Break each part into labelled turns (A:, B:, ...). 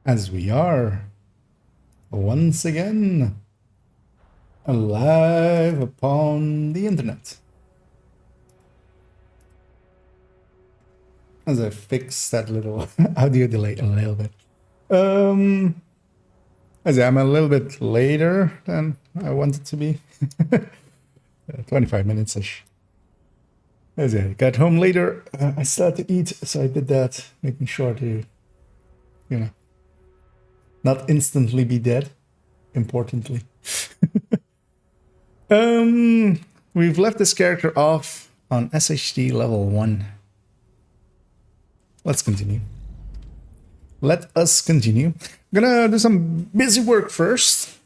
A: As we are once again alive upon the internet. As I fix that little audio delay a little bit. As I'm a little bit later than I wanted to be. 25 minutes-ish. As I got home later, I started to eat, so I did that, making sure to, not instantly be dead, importantly. We've left this character off on SHD level 1. Let's continue. Let us continue. I'm gonna do some busy work first,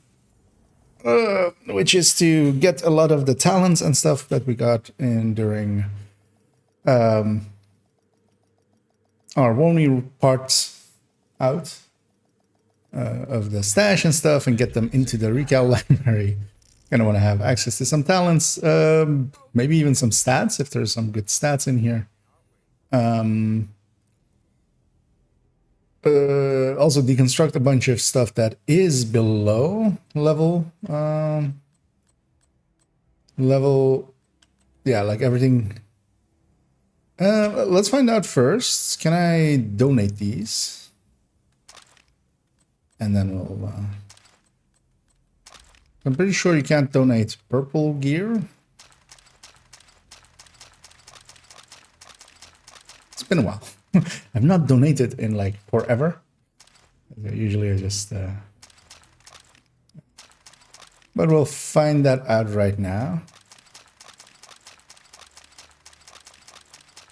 A: which is to get a lot of the talents and stuff that we got in during our Wony parts out of the stash and stuff, and get them into the recal library. Gonna want to have access to some talents, maybe even some stats if there's some good stats in here. Also deconstruct a bunch of stuff that is below level. Yeah, like everything. Let's find out first. Can I donate these? And then we'll... I'm pretty sure you can't donate purple gear. It's been a while. I've not donated in like forever. Usually I just... But we'll find that out right now.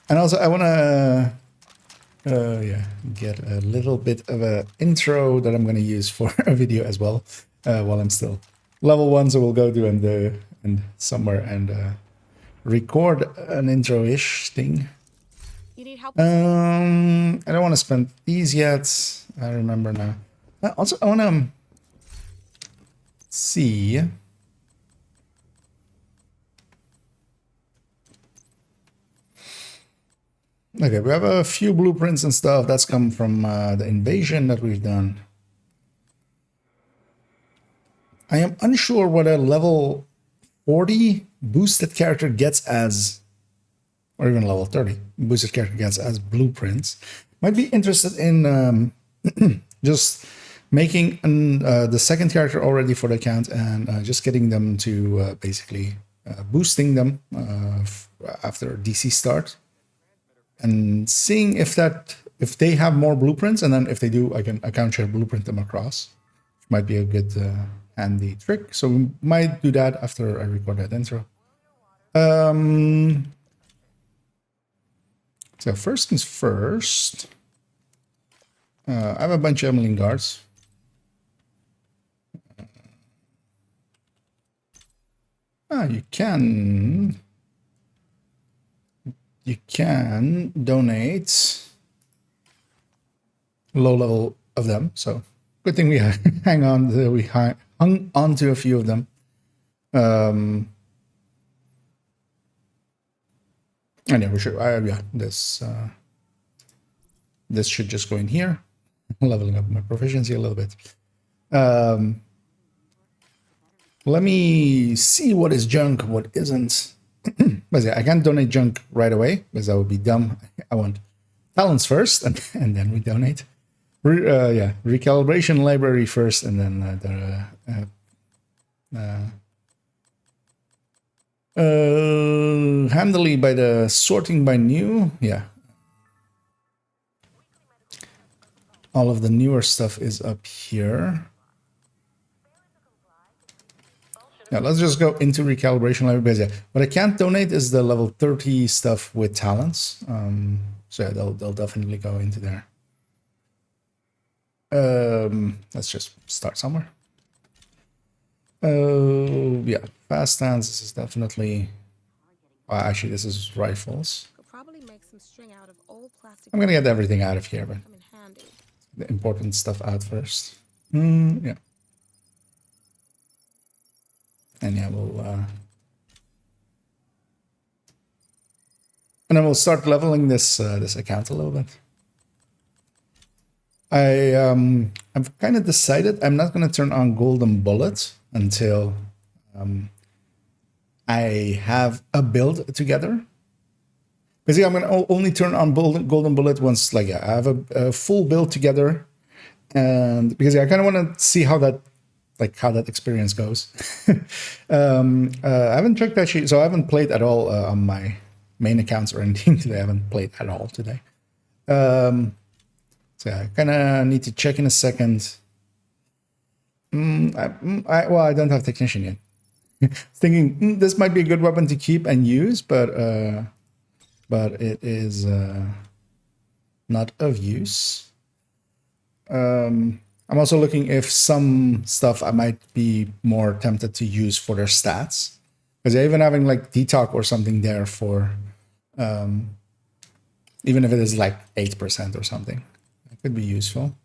A: And also I want to get a little bit of an intro that I'm going to use for a video as well while I'm still level 1. So we'll go to and somewhere and record an intro-ish thing.
B: You need help?
A: I don't want to spend these yet. I remember now. Also, I want to see. Okay, we have a few blueprints and stuff that's come from the invasion that we've done. I am unsure what a level 40 boosted character gets as, or even level 30 boosted character gets as blueprints. Might be interested in just making the second character already for the account and just getting them to basically boosting them after DC start. And seeing if they have more blueprints, and then if they do, I can account share blueprint them across. Might be a good handy trick. So we might do that after I record that intro. So first things first. I have a bunch of Emmeline guards. You can donate low level of them. So good thing we hung on to a few of them. And yeah, we should. This should just go in here, leveling up my proficiency a little bit. Let me see what is junk, what isn't. But yeah, I can't donate junk right away because that would be dumb. I want talents first, and then we donate. Recalibration library first, and then handily by the sorting by new. Yeah, all of the newer stuff is up here. Yeah, let's just go into recalibration library. Yeah, what I can't donate is the level 30 stuff with talents. So yeah, they'll definitely go into there. Let's just start somewhere. Yeah, fast stance. This is definitely. Actually, this is rifles.
B: Probably make some string out of old plastic.
A: I'm gonna get everything out of here, but the important stuff out first. Yeah. And yeah, we'll And then we'll start leveling this this account a little bit. I've kind of decided I'm not going to turn on golden bullet until I have a build together. Basically, I'm going to only turn on golden bullet once like I have a full build together, and because I kind of want to see how that experience goes. I haven't checked actually, so I haven't played at all on my main accounts or anything today. I haven't played at all today. So I kind of need to check in a second. Well, I don't have technician yet. Thinking this might be a good weapon to keep and use, but it is not of use. I'm also looking if some stuff I might be more tempted to use for their stats, because even having like detox or something there for, even if it is like 8% or something, it could be useful.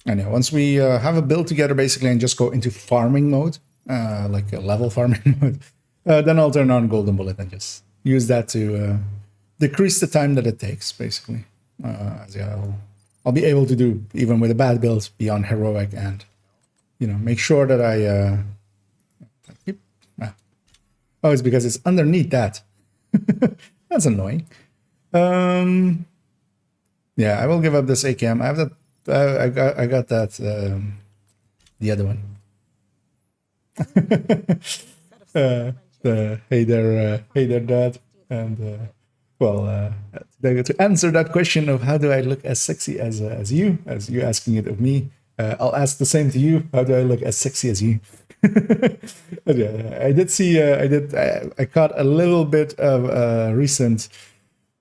A: Anyway, once we have a build together basically and just go into farming mode, like a level farming mode, then I'll turn on golden bullet and just use that to decrease the time that it takes basically. As I'll be able to do, even with a bad build, be on heroic and, you know, make sure that I keep, oh, it's because it's underneath that. That's annoying. Yeah, I will give up this AKM. I have that. I got that. The other one. Hey there, Dad. And well, to answer that question of how do I look as sexy as you asking it of me, I'll ask the same to you. How do I look as sexy as you? Yeah, I did see. I caught a little bit of recent.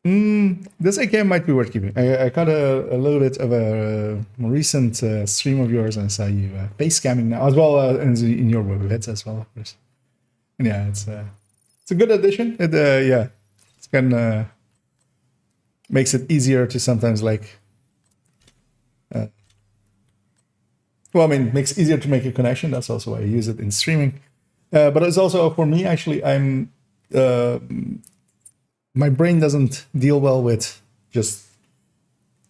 A: This AKM might be worth keeping. I caught a little bit of a recent stream of yours, and I saw you face scamming now as well in your webheads as well, of course. And yeah, it's a good addition. It yeah, it's kind of makes it easier to sometimes like. Well, I mean, makes it easier to make a connection. That's also why I use it in streaming. But it's also for me actually. I'm. My brain doesn't deal well with just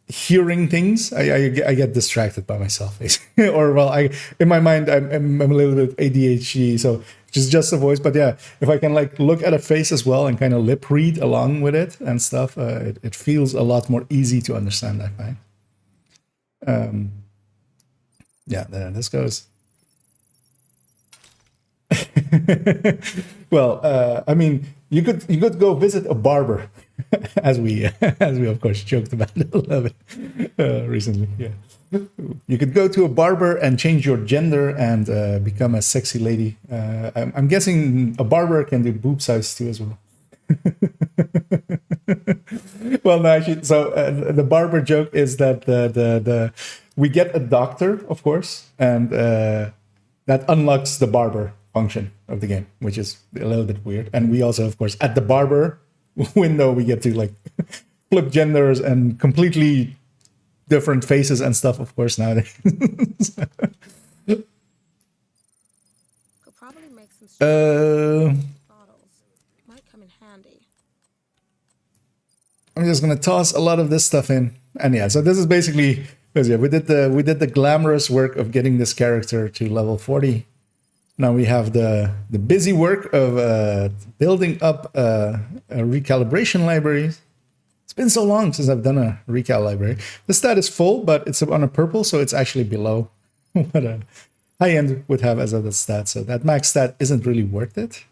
A: hearing things. I get distracted by myself, basically. Or well, in my mind I'm a little bit ADHD, so just a voice. But yeah, if I can like look at a face as well and kind of lip read along with it and stuff, it feels a lot more easy to understand, I find. Yeah, there this goes. Well, I mean, you could go visit a barber, as we of course joked about a little bit recently. Yeah, you could go to a barber and change your gender and become a sexy lady. I'm guessing a barber can do boob size too as well. Well, no, actually, so the barber joke is that the we get a doctor, of course, and that unlocks the barber function of the game, which is a little bit weird. And we also, of course, at the barber window, we get to like flip genders and completely different faces and stuff, of course, nowadays.
B: Could probably make some bottles. Might come in handy.
A: I'm just gonna toss a lot of this stuff in, and yeah. So this is basically because yeah, we did the glamorous work of getting this character to level 40. Now we have the busy work of building up a recalibration library. It's been so long since I've done a recal library. The stat is full, but it's on a purple, so it's actually below what a high end would have as a stat. So that max stat isn't really worth it.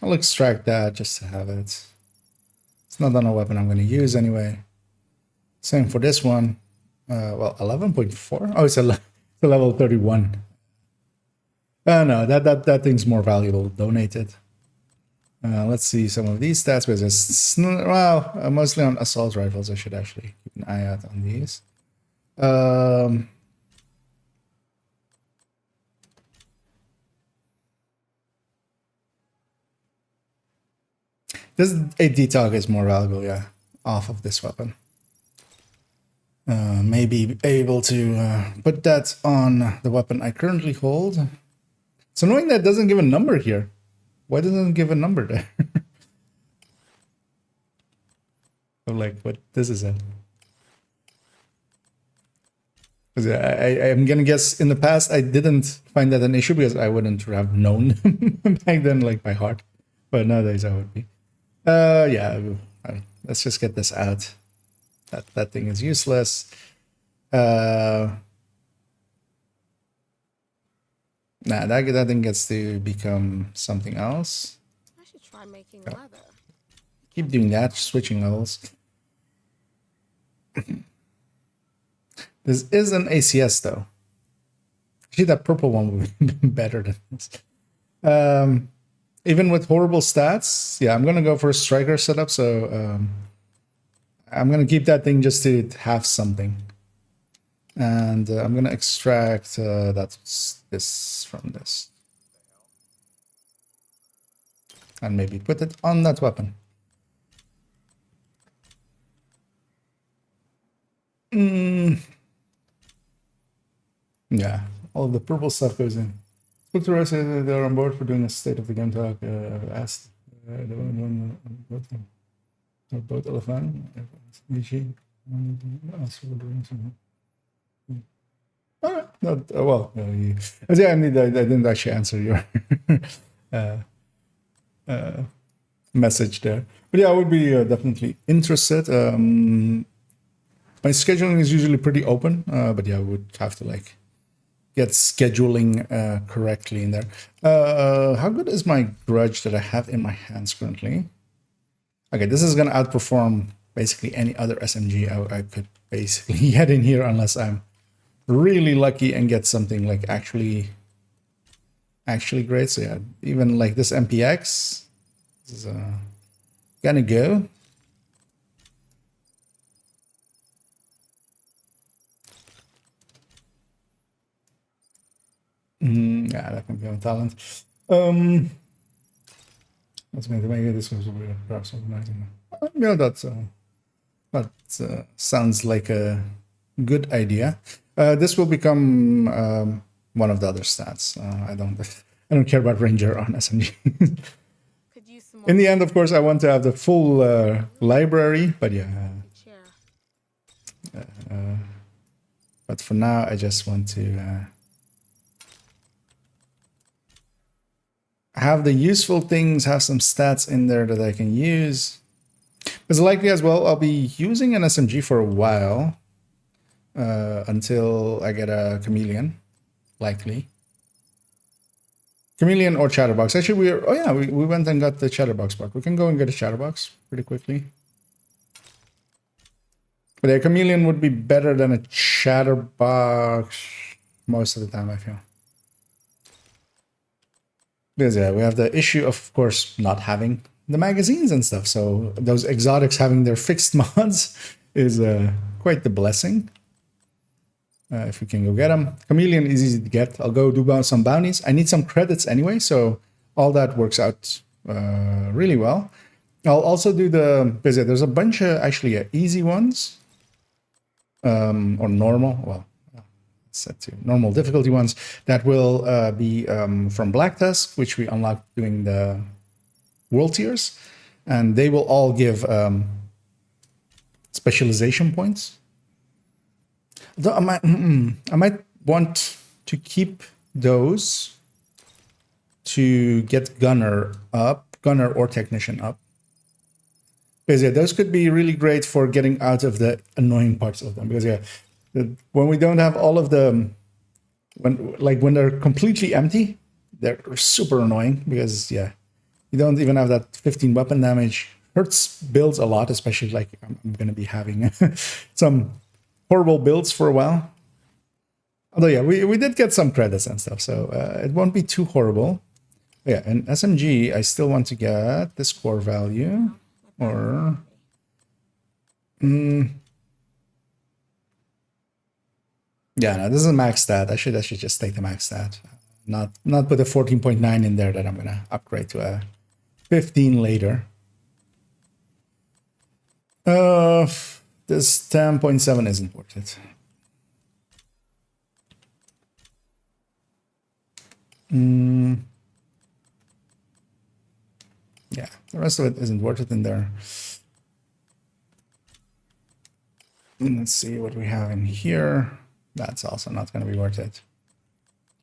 A: I'll extract that just to have it. It's not on a weapon I'm going to use anyway. Same for this one. Well, 11.4. Oh, it's a level 31. No, that thing's more valuable. Donated. Let's see some of these stats. Because it's well, mostly on assault rifles. I should actually keep an eye out on these. This AD tog is more valuable, yeah, off of this weapon. Maybe able to put that on the weapon I currently hold. It's annoying that it doesn't give a number here. Why doesn't it give a number there? I'm like, what this is it? I'm gonna guess in the past I didn't find that an issue because I wouldn't have known back then, like by heart. But nowadays I would be. Yeah, let's just get this out. That thing is useless. Nah, that thing gets to become something else.
B: I should try making leather.
A: Keep doing that, switching levels. This is an ACS though. See, that purple one would be better than this. Even with horrible stats, yeah, I'm gonna go for a striker setup. So I'm gonna keep that thing just to have something, and I'm gonna extract this from this, and maybe put it on that weapon. Yeah, all of the purple stuff goes in. Look to us, they're on board for doing a state of the game talk. Asked both elephant, all right. Not, well, yeah, I didn't actually answer your message there, but yeah, I would be definitely interested. My scheduling is usually pretty open, but yeah, I would have to like get scheduling correctly in there. How good is my grudge that I have in my hands currently? Okay, this is gonna outperform basically any other SMG I could basically get in here, unless I'm really lucky and get something like actually great. So yeah, even like this MPX is gonna go. Yeah, that can be on talent. That's going to make it. This was perhaps organizing. Yeah, that sounds like a good idea. This will become one of the other stats. I don't care about Ranger on SMG.
B: Could use some more
A: In the end, of course, I want to have the full library, but yeah.
B: chair.
A: But for now, I just want to have the useful things, have some stats in there that I can use. Because likely as well, I'll be using an SMG for a while until I get a chameleon, likely. Chameleon or chatterbox. Actually, we went and got the chatterbox back. We can go and get a chatterbox pretty quickly. But a chameleon would be better than a chatterbox most of the time, I feel. Because yeah, we have the issue of course, not having the magazines and stuff. So those exotics having their fixed mods is quite the blessing. If we can go get them. Chameleon is easy to get. I'll go do some bounties. I need some credits anyway, so all that works out really well. I'll also do because there's a bunch of actually easy ones. Or normal, well, set to normal difficulty ones that will be from Black Tusk, which we unlock doing the world tiers, and they will all give specialization points. Though I might want to keep those to get Gunner or Technician up. Because yeah, those could be really great for getting out of the annoying parts of them. Because yeah, when we don't have all of the, when they're completely empty, they're super annoying. Because yeah, you don't even have that 15 weapon damage. Hurts builds a lot, especially like I'm going to be having some horrible builds for a while. Although yeah, we did get some credits and stuff, so it won't be too horrible. Yeah, and SMG, I still want to get this core value. Or yeah, no, this is a max stat. I should just take the max stat, not put a 14.9 in there that I'm gonna upgrade to a 15 later. This 10.7 isn't worth it. Yeah, the rest of it isn't worth it in there. Let's see what we have in here. That's also not going to be worth it.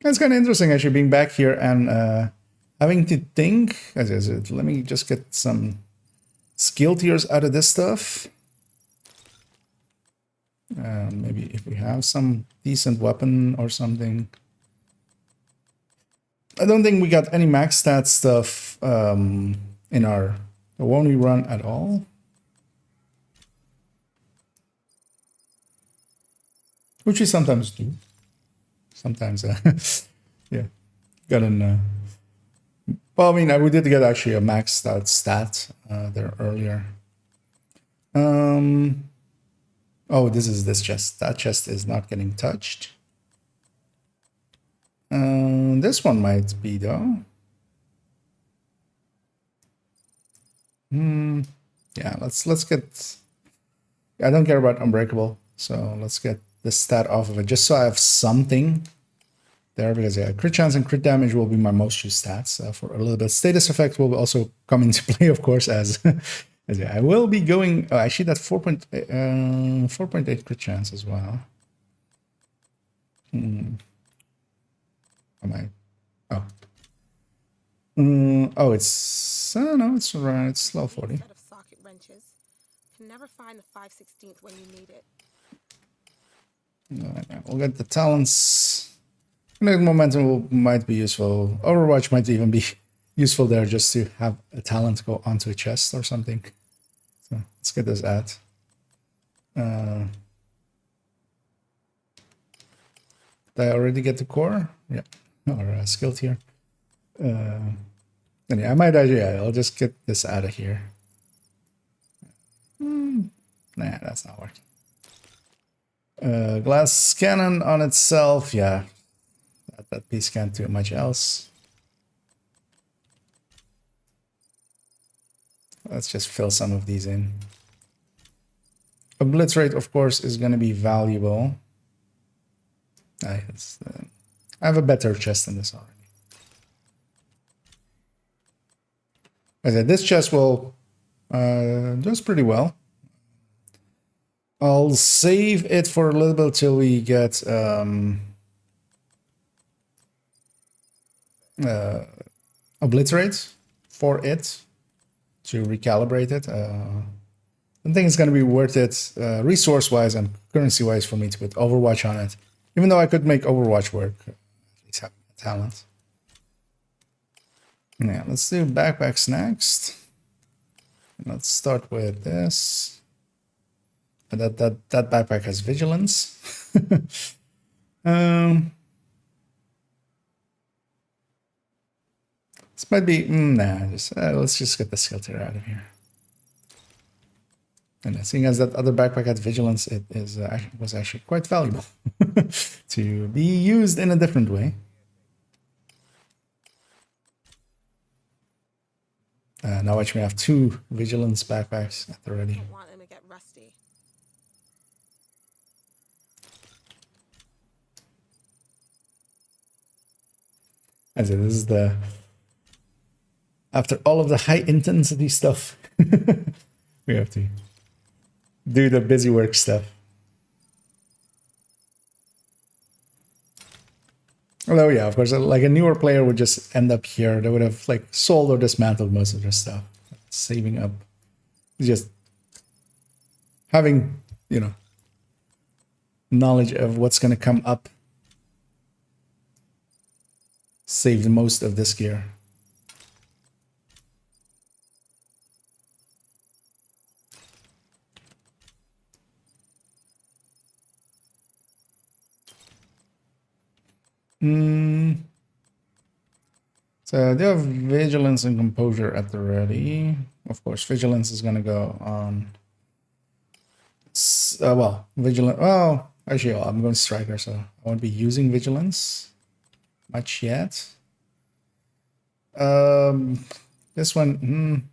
A: It's kind of interesting actually being back here and having to think. Let me just get some skill tiers out of this stuff. Maybe if we have some decent weapon or something. I don't think we got any max stat stuff in our Won't run at all. Which we sometimes do. Sometimes, yeah. Got an. Well, I mean, we did get actually a max stat there earlier. Oh, this is this chest. That chest is not getting touched. This one might be though. Yeah, let's get. I don't care about unbreakable, so let's get this stat off of it just so I have something there, because yeah, crit chance and crit damage will be my most used stats for a little bit. Status effect will also come into play, of course, as yeah, I will be going. Oh, actually, that 4.8 crit chance as well. Am I? Oh. Oh, it's no, it's around. It's low 40.
B: Instead of socket wrenches, can never find the 5/16 when you need it.
A: We'll get the talents. Momentum might be useful. Overwatch might even be useful there, just to have a talent go onto a chest or something. So let's get this at. Did I already get the core? Yeah, or skill tier. And yeah, I might actually. Yeah, I'll just get this out of here. Nah, that's not working. Glass cannon on itself, yeah. That piece can't do much else. Let's just fill some of these in. Obliterate, of course, is going to be valuable. I have a better chest than this already. I said this chest will does pretty well. I'll save it for a little bit till we get Obliterate for it to recalibrate it. I think it's going to be worth it resource-wise and currency-wise for me to put Overwatch on it. Even though I could make Overwatch work, at least having talent. Yeah, let's do backpacks next. Let's start with this. That backpack has vigilance. This might be nah. Let's just get the skill tier out of here. And seeing as that other backpack had vigilance, it was actually quite valuable to be used in a different way. Now watch me have 2 vigilance backpacks at the ready.
B: I don't want him to get rusty.
A: As this is the after all of the high intensity stuff, we have to do the busy work stuff. Although, yeah, of course, like a newer player would just end up here. They would have like sold or dismantled most of their stuff, saving up, just having, you know, knowledge of what's going to come up. Saved most of this gear. So they have vigilance and composure at the ready. Of course, vigilance is gonna go on. Well, vigilant. Oh, actually, I'm going striker, so I won't be using vigilance much yet. This one.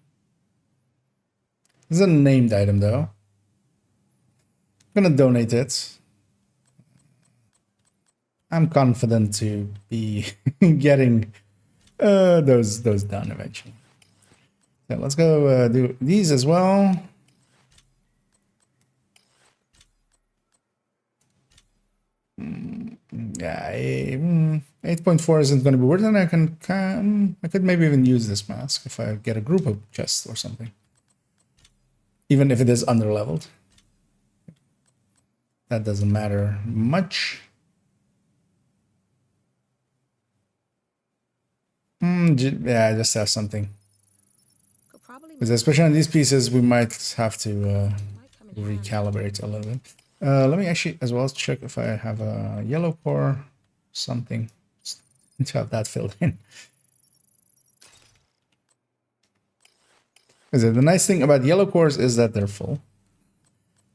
A: This is a named item though. gonna donate it. I'm confident to be getting those done eventually. So let's go do these as well. Yeah, 8.4 isn't going to be worth it. I could maybe even use this mask if I get a group of chests or something, even if it is underleveled. That doesn't matter much. Yeah, I just have something. Because especially on these pieces, we might have to recalibrate a little bit. Let me actually as well check if I have a yellow core, something, to have that filled in. Because the nice thing about yellow cores is that they're full.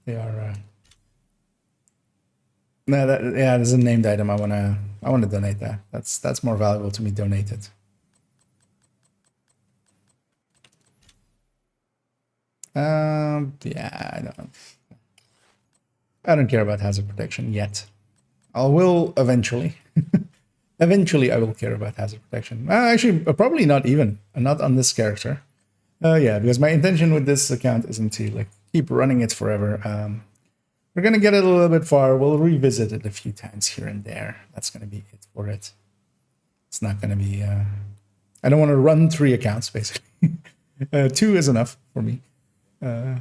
A: They are. No, yeah, there's a named item. I wanna donate that. That's more valuable to me. Donate it. Yeah, I don't care about hazard protection yet. I will eventually. Eventually, I will care about hazard protection. Actually, probably not even. Not on this character. Yeah, because my intention with this account isn't to like keep running it forever. We're gonna get it a little bit far. We'll revisit it a few times here and there. That's gonna be it for it. It's not gonna be. I don't want to run 3 accounts basically. 2 is enough for me. Yeah,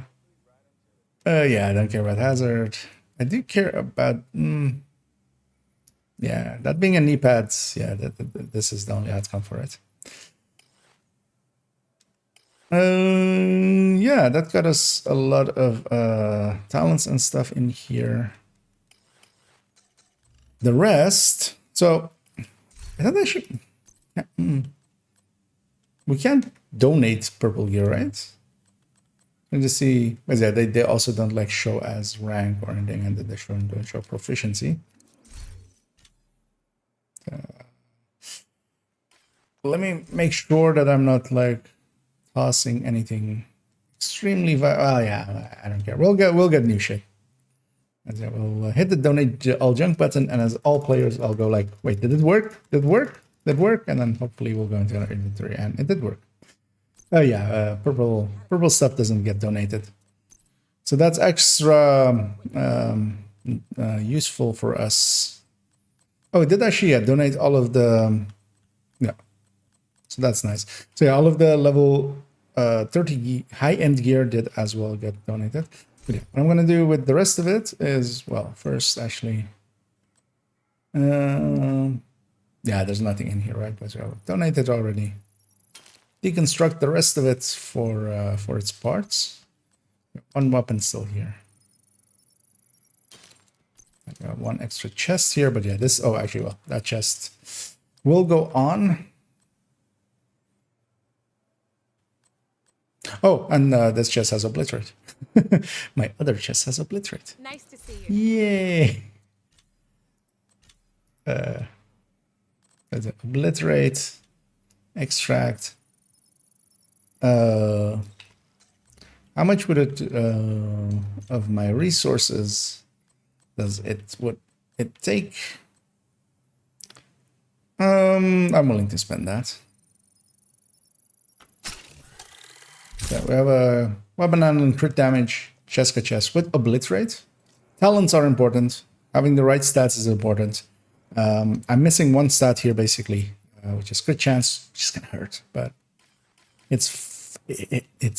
A: I don't care about hazard. I do care about. Yeah, that being a knee pads. Yeah, this is the only outcome for it. Yeah, that got us a lot of talents and stuff in here. The rest, so I thought I should. We can't donate purple gear, right? And to see, because yeah, they also don't like show as rank or anything, and they don't show proficiency. Let me make sure that I'm not like tossing anything extremely. Oh yeah, I don't care. We'll get new shit. And then we'll hit the donate all junk button, and as all players, I'll go like, wait, did it work? Did it work? Did it work? And then hopefully we'll go into our inventory, and it did work. Oh yeah, purple stuff doesn't get donated, so that's extra useful for us. Oh, it did actually donate all of the yeah, so that's nice. So yeah, all of the level 30 high-end gear did as well get donated. But yeah, what I'm gonna do with the rest of it is, well, first actually, yeah, there's nothing in here, right? But I donated already. Deconstruct the rest of it for its parts. One weapon still here. I got one extra chest here, but yeah, this. Oh, actually, well, that chest will go on. Oh, and this chest has obliterate. My other chest has obliterate.
B: Nice to see you.
A: Yay! Obliterate, extract. How much would it of my resources does it take? I'm willing to spend that. Yeah, we have a weapon handling, crit damage, Cheska chest with obliterate. Talents are important. Having the right stats is important. I'm missing one stat here basically, which is crit chance, which is gonna hurt, but it's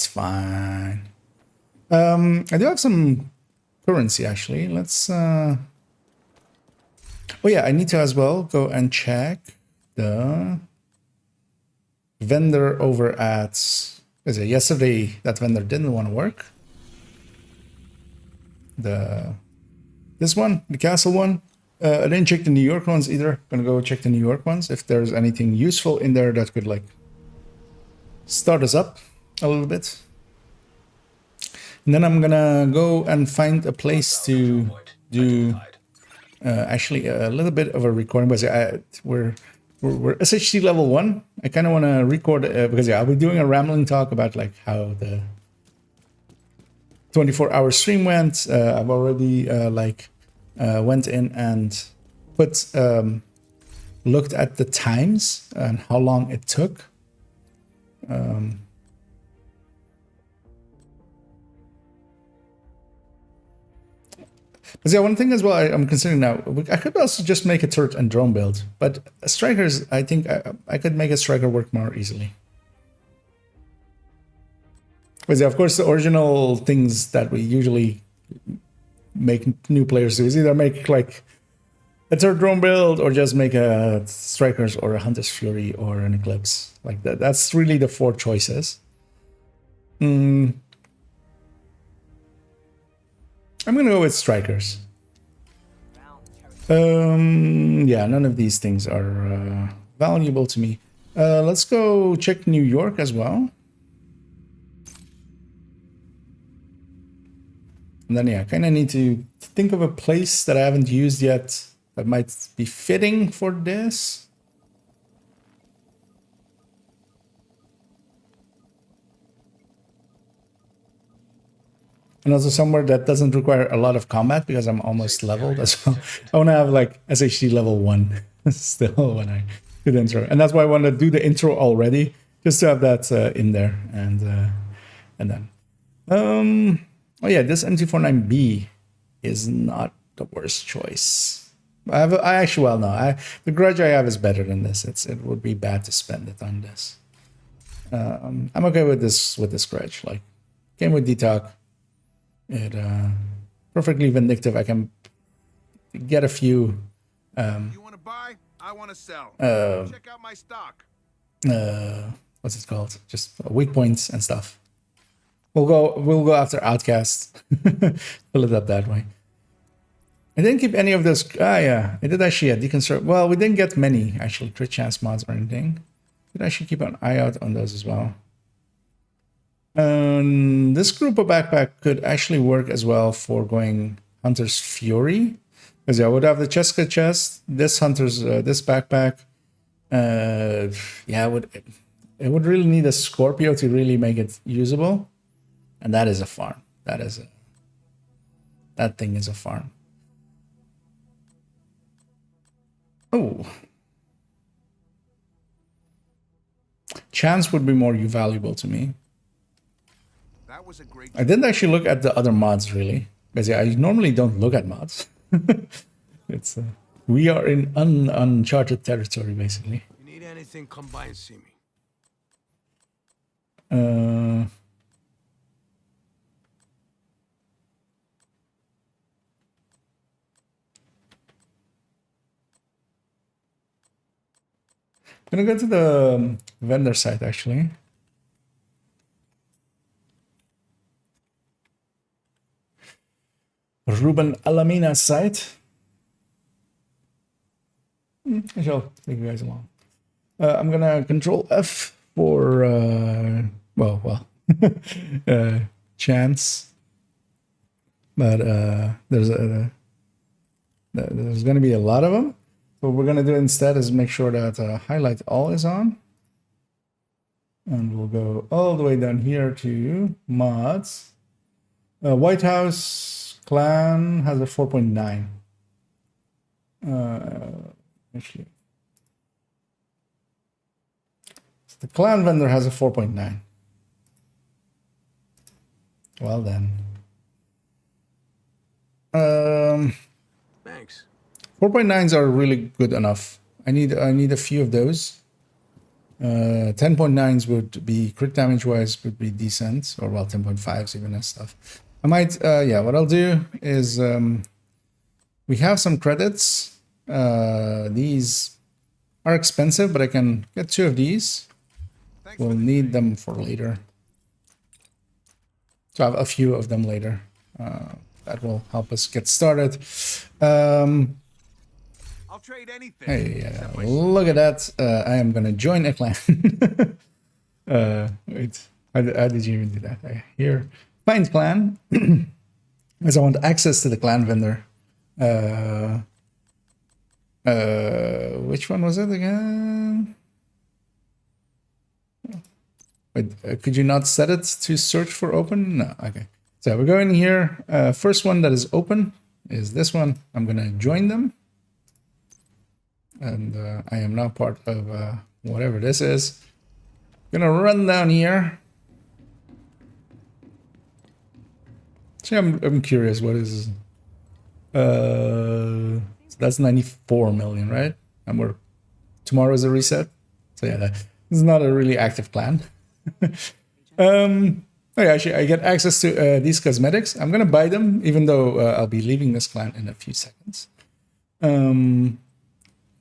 A: fine. I do have some currency actually. Let's. Oh yeah, I need to as well go and check the vendor over at. Yesterday that vendor didn't want to work. This one, the castle one. I didn't check the New York ones either. Gonna go check the New York ones if there's anything useful in there that could like start us up a little bit. And then I'm gonna go and find a place to do actually a little bit of a recording. But we're SHC level 1. I kind of want to record because yeah, I'll be doing a rambling talk about like how 24-hour stream went. I've already went in and put looked at the times and how long it took. But yeah, one thing as well I'm considering now, I could also just make a turret and drone build, but strikers, I think I could make a striker work more easily. But yeah, of course, the original things that we usually make new players do is either make like a turret drone build or just make a strikers or a hunter's fury or an eclipse. Like that. That's really the 4 choices. I'm gonna go with strikers. Yeah, none of these things are valuable to me. Let's go check New York as well. And then yeah, kind of need to think of a place that I haven't used yet that might be fitting for this. And also somewhere that doesn't require a lot of combat because I'm almost leveled as well. I want to have like SHD level 1 still when I do the intro. And that's why I want to do the intro already, just to have that in there. And then... oh yeah, this MT49B is not the worst choice. I actually, well, no. The grudge I have is better than this. It would be bad to spend it on this. I'm okay with this grudge. Like, game with Detox. It perfectly vindictive. I can get a few.
C: You want to buy? I want to sell. Check out my stock.
A: What's it called? Just weak points and stuff. We'll go after Outcast. Fill it up that way. I didn't keep any of those. Yeah, I did actually deconstruct. Well, we didn't get many actually crit chance mods or anything. Did actually keep an eye out on those as well. This group of backpack could actually work as well for going Hunter's Fury, because I would have the Cheska chest, this Hunter's this backpack. Yeah, it would really need a Scorpio to really make it usable, and that is a farm. That thing is a farm. Oh, Chance would be more valuable to me.
C: That was a great.
A: I didn't actually look at the other mods really, because I normally don't look at mods. It's we are in uncharted territory basically.
C: You need anything? Come by and see me.
A: I'm gonna go to the vendor site actually. Ruben Alamina's site. I shall take you guys along. I'm gonna control F for Chance, but there's gonna be a lot of them. What we're gonna do instead is make sure that highlight all is on, and we'll go all the way down here to mods. White House Clan has a 4.9. Actually, so the clan vendor has a 4.9. Well then,
C: Thanks.
A: 4.9s are really good enough. I need a few of those. 10.9s would be crit damage wise would be decent, or well 10.5s even and stuff. I might yeah, what I'll do is we have some credits. These are expensive, but I can get 2 of these. We'll need them for later. So I have a few of them later. That will help us get started.
C: I'll trade anything.
A: Hey, look at that. I am gonna join a clan. Wait, how did you even do that? Here, find clan. Because I want access to the clan vendor. Which one was it again? Wait, could you not set it to search for open? No, okay. So we're going here. First one that is open is this one. I'm going to join them. And I am now part of whatever this is. Gonna run down here. See, I'm curious. What is? So that's 94 million, right? And tomorrow is a reset. So yeah, this is not a really active clan. Actually, I get access to these cosmetics. I'm gonna buy them, even though I'll be leaving this clan in a few seconds.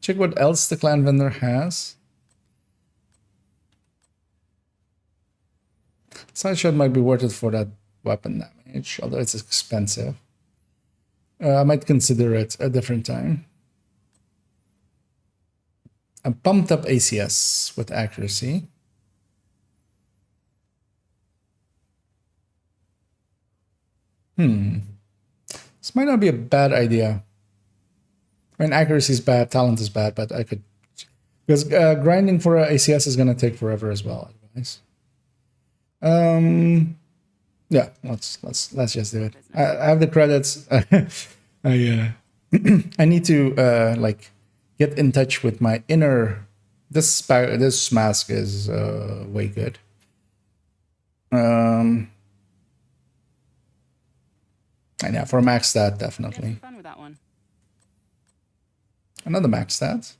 A: Check what else the clan vendor has. Sideshot might be worth it for that weapon damage, although it's expensive. I might consider it a different time. A pumped up ACS with accuracy. This might not be a bad idea. I mean, accuracy is bad, talent is bad, but I could... Because grinding for ACS is going to take forever as well, otherwise. Yeah, let's just do it. I have the credits. I need to like get in touch with my inner... This mask is way good. And yeah, for a max stat, definitely.
D: Fun with that one.
A: Another max stat.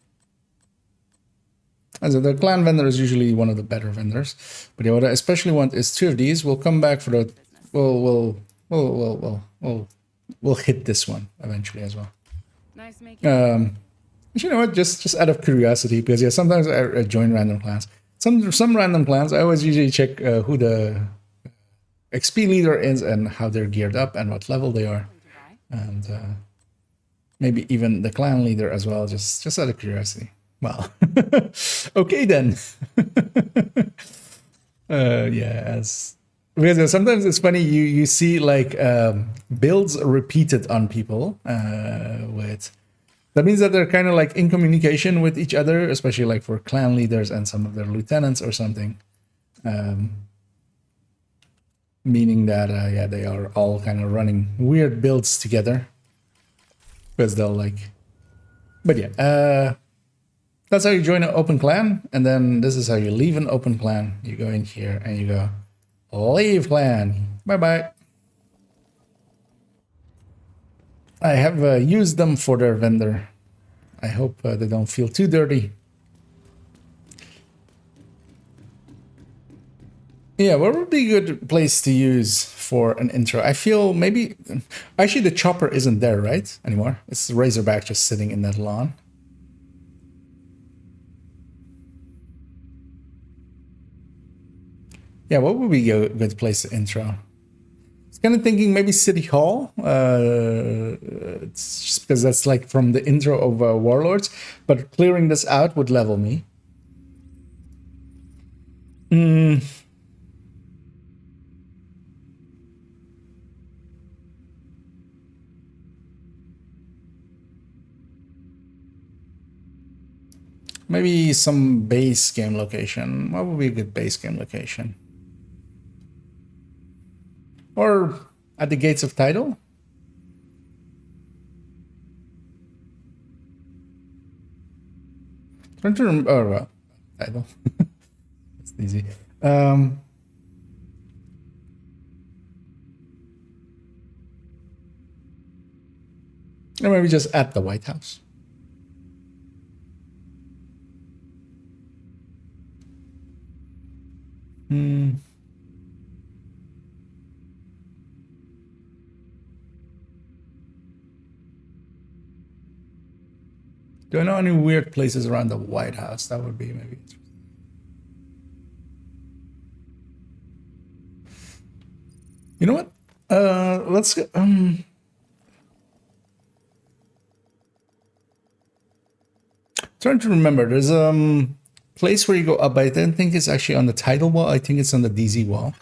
A: As the clan vendor is usually one of the better vendors, but yeah, what I especially want is 2 of these. We'll come back for the. We'll hit this one eventually as well.
D: Nice making.
A: You know what? Just out of curiosity, because yeah, sometimes I join random clans. Some random clans, I always usually check who the XP leader is and how they're geared up and what level they are, and maybe even the clan leader as well, just out of curiosity. Well, okay then. Yeah, because sometimes it's funny you see like builds repeated on people with. That means that they're kind of like in communication with each other, especially like for clan leaders and some of their lieutenants or something. Meaning that, yeah, they are all kind of running weird builds together. Because they'll like... But yeah, that's how you join an open clan. And then this is how you leave an open clan. You go in here and you go, leave clan. Bye-bye. I have used them for their vendor. I hope they don't feel too dirty. Yeah, what would be a good place to use for an intro? I feel maybe... Actually, the chopper isn't there, right? Anymore. It's the Razorback just sitting in that lawn. Yeah, what would be a good place to intro? I was kind of thinking maybe City Hall. It's just because that's like from the intro of Warlords. But clearing this out would level me. Maybe some base game location. What would be a good base game location? Or at the gates of Tidal? Trying to remember. Oh, well, Tidal. It's easy. Or maybe just at the White House. Do I know any weird places around the White House? That would be maybe interesting. You know what? Let's go. Trying to remember. There's place where you go up, but I don't think it's actually on the Tidal wall. I think it's on the DZ wall.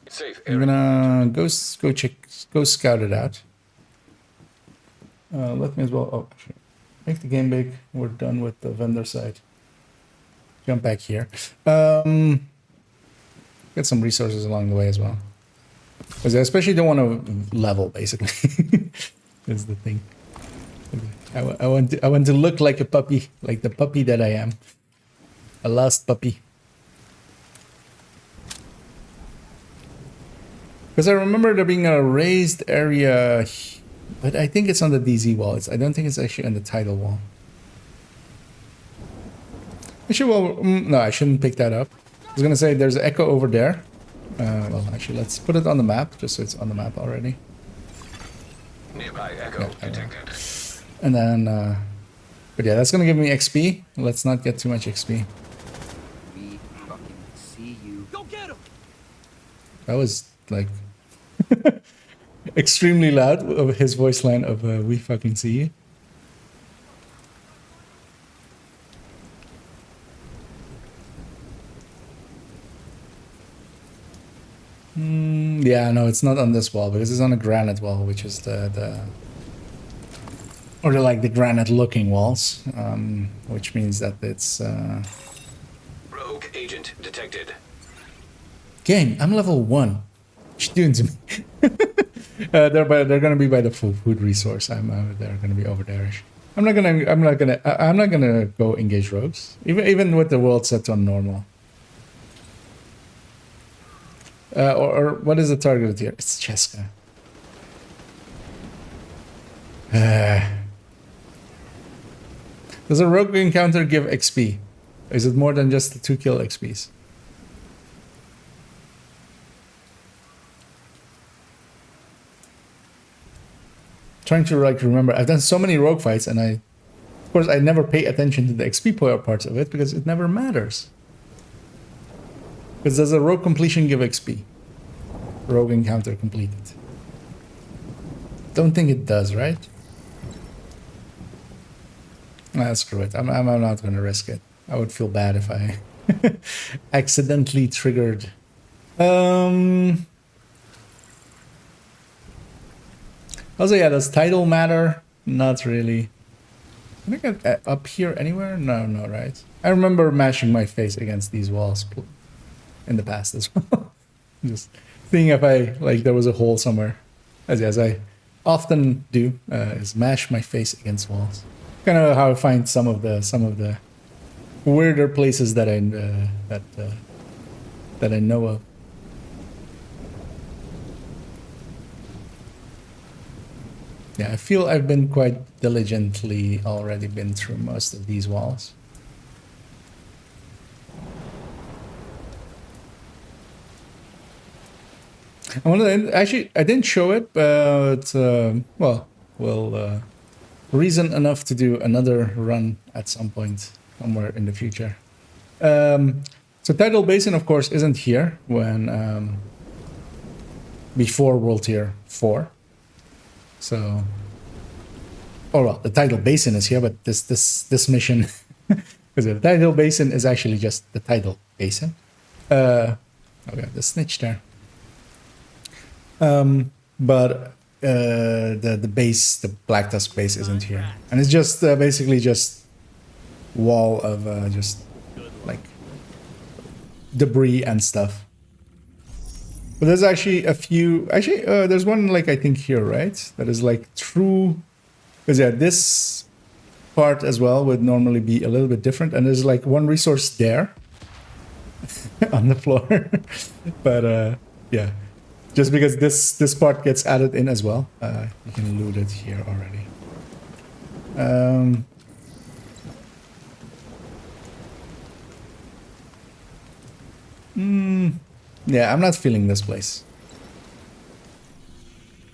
E: It's safe.
A: I'm gonna go scout it out. Let me as well. Oh, actually, make the game big. We're done with the vendor side. Jump back here. Get some resources along the way as well. Because I especially don't want to level, basically. Is the thing. I want to look like a puppy, like the puppy that I am. A lost puppy. Because I remember there being a raised area, but I think it's on the DZ wall. I don't think it's actually on the title wall. Actually, well, no, I shouldn't pick that up. I was gonna say there's an echo over there. Well, actually, let's put it on the map, just so it's on the map already.
E: Nearby echo detected.
A: And then, but yeah, that's gonna give me XP. Let's not get too much XP.
E: We fucking see you. Go get him!
A: That was like extremely loud of his voice line of "We fucking see you." Yeah, no, it's not on this wall because it's on a granite wall, which is the like the granite looking walls, which means that it's
E: Rogue agent detected.
A: game. I'm level 1. What you doing to me? They're gonna be by the food resource. They're gonna be over there. I'm not gonna go engage rogues, even with the world set on normal. Or what is the target here? It's Cheska. Does a rogue encounter give XP? Is it more than just the 2 kill XPs? Trying to like remember. I've done so many rogue fights, and of course I never pay attention to the XP parts of it because it never matters. Because does a rogue completion give XP? Rogue encounter completed. Don't think it does, right? Nah, screw it. I'm not gonna risk it. I would feel bad if I accidentally triggered. Also, yeah, does title matter? Not really. Can I get up here anywhere? No, right? I remember mashing my face against these walls in the past as well. Just seeing if there was a hole somewhere. As I often do, is mash my face against walls. Kind of how I find some of the weirder places that I know of. Yeah, I feel I've been quite diligently already been through most of these walls. Actually, I didn't show it, but reason enough to do another run at some point, somewhere in the future. So Tidal Basin, of course, isn't here when before World Tier 4. So, the Tidal Basin is here, but this mission, because the Tidal Basin is actually just the Tidal Basin. The snitch there. But the base, the Black Tusk base, isn't here, and it's just basically just wall of just like debris and stuff. But there's actually a few. Actually, there's one like I think here, right? That is like true, because yeah, this part as well would normally be a little bit different, and there's like one resource there on the floor, but yeah. Just because this part gets added in as well, you can loot it here already. Yeah, I'm not feeling this place.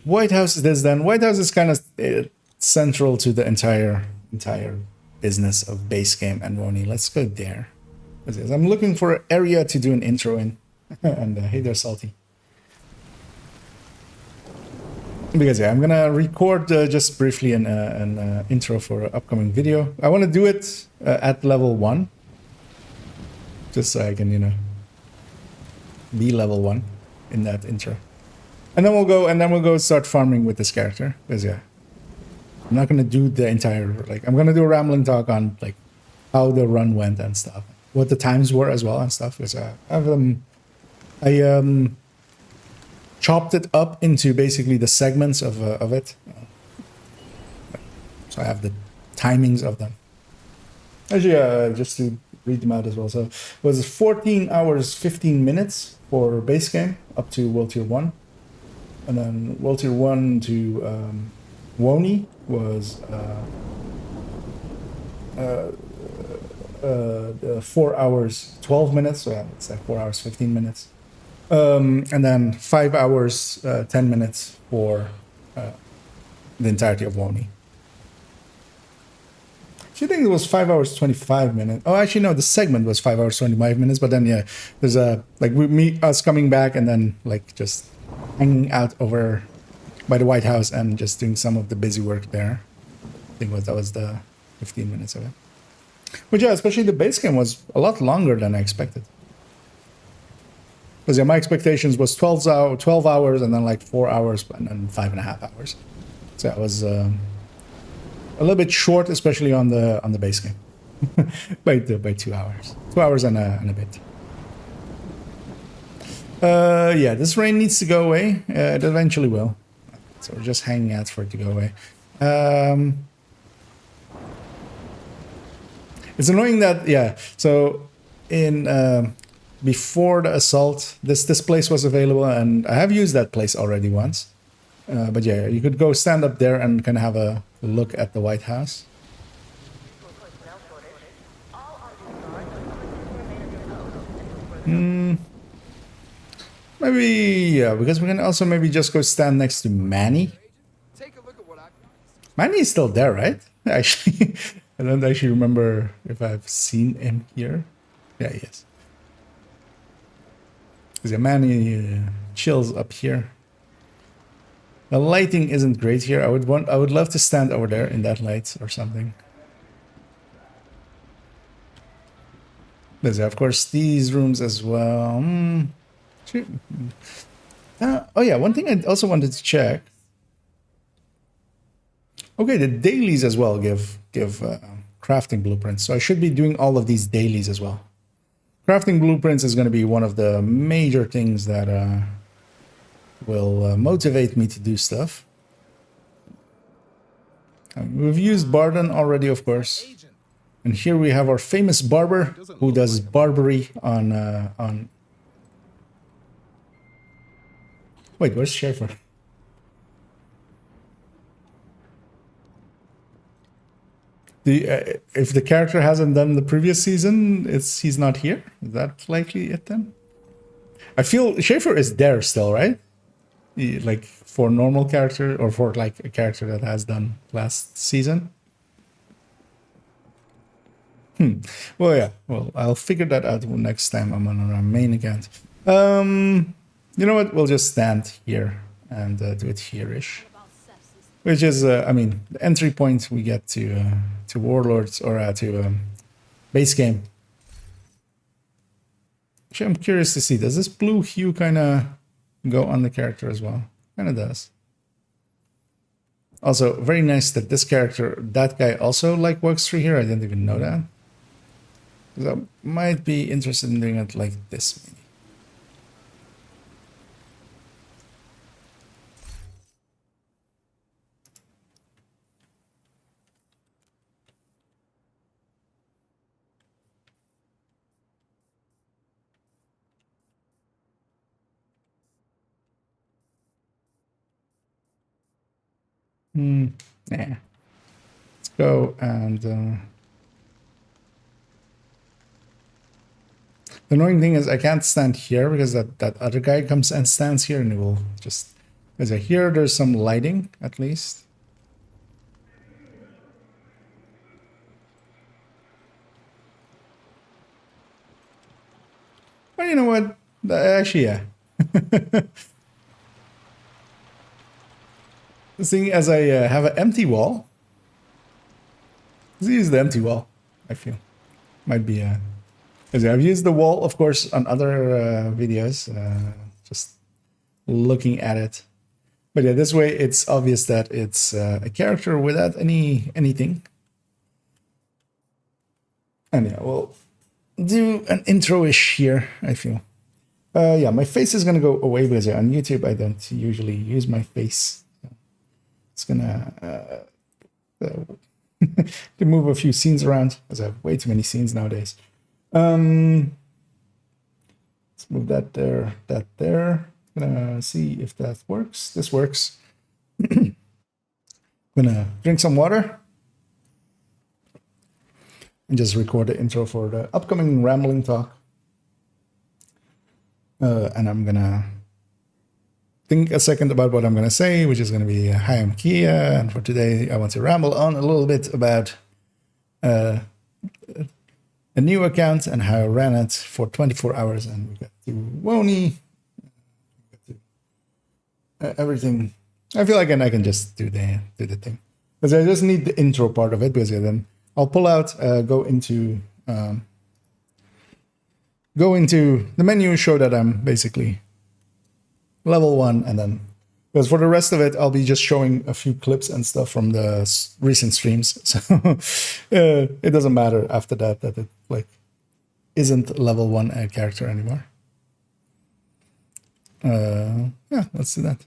A: White House is this then. White House is kind of central to the entire business of base game and Roni. Let's go there. I'm looking for an area to do an intro in. And hey there, Salty. Because yeah, I'm gonna record just briefly an intro for an upcoming video. I want to do it at level 1, just so I can be level 1 in that intro, and then we'll go start farming with this character. Because yeah, I'm not gonna do the entire I'm gonna do a rambling talk on like how the run went and stuff, what the times were as well and stuff. Because chopped it up into basically the segments of it. So I have the timings of them. Actually, just to read them out as well. So it was 14 hours, 15 minutes for base game up to World Tier 1. And then World Tier 1 to Woni was 4 hours, 12 minutes. So yeah, it's like 4 hours, 15 minutes. And then 5 hours, 10 minutes for the entirety of Woni. I think it was 5 hours 25 minutes. Oh, actually no, the segment was 5 hours 25 minutes. But then yeah, there's a like us coming back and then like just hanging out over by the White House and just doing some of the busy work there. I think that was the 15 minutes of it. But yeah, especially the base game was a lot longer than I expected. Because yeah, my expectations was 12 hours and then like 4 hours and then 5.5 hours. So it was a little bit short, especially on the base game, by 2 hours, 2 hours and a bit. Yeah, this rain needs to go away. It eventually will. So we're just hanging out for it to go away. It's annoying that yeah. So in before the assault, this place was available, and I have used that place already once. But yeah, you could go stand up there and kind of have a look at the White House. Maybe, yeah, because we can also maybe just go stand next to Manny. Manny is still there, right? Actually, I don't actually remember if I've seen him here. Yeah, he is. Because yeah, Manny chills up here. The lighting isn't great here. I would love to stand over there in that light or something. There's of course these rooms as well. Oh yeah, one thing I also wanted to check. Okay, the dailies as well give crafting blueprints. So I should be doing all of these dailies as well. Crafting blueprints is going to be one of the major things that will motivate me to do stuff. We've used Barden already, of course. And here we have our famous barber who does barbery on... Wait, where's Schaefer? If the character hasn't done the previous season, he's not here? Is that likely it then? I feel Schaefer is there still, right? Like for normal character or for like a character that has done last season. Well, yeah. Well, I'll figure that out next time I'm on our main account. You know what? We'll just stand here and do it here-ish. Which is, I mean, the entry point we get to Warlords or to base game. Actually, I'm curious to see, does this blue hue kind of go on the character as well? Kind of does. Also, very nice that this character, that guy also like works through here. I didn't even know that. So I might be interested in doing it like this, maybe. Yeah. Let's go and the annoying thing is I can't stand here because that other guy comes and stands here and it will just, as I hear there's some lighting at least. Well, you know what? Actually, yeah. Seeing as I have an empty wall, let's use the empty wall. I feel might be because I've used the wall, of course, on other videos, just looking at it. But yeah, this way it's obvious that it's a character without anything. And yeah, we'll do an intro-ish here. I feel Yeah, my face is gonna go away because on YouTube I don't usually use my face. It's gonna to move a few scenes around because I have way too many scenes nowadays. Let's move that there, that there. Gonna see if that works. This works. Gonna drink some water and just record the intro for the upcoming rambling talk. And I'm gonna think a second about what I'm gonna say, which is gonna be hi, I'm Kia, and for today I want to ramble on a little bit about a new account and how I ran it for 24 hours, and we got to Wony, everything. I feel like I can just do the thing because I just need the intro part of it, because then I'll pull out, go into the menu, show that I'm basically level 1, and then because for the rest of it I'll be just showing a few clips and stuff from the recent streams, so it doesn't matter after that it like isn't level 1 character anymore. Yeah, let's do that.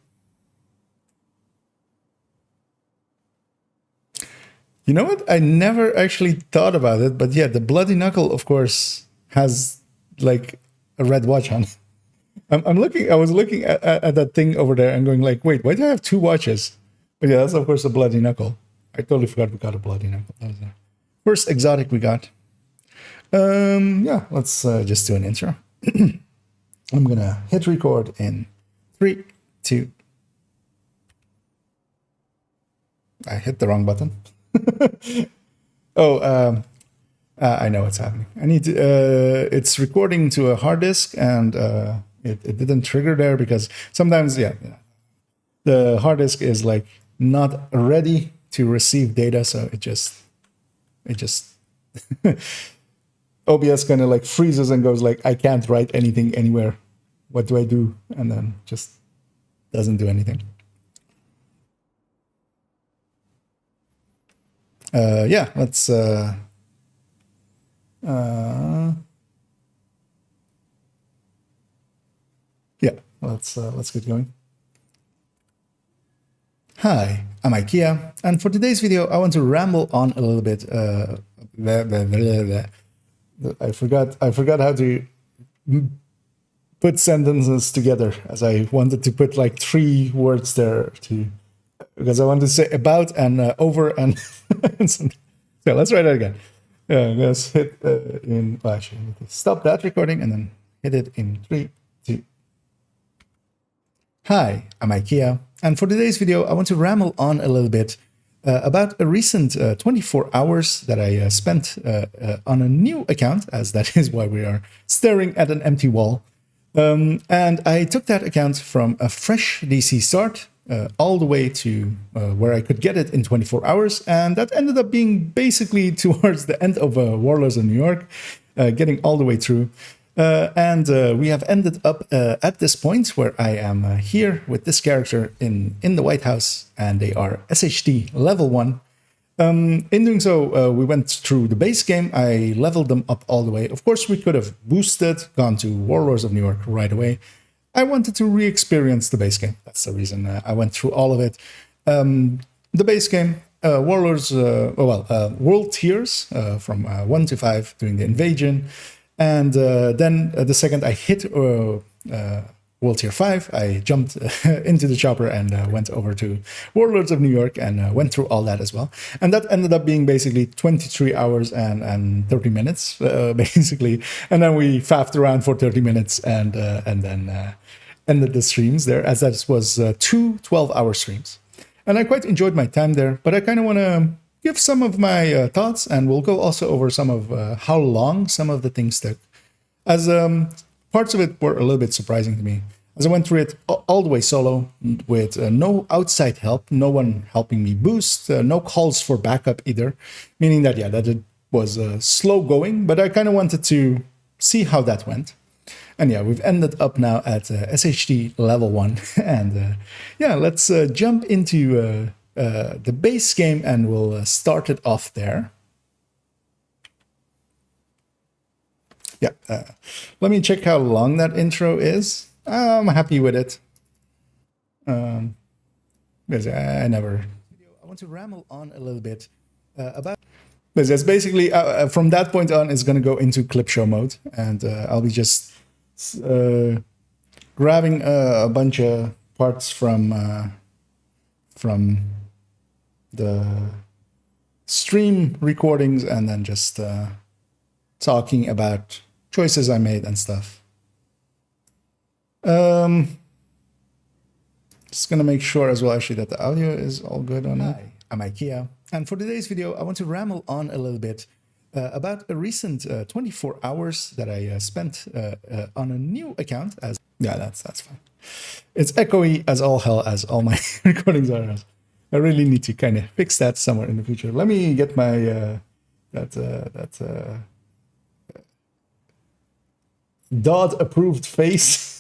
A: You know what? I never actually thought about it, but yeah, the Bloody Knuckle, of course, has like a red watch on. I was looking at that thing over there and going like, wait, why do I have 2 watches? But yeah, that's of course a Bloody Knuckle. I totally forgot we got a Bloody Knuckle. That was the first exotic we got. Yeah, let's just do an intro. I'm gonna hit record in 3, 2. I hit the wrong button. I know what's happening. I need to, it's recording to a hard disk, and it didn't trigger there because sometimes, yeah, the hard disk is like not ready to receive data, so it just OBS kind of like freezes and goes like, I can't write anything anywhere. What do I do? And then just doesn't do anything. Yeah, let's let's get going. Hi, I'm IKEA, and for today's video I want to ramble on a little bit. I forgot how to put sentences together, as I wanted to put like 3 words there because I wanted to say about and over and so let's try that again. Let's hit in. Well, actually, I need to stop that recording and then hit it in 3, 2. Hi, I'm IKEA, and for today's video I want to ramble on a little bit about a recent 24 hours that I spent on a new account, as that is why we are staring at an empty wall. And I took that account from a fresh DC start all the way to where I could get it in 24 hours. And that ended up being basically towards the end of Warlords of New York, getting all the way through. And we have ended up at this point where I am here with this character in the White House, and they are SHD level 1. In doing so, we went through the base game. I leveled them up all the way. Of course, we could have boosted, gone to Warlords of New York right away. I wanted to re-experience the base game. That's the reason I went through all of it. The base game, Warlords, World Tiers from 1 to 5 during the invasion. And then the second I hit World Tier 5, I jumped into the chopper and went over to Warlords of New York and went through all that as well. And that ended up being basically 23 hours and 30 minutes, basically. And then we faffed around for 30 minutes and then ended the streams there, as that was 2 12-hour streams. And I quite enjoyed my time there, but I kind of want to give some of my thoughts, and we'll go also over some of how long some of the things took, as parts of it were a little bit surprising to me, as I went through it all the way solo with no outside help, no one helping me boost, no calls for backup either, meaning that, yeah, that it was slow going, but I kind of wanted to see how that went. And yeah, we've ended up now at SHD level 1, and yeah, let's jump into the base game, and we'll start it off there. yeah. Let me check how long that intro is. I'm happy with it. Because I never. I want to ramble on a little bit about. Because that's basically from that point on, it's going to go into clip show mode, and I'll be just grabbing a bunch of parts from the stream recordings, and then just talking about choices I made and stuff. Just gonna make sure as well, actually, that the audio is all good on it. I'm IKEA, and for today's video, I want to ramble on a little bit about a recent 24 hours that I spent on a new account. As yeah, that's fine. It's echoey as all hell, as all my recordings are. I really need to kind of fix that somewhere in the future. Let me get my Dodd approved face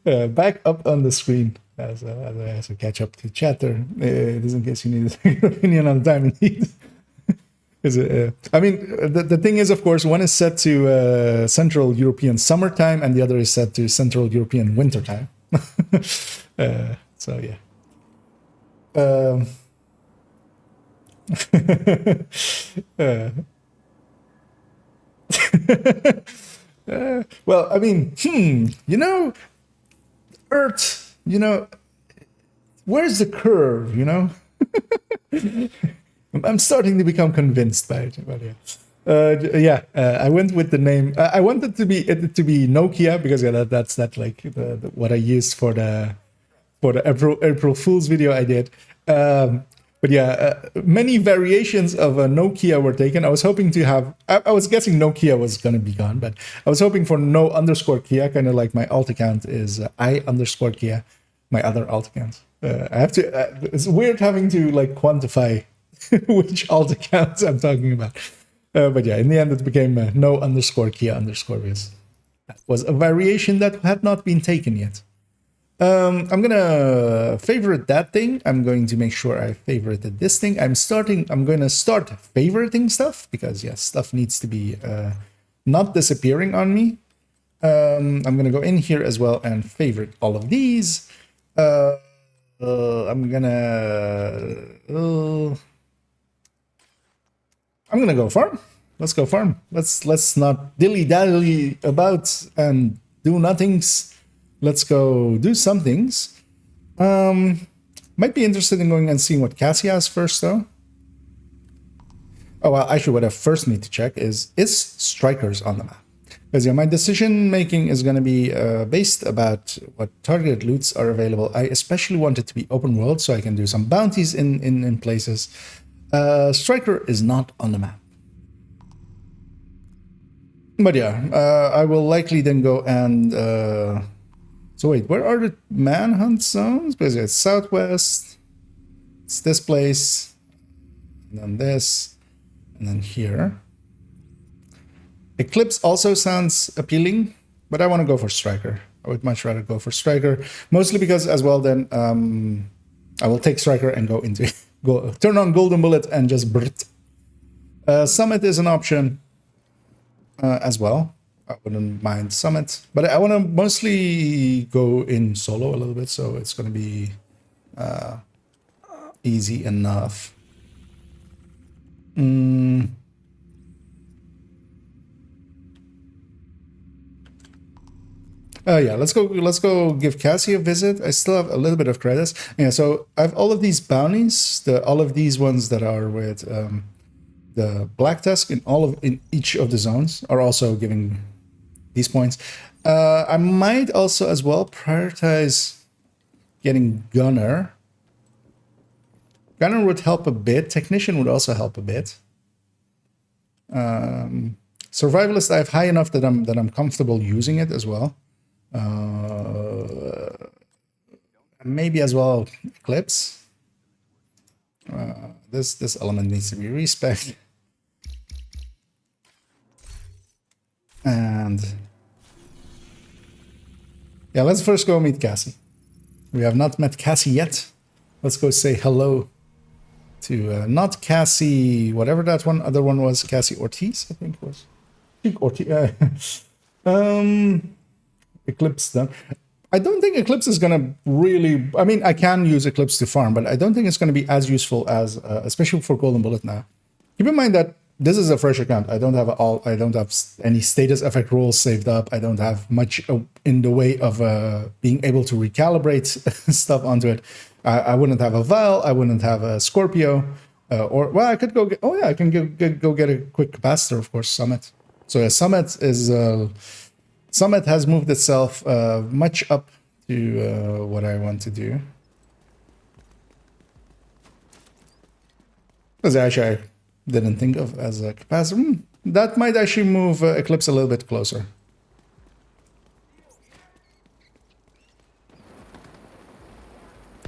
A: back up on the screen as I catch up to chatter. Just in case you need your opinion on the time indeed. I mean, the thing is, of course, one is set to Central European summertime, and the other is set to Central European wintertime. So yeah. Well, I mean, you know, Earth, you know, where's the curve, you know? I'm starting to become convinced by it. But yeah, I went with the name. I wanted it to be Nokia because that's like what I used for the April Fool's video I did. But yeah, many variations of a Nokia were taken. I was hoping to have. I was guessing Nokia was going to be gone, but I was hoping for no_Kia, kind of like my alt account is I_Kia, my other alt account. I have to. It's weird having to like quantify which alt accounts I'm talking about. But yeah, in the end, it became no_Kia_ because that was a variation that had not been taken yet. I'm gonna favorite that thing. I'm going to make sure I favorited this thing. I'm going to start favoriting stuff because yes, stuff needs to be not disappearing on me. I'm gonna go in here as well and favorite all of these. I'm gonna go farm. Let's go farm. Let's not dilly-dally about and do nothings. Let's go do some things. Might be interested in going and seeing what Cassie has first, though. Oh, well, actually, what I first need to check is strikers on the map? Because yeah, my decision making is going to be based about what targeted loots are available. I especially want it to be open world, so I can do some bounties in places. Striker is not on the map. But yeah, I will likely then go and... So wait, where are the manhunt zones? Because it's southwest, it's this place, and then this, and then here. Eclipse also sounds appealing, but I want to go for Striker. I would much rather go for Striker, mostly because as well then I will take Striker and go into turn on Golden Bullet and just brt. Summit is an option as well. I wouldn't mind Summit, but I want to mostly go in solo a little bit, so it's going to be easy enough. Yeah, let's go give Cassie a visit. I still have a little bit of credits. Yeah, so I have all of these bounties, all of these ones that are with the Black Tusk in each of the zones are also giving these points. I might also as well prioritize getting Gunner. Gunner would help a bit. Technician would also help a bit. Survivalist I have high enough that I'm comfortable using it as well. Maybe as well Eclipse. This element needs to be respec. And yeah, let's first go meet Cassie. We have not met Cassie yet. Let's go say hello to not Cassie, whatever that other one was, Cassie Ortiz, I think it was. Or Eclipse done. I don't think Eclipse is gonna really. I mean, I can use Eclipse to farm, but I don't think it's gonna be as useful as, especially for Golden Bullet now. Keep in mind that this is a fresh account. I don't have any status effect rules saved up. I don't have much in the way of being able to recalibrate stuff onto it. I wouldn't have a Vial. I wouldn't have a Scorpio. Or well, I could go get. Oh yeah, I can go get a quick capacitor, of course. Summit. So yeah, Summit has moved itself much up to what I want to do. Because actually I didn't think of as a capacitor. That might actually move Eclipse a little bit closer.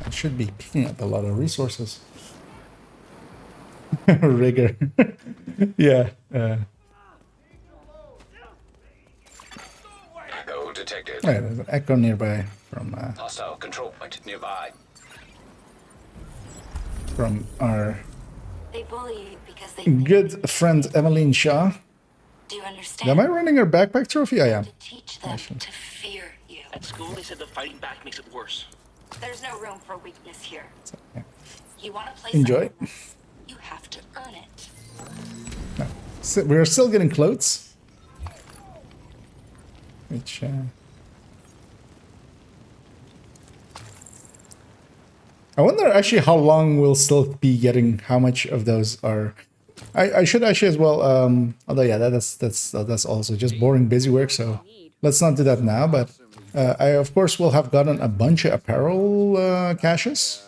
A: I should be picking up a lot of resources. Rigor. Yeah.
F: Echo detected.
A: Right, there's an echo nearby from
F: Hostile control point nearby.
A: from our
G: They bully you because they
A: good friend Emmeline Shaw.
G: do you understand?
A: Am I running her backpack trophy? I am.
G: To teach them to fear you.
H: At school, they said the fighting back makes it worse.
G: There's no room for weakness here.
A: Okay.
G: You want to play
A: Enjoy.
G: something, you have to earn it.
A: No. So we're still getting clothes. Which I wonder actually how long we'll still be getting how much of those are. I should actually as well although yeah, that's also just boring busy work, so let's not do that now, but I of course will have gotten a bunch of apparel caches.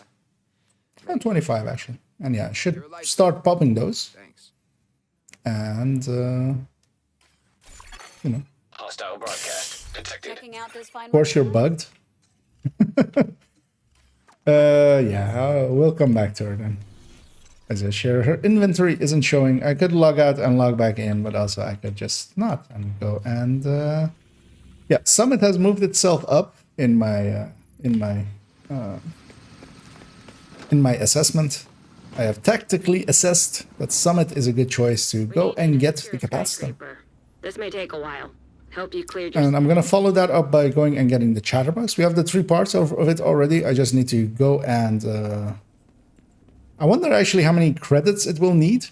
A: 25 actually. And yeah, I should start popping those.
C: Thanks.
A: And you know,
F: Hostile broadcast detected.
D: Checking out this fine.
A: of course you're bugged. Yeah, we'll come back to her then. As I share, her inventory isn't showing. I could log out and log back in, but also I could just not and go and yeah, Summit has moved itself up in my assessment. I have tactically assessed that Summit is a good choice to go and get the capacitor.
I: This may take a while. Help you clear your...
A: And I'm going to follow that up by going and getting the chatterbox. We have the 3 parts of it already. I just need to go and... I wonder actually how many credits it will need.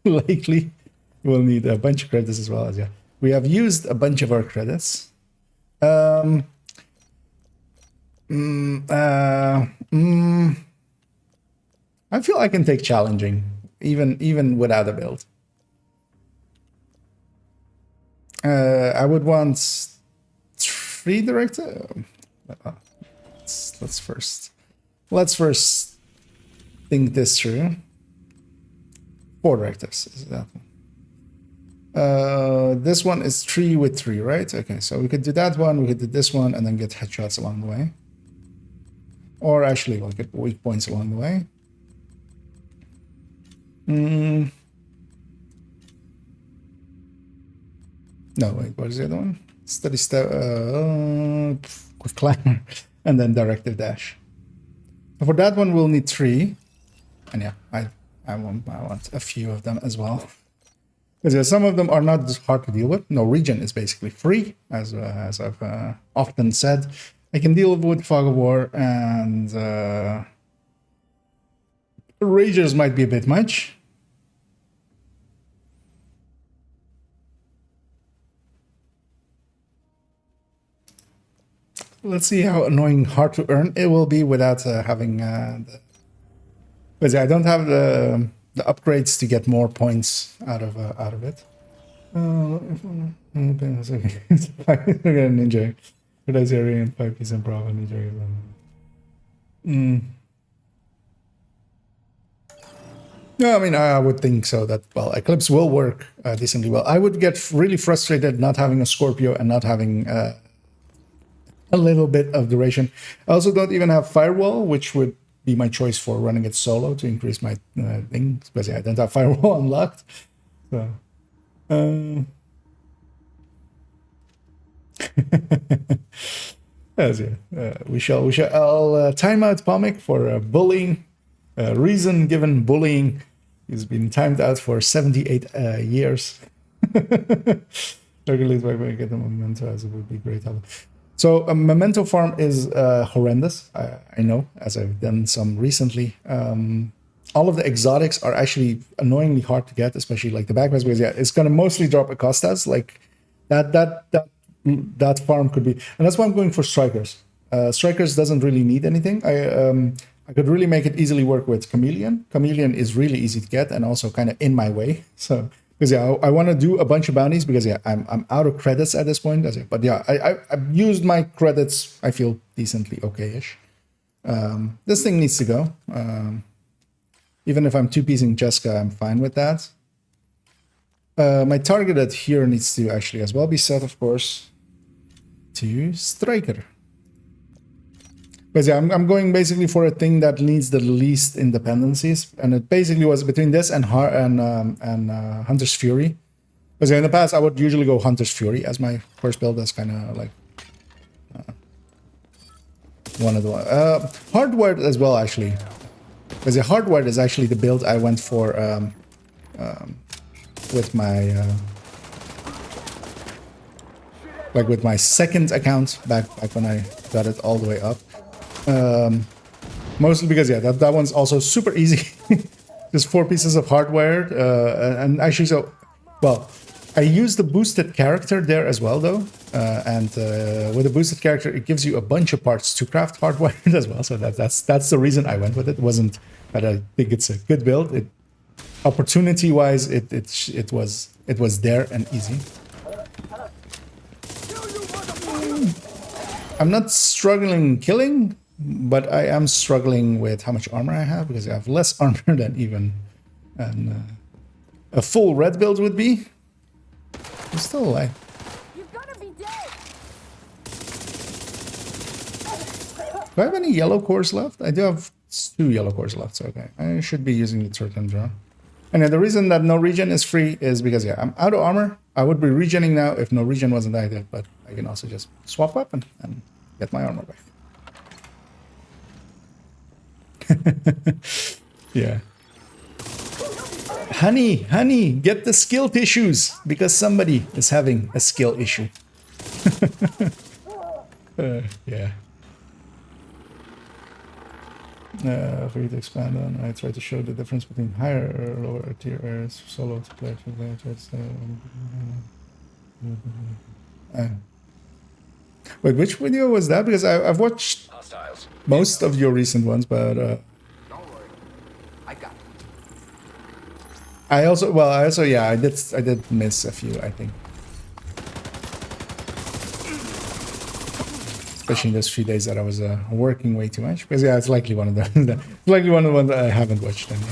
A: Likely we'll need a bunch of credits as well. As yeah, we have used a bunch of our credits. I feel I can take challenging, even without a build. I would want 3 director. Let's first think this through. 4 directors is that one. This one is 3 with 3, right? Okay, so we could do that one, we could do this one, and then get headshots along the way. Or actually, we'll get weak points along the way. No, wait, what is the other one? Steady step, quick climber, and then directive dash. For that one, we'll need 3. And yeah, I want a few of them as well. Because some of them are not hard to deal with. No, region is basically free, as I've often said. I can deal with Fog of War, and Ragers might be a bit much. Let's see how annoying hard to earn it will be without having the... Because I don't have the upgrades to get more points out of it. Ninja. Area 5% profit. No, I mean, I would think so that, well, Eclipse will work decently well. I would get really frustrated not having a Scorpio and not having a little bit of duration. I also don't even have Firewall, which would be my choice for running it solo to increase my thing, because yeah, I don't have Firewall unlocked. So, yes, yeah. We shall. I'll time out Pomic for bullying. Reason given bullying. He's been timed out for 78 years. Regulate by get a memento as it would be great. So a memento farm is horrendous. I know, as I've done some recently. All of the exotics are actually annoyingly hard to get, especially like the backpacks, because yeah, it's gonna mostly drop Acostas. Like that farm could be, and that's why I'm going for strikers. Strikers doesn't really need anything. I could really make it easily work with Chameleon. Chameleon is really easy to get and also kind of in my way. So because yeah, I want to do a bunch of bounties because yeah, I'm out of credits at this point. But yeah, I've used my credits. I feel decently okay-ish. This thing needs to go. Even if I'm two-piecing Jessica, I'm fine with that. My targeted here needs to actually as well be set, of course, to Striker. But yeah, I'm going basically for a thing that needs the least independencies, and it basically was between this and Hunter's Fury. Because in the past, I would usually go Hunter's Fury as my first build. That's kind of like one of the hardwired as well, actually. Because the hardwired is actually the build I went for with my with my second account back when I got it all the way up. Mostly because yeah, that one's also super easy. Just 4 pieces of hardwired, and actually so well. I use the boosted character there as well though, and with the boosted character, it gives you a bunch of parts to craft hardwired as well. So that's the reason I went with it. It wasn't that I think it's a good build. Opportunity wise, it was there and easy. I'm not struggling killing, but I am struggling with how much armor I have because I have less armor than even a full red build would be. I'm still alive. Do I have any yellow cores left? I do have 2 yellow cores left, so okay. I should be using the Turtle Draw. And the reason that no regen is free is because yeah, I'm out of armor. I would be regening now if no regen wasn't active, but I can also just swap weapon and get my armor back. Yeah. Honey, get the skill tissues because somebody is having a skill issue. Yeah. For you to expand on, I try to show the difference between higher or lower tier areas, solo to play to wait, which video was that? Because I've watched
F: Hostiles.
A: most of your recent ones, but
E: Don't worry. I got it.
A: I also yeah, I did miss a few, I think. Especially in those few days that I was working way too much. Because yeah, it's likely one of the likely one of the ones that I haven't watched anyway.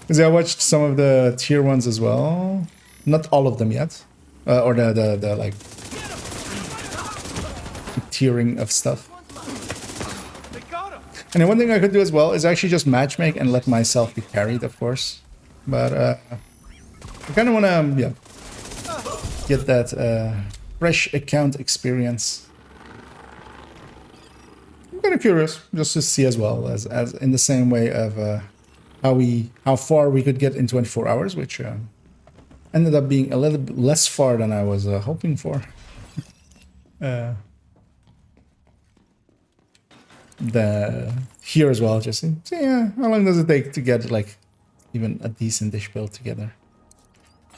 A: Because yeah, I watched some of the tier ones as well. Not all of them yet. Or the like tiering of stuff. And then one thing I could do as well is actually just matchmake and let myself be carried, of course. But I kind of want to yeah, get that fresh account experience. I'm kind of curious just to see as well as in the same way of how far we could get in 24 hours, which ended up being a little bit less far than I was hoping for. Here as well, just see yeah, how long does it take to get like even a decent-ish build together?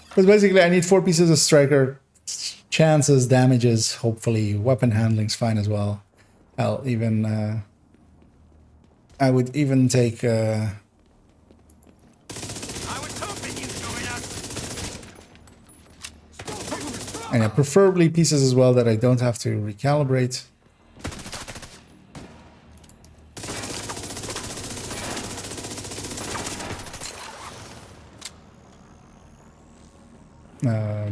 A: Because basically I need 4 pieces of striker, chances, damages, hopefully weapon handling's fine as well. I'll even I would even take
C: I was hoping you'd join us.
A: and yeah, preferably pieces as well that I don't have to recalibrate.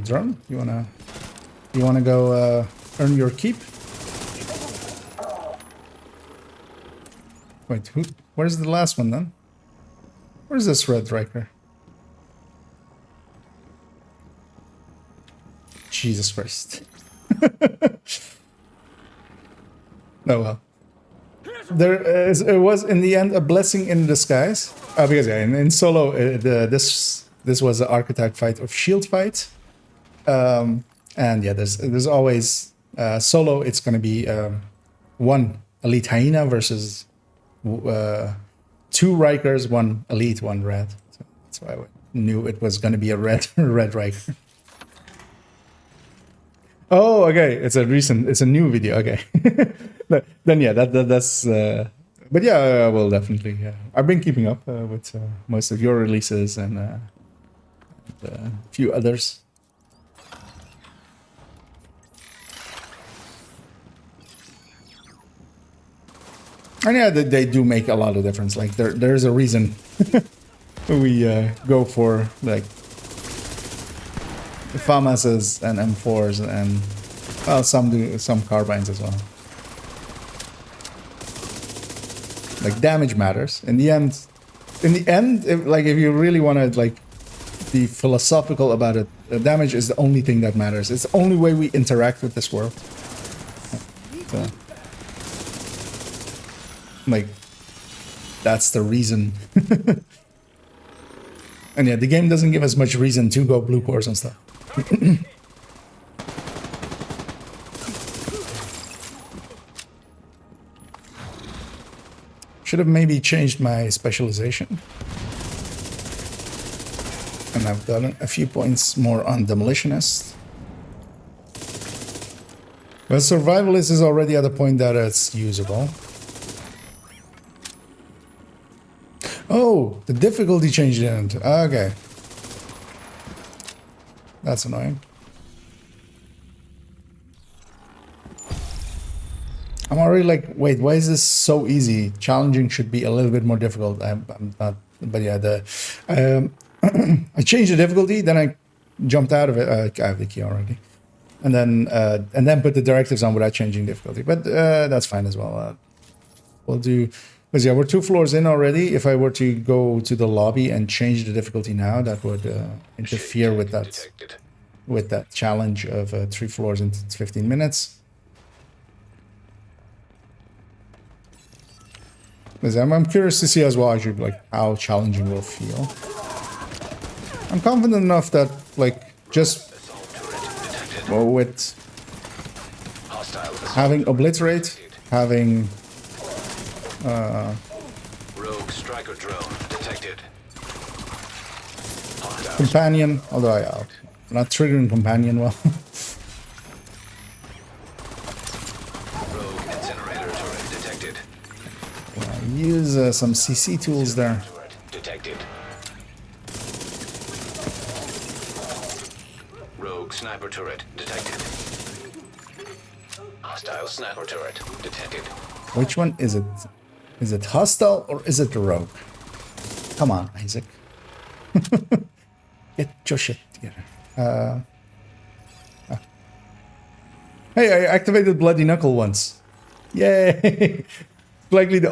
A: Drone, you wanna go earn your keep? Wait, where's the last one then? Where's this red Riker? Jesus Christ. Oh well. It was in the end a blessing in disguise. Because yeah, in solo, this was the archetype fight of shield fight. And yeah, there's always solo. It's going to be one elite hyena versus 2 Rikers, 1 elite, 1 red. So that's why I knew it was going to be a red Riker. Oh, okay. It's a new video. Okay. Then yeah, that's. But yeah, I will definitely. I've been keeping up with most of your releases and a few others. And yeah, they do make a lot of difference. Like there's a reason we go for like FAMASs and M4s and well, some carbines as well. Like damage matters in the end. If you really want to like be philosophical about it, damage is the only thing that matters. It's the only way we interact with this world. So, like, that's the reason. And yeah, the game doesn't give us much reason to go blue cores and stuff. Should have maybe changed my specialization. And I've gotten a few points more on Demolitionist. But Survivalist is already at a point that it's usable. Oh, the difficulty changed didn't. Okay. That's annoying. I'm already like, wait, why is this so easy? Challenging should be a little bit more difficult. I'm not, but yeah, I changed the difficulty, then I jumped out of it. I have the key already, and then put the directives on without changing difficulty. But that's fine as well. We'll do. Because yeah, we're 2 floors in already. If I were to go to the lobby and change the difficulty now, that would interfere with that challenge of 3 floors in 15 minutes. I'm curious to see as well, actually, like how challenging will feel. I'm confident enough that, like, just with having obliterate, having
F: Rogue striker drone detected.
A: companion, although I'm not triggering companion well.
F: Rogue incinerator turret detected.
A: Use some CC tools there.
F: Turret detected. Rogue sniper turret detected. Hostile sniper turret detected.
A: Which one is it? Is it hostile or is it rogue? Come on, Isaac. Get your shit together. Hey, I activated Bloody Knuckle once. Yay! That's likely the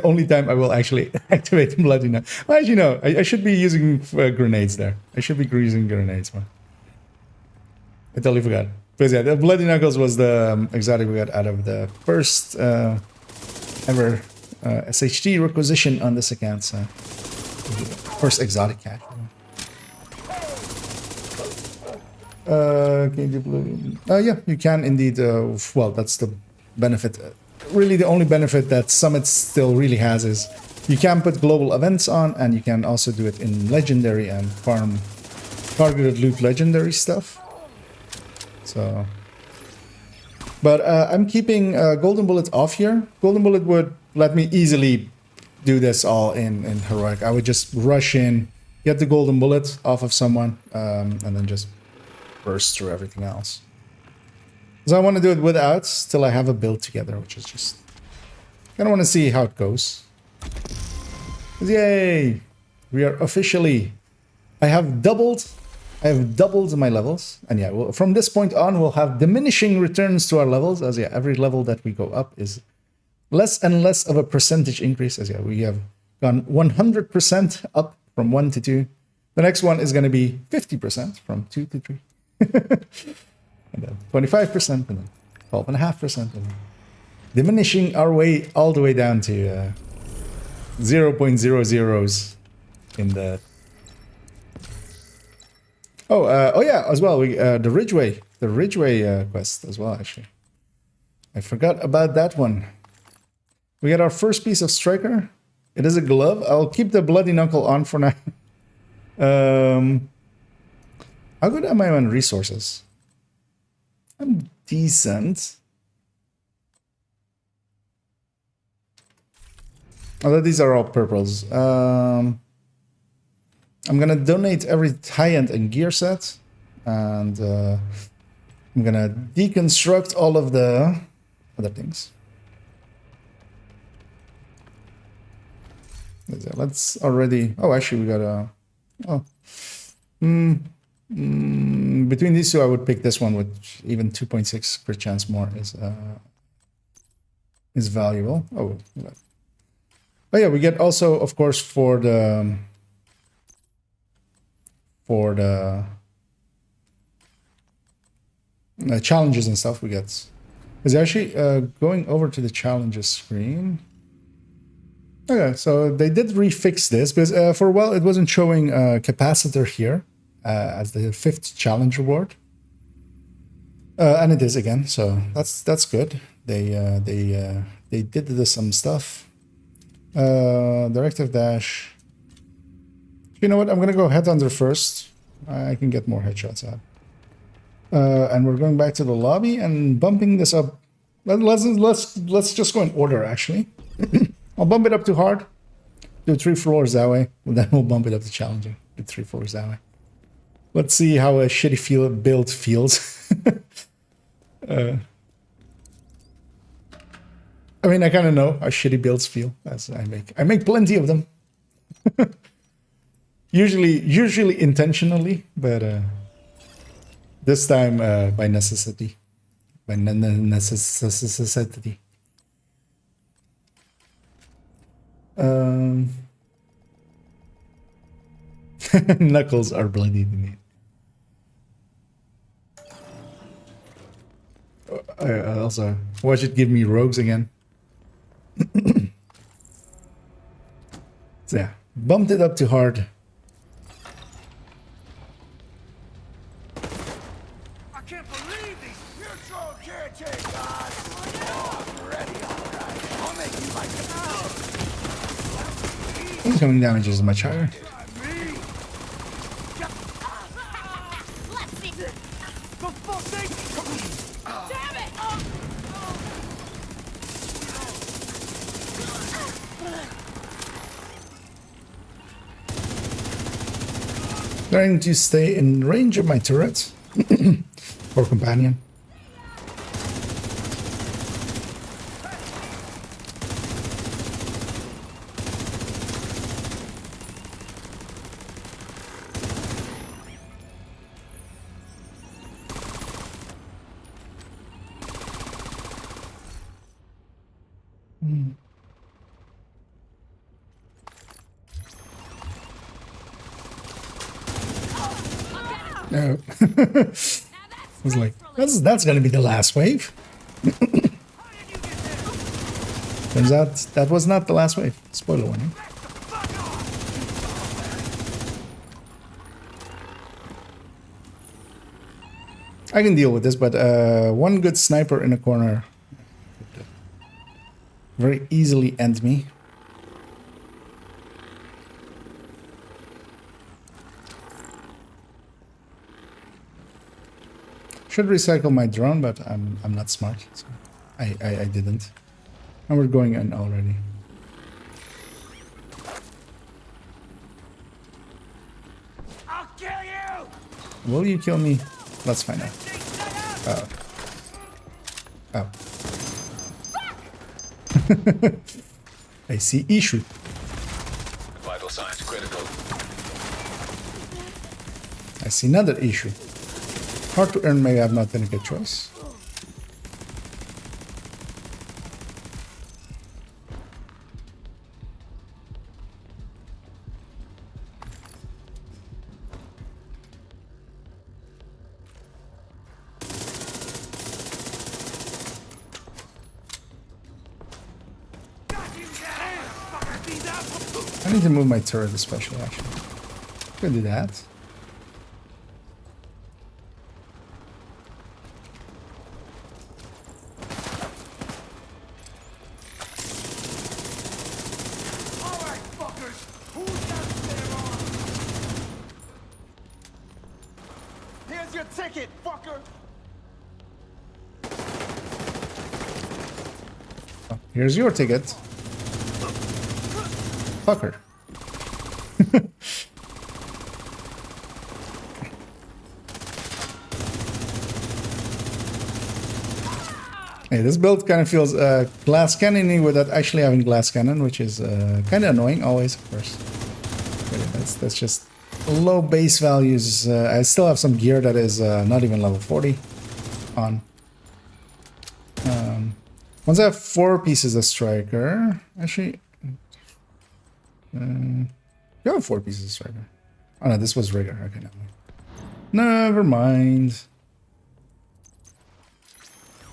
A: only time I will actually activate Bloody Knuckle. Well, actually, no. I should be using grenades there. I should be using grenades, man. I totally forgot. Because yeah, the Bloody Knuckles was the exotic we got out of the first ever SHT requisition on this account. So first exotic cat. Can you do blue? Yeah, you can indeed. Well, that's the benefit. Really, the only benefit that Summit still really has is you can put global events on, and you can also do it in legendary and farm targeted loot legendary stuff. So, but I'm keeping Golden Bullet off here. Golden Bullet would let me easily do this all in Heroic. I would just rush in, get the Golden Bullet off of someone, and then just burst through everything else. So I want to do it without till I have a build together, which is just kind of want to see how it goes. Yay! We are officially. I have doubled my levels, and yeah, well, from this point on, we'll have diminishing returns to our levels, as yeah, every level that we go up is less and less of a percentage increase, as yeah, we have gone 100% up from 1 to 2. The next one is going to be 50% from 2 to 3. And then 25%, and then 12.5%, and then diminishing our way all the way down to 0.00s in the Oh yeah, as well. We the Ridgeway quest as well. Actually, I forgot about that one. We got our first piece of striker. It is a glove. I'll keep the bloody knuckle on for now. How good am I on resources? I'm decent. Although these are all purples. I'm gonna donate every high-end and gear set, and I'm gonna deconstruct all of the other things. Let's already. Oh, actually, we got a. Oh. Between these two, I would pick this one, which even 2.6 crit chance more is valuable. Oh, yeah, we get also, of course, for the challenges and stuff we get. Is actually going over to the challenges screen. Okay, so they did refix this because for a while it wasn't showing capacitor here as the 5th challenge reward, and it is again. So that's good. They did some stuff. Directive dash. You know what? I'm gonna go headhunter first. I can get more headshots out. And we're going back to the lobby and bumping this up. Let's just go in order. Actually, I'll bump it up to hard. Do 3 floors that way. And then we'll bump it up to challenging. Do 3 floors that way. Let's see how a shitty build feels. I mean, I kind of know how shitty builds feel as I make plenty of them. usually intentionally, but this time by necessity. By necessity. Knuckles are bloody to me. Also, watch it give me rogues again. So yeah, bumped it up to hard.
C: I can't believe these neutral guillotine guys. Oh, I'm ready, all right. I'll make you like it.
A: Incoming damage is much higher. Trying to stay in range of my turret or companion. No. I was like, that's gonna be the last wave. Turns out that was not the last wave. Spoiler warning. I can deal with this, but one good sniper in a corner would very easily end me. Should recycle my drone, but I'm not smart, so I didn't. And we're going in already.
C: I'll kill you.
A: Will you kill me? Let's find out. Oh. I see issue.
F: Vital signs critical.
A: I see another issue. Hard to earn, maybe I've not been a good choice. I need to move my turret especially, actually. Could do that.
C: ticket, fucker!
A: Here's your ticket. Fucker. Hey, this build kind of feels glass cannon-y without actually having glass cannon, which is kind of annoying always, of course. But yeah, that's just low base values. I still have some gear that is not even level 40 on. Once I have 4 pieces of striker, actually, you have 4 pieces of striker. Oh no, this was rigger. Okay, never mind.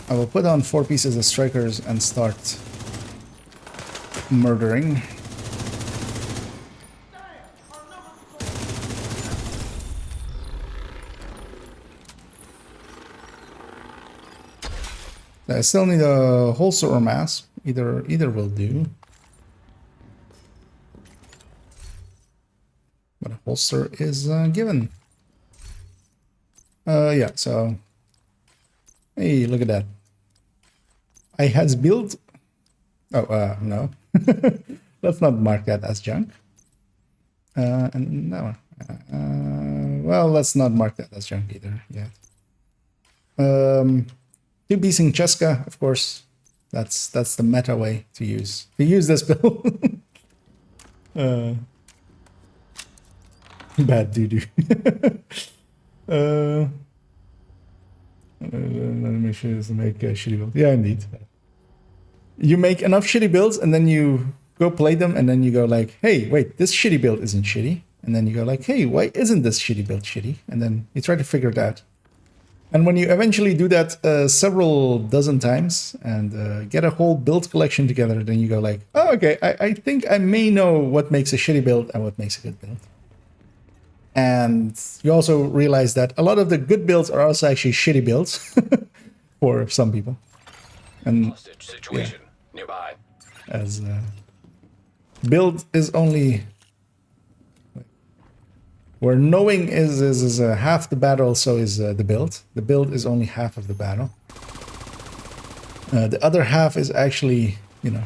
A: I will put on 4 pieces of strikers and start murdering. I still need a holster or mask. Either will do. But a holster is given. Yeah, so... Hey, look at that. I has built... Oh, no. Let's not mark that as junk. And no. Well, let's not mark that as junk either yet. 2 piecing Cheska, of course. That's the meta way to use this build. Bad doo-doo. Let me make sure it doesn't make a shitty build. Yeah, indeed. You make enough shitty builds and then you go play them and then you go like, hey, wait, this shitty build isn't shitty. And then you go like, hey, why isn't this shitty build shitty? And then you try to figure it out. And when you eventually do that several dozen times and get a whole build collection together, then you go like, oh, okay, I think I may know what makes a shitty build and what makes a good build. And you also realize that a lot of the good builds are also actually shitty builds for some people. And
F: Hostage situation nearby.
A: as build is only where knowing is half the battle, so is the build. The build is only half of the battle. The other half is actually, you know,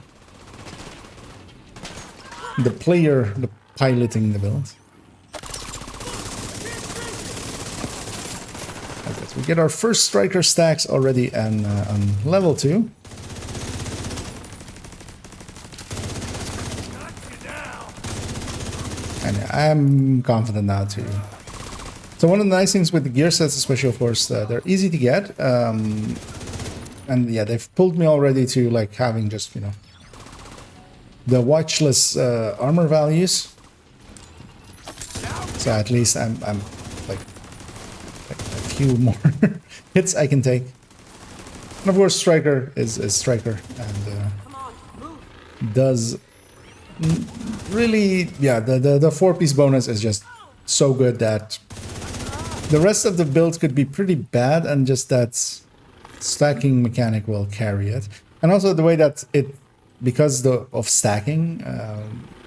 A: the player, the piloting the build. Okay, so we get our first striker stacks already and on level 2. And I'm confident now too. So one of the nice things with the gear sets, especially of course, they're easy to get. And yeah, they've pulled me already to like having just, you know, the watchless armor values. So at least I'm like a few more hits I can take. And of course, striker is striker and does really, yeah, the 4-piece bonus is just so good that the rest of the build could be pretty bad, and just that stacking mechanic will carry it. And also the way that it, because of stacking,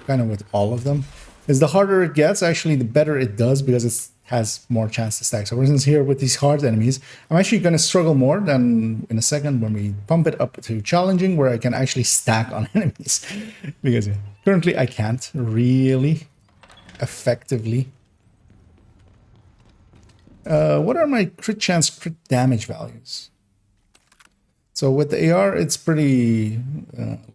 A: kind of with all of them, is the harder it gets, actually the better it does, because it has more chance to stack. So for instance, here with these hard enemies, I'm actually going to struggle more than in a second when we pump it up to challenging, where I can actually stack on enemies. Because yeah, currently I can't really effectively. What are my crit chance, crit damage values? So with the AR, it's pretty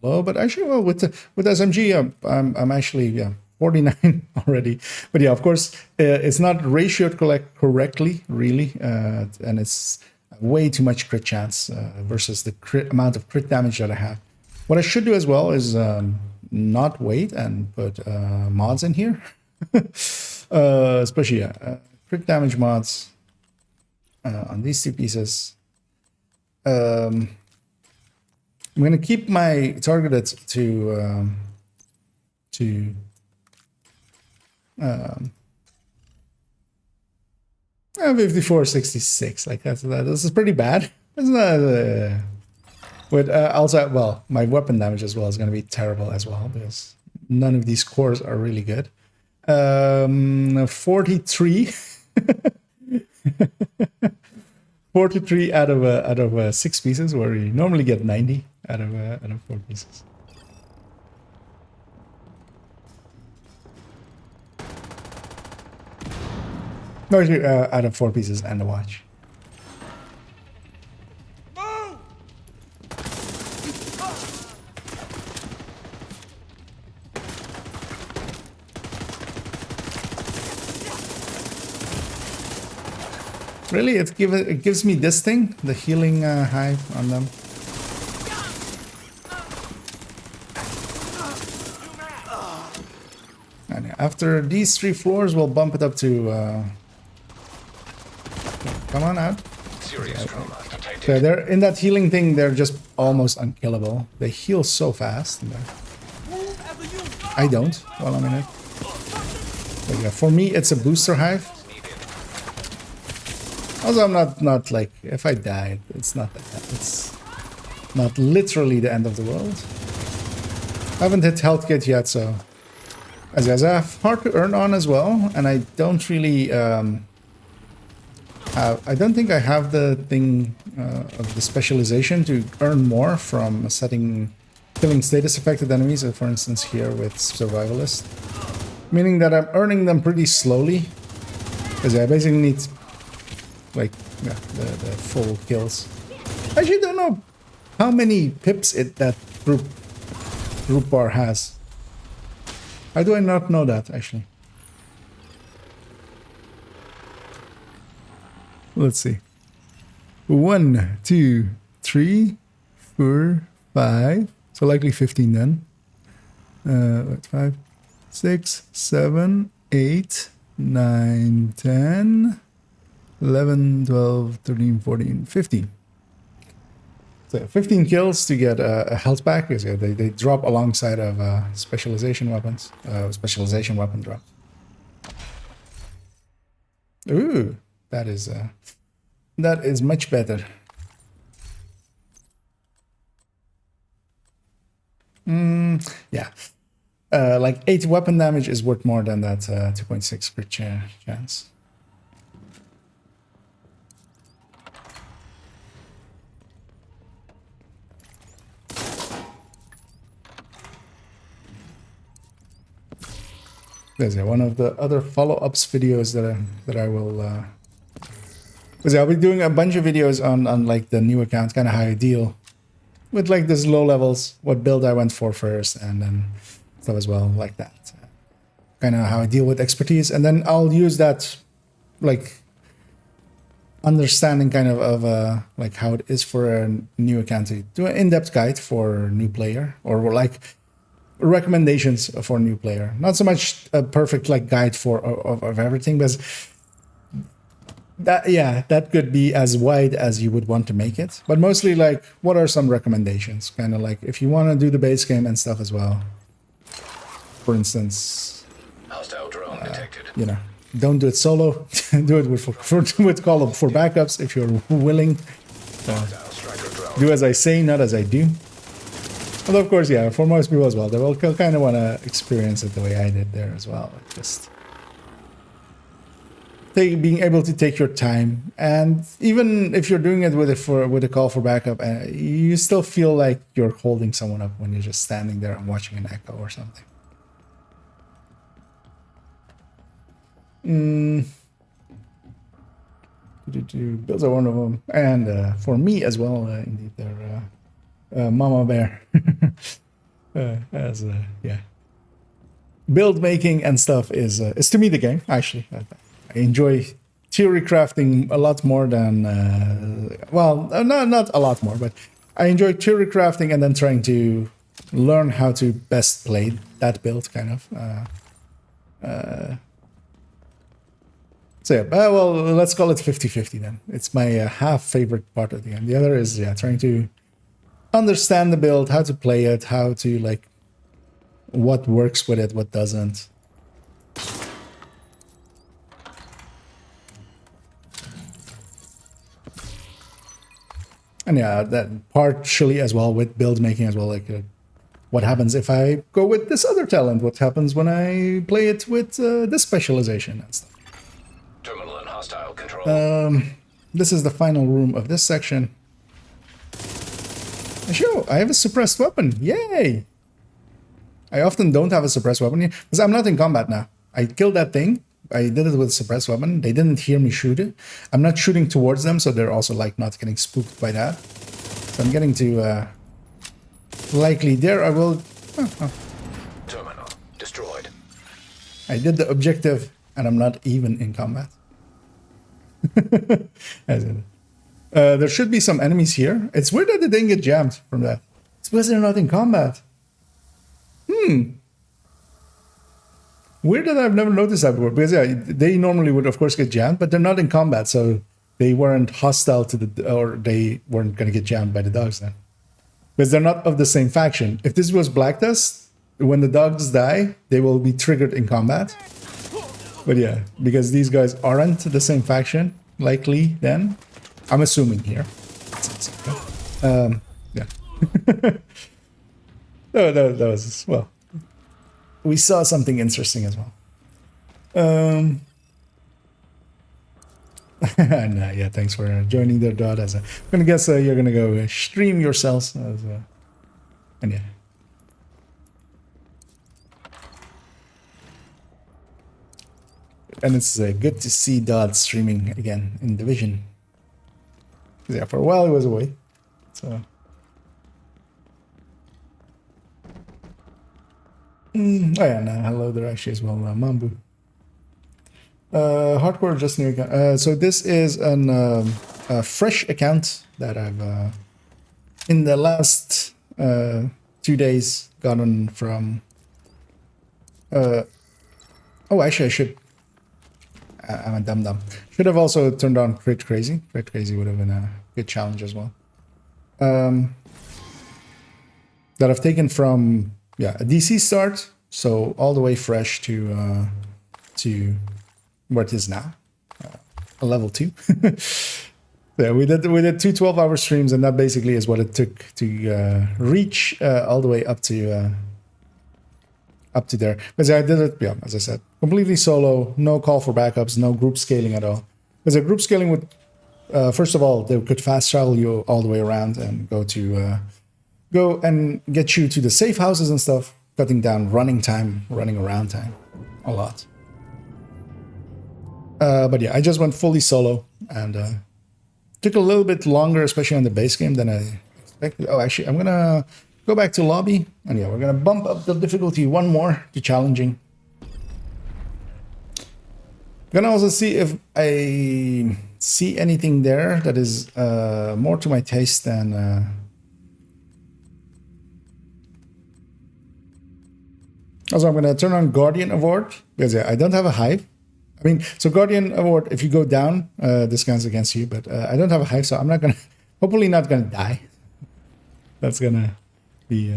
A: low, but actually, well, with SMG, I'm actually 49 already. But yeah, of course, it's not ratioed correctly, really, and it's way too much crit chance versus the amount of crit damage that I have. What I should do as well is not wait and put mods in here, especially crit damage mods on these 2 pieces. I'm going to keep my targeted to 5466. Like this is pretty bad. It's not. But also, well, my weapon damage as well is going to be terrible as well, because none of these cores are really good. 43. 43 out of 6 pieces, where you normally get 90 out of 4 pieces. No, out of 4 pieces and a watch. Really, it gives me this thing, the healing hive on them. And after these 3 floors, we'll bump it up to. Come on out.
F: Serious trauma detected.
A: So they're in that healing thing. They're just almost unkillable. They heal so fast. I don't while I'm in it. But yeah, for me, it's a booster hive. Also, I'm not like, if I die, it's not that bad. It's not literally the end of the world. I haven't hit health kit yet, so as guys, I have hard to earn on as well, and I don't really I don't think I have the thing of the specialization to earn more from killing status affected enemies, for instance here with survivalist, meaning that I'm earning them pretty slowly, because I basically need like the full kills. I actually don't know how many pips that group bar has. How do I not know that actually? Let's see. 1, 2, 3, 4, 5. So likely 15 then. 5, 6, 7, 8, 9, 10, 11, 12, 13, 14, 15. So 15 kills to get a health pack, because they drop alongside of specialization weapons. Specialization weapon drop. Ooh, that is much better. Yeah. Like 8 weapon damage is worth more than that 2.6 crit chance. There's one of the other follow-ups videos that I will. Because I'll be doing a bunch of videos on like the new account, kind of how I deal with like this low levels, what build I went for first, and then stuff as well like that. Kind of how I deal with expertise, and then I'll use that like understanding kind of like how it is for a new account to do an in-depth guide for a new player, or like recommendations for a new player. Not so much a perfect like guide of everything, but that could be as wide as you would want to make it. But mostly like, what are some recommendations? Kind of like if you want to do the base game and stuff as well. For instance,
F: Hostile drone detected.
A: you know, don't do it solo. Do it with call up for backups if you're willing.
F: Hostile striker drone.
A: Do as I say, not as I do. But of course, yeah, for most people as well, they will kind of want to experience it the way I did there as well. Just being able to take your time, and even if you're doing it with a call for backup, you still feel like you're holding someone up when you're just standing there and watching an echo or something. Those are one of them, and for me as well, indeed, they're Mama Bear. Yeah, build making and stuff is to me the game actually. I enjoy theory crafting a lot more than not a lot more, but I enjoy theory crafting and then trying to learn how to best play that build kind of. So yeah, well, let's call it 50-50 then. It's my half favorite part of the game. The other is trying to understand the build, how to play it, how to like what works with it, what doesn't. And yeah, that partially as well with build making as well, like what happens if I go with this other talent? What happens when I play it with this specialization and stuff?
F: Terminal and hostile control.
A: this is the final room of this section. Sure, I have a suppressed weapon. Yay! I often don't have a suppressed weapon here because I'm not in combat now. I killed that thing. I did it with a suppressed weapon. They didn't hear me shoot it. I'm not shooting towards them, so they're also like not getting spooked by that. So I'm getting to likely there. I will.
F: Terminal destroyed.
A: I did the objective, and I'm not even in combat. There should be some enemies here. It's weird that they didn't get jammed from that. It's because they're not in combat. Weird that I've never noticed that before. Because yeah, they normally would of course get jammed, but they're not in combat, so they weren't hostile to the, or they weren't going to get jammed by the dogs then. Because they're not of the same faction. If this was Black Dust, when the dogs die, they will be triggered in combat. But yeah, because these guys aren't the same faction, likely then. I'm assuming here. Yeah. that was, well, we saw something interesting as well. And, yeah, thanks for joining there, Dot. I'm gonna guess you're gonna go stream yourselves. And yeah. And it's good to see Dot streaming again in Division. Yeah, for a while he was away. So. Oh yeah, and hello there actually as well, Mambu. Hardcore just new account. So this is a fresh account that I've in the last 2 days gotten from. Oh, actually, I should. I'm a dum-dum. Should have also turned on Crit Crazy. Crit Crazy would have been a good challenge as well. That I've taken from a DC start, so all the way fresh to where it is now, a level 2. Yeah, we did 2 12-hour streams, and that basically is what it took to reach all the way up to there. Because I did it, yeah, as I said, completely solo, no call for backups, no group scaling at all. Because a group scaling would, first of all, they could fast travel you all the way around and go and get you to the safe houses and stuff, cutting down running around time a lot. But yeah, I just went fully solo and took a little bit longer, especially on the base game, than I expected. Oh, actually, I'm gonna go back to lobby, and yeah, we're gonna bump up the difficulty one more to challenging. Gonna also see if I see anything there that is more to my taste than. Also, I'm gonna turn on Guardian Award because yeah, I don't have a hive. I mean, so Guardian Award, if you go down, this counts against you, but I don't have a hive, so I'm not gonna, hopefully not gonna die. That's gonna be,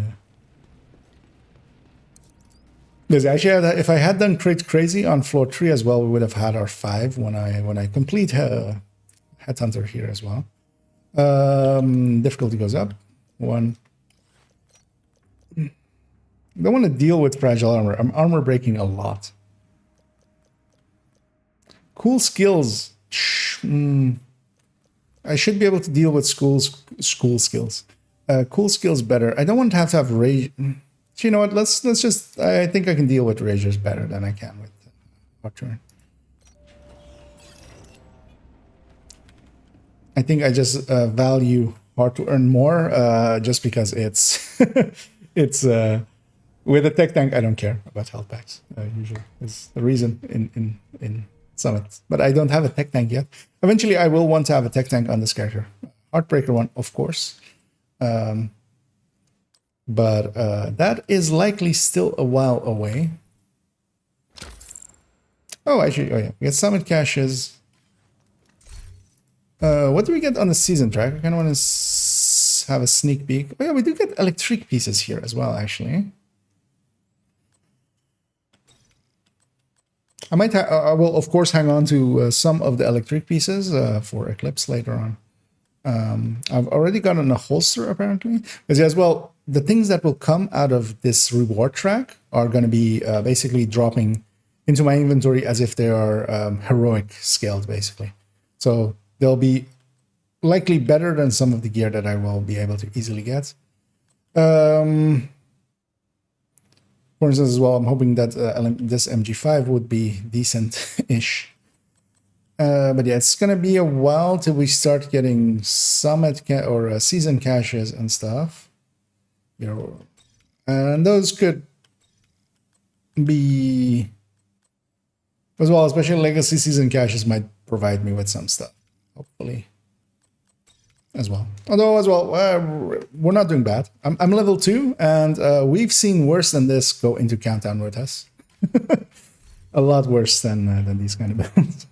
A: because actually, if I had done Crit Crazy on floor 3 as well, we would have had our 5 when I complete Headhunter here as well. Difficulty goes up. 1. I don't want to deal with fragile armor. I'm armor breaking a lot. Cool skills. I should be able to deal with school skills. Cool skills better. I don't want to have rage. You know what? Let's just. I think I can deal with Ragers better than I can with Hawkturn. I think I just value Hard to Earn more, just because it's it's with a tech tank. I don't care about health packs. Usually, is the reason in Summit. But I don't have a tech tank yet. Eventually, I will want to have a tech tank on this character. Heartbreaker one, of course. But that is likely still a while away. Oh, actually, oh yeah, we get summit caches. What do we get on the season track? I kind of want to have a sneak peek. Oh yeah, we do get electric pieces here as well, actually. I might, I will of course hang on to some of the electric pieces for Eclipse later on. I've already gotten a holster apparently. Because as well, the things that will come out of this reward track are going to be basically dropping into my inventory as if they are heroic scaled, basically. So they'll be likely better than some of the gear that I will be able to easily get. For instance, as well, I'm hoping that this MG5 would be decent-ish. But yeah, it's gonna be a while till we start getting summit or season caches and stuff. You know, and those could be as well, especially legacy season caches might provide me with some stuff, hopefully. As well. Although, as well, we're not doing bad. I'm level 2, and we've seen worse than this go into Countdown with us. A lot worse than these kind of builds.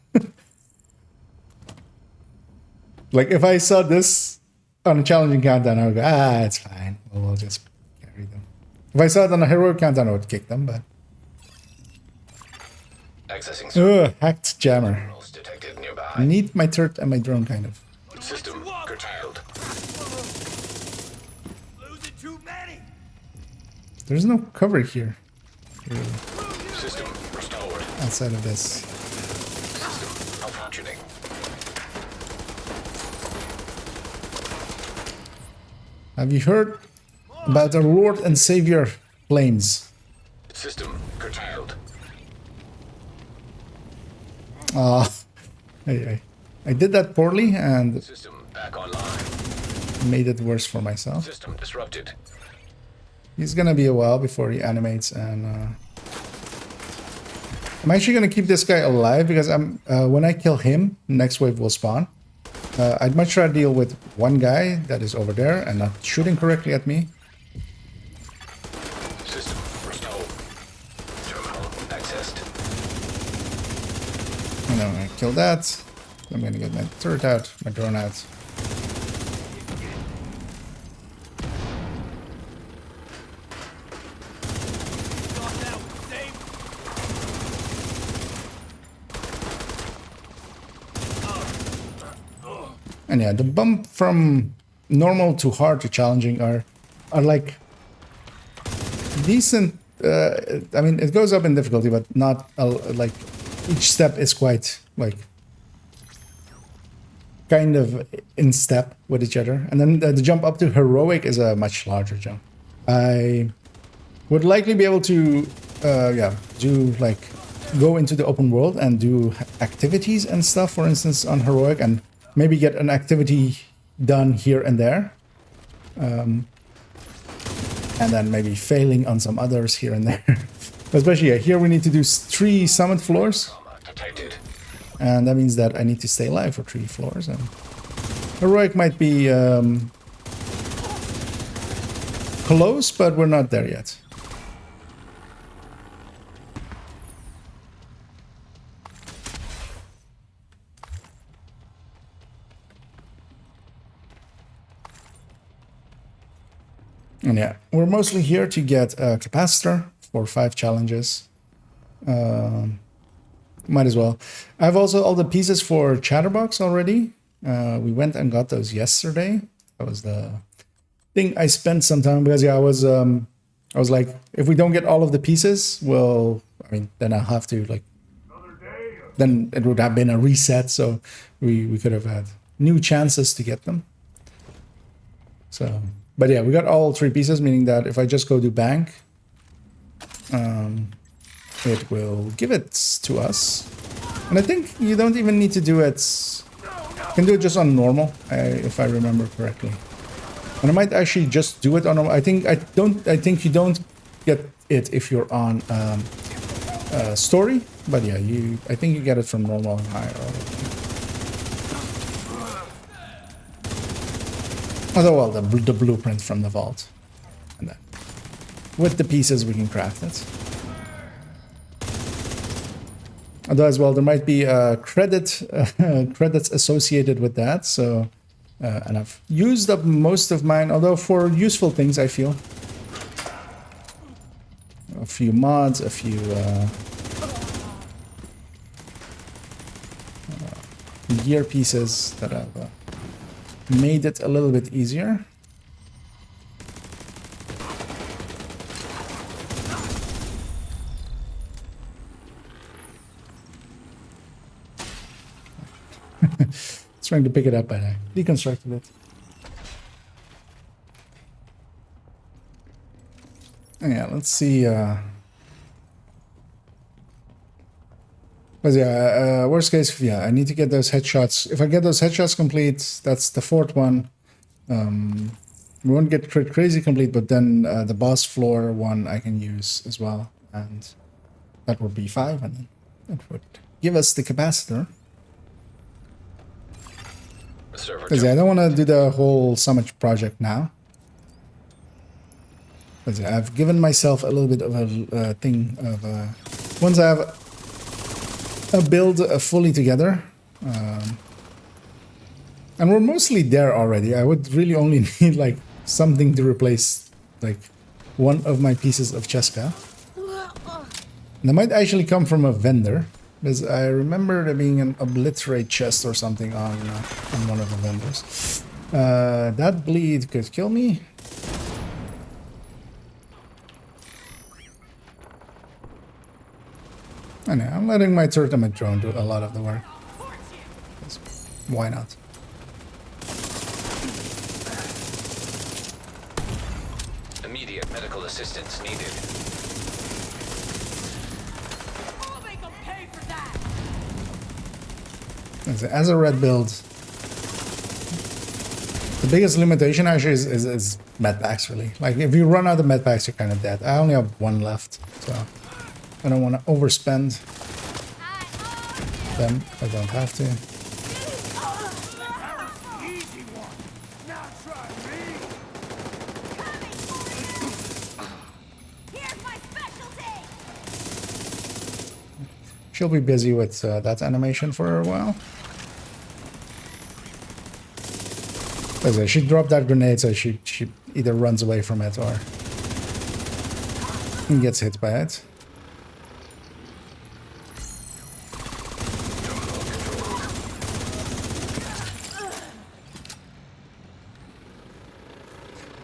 A: Like, if I saw this on a challenging Countdown, I would go, it's fine. We'll just carry them. If I saw it on a heroic Countdown, I would kick them, but...
F: Accessing
A: hacked jammer.
F: detected nearby.
A: I need my turret and my drone, kind of.
F: System curtailed.
C: Losing too many.
A: There's no cover here. Really,
F: System restored.
A: outside of this.
F: System malfunctioning.
A: Have you heard about our Lord and Savior Flames?
F: System curtailed.
A: I did that poorly and
F: System back online.
A: made it worse for myself.
F: System disrupted.
A: He's gonna be a while before he animates, and I'm actually gonna keep this guy alive because when I kill him, next wave will spawn. I'd much rather deal with one guy that is over there and not shooting correctly at me.
F: System restored. Terminal accessed.
A: And I'm gonna kill that. I'm gonna get my turret out, my drone out. And yeah, the bump from normal to hard to challenging are like decent. I mean, it goes up in difficulty, but not like each step is quite like kind of in step with each other. And then the jump up to heroic is a much larger jump. I would likely be able to, do like go into the open world and do activities and stuff, for instance, on heroic, and maybe get an activity done here and there. And then maybe failing on some others here and there. Especially here we need to do 3 summit floors.
F: Detected.
A: And that means that I need to stay alive for 3 floors. And heroic might be close, but we're not there yet. And yeah, we're mostly here to get a capacitor for 5 challenges. Might as well. I have also all the pieces for Chatterbox already. We went and got those yesterday. That was the thing I spent some time because I was like, if we don't get all of the pieces, well, I mean, then I'll have to like, then it would have been a reset. So we could have had new chances to get them. So, but yeah, we got all 3 pieces, meaning that if I just go to bank, it will give it to us. And I think you don't even need to do it. You can do it just on normal, if I remember correctly. And I might actually just do it on normal. I think you don't get it if you're on story, but yeah, I think you get it from normal and higher. Although, well, the blueprint from the vault, and then with the pieces we can craft it. Although, as well, there might be credits associated with that. So, and I've used up most of mine. Although for useful things, I feel a few mods, a few gear pieces that I've made it a little bit easier. It's trying to pick it up, but I deconstructed it. Yeah, let's see. But yeah, worst case, yeah, I need to get those headshots. If I get those headshots complete, that's the fourth one. We won't get crazy complete, but then the boss floor one I can use as well, and that would be 5, and then that would give us the capacitor.
F: Server
A: Because yeah, I don't want to do the whole summit project now. Because yeah, I've given myself a little bit of a thing of once I have a build fully together, and we're mostly there already. I would really only need like something to replace like one of my pieces of Cheska. And that might actually come from a vendor, because I remember there being an obliterate chest or something on one of the vendors. That bleed could kill me. I know, I'm letting my turret and my drone do a lot of the work. Why not?
F: Immediate medical assistance needed.
A: As a red build, the biggest limitation actually is medpacks, really. Like, if you run out of medpacks, you're kind of dead. I only have 1 left, so I don't want to overspend them. I don't have to.
C: Easy one. Now try me.
G: Here's my specialty.
A: She'll be busy with that animation for a while. As I, she dropped that grenade, so she either runs away from it or gets hit by it.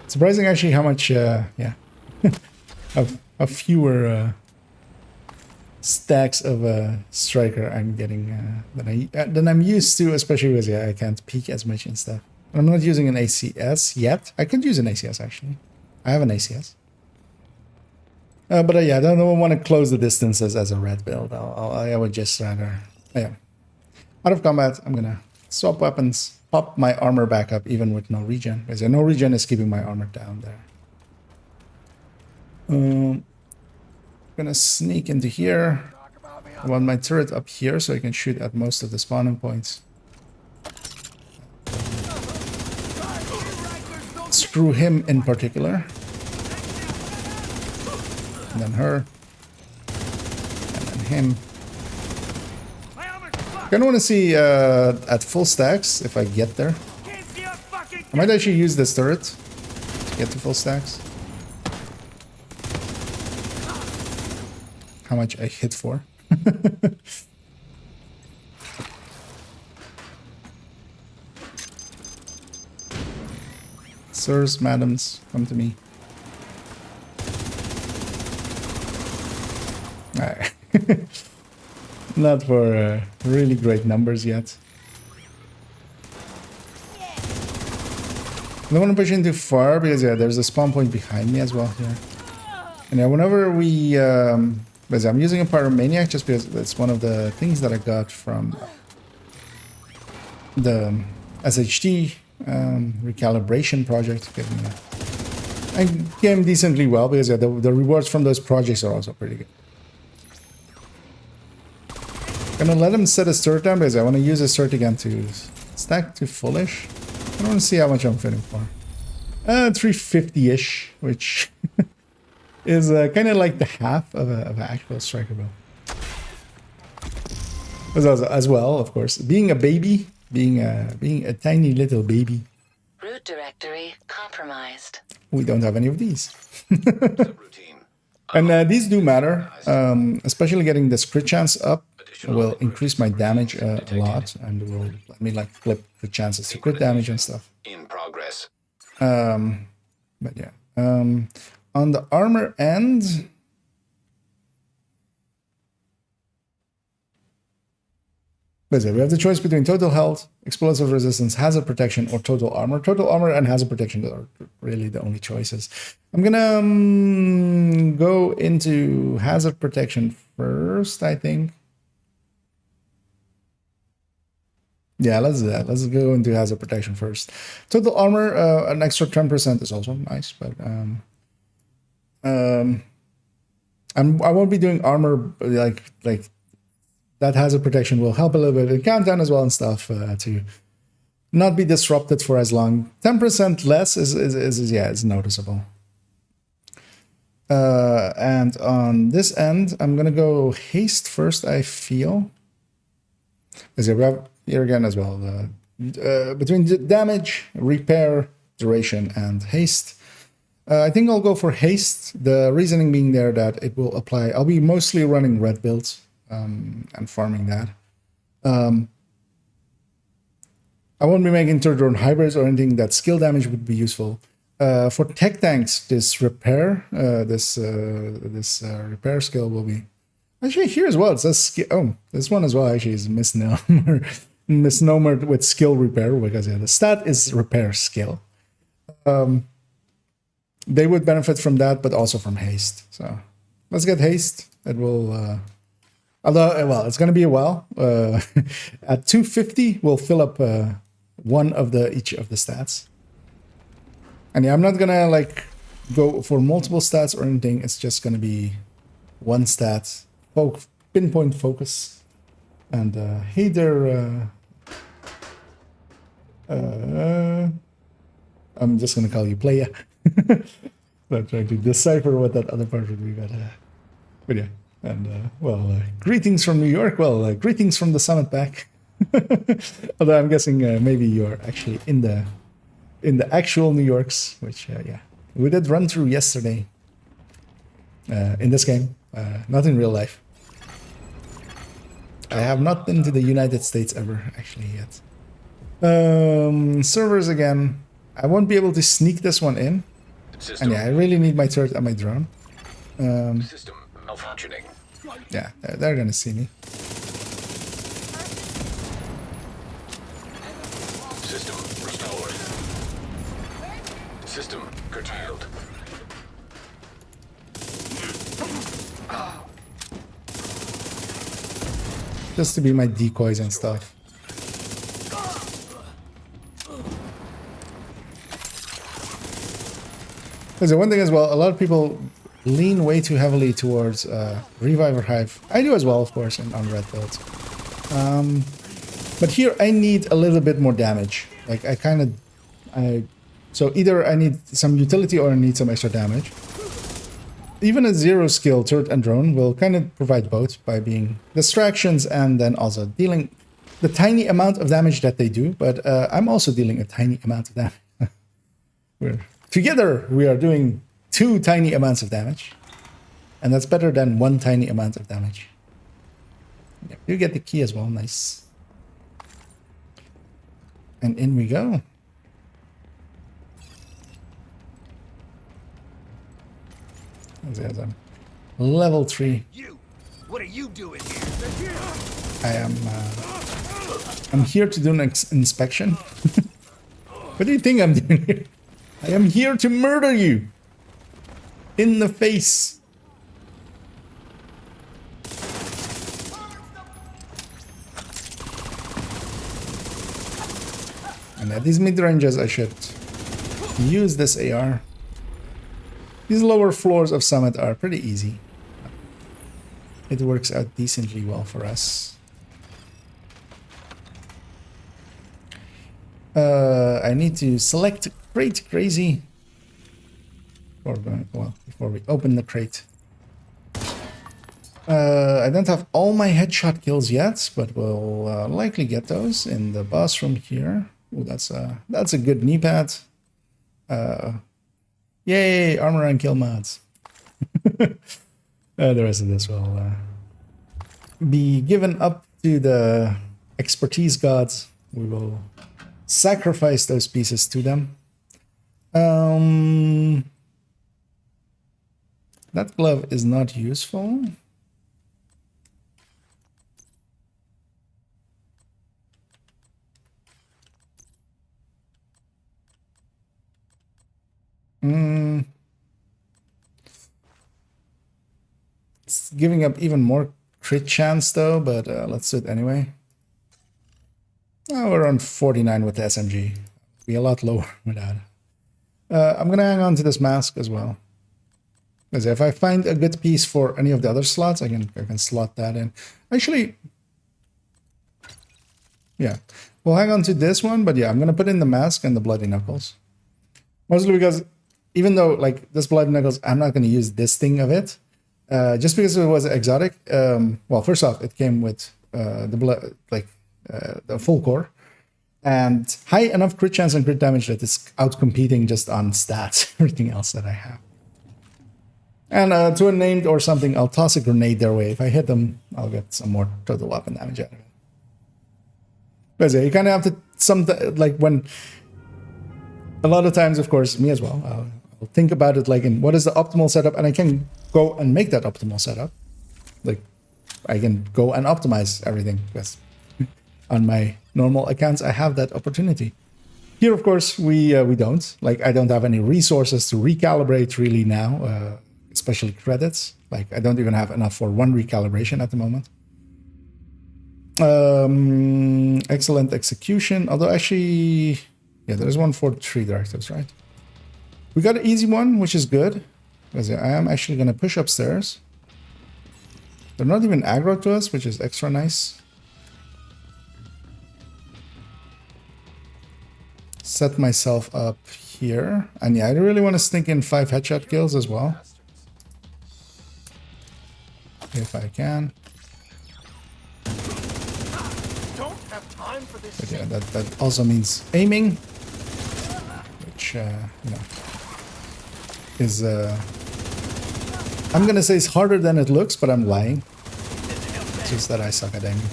A: Surprising actually how much, yeah, of fewer stacks of striker I'm getting than I'm used to, especially because yeah, I can't peek as much and stuff. And I'm not using an ACS yet. I could use an ACS actually. I have an ACS. But yeah, I don't want to close the distances as a red build. I would just rather, yeah. Out of combat, I'm gonna swap weapons, pop my armor back up even with no regen, because no regen is keeping my armor down there. Gonna sneak into here. I want my turret up here so I can shoot at most of the spawning points. Screw him in particular. And then her. And then him. I kind of want to see at full stacks if I get there. I might actually use this turret to get to full stacks. How much I hit for. Sirs, madams, come to me. Alright. Not for really great numbers yet. I don't want to push in too far because yeah, there's a spawn point behind me as well here. And yeah, whenever we because I'm using a pyromaniac just because it's one of the things that I got from the SHT recalibration project. I game decently well because yeah, the rewards from those projects are also pretty good. Gonna let him set his turret down because I want to use his turret again to stack to fullish. I want to see how much I'm fitting for. 350-ish, which is kind of like the half of an actual striker build. As well, of course, being a baby, being a tiny little baby.
G: Root directory compromised.
A: We don't have any of these.
F: Subroutine.
A: And these do matter, especially getting the crit chance up will increase my damage a lot, and will let me like flip the chances to crit damage and stuff.
F: In progress.
A: But yeah, on the armor end, . But we have the choice between total health, explosive resistance, hazard protection, or total armor. Total armor and hazard protection are really the only choices. I'm gonna go into hazard protection first, I think. Yeah, let's do that. Let's go into hazard protection first. Total armor, an extra 10% is also nice, but I won't be doing armor like that. Hazard protection will help a little bit in countdown as well and stuff to not be disrupted for as long. 10% less is noticeable. And on this end, I'm gonna go haste first. I feel because we have here again as well between damage, repair, duration, and haste. I think I'll go for haste. The reasoning being there that it will apply. I'll be mostly running red builds and farming that. I won't be making third drone hybrids or anything that skill damage would be useful. For tech tanks, this repair, this repair skill will be actually here as well. It says this one as well actually is misnomer with skill repair because the stat is repair skill. They would benefit from that, but also from haste. So let's get haste. It will, although it's going to be a while. At 250, we'll fill up one of each of the stats. And yeah, I'm not gonna like go for multiple stats or anything. It's just gonna be one stat, pinpoint focus. And hey there, I'm just gonna call you Playa. Not trying to decipher what that other part would be, but yeah. And greetings from New York. Well, greetings from the summit back. Although I'm guessing maybe you're actually in the actual New Yorks, which yeah, we did run through yesterday in this game, not in real life. I have not been to the United States ever actually yet. Servers again. I won't be able to sneak this one in.
F: System.
A: And yeah, I really need my turret and my drone.
F: System malfunctioning.
A: Yeah, they're gonna see me.
F: System restored. System curtailed.
A: Just to be my decoys and stuff. Because the one thing as well, a lot of people lean way too heavily towards Reviver Hive. I do as well, of course, on red builds. But here I need a little bit more damage. Like so either I need some utility or I need some extra damage. Even a 0 skill turret and drone will kind of provide both by being distractions and then also dealing the tiny amount of damage that they do. But I'm also dealing a tiny amount of damage. Together we are doing 2 tiny amounts of damage. And that's better than 1 tiny amount of damage. Yep, you get the key as well, nice. And in we go. Level 3.
C: You, what are you doing here?
A: I'm here to do an inspection. What do you think I'm doing here? I am here to murder you. In the face. And at these mid-ranges I should use this AR. These lower floors of Summit are pretty easy. It works out decently well for us. I need to select Crate Crazy. Before we open the crate. I don't have all my headshot kills yet, but we'll likely get those in the boss room here. Ooh, that's a good knee pad. Yay, armor and kill mods. The rest of this will be given up to the expertise gods. We will sacrifice those pieces to them. That glove is not useful. It's giving up even more crit chance though, but let's do it anyway. Oh, we're on 49 with the SMG. Be a lot lower without it. I'm gonna hang on to this mask as well. Because if I find a good piece for any of the other slots, I can slot that in. Actually, yeah, we'll hang on to this one, but yeah, I'm gonna put in the mask and the bloody knuckles. Mostly because even though like this bloody knuckles, I'm not gonna use this thing of it. Just because it was exotic. Well, first off, it came with the full core. And high enough crit chance and crit damage that it's outcompeting just on stats, everything else that I have. And to a named or something, I'll toss a grenade their way. If I hit them, I'll get some more total weapon damage out of it. But yeah, you kind of have to, like when, a lot of times, of course, me as well, I'll think about it like in what is the optimal setup, and I can go and make that optimal setup. Like, I can go and optimize everything, because on my normal accounts, I have that opportunity. Here, of course, we don't. Like, I don't have any resources to recalibrate really now, especially credits. Like, I don't even have enough for one recalibration at the moment. Excellent execution. Although, actually, yeah, there's one for 3 directives, right? We got an easy one, which is good. Because I am actually going to push upstairs. They're not even aggro to us, which is extra nice. Set myself up here. And yeah, I really want to sneak in 5 headshot kills as well. If I can.
C: Don't have time for this.
A: But yeah, that also means aiming. Which, you know, is... I'm gonna say it's harder than it looks, but I'm lying. It's just that I suck at aiming.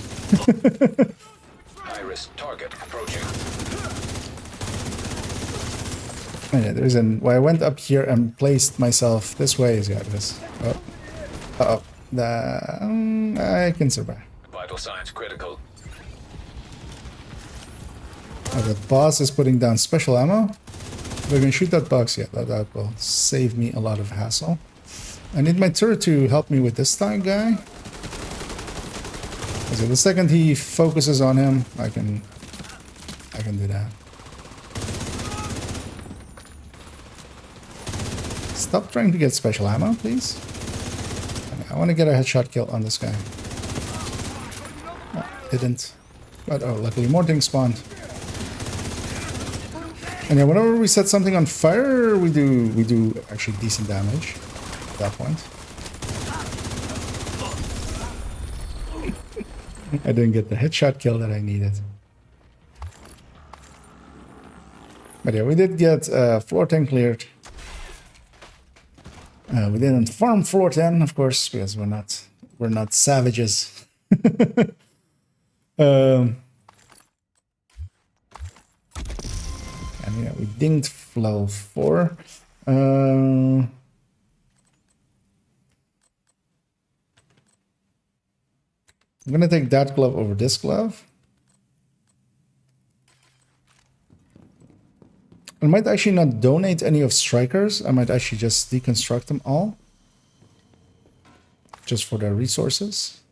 F: High-risk target approaching.
A: Oh, yeah, there's an... Why I went up here and placed myself this way is, yeah, this. Oh. Uh-oh. I can survive.
F: Vital signs critical.
A: Oh, the boss is putting down special ammo. If I can shoot that box, yeah, that will save me a lot of hassle. I need my turret to help me with this guy. So the second he focuses on him, I can do that. Stop trying to get special ammo, please. I want to get a headshot kill on this guy. Oh, didn't. But oh, luckily more things spawned. And yeah, whenever we set something on fire, we do actually decent damage at that point. I didn't get the headshot kill that I needed. But yeah, we did get floor 10 cleared. We didn't farm floor 10, of course, because we're not savages. And yeah, we dinged flow 4. I'm gonna take that glove over this glove. I might actually not donate any of strikers. I might actually just deconstruct them all. Just for their resources.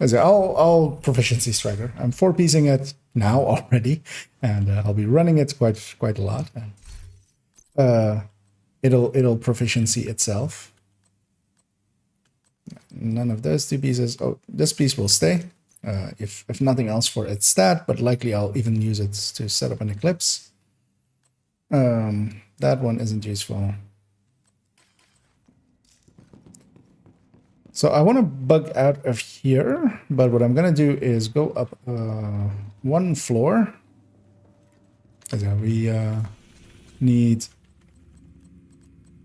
A: I'll proficiency striker. I'm 4-piecing it now already. And I'll be running it quite a lot. And, it'll proficiency itself. None of those 2 pieces. Oh, this piece will stay. If nothing else for its stat, but likely I'll even use it to set up an eclipse. That one isn't useful. So I want to bug out of here, but what I'm gonna do is go up 1 floor. We need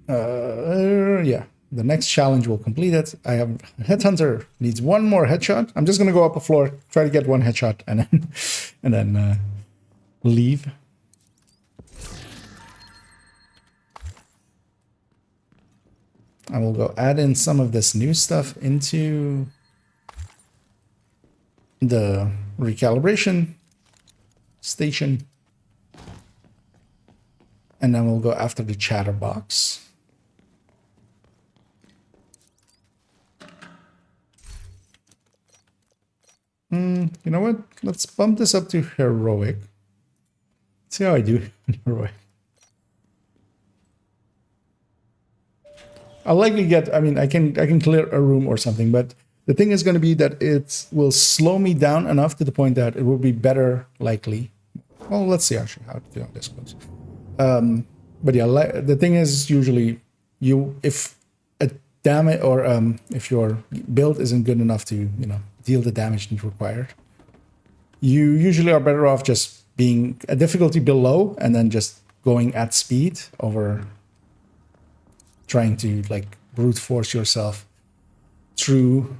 A: yeah, the next challenge will complete it. I have Headhunter needs 1 more headshot. I'm just gonna go up a floor, try to get 1 headshot, and then leave. I will go add in some of this new stuff into the recalibration station. And then we'll go after the chatterbox. You know what? Let's bump this up to heroic. See how I do in heroic. I'll likely get, I mean, I can clear a room or something, but the thing is going to be that it will slow me down enough to the point that it will be better likely. Well, let's see actually how this goes. But yeah, the thing is usually if a damage or if your build isn't good enough to, you know, deal the damage required, you usually are better off just being a difficulty below and then just going at speed over trying to like brute force yourself through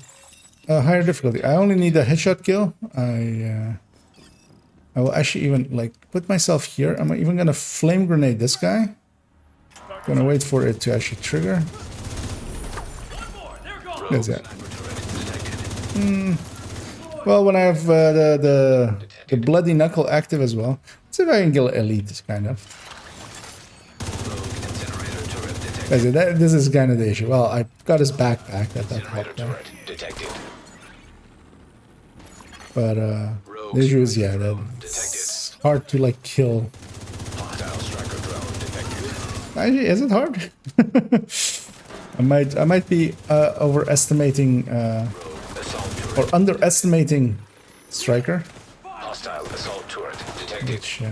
A: a higher difficulty. I only need a headshot kill. I will actually even like put myself here. I'm even gonna flame grenade this guy. Gonna wait for it to actually trigger. That's it. Well, when I have the bloody knuckle active as well, let's see if I can kill elite. This kind of. This is kind of the issue. Well, I got his backpack. That helped there. But the issue is, yeah, that it's hard to like kill. Actually, is it hard? I might be overestimating or underestimating Striker.
F: Hostile assault turret detected.
A: Which,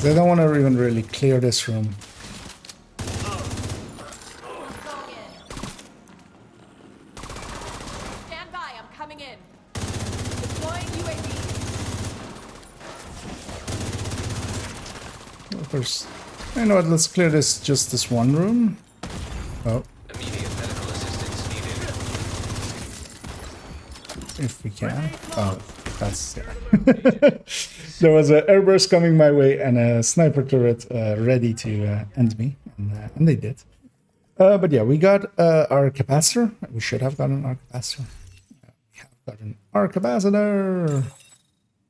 A: I don't want to even really clear this room.
B: Stand by, I'm coming in. Deploying UAV.
A: Well, first, you know what? Let's clear this one room. Oh,
F: Immediate medical assistance needed.
A: if we can. Oh, that's yeah. There was an airburst coming my way and a sniper turret ready to end me, and they did. But yeah, we got our capacitor. We should have gotten our capacitor. We have gotten our capacitor.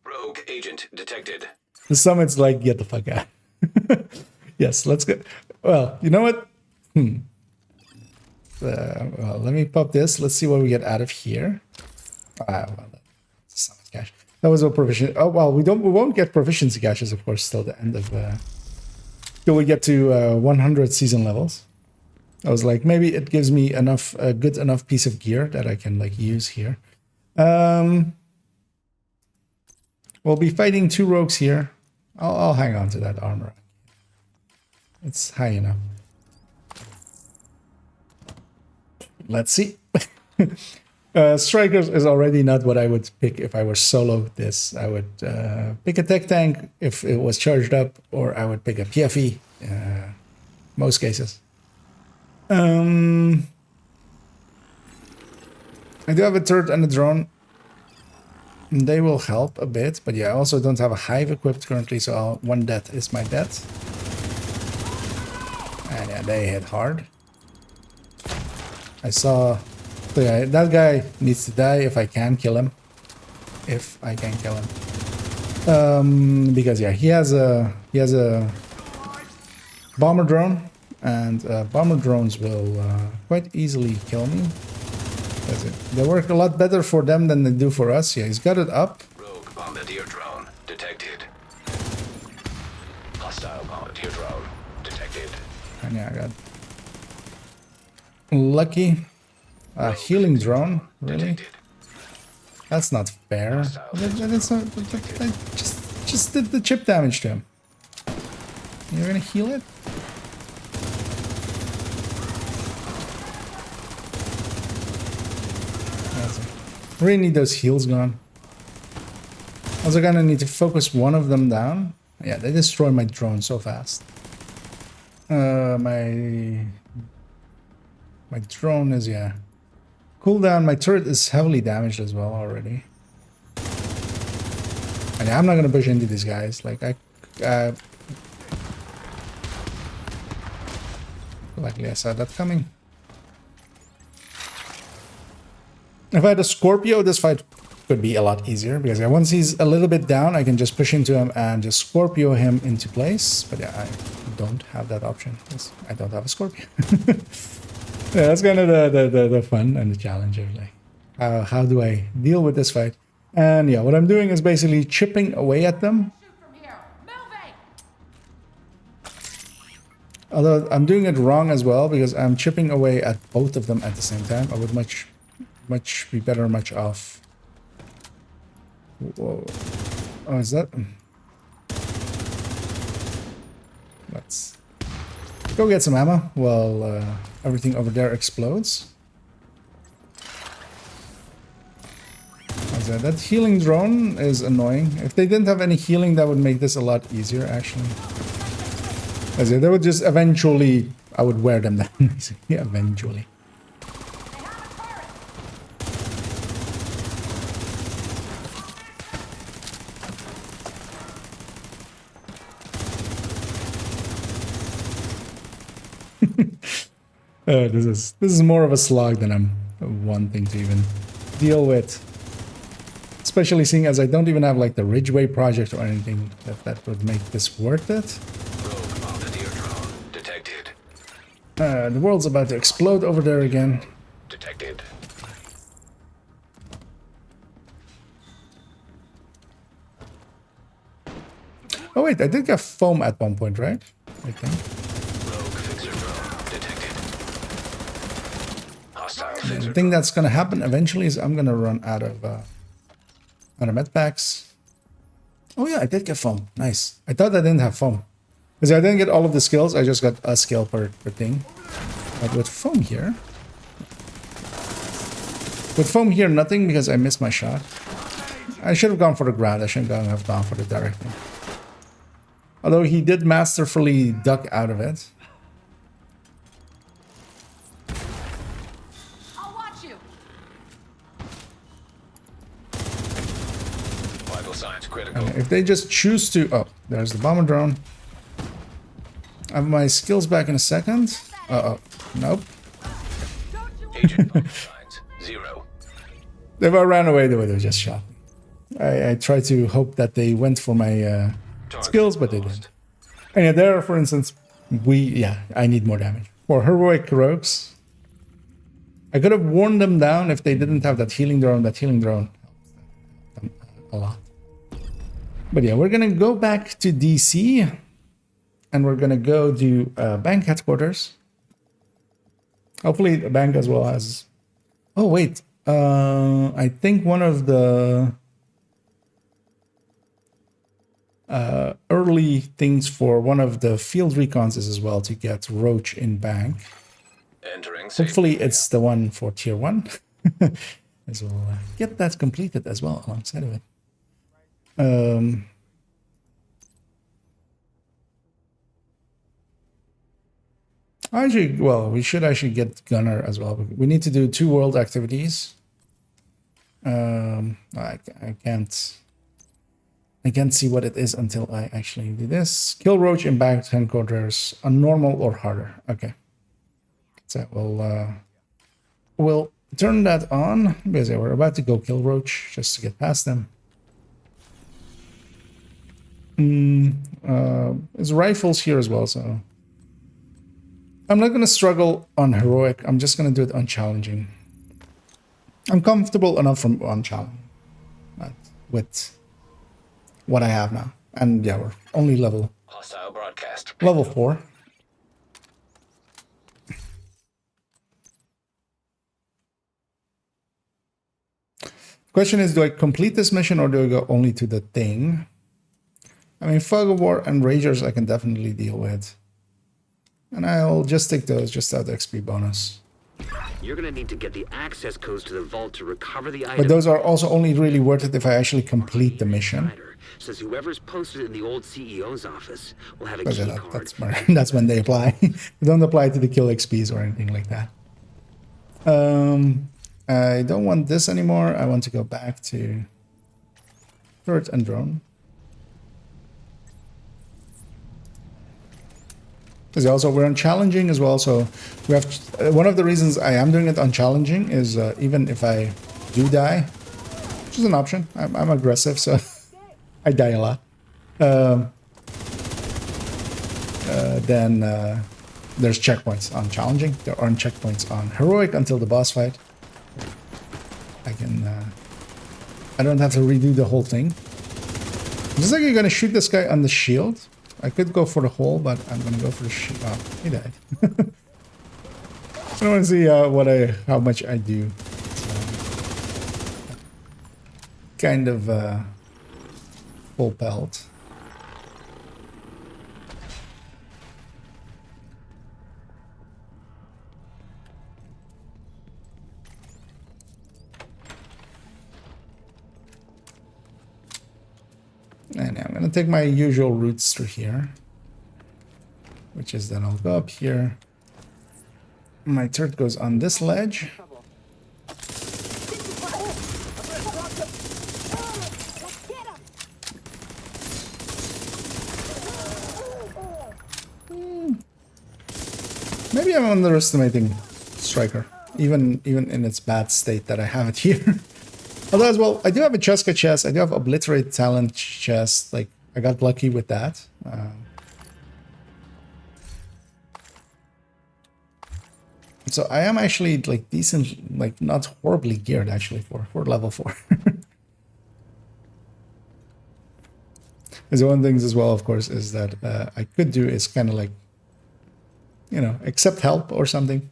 F: Rogue agent detected.
A: The summit's like, get the fuck out. Yes, let's go. Well, you know what? Well, let me pop this. Let's see what we get out of here. Well, that's summit cache. That was a provision. Oh well, we won't get proficiency caches, of course, till the end of till we get to 100 season levels. I was like, maybe it gives me enough good enough piece of gear that I can like use here. We'll be fighting 2 rogues here. I'll hang on to that armor. It's high enough. Let's see. Strikers is already not what I would pick if I were solo this. I would pick a tech tank if it was charged up, or I would pick a PFE, most cases. I do have a turret and a drone. They will help a bit, but yeah, I also don't have a hive equipped currently, so one death is my death. And yeah, they hit hard. I saw... So yeah, that guy needs to die if I can kill him. If I can kill him. Because yeah, he has a bomber drone, and bomber drones will quite easily kill me. That's it. They work a lot better for them than they do for us. Yeah, he's got it up.
F: Rogue bombardier drone detected. Hostile bombardier drone detected.
A: And yeah, I got lucky. Healing drone, really?
F: Detected.
A: That's not fair. That's not, I just did the chip damage to him. You're gonna heal it? Really need those heals gone. Also gonna need to focus one of them down. Yeah, they destroy my drone so fast. My drone is, yeah. Cooldown, my turret is heavily damaged as well already. And yeah, I'm not gonna push into these guys. Like luckily I saw that coming. If I had a Scorpio, this fight could be a lot easier, because once he's a little bit down, I can just push into him and just Scorpio him into place. But yeah, I don't have that option. Because I don't have a scorpion. Yeah, that's kind of the fun and the challenge of like, how do I deal with this fight? And yeah, what I'm doing is basically chipping away at them. Although I'm doing it wrong as well because I'm chipping away at both of them at the same time. I would much be better much off. Whoa. Oh, is that? Let's go get some ammo while everything over there explodes. That healing drone is annoying. If they didn't have any healing, that would make this a lot easier, actually. As they would just eventually, I would wear them down. Yeah, eventually. This is more of a slog than I'm wanting to even deal with. Especially seeing as I don't even have like the Ridgeway project or anything that would make this worth it.
F: Rogue bombardier drone detected.
A: The world's about to explode over there again.
F: Detected.
A: Oh wait, I did get foam at one point, right? I think.
F: Rogue fixer drone detected. Hostile
A: The
F: fixer
A: thing
F: drone.
A: that's gonna happen eventually is I'm gonna run out of med packs. Oh yeah, I did get foam. Nice. I thought I didn't have foam. Because I didn't get all of the skills, I just got a skill per thing. But with foam here... With foam here, nothing because I missed my shot. I should have gone for the ground. I shouldn't have gone for the direct thing. Although he did masterfully duck out of it.
B: I'll watch you.
F: Vital signs critical.
A: If they just choose to... Oh, there's the bomber drone. I have my skills back in a second. Uh-oh. Nope.
F: Agent vital signs 0.
A: If I ran away, they would have just shot me. I tried to hope that they went for my skills, but they didn't. And yeah, there, for instance, I need more damage. For heroic rogues, I could have worn them down if they didn't have that healing drone. That healing drone helped them a lot. But yeah, we're gonna go back to DC, and we're gonna go do bank headquarters. Hopefully, the bank as well has. Oh wait, I think one of the early things for one of the field recons is as well to get Roach in bank.
F: Entering safe
A: Hopefully
F: area.
A: it's the one for tier 1. As we'll get that completed as well alongside of it. Actually, well, we should actually get Gunner as well. We need to do 2 world activities. I can't see what it is until I actually do this. Kill Roach in bank headquarters on normal or harder. Okay. So we'll turn that on because we're about to go kill Roach just to get past them. There's rifles here as well, so I'm not gonna struggle on heroic. I'm just gonna do it on challenging. I'm comfortable enough on challenging with what I have now, and yeah, we're only level
F: Hostile broadcast.
A: 4. Question is, do I complete this mission or do I go only to the thing? I mean, Fog of War and Ragers I can definitely deal with. And I'll just take those just out the XP bonus.
J: You're gonna need to get the access codes to the vault to recover the item.
A: But those are also only really worth it if I actually complete the mission.
J: Says whoever's posted in the old CEO's office will have a
A: Because
J: key
A: that,
J: card.
A: that's when they apply. They don't apply to the kill XPs or anything like that. I don't want this anymore. I want to go back to turret and drone. Because also we're on challenging as well, so we have one of the reasons I am doing it on challenging is even if I do die, which is an option. I'm aggressive, so I die a lot. then there's checkpoints on challenging. There aren't checkpoints on heroic until the boss fight. I don't have to redo the whole thing. Looks like you're gonna shoot this guy on the shield. I could go for the hole, but I'm gonna go for the shield. Oh, he died. I want to see how much I do. So, kind of full pelt. And I'm going to take my usual routes through here. Which is then I'll go up here. My turret goes on this ledge. Maybe I'm underestimating Striker. Even in its bad state that I have it here. Although as well, I do have a Cheska chest. I do have Obliterate Talent chest. Like, I got lucky with that. So I am actually like decent, like not horribly geared actually for level 4. There's one of the things as well, of course, is that I could do is kind of like, you know, accept help or something.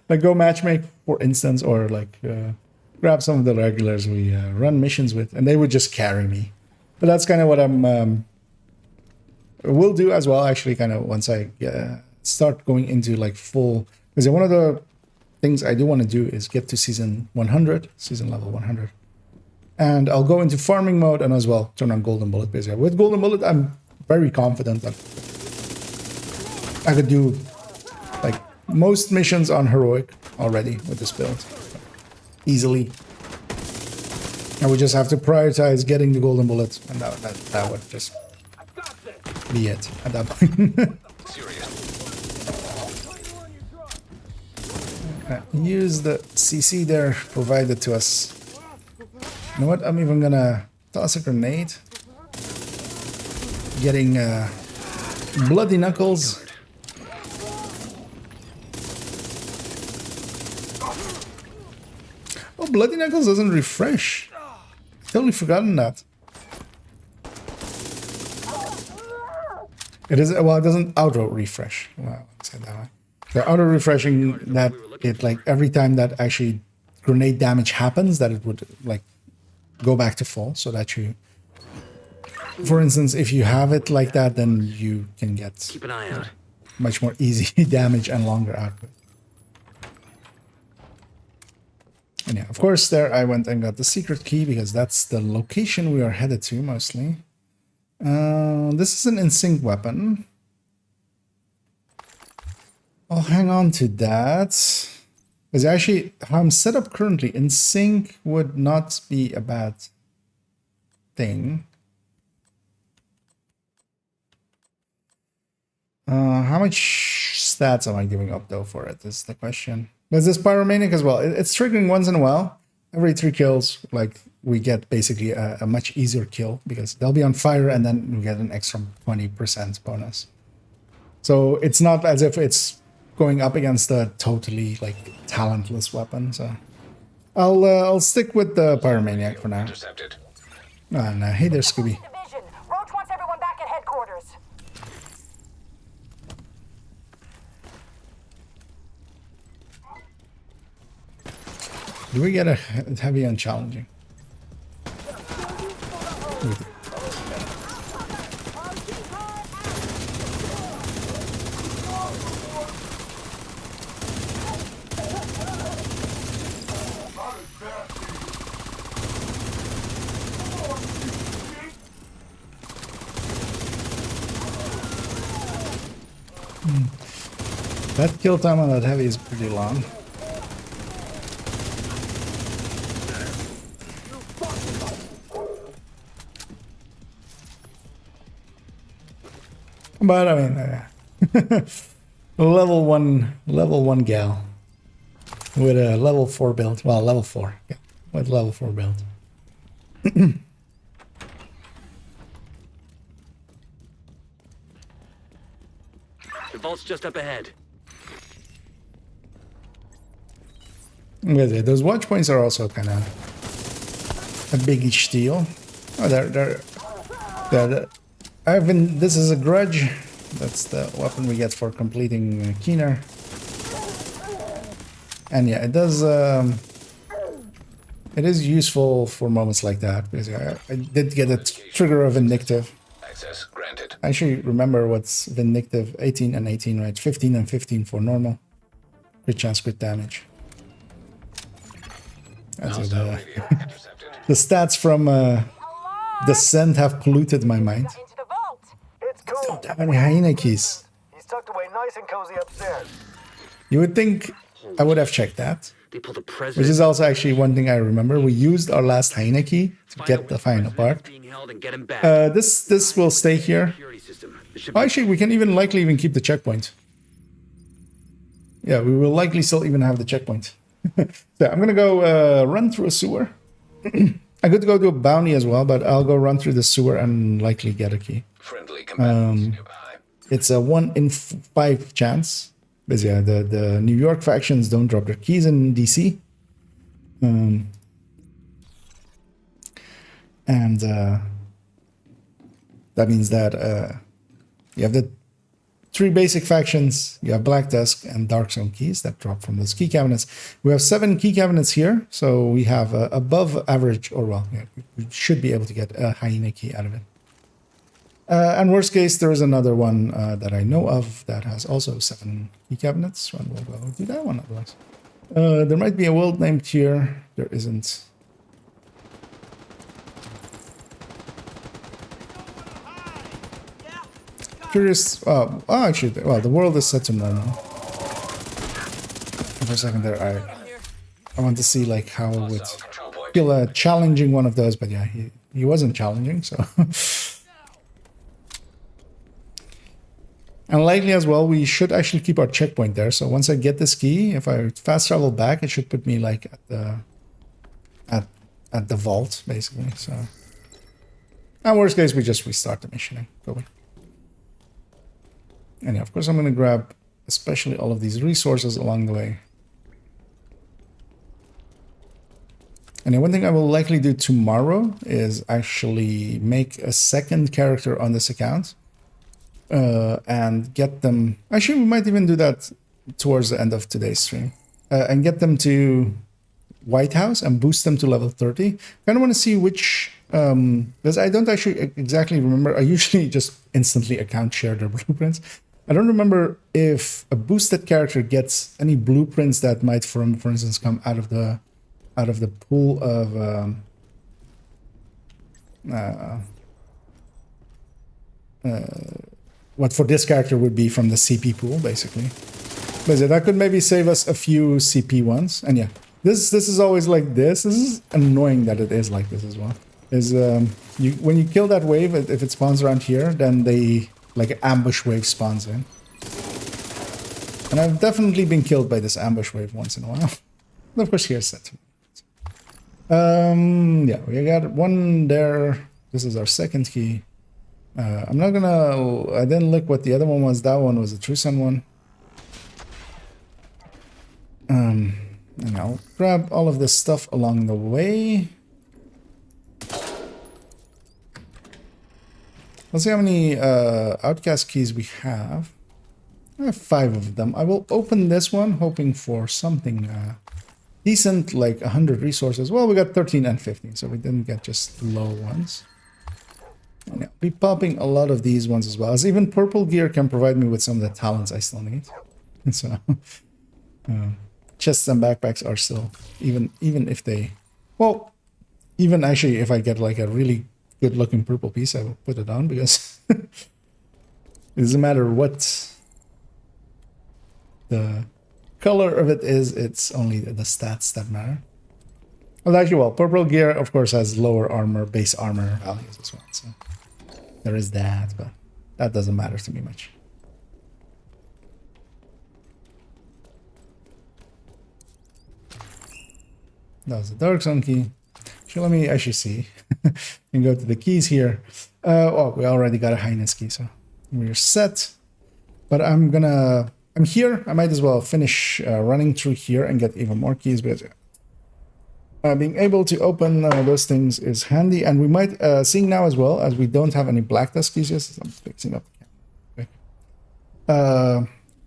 A: Like go matchmake, for instance, or like grab some of the regulars we run missions with, and they would just carry me. But that's kind of what I'm will do as well, actually, kind of once I start going into like full. Because one of the things I do want to do is get to season 100, season level 100. And I'll go into farming mode and as well turn on Golden Bullet. Basically, with Golden Bullet, I'm very confident that I could do like most missions on Heroic already with this build. Easily. I would just have to prioritize getting the Golden Bullet, and that would just be it at that point. Use the CC there provided to us. You know what? I'm even gonna toss a grenade. Getting bloody knuckles. Oh, bloody knuckles doesn't refresh. Totally forgotten that. It is well. It doesn't auto refresh. Well, let's say that way. The auto refreshing that it like every time that actually grenade damage happens, that it would like go back to full, so that you, for instance, if you have it like that, then you can get
J: Keep an eye out.
A: much more easy damage and longer output. And yeah, of course, there I went and got the secret key because that's the location we are headed to mostly. This is an in-sync weapon. I'll hang on to that. Because actually, how I'm set up currently, in sync would not be a bad thing. How much stats am I giving up though for it is the question. There's this Pyromaniac as well. It's triggering once in a while. Every 3 kills, like we get basically a much easier kill because they'll be on fire and then we get an extra 20% bonus. So it's not as if it's going up against a totally like talentless weapon, so I'll stick with the Pyromaniac for now.
F: Intercepted.
A: And hey there, Scooby.
K: Roach wants everyone back at headquarters.
A: Do we get a heavy and challenging? That kill time on that heavy is pretty long. But I mean, level one gal with a level 4 build. Well, level 4 yeah, with level 4 build.
J: The vault's just up ahead.
A: Yeah, those watch points are also kind of a biggish deal. Oh, I've been. This is a grudge. That's the weapon we get for completing Keener. And yeah, it does. It is useful for moments like that because I did get a trigger of Vindictive.
F: Access granted.
A: I actually remember what's Vindictive 18 and 18, right? 15 and 15 for normal. Crit chance, crit damage. That's it. The stats from Descent have polluted my mind.
K: Into the vault.
C: It's cool.
A: Don't have any hyena keys.
C: He's tucked away nice and cozy upstairs.
A: You would think I would have checked that.
J: They pulled the
A: Which
J: president.
A: is also actually one thing I remember. We used our last hyena key to get the final part.
J: Being held and get him back.
A: This will stay here.
J: Security system. It should
A: Oh,
J: be
A: actually, we can even keep the checkpoint. Yeah, we will likely still even have the checkpoint. So I'm gonna go run through a sewer. I could go to a bounty as well, but I'll go run through the sewer and likely get a key.
F: Friendly combatants nearby.
A: It's a 1 in 5 chance. But yeah, the New York factions don't drop their keys in DC. And that means that you have the 3 basic factions. You have Black Dusk and Dark Zone keys that drop from those key cabinets. We have 7 key cabinets here, so we have above average, or well, yeah, we should be able to get a hyena key out of it. And worst case, there is another one that I know of that has also 7 key cabinets. And we'll go do that one otherwise. There might be a world named here. There isn't. Curious. Oh, actually, well, the world is set to normal. For a second there, I want to see like how it would feel a challenging one of those, but yeah, he wasn't challenging, so. And likely as well, we should actually keep our checkpoint there. So once I get this key, if I fast travel back, it should put me like at the vault, basically. So, and worst case, we just restart the mission. And yeah, of course, I'm going to grab especially all of these resources along the way. And one thing I will likely do tomorrow is actually make a second character on this account. And get them. Actually, we might even do that towards the end of today's stream, and get them to White House and boost them to level 30. Kind of want to see which, because I don't actually exactly remember. I usually just instantly account share their blueprints. I don't remember if a boosted character gets any blueprints that might, for instance, come out of the pool of. What for this character would be from the CP pool, basically. But that could maybe save us a few CP ones. And yeah, this is always like this. This is annoying that it is like this as well. Is when you kill that wave, if it spawns around here, then they like an ambush wave spawns in. And I've definitely been killed by this ambush wave once in a while. And of course, here's set. Yeah, we got one there. This is our second key. I'm not gonna. I didn't look what the other one was. That one was a Trusan one. And I'll grab all of this stuff along the way. Let's see how many outcast keys we have. I have 5 of them. I will open this one, hoping for something decent, like 100 resources. Well, we got 13 and 15, so we didn't get just low ones. And I'll be popping a lot of these ones as well, as even purple gear can provide me with some of the talents I still need. So chests and backpacks are still, even if they, well, even actually if I get like a really good looking purple piece, I will put it on, because it doesn't matter what the color of it is, it's only the stats that matter. Well, actually, well, purple gear of course has lower armor, base armor values as well, so there is that, but that doesn't matter to me much. That was the Dark Zone key. So let me actually see. And go to the keys here. Oh, we already got a Highness key, so we're set. But I'm here. I might as well finish running through here and get even more keys, because being able to open those things is handy. And we might, seeing now as well, as we don't have any Black Tusk keys yet, I'm fixing up. Okay.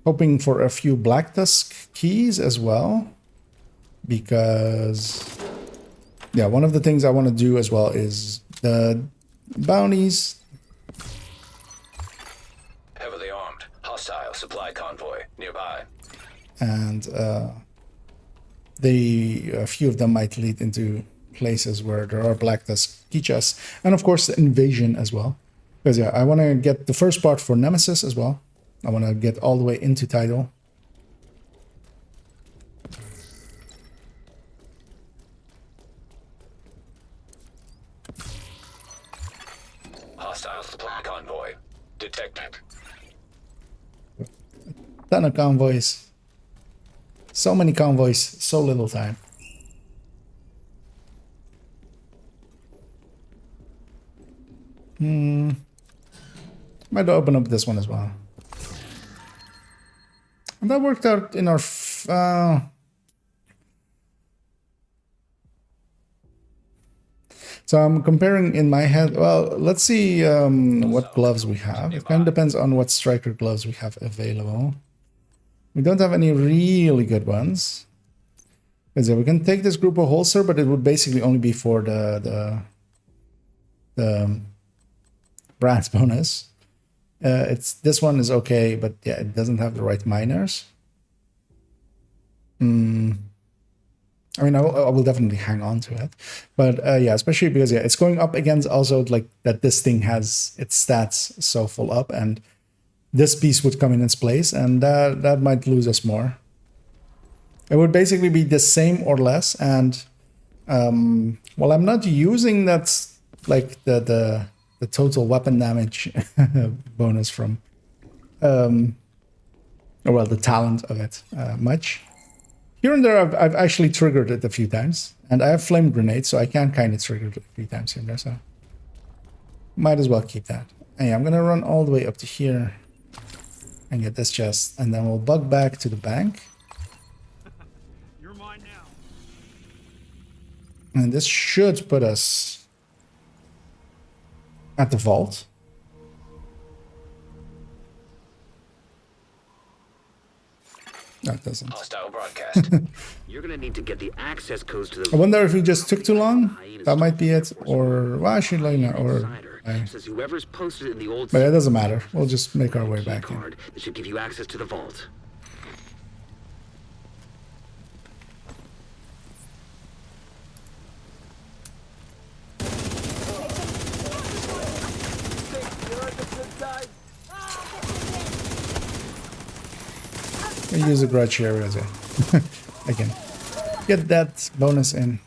A: Hoping for a few Black Tusk keys as well, because yeah, one of the things I want to do as well is the bounties.
F: Heavily armed. Hostile supply convoy nearby.
A: And a few of them might lead into places where there are Black Tusk key chests. And of course the invasion as well. Because yeah, I want to get the first part for Nemesis as well. I want to get all the way into title.
F: Hostile supply convoy detected.
A: Ton of convoys. So many convoys, so little time. Might open up this one as well. And that worked out in our... So I'm comparing in my head. Well, let's see what gloves we have. It kind of depends on what striker gloves we have available. We don't have any really good ones. Because yeah, we can take this group of holster, but it would basically only be for the brand bonus. This one is okay, but yeah, it doesn't have the right miners. I mean, I will definitely hang on to it, but yeah, especially because yeah, it's going up against also like that this thing has its stats so full up, and this piece would come in its place, and that might lose us more. It would basically be the same or less, and well, I'm not using that like the total weapon damage bonus from well, the talent of it much. Here and there, I've actually triggered it a few times, and I have flame grenades, so I can kind of trigger it a few times here and there, so might as well keep that. And yeah, I'm gonna run all the way up to here and get this chest, and then we'll bug back to the bank.
C: You're mine now.
A: And this should put us at the vault. No, it doesn't.
F: Hostile broadcast.
J: You're gonna need to get the access codes to the.
A: I wonder if we just took too long. That might be it, or well, actually, no, or.
J: Says whoever's posted in the old.
A: But it doesn't matter. We'll just make our way back in.
J: Card that should give you access to the vault.
A: We use a grudge here as well. Again, get that bonus in.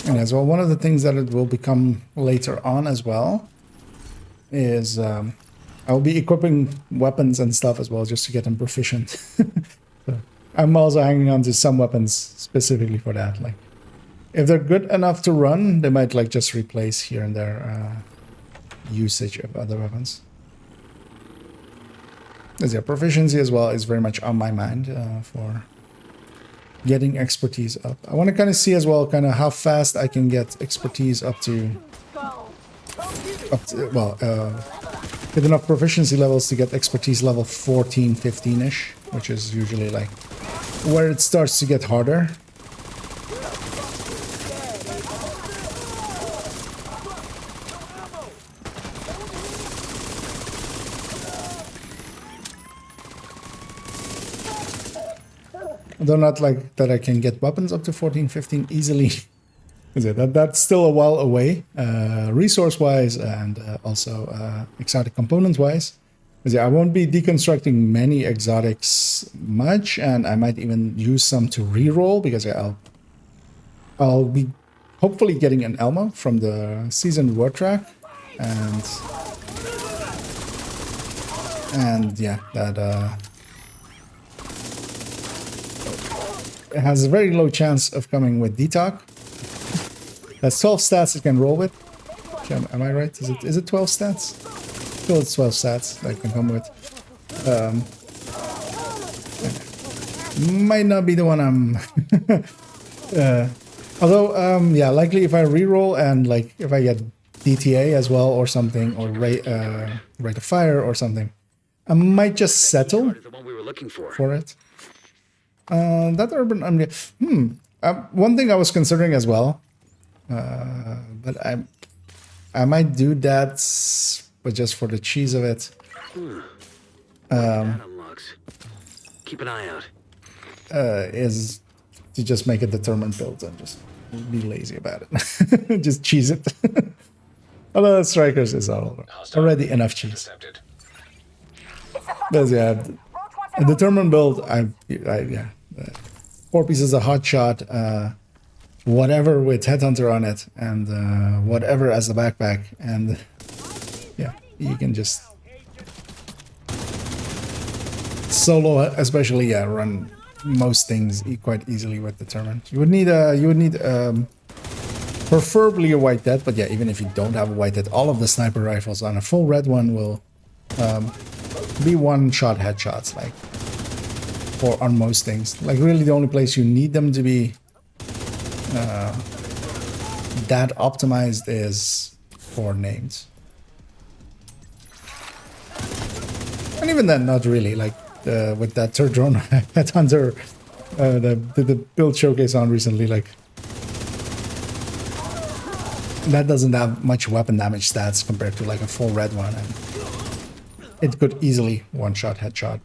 A: And as well, one of the things that it will become later on as well is I'll be equipping weapons and stuff as well, just to get them proficient. So I'm also hanging on to some weapons specifically for that. Like, if they're good enough to run, they might like just replace here and there usage of other weapons. As yeah, proficiency as well is very much on my mind for getting expertise up. I want to kind of see as well kind of how fast I can get expertise up to well, get enough proficiency levels to get expertise level 14, 15-ish, which is usually like where it starts to get harder. Though not like that I can get weapons up to 14, 15 easily. That's still a while away, resource-wise and also exotic components-wise. I won't be deconstructing many exotics much, and I might even use some to reroll because I'll be hopefully getting an Elmo from the seasoned word track, and yeah, that it has a very low chance of coming with detox. That's 12 stats it can roll with. Am I right? Is it 12 stats? Well, it's 12 stats that can come with. Might not be the one I'm... although, yeah, likely if I reroll and like if I get DTA as well or something, or rate of fire or something, I might just settle
J: The one we were looking for.
A: for it. That urban... one thing I was considering as well, but I might do that, but just for the cheese of it.
J: That unlocks. Keep an eye out.
A: Is to just make a determined build and just be lazy about it. Just cheese it. Although strikers is already enough cheese.
F: Intercepted.
A: But yeah, a determined build. Yeah, 4 pieces of hot shot, whatever with headhunter on it, and whatever as the backpack, and yeah, you can just solo, especially run most things quite easily with determined. You would need preferably a white dead, but yeah, even if you don't have a white dead, all of the sniper rifles on a full red one will be one-shot headshots, like, or on most things. Like, really the only place you need them to be that optimized is for names. And even then, not really. Like, with that third drone headhunter, the build showcase on recently, like, that doesn't have much weapon damage stats compared to like a full red one, and it could easily one-shot headshot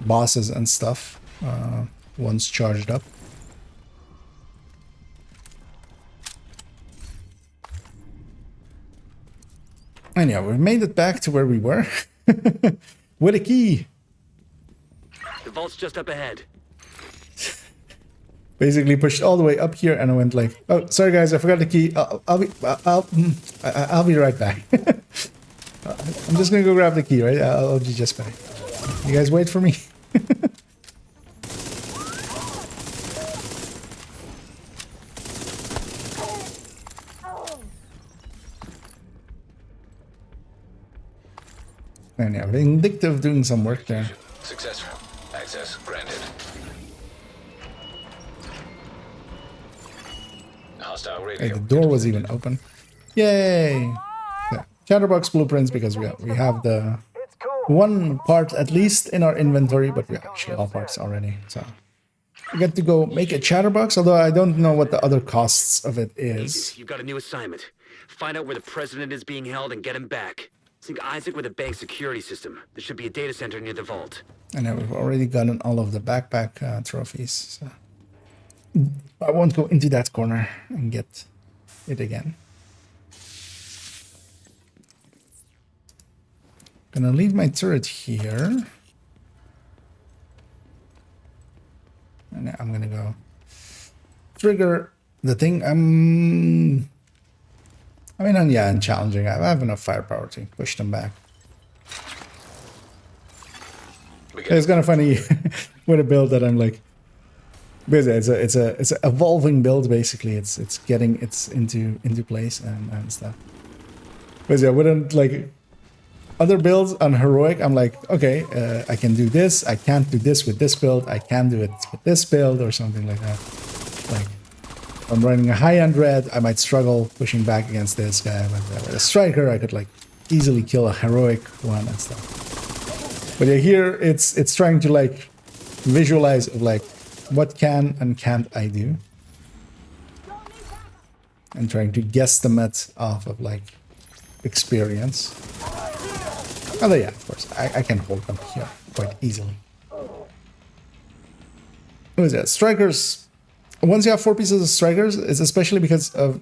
A: bosses and stuff once charged up. And yeah, we made it back to where we were with a key.
J: The vault's just up ahead.
A: Basically pushed all the way up here, and I went like, "Oh, sorry guys, I forgot the key. I'll be right back. I'm just gonna go grab the key, right? I'll be just back. You guys wait for me." And yeah, Vindictive doing some work there.
F: Successful. Access granted. Hostile radio.
A: Hey, the door was even open. Yay! Yeah. Chatterbox blueprints, because we have the one part at least in our inventory, but we have actually all parts already. So we get to go make a chatterbox, although I don't know what the other costs of it is.
J: You've got a new assignment. Find out where the president is being held and get him back. Sync Isaac with a bank security system. There should be a data center near the vault.
A: And then we've already gotten all of the backpack trophies. So I won't go into that corner and get it again. Gonna leave my turret here. And I'm gonna go trigger the thing. I'm challenging. I have enough firepower to push them back. It's kind of funny with a build that I'm like, because it's a evolving build basically. It's getting into place and stuff. Because I wouldn't like other builds on heroic. I'm like, okay, I can do this. I can't do this with this build. I can do it with this build or something like that. Like, I'm running a high-end red, I might struggle pushing back against this guy, but with a striker, I could like easily kill a heroic one and stuff. But yeah, here it's trying to like visualize of like what can and can't I do, and trying to guesstimate off of like experience. Although yeah, of course, I can hold them here quite easily. What is that? Strikers. Once you have 4 pieces of strikers, it's especially because of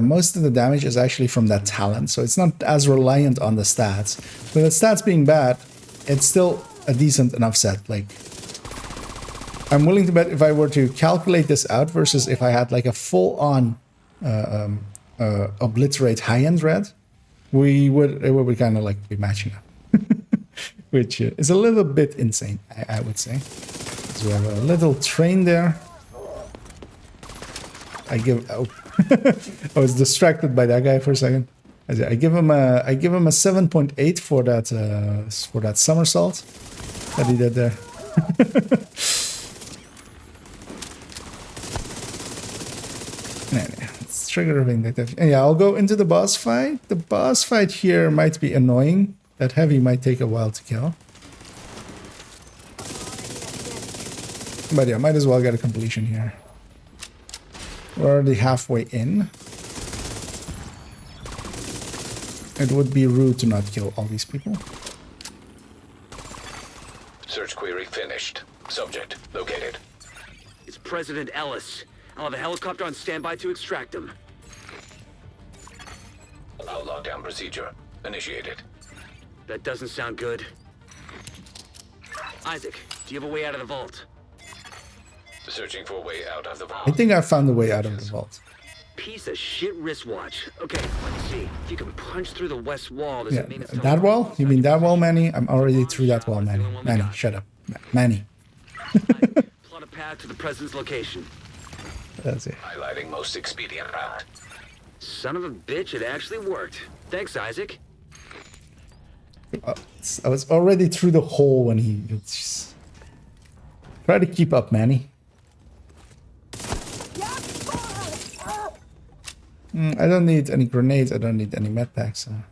A: most of the damage is actually from that talent, so it's not as reliant on the stats. But the stats being bad, it's still a decent enough set. Like, I'm willing to bet if I were to calculate this out versus if I had like a full-on obliterate high-end red, it would kind of like be matching up, which is a little bit insane, I would say. So we have a little train there. I give. Oh, I was distracted by that guy for a second. I give him a 7.8 for that somersault that he did there. Anyway, let's trigger vindictive. Yeah, I'll go into the boss fight. The boss fight here might be annoying. That heavy might take a while to kill. But yeah, might as well get a completion here. We're already halfway in. It would be rude to not kill all these people.
F: Search query finished. Subject located.
J: It's President Ellis. I'll have a helicopter on standby to extract him.
F: Outlaw down procedure. Initiated.
J: That doesn't sound good. Isaac, do you have a way out of the vault?
F: Searching for a way out of the
A: I
F: vault.
A: think I found a way out of the vault.
J: Piece of shit wristwatch. Okay, let me see. If you can punch through the west wall, does
A: Yeah,
J: it mean it's
A: that wall? You mean that wall, Manny? I'm already through that wall, Manny. Manny, shut up. Manny.
J: Plot a path to the president's location.
A: That's it.
F: Highlighting most expedient route.
J: Son of a bitch, it actually worked. Thanks, Isaac.
A: I was already through the hole when he... Try to keep up, Manny. I don't need any grenades. I don't need any med packs. So I'm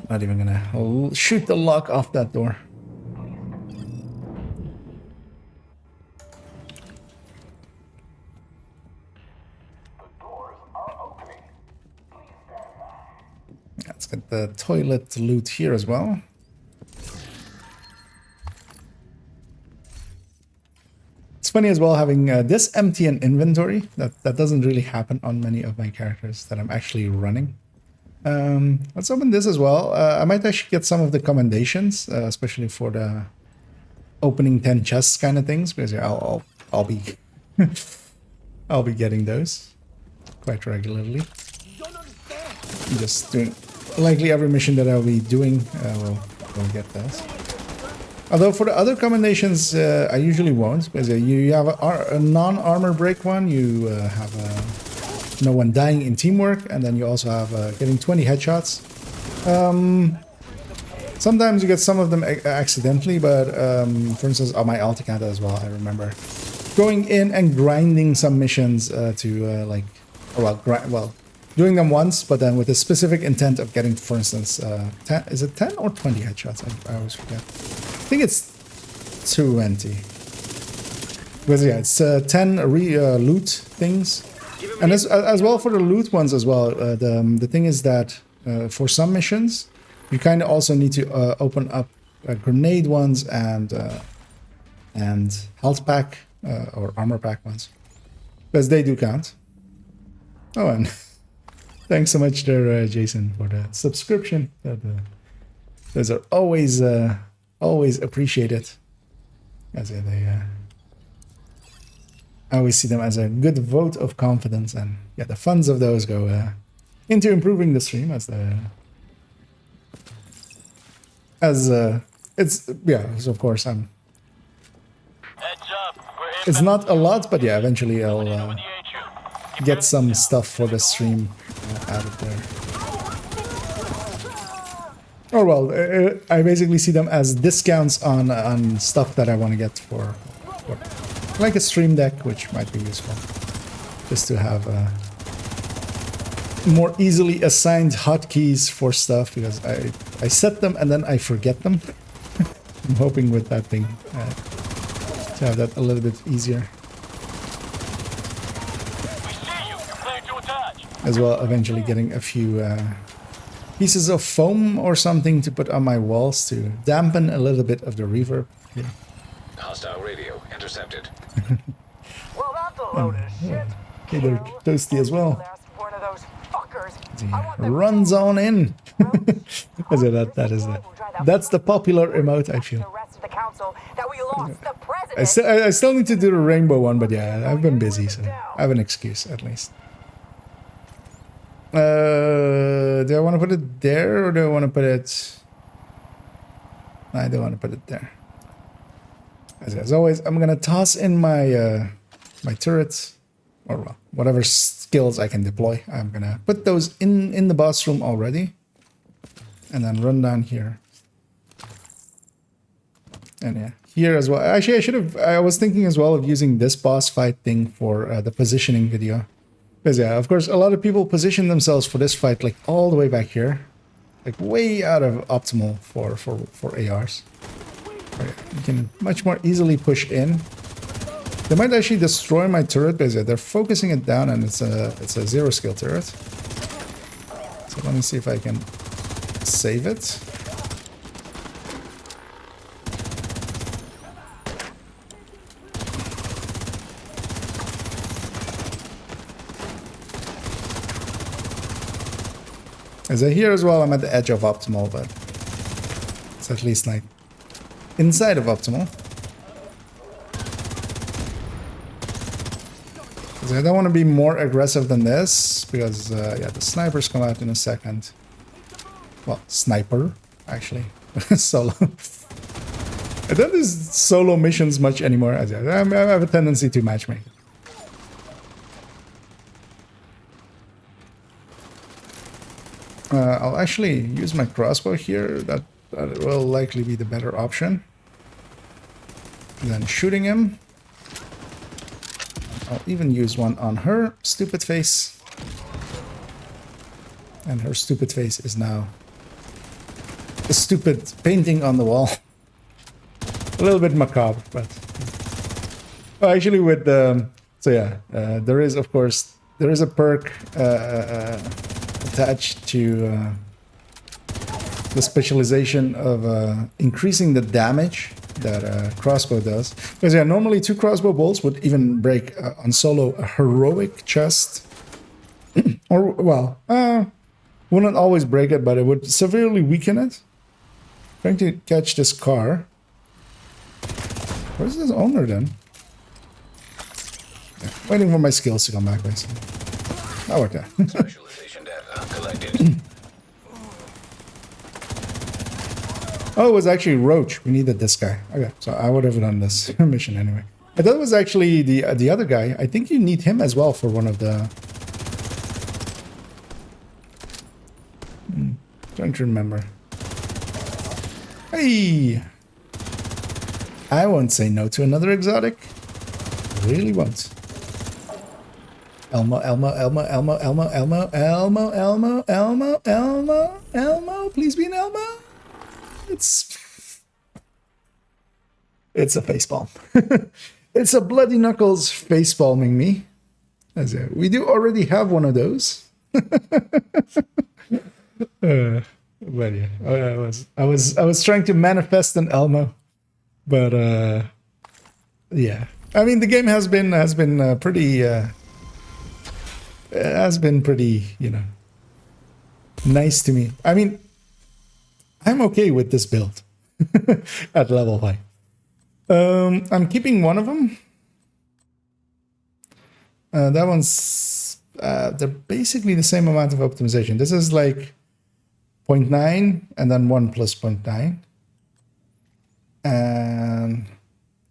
A: not even gonna shoot the lock off that door. Let's get the toilet loot here as well. It's funny as well having this empty in inventory. That doesn't really happen on many of my characters that I'm actually running. Let's open this as well. I might actually get some of the commendations, especially for the opening 10 chests kind of things, because yeah, I'll be I'll be getting those quite regularly. Just doing likely every mission that I'll be doing. Will get those. Although for the other commendations, I usually won't, because you have a non-armor break one, you have no one dying in teamwork, and then you also have getting 20 headshots. Sometimes you get some of them accidentally, but for instance, on my Alticanta as well, I remember going in and grinding some missions doing them once, but then with a specific intent of getting, for instance, 10, is it 10 or 20 headshots? I always forget. I think it's 20. Because yeah, it's 10 loot things. And as well for the loot ones as well, the thing is that for some missions, you kind of also need to open up grenade ones and health pack or armor pack ones. Because they do count. Oh, and thanks so much there, Jason, for the subscription. Those are always appreciated. As I always see them as a good vote of confidence, and yeah, the funds of those go into improving the stream so of course it's not a lot, but yeah, eventually I'll get some stuff for the stream out of there. Or well, I basically see them as discounts on stuff that I want to get for like a stream deck, which might be useful, just to have more easily assigned hotkeys for stuff, because I set them and then I forget them. I'm hoping with that thing to have that a little bit easier. As well, eventually getting a few pieces of foam or something to put on my walls to dampen a little bit of the reverb. Yeah.
F: Hostile radio intercepted.
K: Well, that's a load of shit.
A: Okay, they're toasty as well.
K: One of those fuckers.
A: Runs on in. That's the popular emote, I feel. I still need to do the rainbow one, but yeah, I've been busy, so I have an excuse at least. Do I want to put it there, or do I want to put it... I don't want to put it there. As always, I'm gonna toss in my my turrets, or well, whatever skills I can deploy. I'm gonna put those in the boss room already, and then run down here. And yeah, here as well. Actually, I was thinking as well of using this boss fight thing for the positioning video. Because yeah, of course, a lot of people position themselves for this fight like all the way back here. Like way out of optimal for ARs. Right, you can much more easily push in. They might actually destroy my turret because they're focusing it down and it's a 0 skill turret. So let me see if I can save it. As I hear as well, I'm at the edge of optimal, but it's at least like inside of optimal. Because I don't want to be more aggressive than this, because yeah, the snipers come out in a second. Well, sniper, actually. Solo. I don't do solo missions much anymore. I have a tendency to matchmake. I'll actually use my crossbow here. That will likely be the better option than shooting him. I'll even use one on her stupid face. And her stupid face is now a stupid painting on the wall. A little bit macabre, but... Well, actually with the... So yeah, there is, of course, there is a perk attached to the specialization of increasing the damage that a crossbow does. Because yeah, normally 2 crossbow bolts would even break on solo a heroic chest. Or, well, wouldn't always break it, but it would severely weaken it. Trying to catch this car. Where's this owner then? Yeah, waiting for my skills to come back, basically. Oh, okay.
F: Specialization data collected.
A: Oh, it was actually Roach. We needed this guy. Okay, so I would have done this mission anyway. I thought it was actually the other guy. I think you need him as well for one of the... Trying to remember. Hey! I won't say no to another exotic. Really won't. Elmo, Elmo, Elmo, Elmo, Elmo, Elmo, Elmo, Elmo, Elmo, Elmo, Elmo. Please be an Elmo. It's a facepalm. It's a bloody knuckles facepalming me. We do already have one of those. But yeah, I was trying to manifest an Elmo, but yeah. I mean, the game has been pretty you know, nice to me. I mean, I'm okay with this build at level 5. I'm keeping one of them. That one's they're basically the same amount of optimization. This is like 0.9 and then 1 plus 0.9. And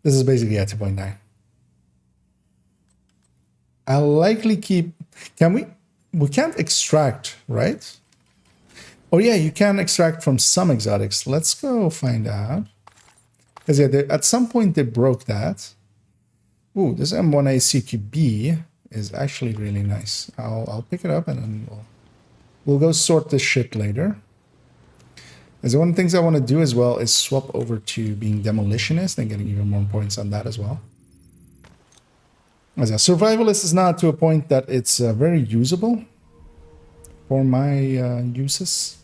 A: this is basically at 2.9. I'll likely keep... We can't extract, right? Oh yeah, you can extract from some exotics. Let's go find out. Because yeah, at some point they broke that. Ooh, this M1A CQB is actually really nice. I'll pick it up and then we'll go sort this shit later. As one of the things I want to do as well is swap over to being demolitionist and getting even more points on that as well. As a survivalist is not to a point that it's very usable for my uses.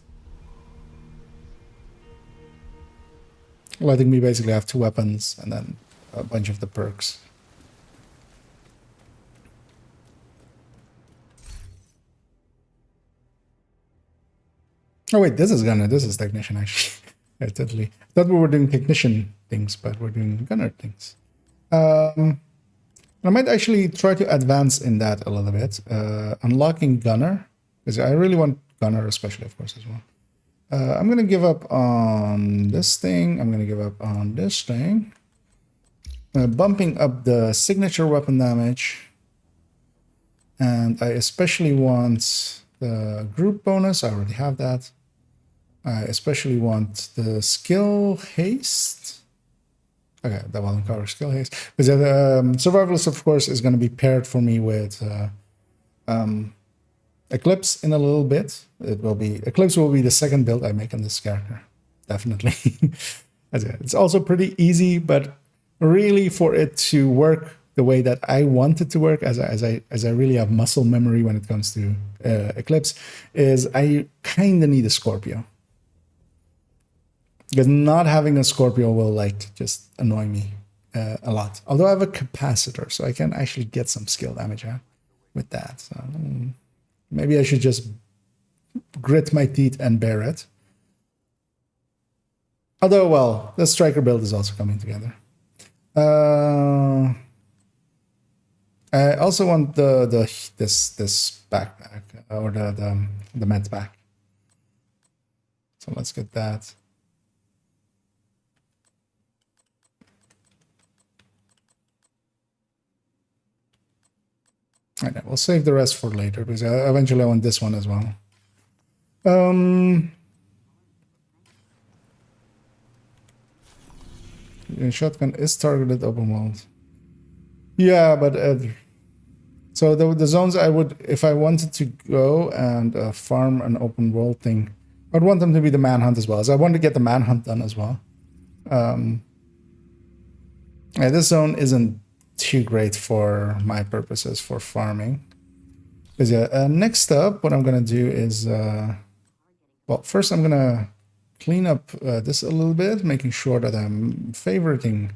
A: Letting me basically have 2 weapons and then a bunch of the perks. Oh wait, this is technician actually. I totally thought we were doing technician things, but we're doing gunner things. I might actually try to advance in that a little bit. Unlocking gunner, because I really want gunner especially, of course, as well. I'm going to give up on this thing. I'm going to give up on this thing. bumping up the signature weapon damage. And I especially want the group bonus. I already have that. I especially want the skill haste. Okay, that will cover skill haste. Because survivalist, of course, is going to be paired for me with Eclipse in a little bit. Eclipse will be the second build I make on this character, definitely. It's also pretty easy, but really for it to work the way that I want it to work, as I really have muscle memory when it comes to Eclipse, is I kind of need a Scorpio. Because not having a Scorpio will like just annoy me a lot. Although I have a capacitor, so I can actually get some skill damage out with that. So maybe I should just grit my teeth and bear it. Although, well, the striker build is also coming together. I also want this backpack or the med pack. So let's get that. All right, we'll save the rest for later because eventually I want this one as well. Shotgun is targeted open world. Yeah, but so the zones I would, if I wanted to go and farm an open world thing, I'd want them to be the manhunt as well. So I want to get the manhunt done as well. Yeah, this zone isn't too great for my purposes for farming. Because yeah, next up, what I'm gonna do is, well, first I'm gonna clean up this a little bit, making sure that I'm favoriting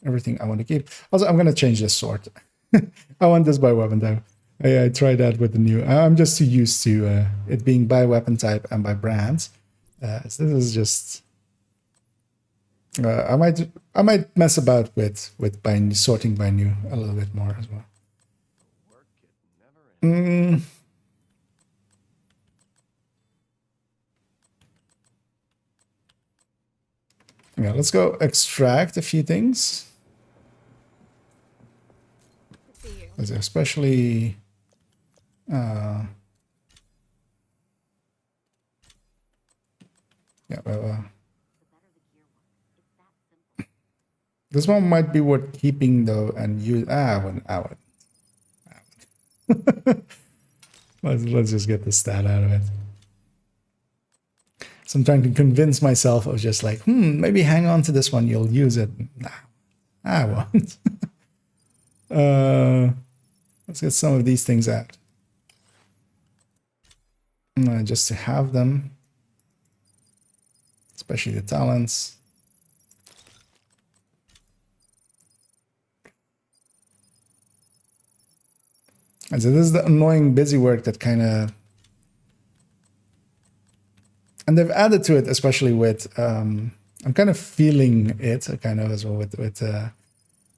A: everything I want to keep. Also, I'm gonna change this sword. I want this by weapon type. I tried that with the new. I'm just too used to it being by weapon type and by brands. So this is just. I might mess about with sorting by new a little bit more as well. Yeah, let's go extract a few things. Especially yeah, well, this one might be worth keeping though, and use. Let's just get the stat out of it. So I'm trying to convince myself of just like, maybe hang on to this one. You'll use it. Nah, I won't. Let's get some of these things out. Just to have them, especially the talents. And so this is the annoying busy work that kind of, and they've added to it, especially with, I'm kind of feeling it kind of as well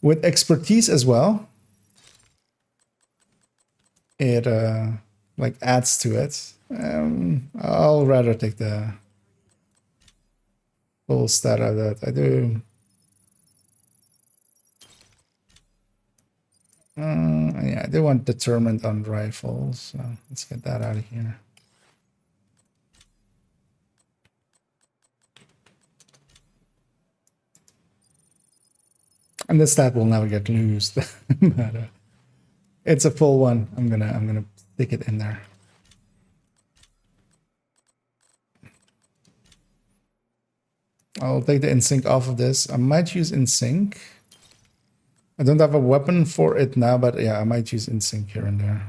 A: with expertise as well. It like adds to it. I'll rather take the full stat out of that. I do. Yeah, I do want determined on rifles, so let's get that out of here. And the stat will never get loose. But, it's a full one. I'm gonna stick it in there. I'll take the InSync off of this. I might use InSync. I don't have a weapon for it now, but yeah, I might use InSync here and there.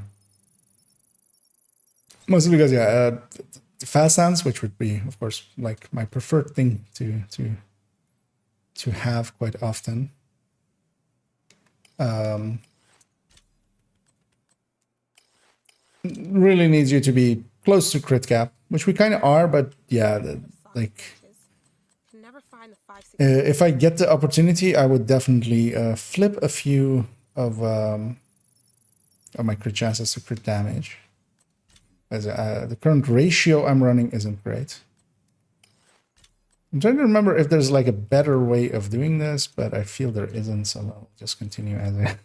A: Mostly because yeah, fast hands, which would be, of course, like my preferred thing to have quite often. Really needs you to be close to crit cap, which we kind of are, but yeah, like. If I get the opportunity, I would definitely flip a few of my crit chances to crit damage. As the current ratio I'm running isn't great. I'm trying to remember if there's like a better way of doing this, but I feel there isn't, so I'll just continue as is.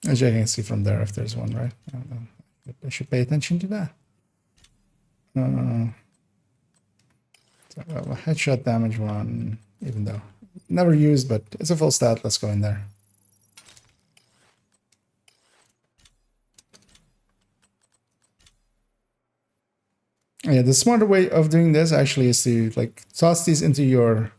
A: As you can see from there, if there's one, right? I should pay attention to that. So a headshot damage one, even though never used, but it's a full stat. Let's go in there. Yeah, the smarter way of doing this actually is to like toss these into your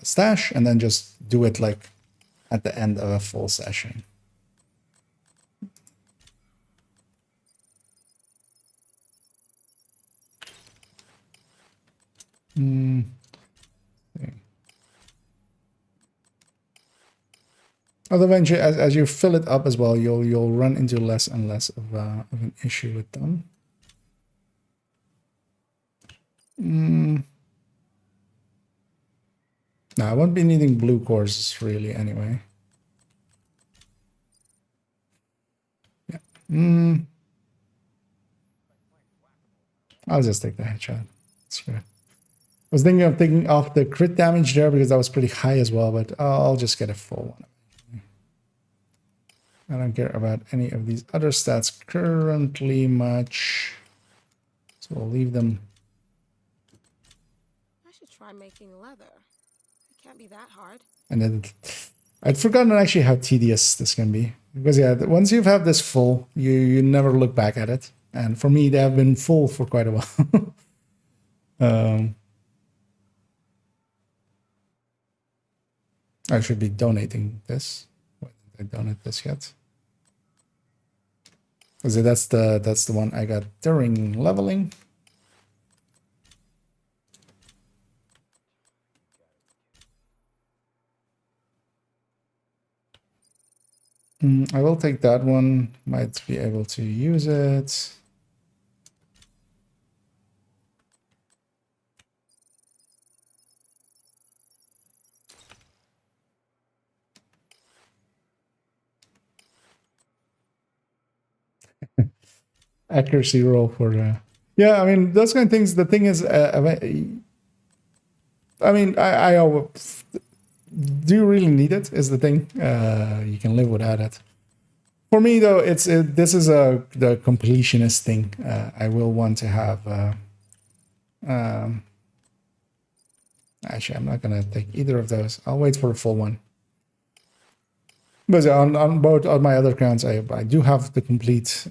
A: stash and then just do it like at the end of a full session. Although eventually, as you fill it up as well, you'll run into less and less of an issue with them. No, I won't be needing blue cores really anyway. Yeah. I'll just take the headshot. That's good. I was thinking of taking off the crit damage there because that was pretty high as well, but I'll just get a full one. I don't care about any of these other stats currently much, so we'll leave them.
B: I should try making leather. It can't be that hard.
A: And then I'd forgotten actually how tedious this can be, because yeah, once you have this full, you never look back at it. And for me, they have been full for quite a while. I should be donating this. Why didn't I donate this yet? Because that's the one I got during leveling. I will take that one. Might be able to use it. Accuracy roll for yeah, I mean those kind of things. The thing is, I mean, I do you really need it is the thing. You can live without it. For me though, this is the completionist thing. I will want to have actually I'm not gonna take either of those. I'll wait for a full one. But on both on my other accounts, I do have the complete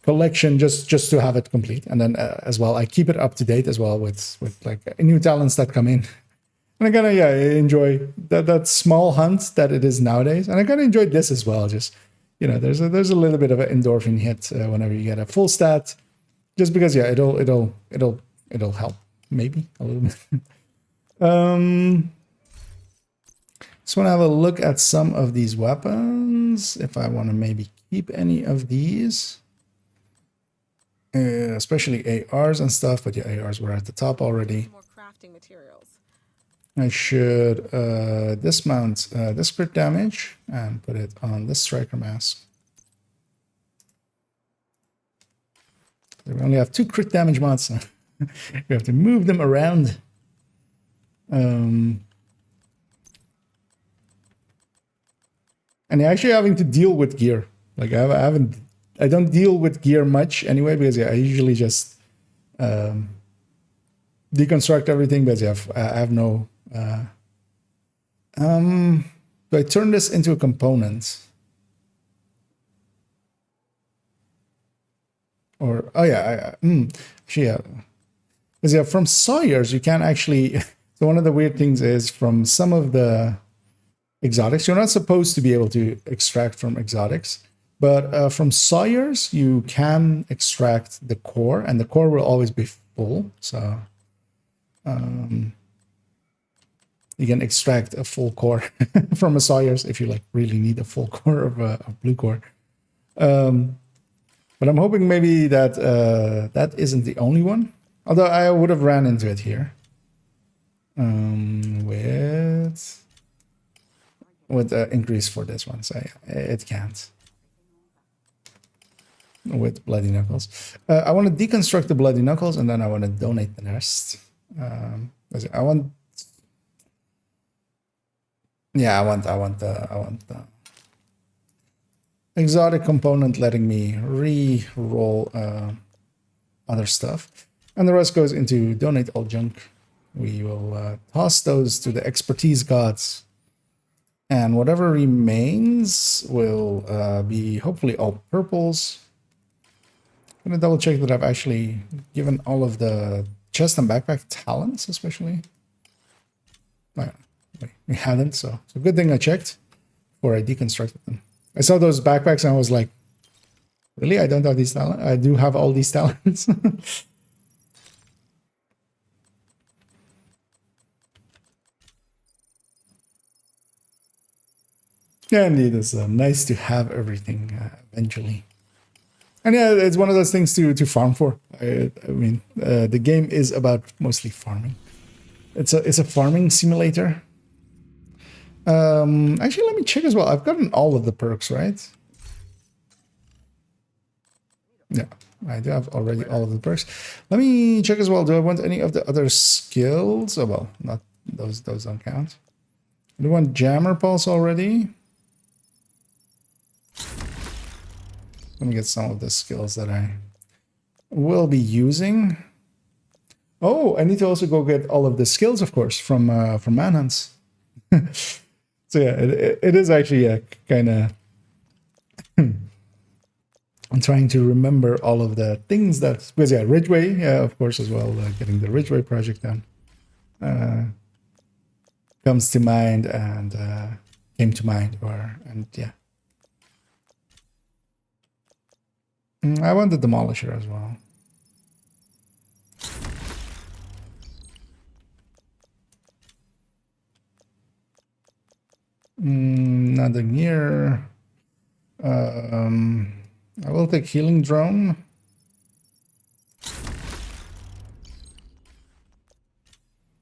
A: collection just to have it complete, and then as well I keep it up to date as well with like new talents that come in, and I kind of enjoy that small hunt that it is nowadays, and I kind of enjoyed this as well. Just there's a little bit of an endorphin hit whenever you get a full stat, just because it'll help maybe a little bit. Just want to have a look at some of these weapons if I want to maybe keep any of these. Especially ARs and stuff, but yeah, ARs were at the top already.
B: More crafting materials.
A: I should dismount this crit damage and put it on this striker mask. We only have 2 crit damage mods. We have to move them around. And you're actually having to deal with gear. Like I don't deal with gear much anyway, because I usually just deconstruct everything, but I have no do I turn this into a component? Or actually because from Sawyer's you can actually so one of the weird things is from some of the exotics, you're not supposed to be able to extract from exotics. But from Sawyer's, you can extract the core, and the core will always be full. So you can extract a full core from a Sawyer's if you like really need a full core of a blue core. But I'm hoping maybe that that isn't the only one. Although I would have ran into it here. With increase for this one, so yeah, it can't. With Bloody Knuckles, I want to deconstruct the Bloody Knuckles, and then I want to donate the rest. I want the exotic component, letting me re-roll other stuff, and the rest goes into donate all junk. We will toss those to the expertise gods, and whatever remains will be hopefully all purples. I'm gonna double check that I've actually given all of the chest and backpack talents, especially. Oh, yeah. We hadn't, so it's a good thing I checked before I deconstructed them. I saw those backpacks and I was like, really? I don't have these talents? I do have all these talents. Yeah, indeed, it's nice to have everything eventually. And yeah, it's one of those things to farm for. I mean, the game is about mostly farming. It's a farming simulator. Actually, let me check as well. I've gotten all of the perks, right? Yeah, I do have already all of the perks. Let me check as well. Do I want any of the other skills? Oh well, not those don't count. Do I want Jammer Pulse already? Let me get some of the skills that I will be using. Oh, I need to also go get all of the skills, of course, from Manhunts. So yeah, it is actually kind of. I'm trying to remember all of the things that, because yeah, Ridgeway, of course, as well. Getting the Ridgeway project done comes to mind and came to mind, and yeah. I want the Demolisher as well. Nothing here. I will take Healing Drone.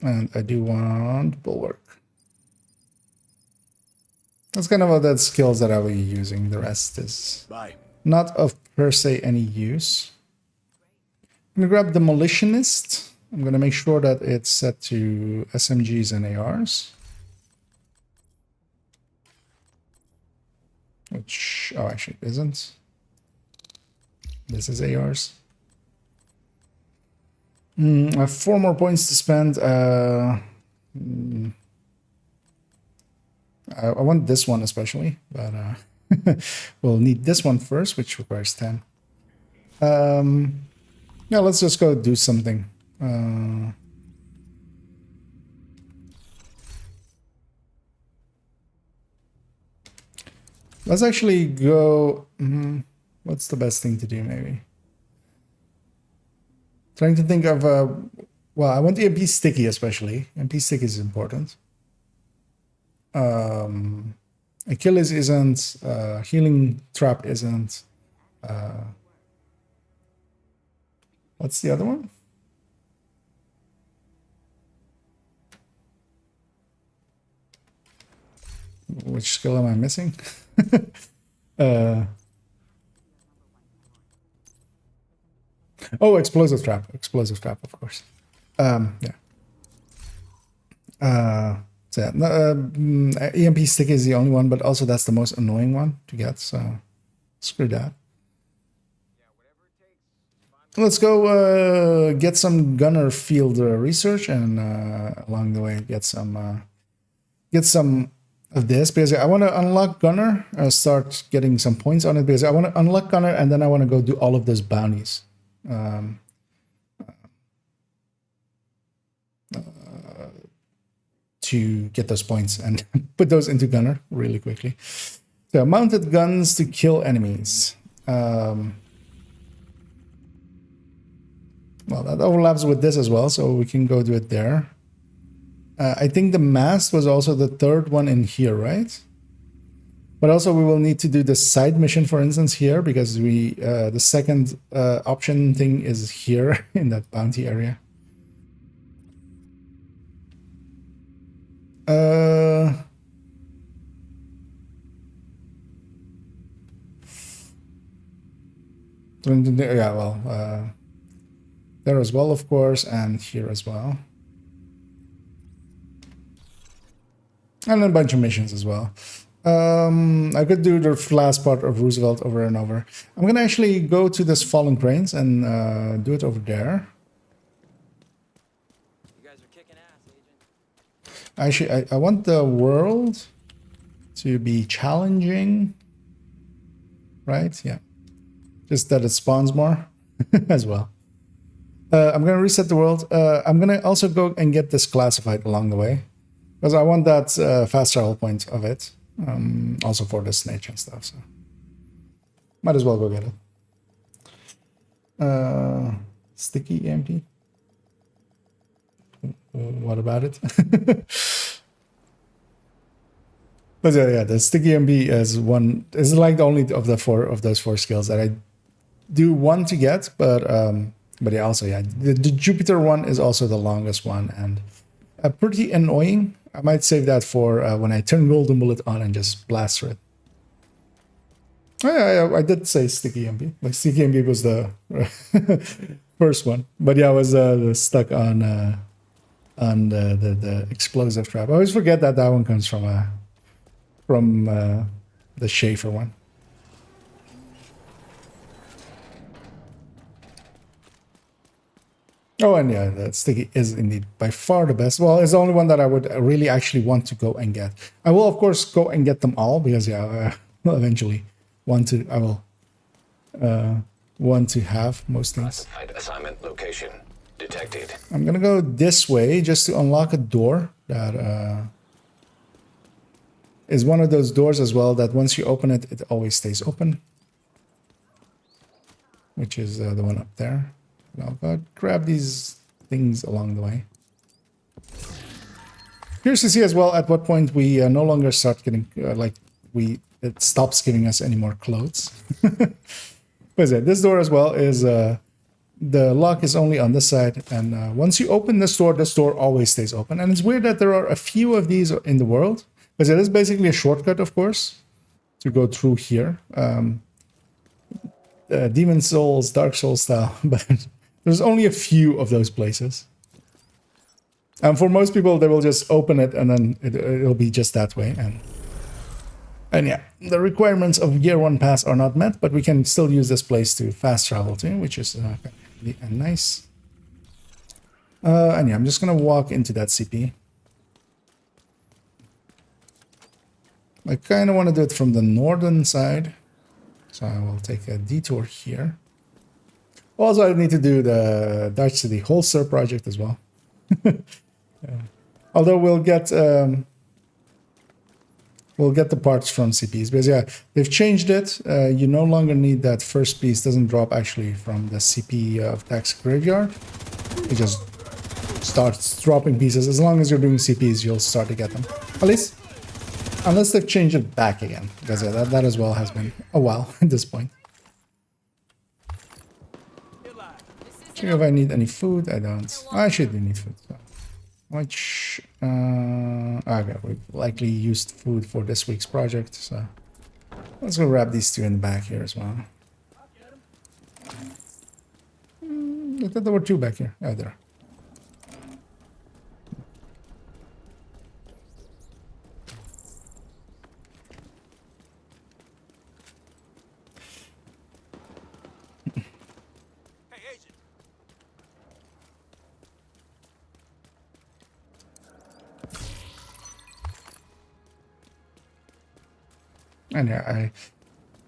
A: And I do want Bulwark. That's kind of all the skills that I will be using. The rest is not of per se any use. I'm going to grab Demolitionist. I'm going to make sure that it's set to SMGs and ARs. Which, oh, actually it isn't. This is ARs. I have 4 more points to spend. I want this one especially, but we'll need this one first, which requires 10. Yeah, let's just go do something. Let's actually go. What's the best thing to do, maybe? Trying to think of. Well, I want the MP Sticky especially. MP Sticky is important. Achilles isn't. Healing Trap isn't. What's the other one? Which skill am I missing? Oh, Explosive Trap. Explosive Trap, of course. Yeah. So yeah, EMP Stick is the only one, but also that's the most annoying one to get, so screw that. Let's go get some gunner field research, and along the way get some of this, because I want to unlock gunner, start getting some points on it, because I want to unlock gunner and then I want to go do all of those bounties. To get those points and put those into gunner really quickly. So mounted guns to kill enemies. Well, that overlaps with this as well, so we can go do it there. I think the mast was also the third one in here, right? But also we will need to do the side mission, for instance, here, because we the second option thing is here in that bounty area. Uh, yeah, well, there as well, of course, and here as well. And a bunch of missions as well. I could do the last part of Roosevelt over and over. I'm gonna actually go to this Fallen Cranes and do it over there.
E: You guys are kicking ass, Agent.
A: Actually, I want the world to be challenging, right? Yeah, just that it spawns more as well. I'm gonna reset the world. I'm gonna also go and get this classified along the way, because I want that fast travel point of it, also for the snitch and stuff. So might as well go get it. Sticky EMP. What about it? But yeah, the sticky EMP is like the only of those four skills that I do want to get, but yeah, also yeah, the Jupiter one is also the longest one and pretty annoying. I might save that for when I turn Golden Bullet on and just blast through it. Oh, yeah, I did say sticky EMP. Like sticky EMP was the first one, but yeah, I was stuck on the explosive trap. I always forget that one comes from the Schaefer one. Oh, and yeah, the sticky is indeed by far the best. Well, it's the only one that I would really actually want to go and get. I will, of course, go and get them all because, yeah, eventually I will want to have most things.
F: Classified assignment location detected.
A: I'm gonna go this way just to unlock a door that is one of those doors as well that once you open it, it always stays open, which is the one up there. I'll go grab these things along the way. Curious to see as well at what point we no longer start getting it stops giving us any more clothes. But yeah, this door as well is the lock is only on this side, and once you open this door always stays open. And it's weird that there are a few of these in the world, because it is basically a shortcut, of course, to go through here. Demon Souls, Dark Souls style, but there's only a few of those places. And for most people, they will just open it and then it'll be just that way. And yeah, the requirements of Year 1 Pass are not met, but we can still use this place to fast travel to, which is really nice. And yeah, I'm just going to walk into that CP. I kind of want to do it from the northern side. So I will take a detour here. Also, I need to do the Dutch City Holster project as well. Although we'll get the parts from CPs. Because yeah, they've changed it. You no longer need that first piece. Doesn't drop actually from the CP of Tax Graveyard. It just starts dropping pieces. As long as you're doing CPs, you'll start to get them. At least, unless they've changed it back again. Because yeah, that as well has been a while at this point. Check if I need any food. I don't. I actually do need food. So. Which okay, we likely used food for this week's project, so let's go grab these two in the back here as well. I thought there were two back here. Oh, there. And yeah, I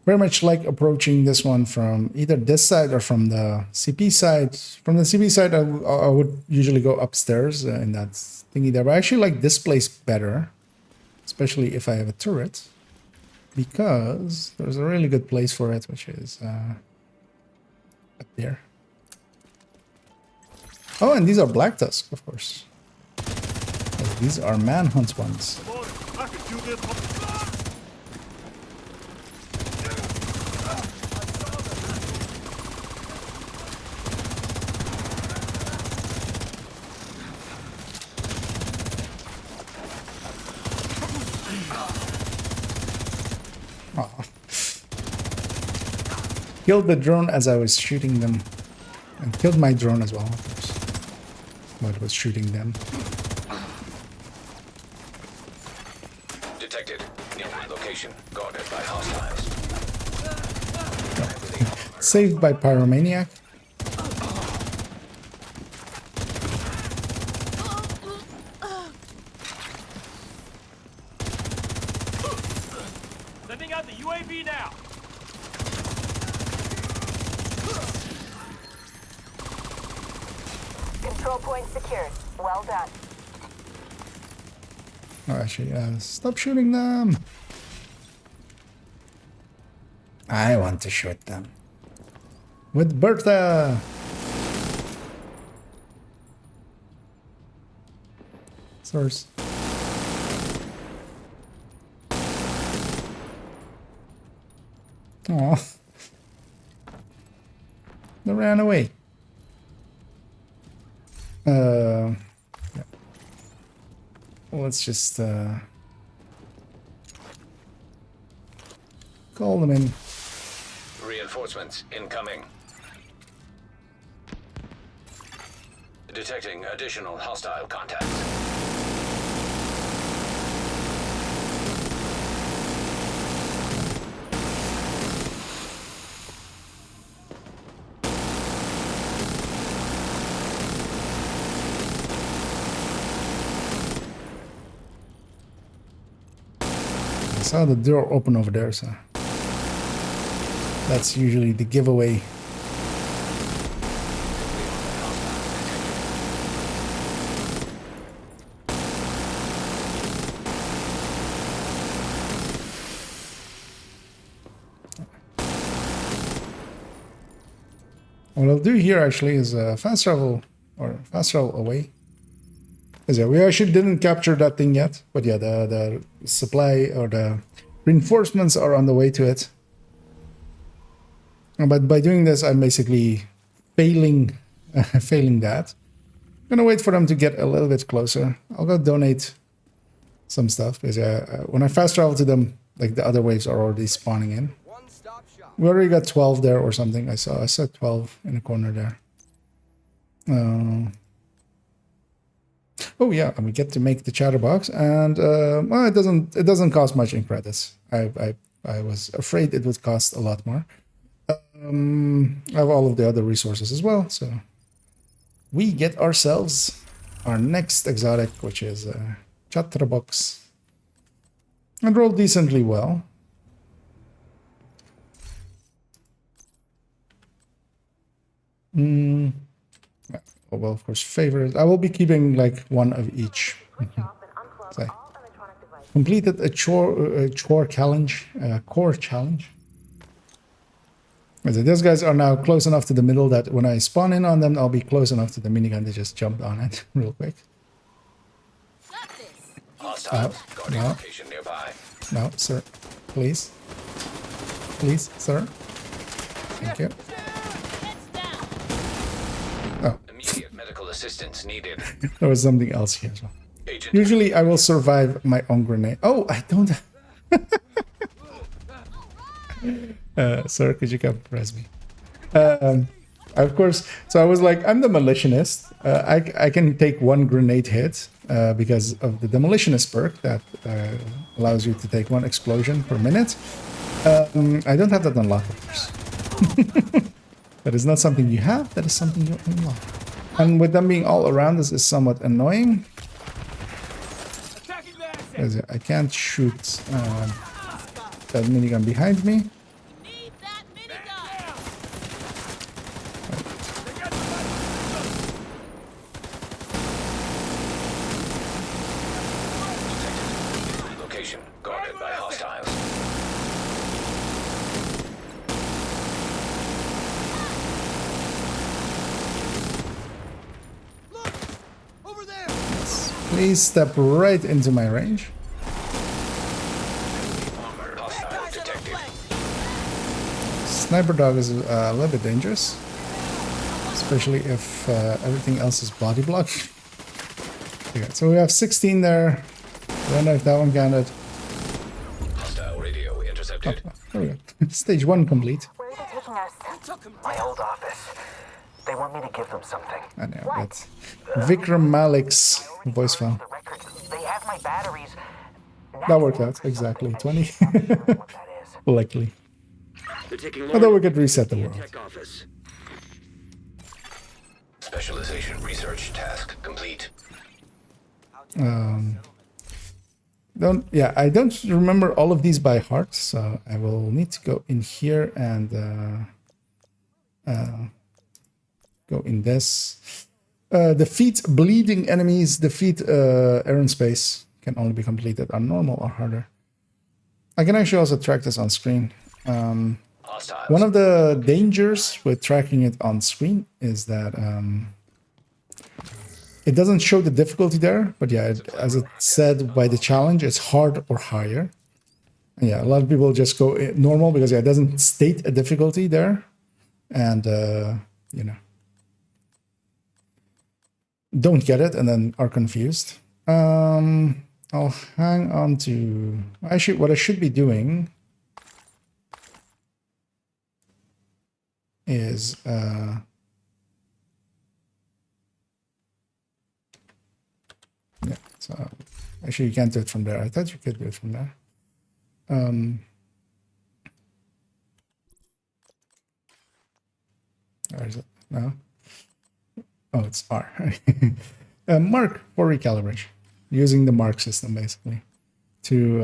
A: very much like approaching this one from either this side or from the CP side. From the CP side, I would usually go upstairs in that thingy there. But I actually like this place better, especially if I have a turret, because there's a really good place for it, which is up there. Oh, and these are Black Tusk, of course. These are Manhunt ones. Aw. Killed the drone as I was shooting them. And killed my drone as well, of course. While I was shooting them.
F: Detected. New location. Guarded by hostiles.
A: Saved by Pyromaniac.
H: Sending out the UAV now.
K: Control point secured. Well done.
A: Oh, actually, stop shooting them. I want to shoot them. With Bertha. Source. Oh. They ran away. Yeah. Let's just call them in.
F: Reinforcements incoming. Detecting additional hostile contacts.
A: I saw the door open over there, so that's usually the giveaway. What I'll do here actually is fast travel away. Because yeah, we actually didn't capture that thing yet, but yeah, the supply or the reinforcements are on the way to it. But by doing this, I'm basically failing that. I'm gonna wait for them to get a little bit closer. I'll go donate some stuff because when I fast travel to them, like the other waves are already spawning in. We already got 12 there or something. I saw 12 in the corner there. Oh yeah, and we get to make the chatterbox, and well, it doesn't cost much in credits. I was afraid it would cost a lot more. I have all of the other resources as well, so we get ourselves our next exotic, which is chatterbox, and rolled decently well. Well, of course, favorites. I will be keeping like one of each. So, completed a core challenge. So those guys are now close enough to the middle that when I spawn in on them, I'll be close enough to the minigun to just jump on it real quick. No. No, sir. Please. Please, sir. Thank you. Oh.
F: Immediate medical assistance needed.
A: There was something else here as well. Usually I will survive my own grenade. Oh, I don't. Sir, could you come press me? Of course. So I was like, I'm the demolitionist. I can take one grenade hit because of the demolitionist perk that allows you to take one explosion per minute. I don't have that unlocked, of course. That is not something you have. That is something you unlock. And with them being all around, this is somewhat annoying. I can't shoot that minigun behind me.
F: Location guarded by hostiles.
A: Please step right into my range. Sniper dog is a little bit dangerous, especially if everything else is body block. Okay, so we have 16 there. I don't know if that one counted.
F: Hostile radio intercepted. detected.
A: There we go. Stage 1 complete.
K: Where are they taking us?
C: My old office. They want me to give them something.
A: I know, that's Vikram Malik's voice file.
C: The records. They have my batteries.
A: That worked out, exactly. 20.
C: What that is.
A: Likely.
J: They're taking
A: Although we could reset the world.
J: tech office.
F: Specialization research task complete.
A: I don't remember all of these by heart, so I will need to go in here and go in this. Defeat bleeding enemies, defeat air and space can only be completed on normal or harder. I can actually also track this on screen.
F: Hostiles.
A: One of the dangers with tracking it on screen is that it doesn't show the difficulty there, but yeah, as it said by the challenge, it's hard or higher. And yeah, a lot of people just go normal because yeah, it doesn't state a difficulty there, and you know, don't get it and then are confused. I'll hang on to actually what I should be doing is yeah, so actually you can't do it from there. I thought you could do it from there. Where is it? No. Oh, it's R. Mark for recalibration. Using the mark system basically. To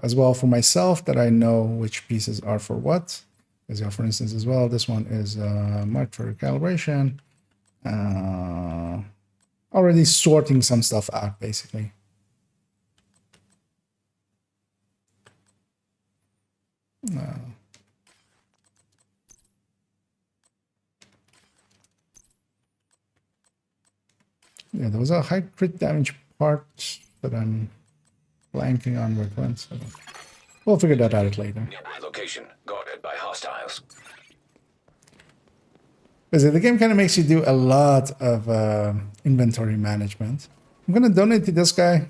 A: as well for myself that I know which pieces are for what. As well, for instance, as well, this one is marked for recalibration. Already sorting some stuff out, basically. Yeah, there was a high crit damage part that I'm blanking on where it went. So we'll figure that out later.
F: Nearby location guarded by hostiles.
A: Because the game kind of makes you do a lot of inventory management. I'm going to donate to this guy.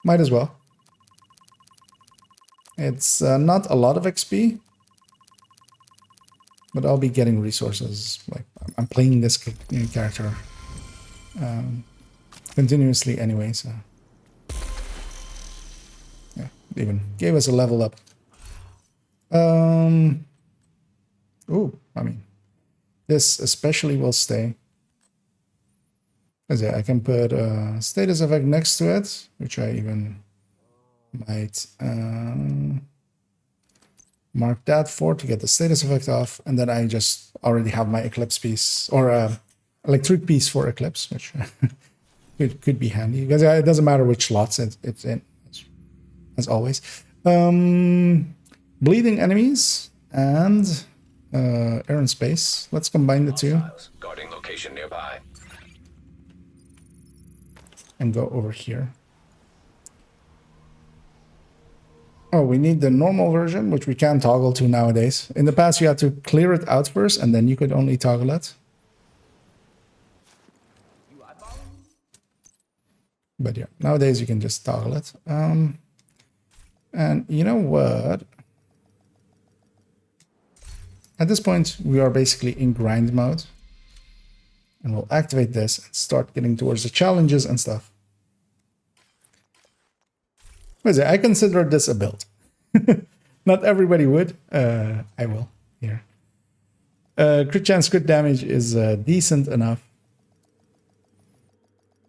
A: Might as well. It's not a lot of XP. But I'll be getting resources. Like I'm playing this character continuously anyway, so... Yeah, even gave us a level up. Ooh, I mean, this especially will stay. As yeah, I can put a status effect next to it, which I even might mark that for to get the status effect off, and then I just already have my Eclipse piece or electric piece for Eclipse, which could be handy because it doesn't matter which slots it's in, as always. Bleeding enemies and air and space. Let's combine the two
F: Guarding location nearby.
A: and go over here. Oh, we need the normal version, which we can toggle to nowadays. In the past, you had to clear it out first, and then you could only toggle it. But yeah, nowadays you can just toggle it. And you know what? At this point, we are basically in grind mode. And we'll activate this and start getting towards the challenges and stuff. I consider this a build. Not everybody would. I will here. Crit chance, crit damage is decent enough.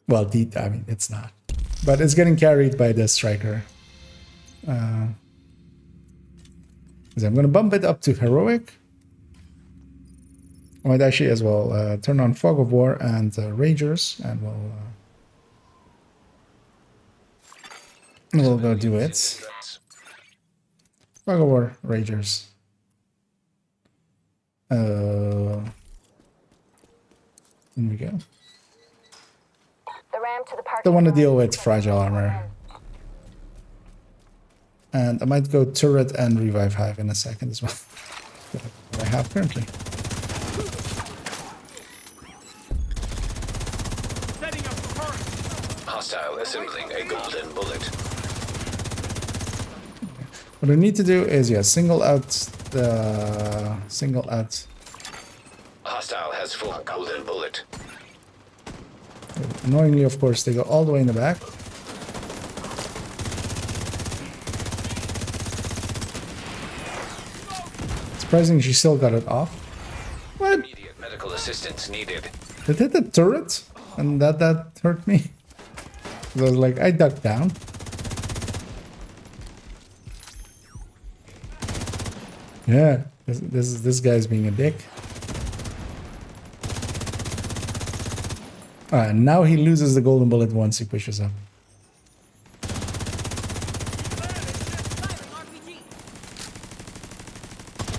A: Well, I mean, it's not. But it's getting carried by the striker. I'm going to bump it up to heroic. I might actually as well turn on Fog of War and Ragers, and we'll go do it. Fog of War, Ragers. In we go.
K: The ramp to the parking
A: Don't want to
K: lot.
A: deal with fragile armor. And I might go turret and revive hive in a second as well. What I have currently.
F: Hostile assembling a golden bullet.
A: What I need to do is, yeah, single out.
F: Hostile has full golden bullet.
A: Annoyingly, of course, they go all the way in the back. Surprising she still got it off. What?
F: Immediate medical assistance needed.
A: It hit the turret? And that hurt me? I was like, I ducked down. Yeah, this guy's being a dick. Now he loses the golden bullet once he pushes up.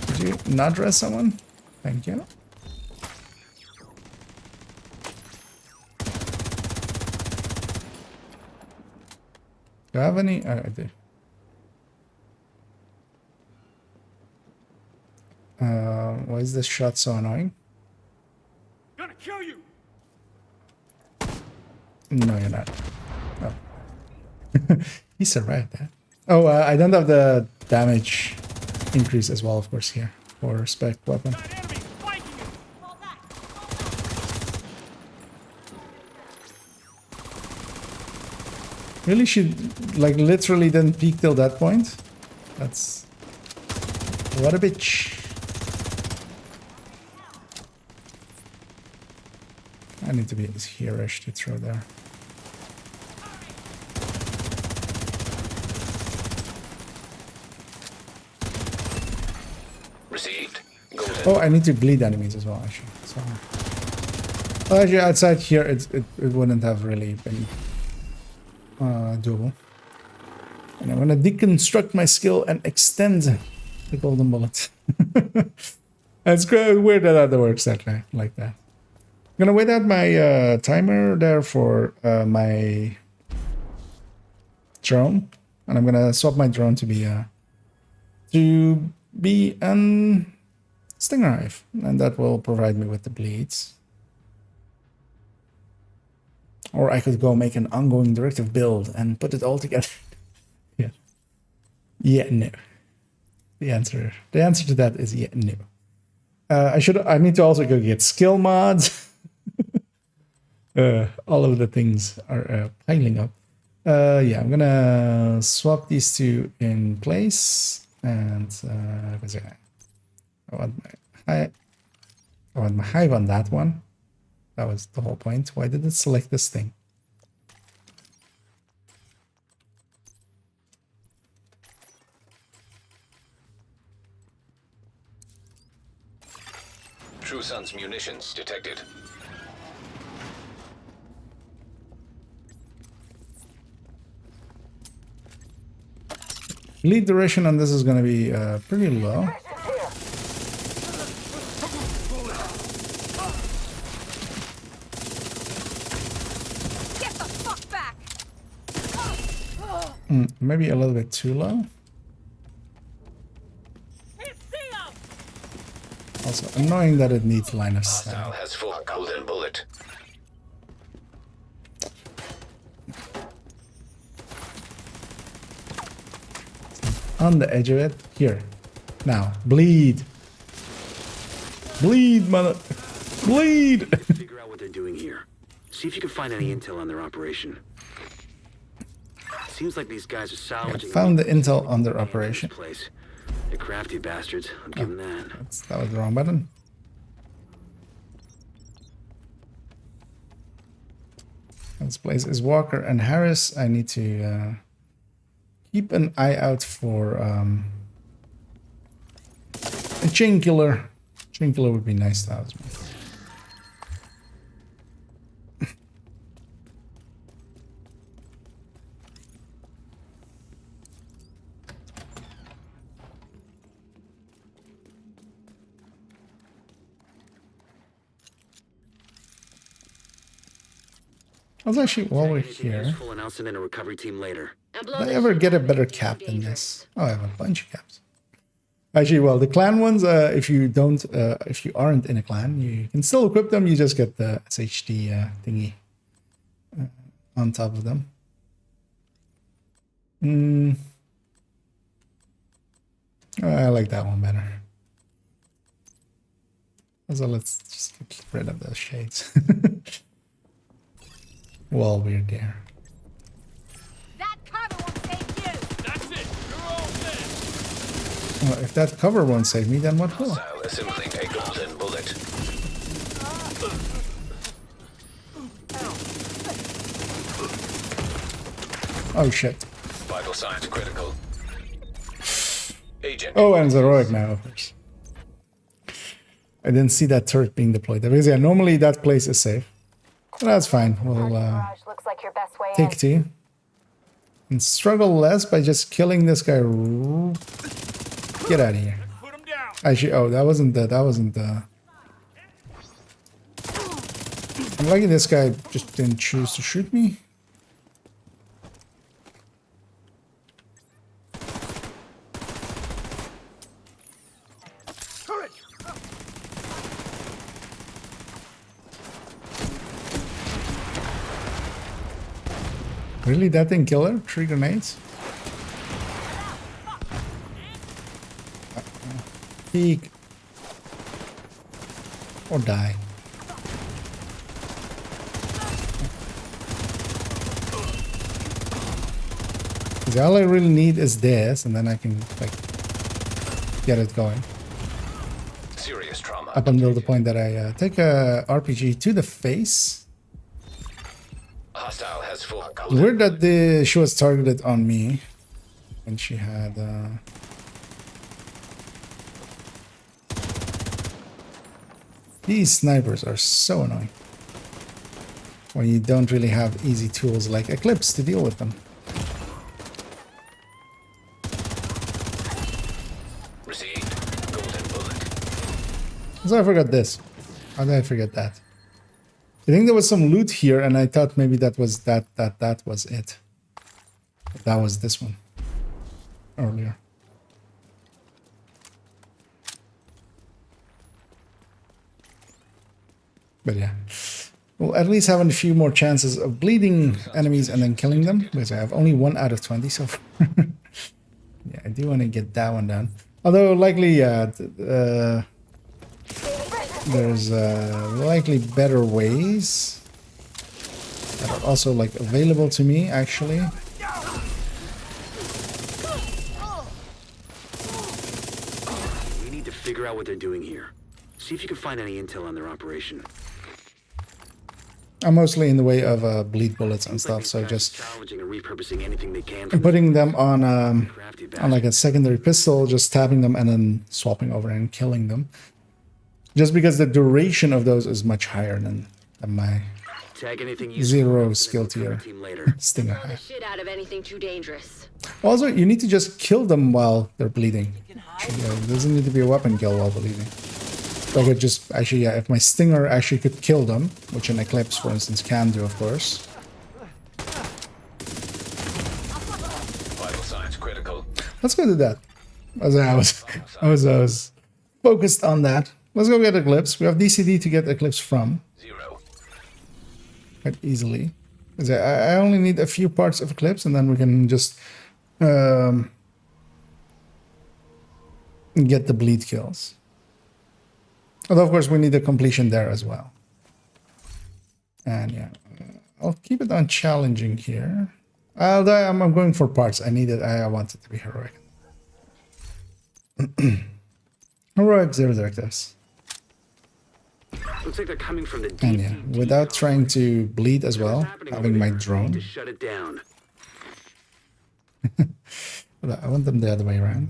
A: Did you not dress someone? Thank you. Do I have any? I do. Why is this shot so annoying?
C: Gonna kill you.
A: No, you're not. Oh. He survived that. Oh, I don't have the damage increase as well, of course, here for spec weapon. Really, she like literally didn't peek till that point. That's what a bitch. I need to be here-ish to throw there.
F: Received. Golden.
A: Oh, I need to bleed enemies as well, actually. So, well, actually, outside here, it wouldn't have really been doable. And I'm gonna deconstruct my skill and extend the golden bullet. It's weird that that works that way, like that. I'm gonna wait out my timer there for my drone, and I'm gonna swap my drone to be an stinger knife, and that will provide me with the bleeds. Or I could go make an ongoing directive build and put it all together. Yeah. Yeah, no. The answer to that is yeah, no. I need to also go get skill mods. All of the things are piling up. Yeah, I'm gonna swap these two in place, and I want my hive on that one. That was the whole point. Why did it select this thing?
F: True Sun's munitions detected.
A: Lead duration on this is going to be pretty low. Maybe a little bit too low. Also annoying that it needs line of sight.
F: Hostile has full golden bullet.
A: On the edge of it. Here. Now. Bleed. Bleed, mother. Bleed!
J: Figure out what they're doing here. See if you can find any intel on their operation. Seems like these guys are salvaging.
A: I found the intel on their operation.
J: Place. They're crafty bastards. I'm giving that.
A: That was the wrong button. This place is Walker and Harris. I need to keep an eye out for a chain killer. Chain killer would be nice to have. I was actually, while we're here,
J: In a recovery team later.
A: did I ever get a better cap than this? Oh, I have a bunch of caps. Actually, well, the clan ones, if you aren't in a clan, you can still equip them. You just get the SHD thingy on top of them. I like that one better. So let's just get rid of those shades. While we're there.
K: That cover won't save you.
H: That's it. You're all dead.
A: Well, if that cover won't save me, then what will?
F: Hostile assembling a golden bullet.
A: Oh shit.
F: Vital signs critical. Agent.
A: Oh, and heroic now, of course. I didn't see that turret being deployed. Because yeah, normally that place is safe. But that's fine. We'll
K: Garage looks like your best way
A: take
K: in.
A: two. And struggle less by just killing this guy. Get out of here.
H: Put him down.
A: Actually, oh, that wasn't the... I'm lucky this guy just didn't choose to shoot me. Really? That didn't kill her? 3 grenades? Peek. Or die. See, all I really need is this, and then I can like get it going.
F: Serious trauma.
A: Up until the point that I take a RPG to the face.
F: Hostile has full
A: It's
F: golden.
A: weird that she was targeted on me when she had these snipers are so annoying when you don't really have easy tools like Eclipse to deal with them.
F: Received. Golden bullet.
A: So I forgot this. How did I forget that? I think there was some loot here, and I thought maybe that was that was it. But that was this one earlier. But yeah, we'll at least have a few more chances of bleeding enemies and then killing them, because I have only 1 out of 20 so far. Yeah, I do want to get that one done. Although likely, there's likely better ways that are also like available to me actually.
J: We need to figure out what they're doing here. See if you can find any intel on their operation.
A: I'm mostly in the way of bleed bullets and
J: Seems like
A: stuff,
J: these
A: so
J: guys
A: just
J: are salvaging and repurposing anything they can from
A: putting them on
J: crafty
A: like a secondary pistol, just tapping them and then swapping over and killing them. Just because the duration of those is much higher than my
J: Tag anything useful,
A: zero
J: and then
A: skill
J: we'll cover
A: tier
J: team later.
A: stinger.
I: Blow the shit out of anything too dangerous.
A: Also, you need to just kill them while they're bleeding. Yeah, it doesn't need to be a weapon kill while bleeding. So I could just, actually, yeah, if my stinger actually could kill them, which an Eclipse, for instance, can do, of course.
F: Vital signs critical.
A: Let's go do that. I was focused on that. Let's go get Eclipse. We have DCD to get Eclipse from.
F: 0.
A: Quite easily. 'Cause I only need a few parts of Eclipse, and then we can just get the bleed kills. Although, of course, we need the completion there as well. And yeah, I'll keep it on challenging here. I'm going for parts. I want it to be heroic. Heroic zero directives.
J: Looks like they're coming from the deep,
A: And yeah,
J: deep, deep
A: without
J: down.
A: trying to bleed as well,
J: What's happening
A: having
J: over
A: my
J: there? We need
A: drone.
J: to shut it down.
A: I want them the other way around.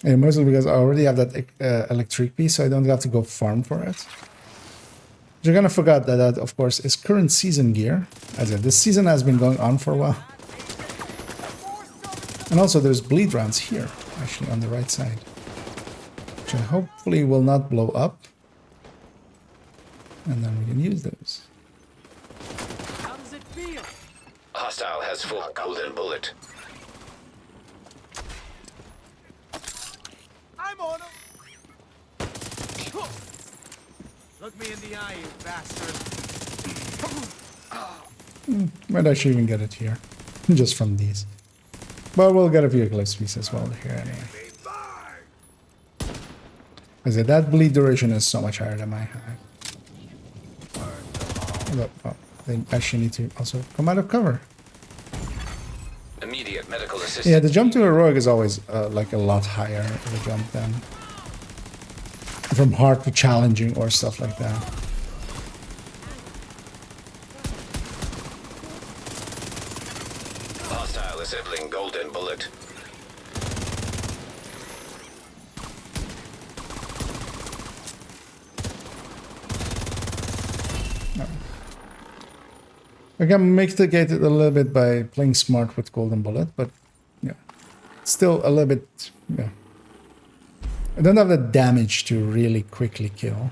A: And mostly because I already have that electric piece, so I don't have to go farm for it. You're gonna forget that of course, is current season gear. As in, this season has been going on for a while. And also, there's bleed rounds here, actually, on the right side. Which I hopefully will not blow up. And then we can use those.
C: How does it feel?
F: Hostile has full golden bullet.
C: I'm on him. Look me in the eye, you bastard.
A: Might actually even get it here, just from these. But we'll get a few Eclipse pieces while they're here anyway. I said that bleed duration is so much higher than my high. Oh, they actually need to also come out of cover.
F: Immediate medical assistance.
A: Yeah, the jump to heroic is always like a lot higher of a jump than from hard to challenging or stuff like that.
F: Hostile assembling golden bullet.
A: I can mitigate it a little bit by playing smart with golden bullet, but yeah, still a little bit. Yeah, I don't have the damage to really quickly kill,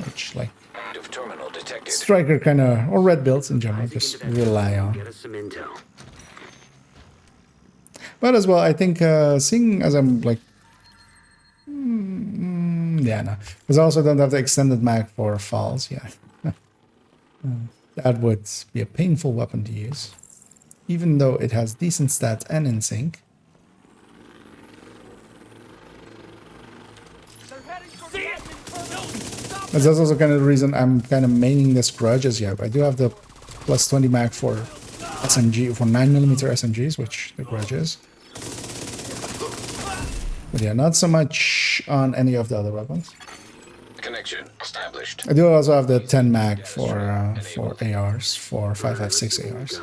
A: which like
F: Active terminal detected.
A: striker kind of or red builds in general just rely on.
J: Get us some intel.
A: But as well, I think seeing as I'm like, yeah, no, because I also don't have the extended mag for falls. Yeah, that would be a painful weapon to use, even though it has decent stats and in sync. That's also kind of the reason I'm kind of maining this grudge. As yeah, I do have the plus 20 mag for SMG for 9mm SMGs, which the grudge is. But yeah, not so much on any of the other weapons.
F: Connection established.
A: I do also have the 10 mag for ARs, for 5.56 ARs.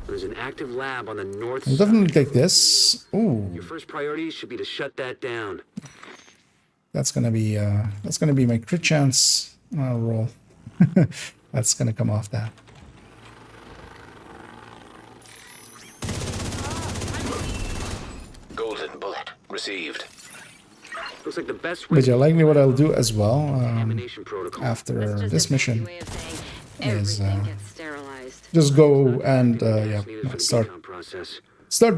J: There's an active lab on the north
A: I'll
J: side.
A: definitely take this. Ooh,
J: Your first priority should be to shut that down.
A: that's gonna be my crit chance roll. That's gonna come off that.
F: Golden bullet received.
J: Looks like the best way
A: But yeah, likely what I'll do as well
J: contamination protocol.
A: after
I: Just
A: this
I: a fancy
A: mission
I: way of saying
A: is
I: everything gets sterilized.
A: just go and yeah,
J: Needed for the
A: start
J: decon process.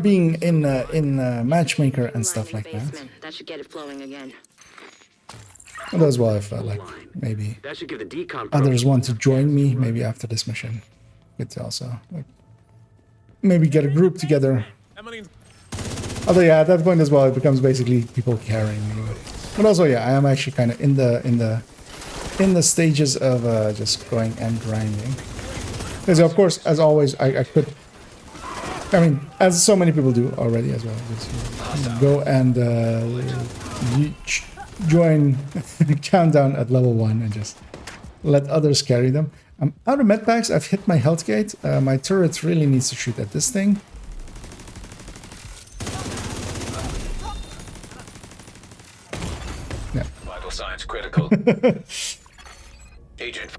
A: being in matchmaker and stuff
I: Line
A: like
I: in the
A: that.
I: basement. That should get it flowing again.
A: And as well, if like maybe
J: That should give the decon
A: others
J: protocol-
A: want to join me, maybe after this mission, good to also like maybe get a group together. Although yeah, at that point as well, it becomes basically people carrying me. But also yeah, I am actually kind of in the stages of just going and grinding. Because of course, as always, I could. I mean, as so many people do already as well, just go and join countdown at level 1 and just let others carry them. I'm out of med packs. I've hit my health gate. My turret really needs to shoot at this thing.
F: Vital signs critical. Agent.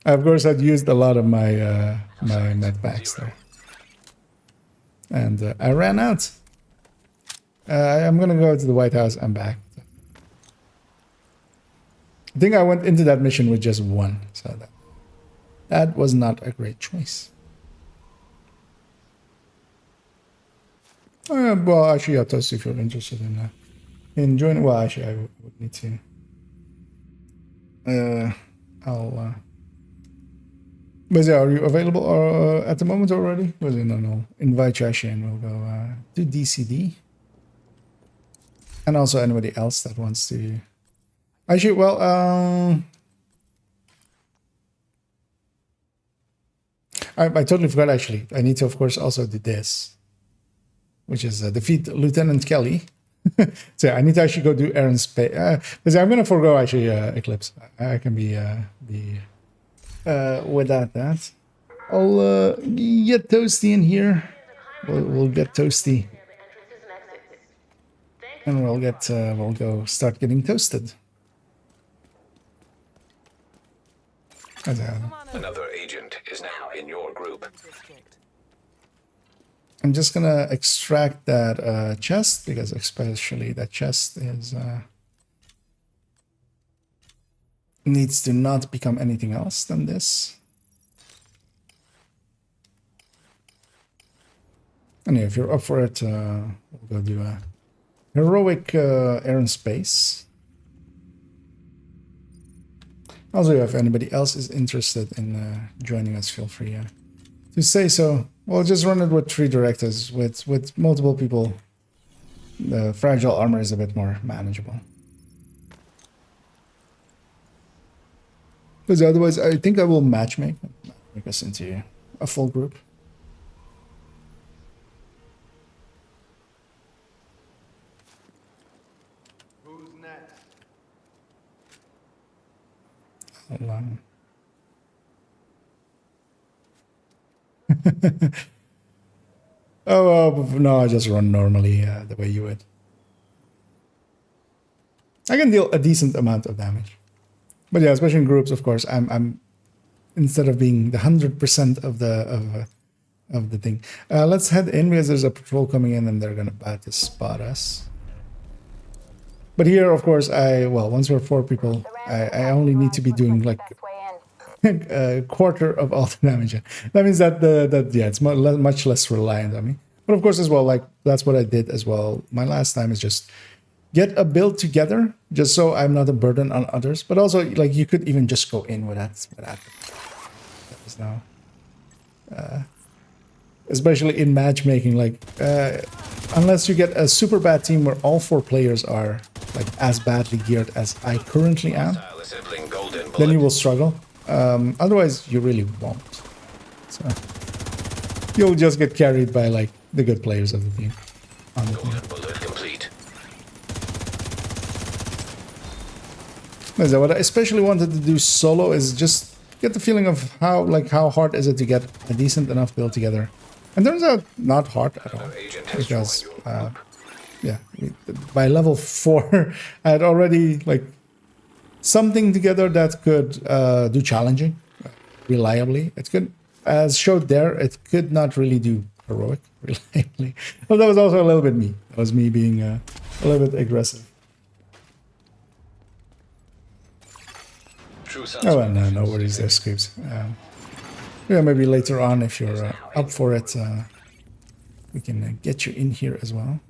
A: Of course, I'd used a lot of my my med packs there, and I ran out. I'm gonna go to the White House. I'm back. I think I went into that mission with just one, so that was not a great choice. Well, actually, I'll toast if you're interested in joining. Well, actually, I would need to. I'll. But yeah, are you available at the moment already? Well, no. Invite you actually, and we'll go to DCD. And also anybody else that wants to. Actually, well, I totally forgot. Actually, I need to, of course, also do this, which is defeat Lieutenant Kelly. So yeah, I need to actually go do Aaron's space. I'm gonna forego actually Eclipse. I can be without that. I'll get Toasty in here. We'll get Toasty, and we'll go start getting toasted.
F: Another agent is now in your group.
A: I'm just gonna extract that chest, because especially that chest is needs to not become anything else than this. And yeah, if you're up for it, we'll go do a heroic air and space. Also, if anybody else is interested in joining us, feel free to say so. We'll just run it with 3 directors. With multiple people, the fragile armor is a bit more manageable. Because otherwise, I think I will make us into a full group.
C: Who's next?
A: Hold on. Oh, no, I just run normally the way you would. I can deal a decent amount of damage. But yeah, especially in groups, of course, I'm instead of being the 100% of the thing. Let's head in because there's a patrol coming in and they're gonna about to spot us. But here, of course, once we're 4 people, I only need to be doing like a quarter of all the damage. That means that it's much less reliant on me. But of course, as well, like that's what I did as well. My last time is just get a build together, just so I'm not a burden on others. But also, like you could even just go in with that. That is now, especially in matchmaking, like unless you get a super bad team where all 4 players are like as badly geared as I currently am, then you will struggle. Otherwise, you really won't. So you'll just get carried by like the good players of the team. On the team. So what I especially wanted to do solo is just get the feeling of how hard is it to get a decent enough build together. And turns out not hard at all, because yeah, by level 4 I had already like something together that could do challenging reliably. It could, as showed there, it could not really do heroic reliably. Well, that was also a little bit me. That was me being a little bit aggressive. Oh, and no worries there, Scoops. Yeah, maybe later on, if you're up for it, we can get you in here as well.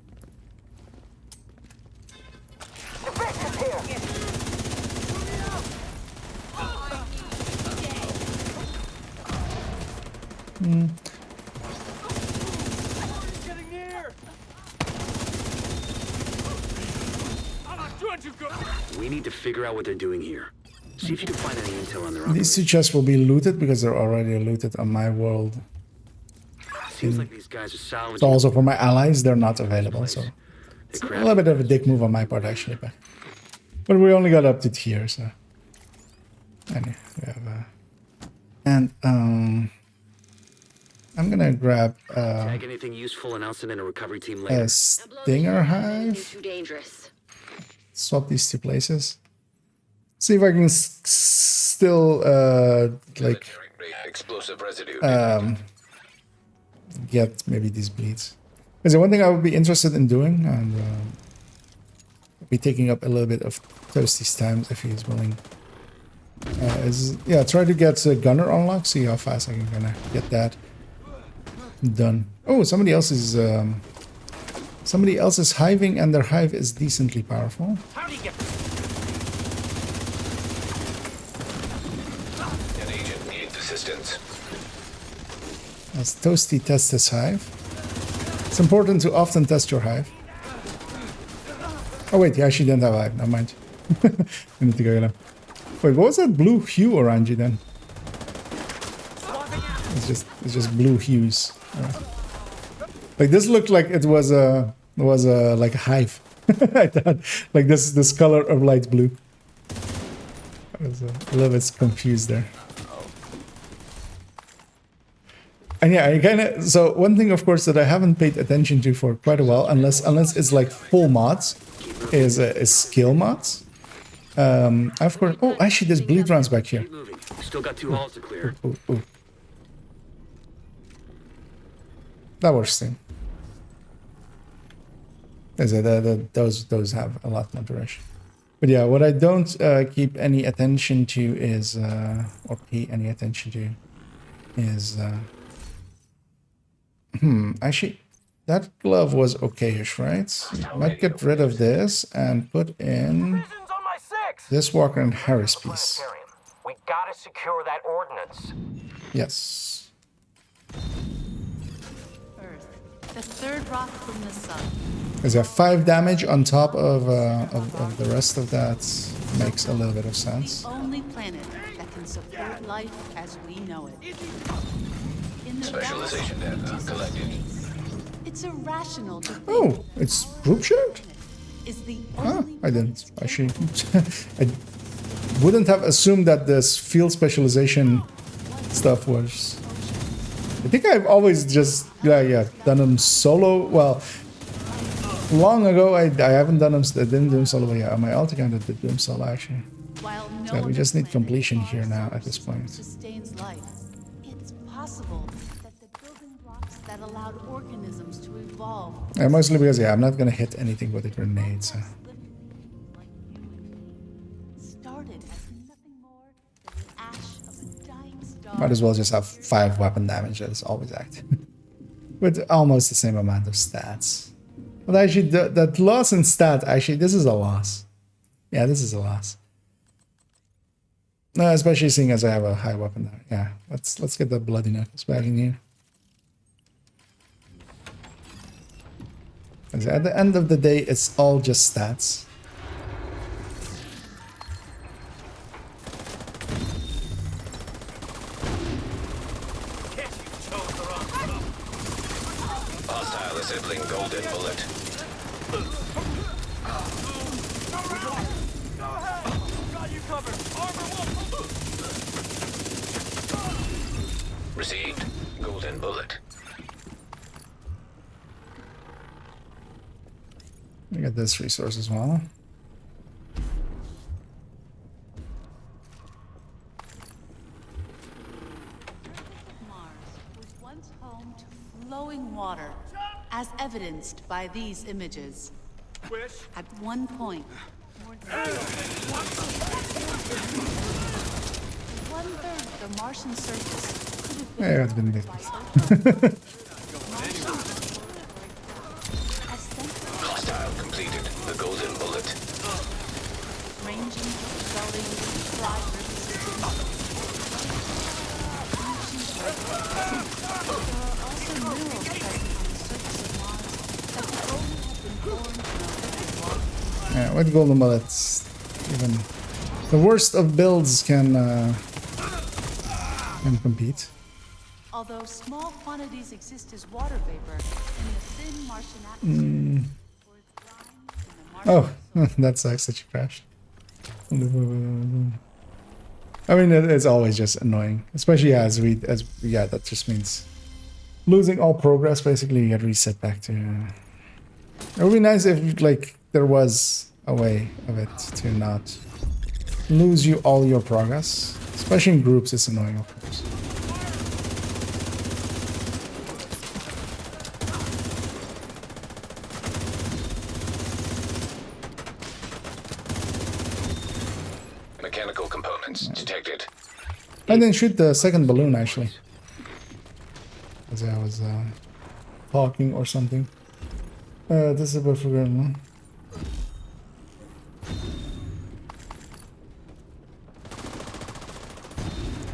J: We need to figure out what they're doing here. See if you can find any intel on their
A: These 2 chests will be looted because they're already looted on my world.
J: Seems like these guys are salvaging.
A: So also for my allies, they're not available. So it's a little bit of a dick move on my part, actually. But we only got up to tier, so. Anyway, we have I'm gonna grab
J: Tag anything useful and I'll send in a recovery team later.
A: a Stinger Hive.
I: Too dangerous.
A: Swap these 2 places. See if I can still like
F: explosive residue.
A: Get maybe these bleeds. Is there one thing I would be interested in doing, and be taking up a little bit of Toasty's time if he's willing. Is try to get a gunner unlock. See how fast I can kind of get that done. Oh, somebody else is hiving, and their hive is decently powerful.
H: How do you get
F: An agent needs assistance.
A: As Toasty tests his hive. It's important to often test your hive. Oh wait, you actually didn't have a hive. Never mind. I need to go get him. Wait, what was that blue hue around you then? It's just blue hues. Right. Like this looked like it was a like a hive. I thought like this color of light blue. I was a little bit confused there. And yeah, I kind of, so one thing of course that I haven't paid attention to for quite a while, unless it's like full mods, is skill mods. Of course. Oh, actually, there's bleed rounds back here.
J: Still got 2 halls to clear.
A: Ooh. That works thing. Those have a lot more duration. But yeah, what I don't keep any attention to is, or pay any attention to, is. Actually, that glove was okayish, right? Might get rid of this and put in this Walker and Harris piece.
L: Gotta secure that ordnance.
A: Yes.
M: Earth, the third rock from the sun.
A: Because you have 5 damage on top of the rest of that. Makes a little bit of sense.
M: The only planet that can support life as we know it. In the
F: Specialization data collected.
M: It's irrational to think
A: Oh, it's group shared?
M: is the
A: Ah,
M: only
A: I didn't. Actually, I wouldn't have assumed that this field specialization stuff was. I think I've always just done them solo. Well, long ago I haven't done them. I didn't do them solo. But yeah, on my alt account I did do them solo actually.
M: While no
A: So we
M: other
A: just need
M: planet
A: completion
M: offers
A: here now at this point.
M: sustains life. It's possible that the building blocks that allowed organisms to evolve
A: And mostly because I'm not gonna hit anything with a grenade. So
M: started as nothing more than the ash of a dying star.
A: might as well just have 5 weapon damage that is always active, with almost the same amount of stats. But actually, that loss in stat, actually, this is a loss. Yeah, this is a loss. No, especially seeing as I have a high weapon now. Yeah, let's get the bloody knuckles back in here. Because at the end of the day, it's all just stats.
F: Hostile assembling golden bullet.
H: Got you covered. Armor won't.
F: Received. Golden bullet.
A: We got this resource as well.
M: Mars was once home to flowing water, as evidenced by these images.
H: Wish.
M: At one point, more than one-third of the Martian surface could have been
A: Yeah, it's been
M: covered by
A: bit.
F: Hostile completed. The golden bullet.
M: ranging from gully to fly river systems. There are also minerals present on the surface of Mars that could only have been born from a liquid water.
A: Yeah, with golden bullets, even the worst of builds can compete.
M: Although small quantities exist as water vapor in the thin Martian atmosphere, or as brine in the Martian
A: Oh, that sucks that you crashed. I mean, it's always just annoying, especially as that just means losing all progress. Basically, you get reset back to. It would be nice if like there was a way of it to not lose you all your progress, especially in groups. It's annoying, of course.
F: Mechanical components detected.
A: I didn't shoot the second balloon actually, as I was talking or something. This is about forgotten.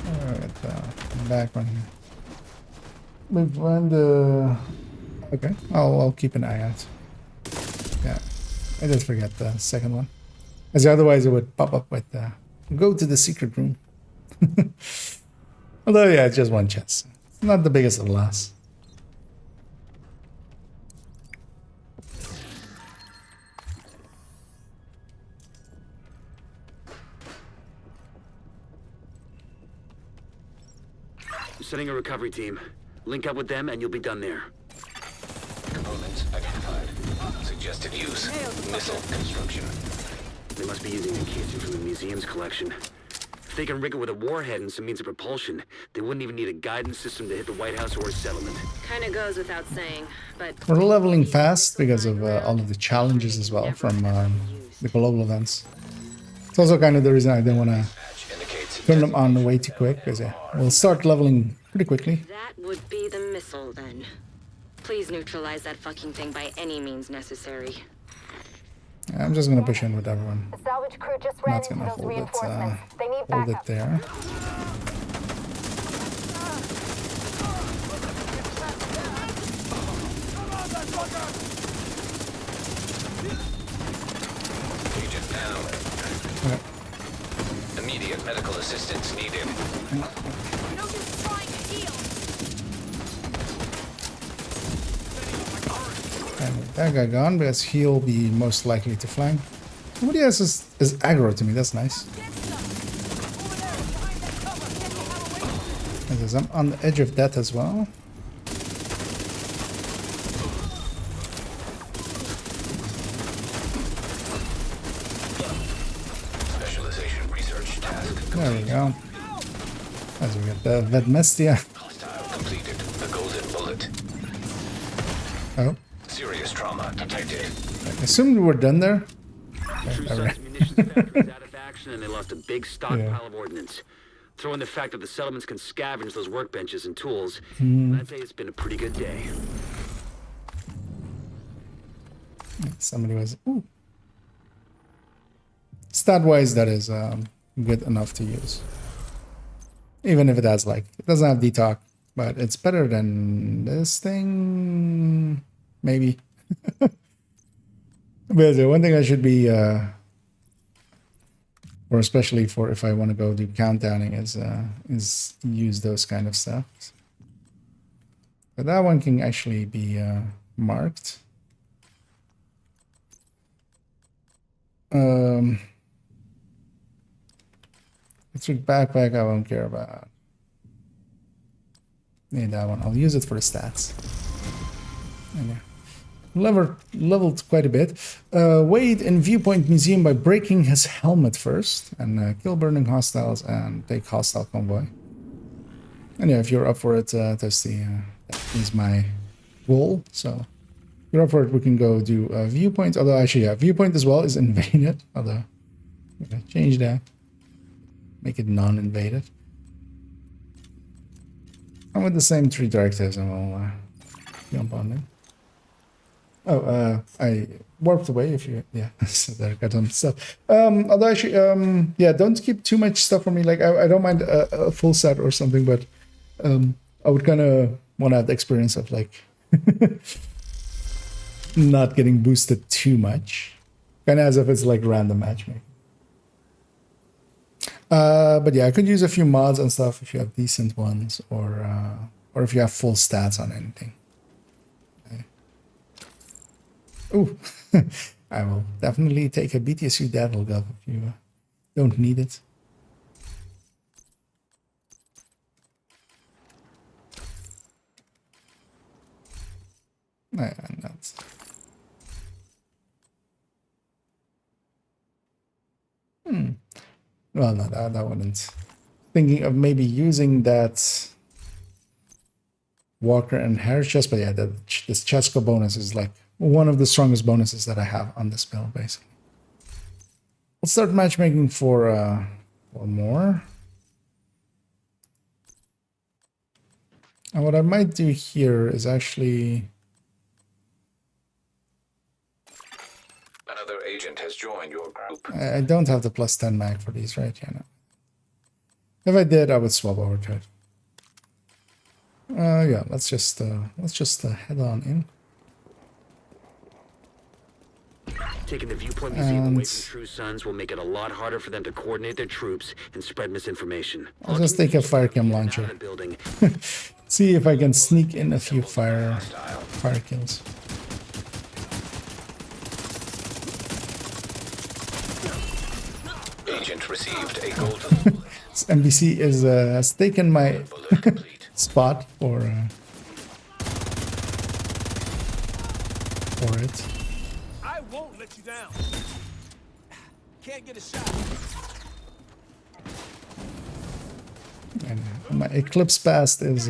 A: Alright, back on here. We find okay, I'll keep an eye out. Yeah, I did forget the second one, as otherwise it would pop up with go to the secret room. Although yeah, it's just one chance. It's not the biggest of loss.
J: Setting a recovery team. Link up with them and you'll be done there.
F: Components identified. Suggested use. Missile construction.
J: They must be using a casing from the museum's collection. If they can rig it with a warhead and some means of propulsion, they wouldn't even need a guidance system to hit the White House or a settlement.
I: Kinda goes without saying, but
A: We're leveling fast because of all of the challenges as well from the global events. It's also kind of the reason I didn't want to turn them on way too quick, because yeah, we'll start leveling pretty quickly.
I: that would be the missile then. Please neutralize that fucking thing by any means necessary.
A: I'm just gonna push in with everyone.
K: The salvage crew just
A: I'm
K: ran
A: not
K: into
A: gonna
K: those
A: hold it
K: reinforcements. They need
A: Hold it there.
F: Agent down.
A: Okay.
F: Immediate medical assistance needed.
K: No use trying to heal.
A: And with that guy gone, because he'll be most likely to flank. Somebody else is aggro to me, that's nice. Because I'm on the edge of death as well.
F: Specialization research task.
A: There we go. As we get the Vedmestia.
F: Hostile completed. The golden bullet.
A: Oh,
F: Serious trauma detected.
A: I assumed we were done there.
J: True
A: Okay,
J: Sun's munitions factory is out of action and they lost a big stockpile of ordnance. Throw in the fact that the settlements can scavenge those workbenches and tools. I'd say it's been a pretty good day.
A: Somebody was. Ooh. Stat-wise, that is good enough to use. Even if it has like it doesn't have detox, but it's better than this thing, maybe. But the one thing I should be, or especially for if I want to go do countdowning, is use those kind of stuff. But that one can actually be marked. Electric backpack I won't care about. Need that one. I'll use it for the stats. And yeah. Leveled quite a bit. Wade in Viewpoint Museum by breaking his helmet first. And kill burning hostiles and take hostile convoy. And yeah, if you're up for it, that is my goal. So if you're up for it, we can go do Viewpoint. Although actually, yeah, Viewpoint as well is invaded. Although, I'm gonna change that. Make it non-invaded. And with the same 3 directives, and we'll jump on them. Oh, I warped away if you, yeah, so there I got some stuff. Although actually, yeah, don't keep too much stuff for me. Like, I don't mind a full set or something, but I would kind of want to have the experience of, like, not getting boosted too much. Kind of as if it's, like, random matchmaking. But yeah, I could use a few mods and stuff if you have decent ones, or if you have full stats on anything. Okay. Ooh, I will definitely take a BTSU Devil Gov if you don't need it. And that's. Well, no, that wouldn't. Thinking of maybe using that Walker and Harris chest, but yeah, this Chesko bonus is like one of the strongest bonuses that I have on this build, basically. We'll start matchmaking for more. And what I might do here is actually.
F: Another agent has joined your group.
A: I don't have the +10 mag for these, right? Yeah, no. If I did, I would swap over to it. Yeah, let's just head on in.
J: Taking the Viewpoint Museum away from True Sons will make it a lot harder for them to coordinate their troops and spread misinformation.
A: I'll just take a Firecam launcher. See if I can sneak in a few fire kills.
F: Agent received a golden.
A: NBC has taken my spot for it.
H: I won't let you down. Can't get a shot.
A: And my Eclipse Past is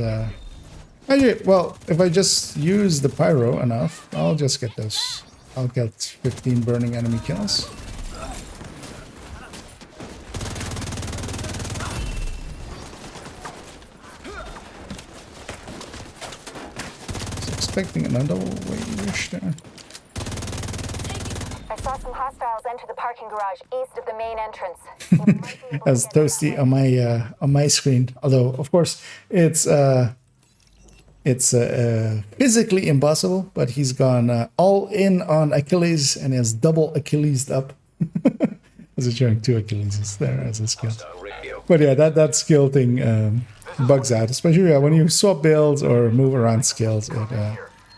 A: actually, well, if I just use the Pyro enough, I'll just get those. I'll get 15 burning enemy kills.
B: I
A: Expecting another wave there.
K: I saw Saw some hostiles enter the parking garage east of the main entrance. You might be able to
A: As
K: get in that
A: toasty
K: way.
A: on my screen. Although, of course, it's physically impossible. But he's gone all in on Achilles and he has double Achilles up. As he's showing 2 Achilles there as a skill.
F: Hostile radio.
A: But yeah, that skill thing bugs out, especially when you swap builds or move around skills.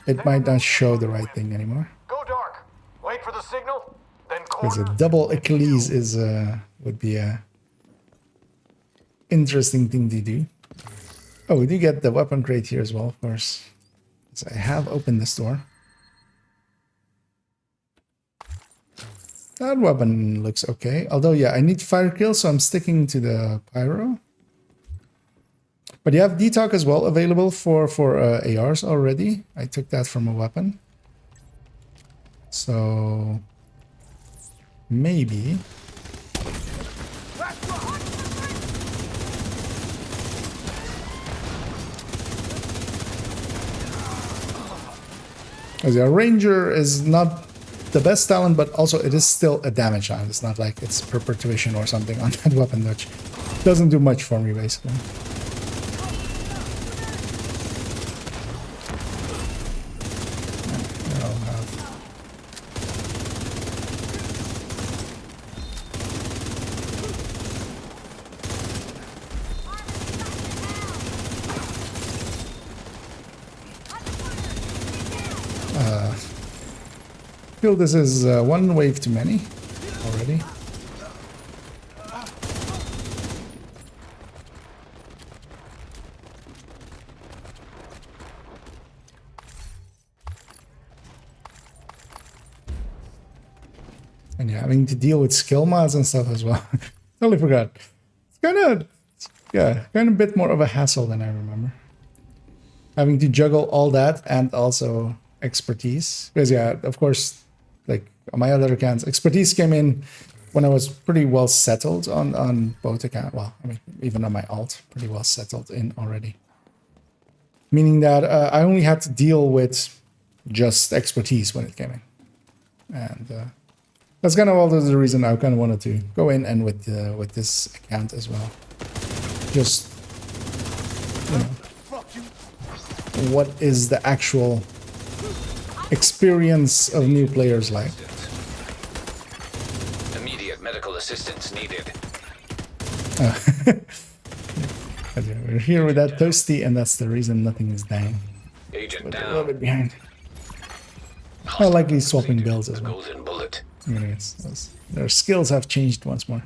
A: It might not show the right thing anymore.
L: Go dark. Wait for the signal, then
A: Because a
L: corner.
A: double Achilles is would be a interesting thing to do. Oh, we do get the weapon crate here as well, of course. So I have opened this door. That weapon looks okay. Although, yeah, I need fire kill, so I'm sticking to the pyro. But you have detox as well available for ARs already. I took that from a weapon. So maybe. As a ranger is not the best talent, but also it is still a damage talent. It's not like it's perpetuation or something on that weapon, which doesn't do much for me basically. I feel this is one wave too many already. And yeah, having to deal with skill mods and stuff as well. Totally forgot. It's kind of a bit more of a hassle than I remember. Having to juggle all that and also expertise. Because yeah, of course, like on my other accounts, expertise came in when I was pretty well settled on both accounts. Well, I mean, even on my alt, pretty well settled in already. Meaning that I only had to deal with just expertise when it came in. And that's kind of all the reason I kind of wanted to go in and with this account as well. Just, you know, what is the actual experience of new players like?
F: Immediate medical assistance needed.
A: We're here with that toasty, and that's the reason nothing is dying.
F: Agent
A: But a
F: down.
A: little bit behind. I likely swapping builds as well.
F: Golden bullet.
A: I mean, their skills have changed once more.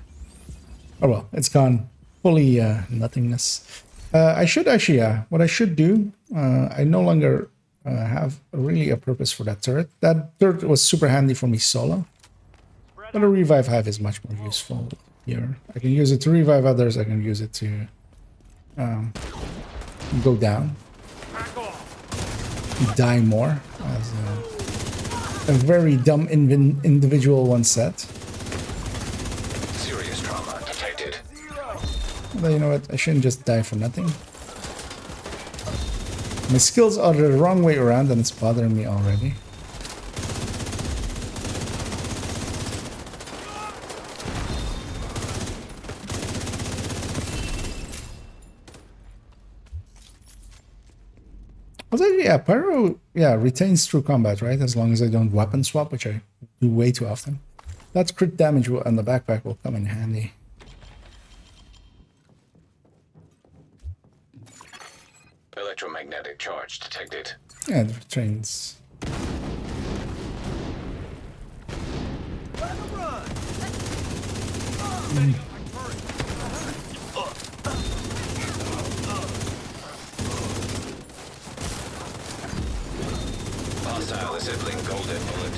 A: Oh well, it's gone fully nothingness. I should actually, what I should do, I no longer have really a purpose for that turret. That turret was super handy for me solo. But a revive hive is much more useful here. I can use it to revive others, I can use it to go down. Die more, as a very dumb individual once said.
F: Serious trauma detected.
A: But you know what? I shouldn't just die for nothing. My skills are the wrong way around and it's bothering me already. Although, yeah, Pyro, yeah, retains through combat, right? As long as I don't weapon swap, which I do way too often. That crit damage on the backpack will come in handy.
F: Electromagnetic charge detected.
A: Yeah, it retains.
F: Hostile assembling golden bullet.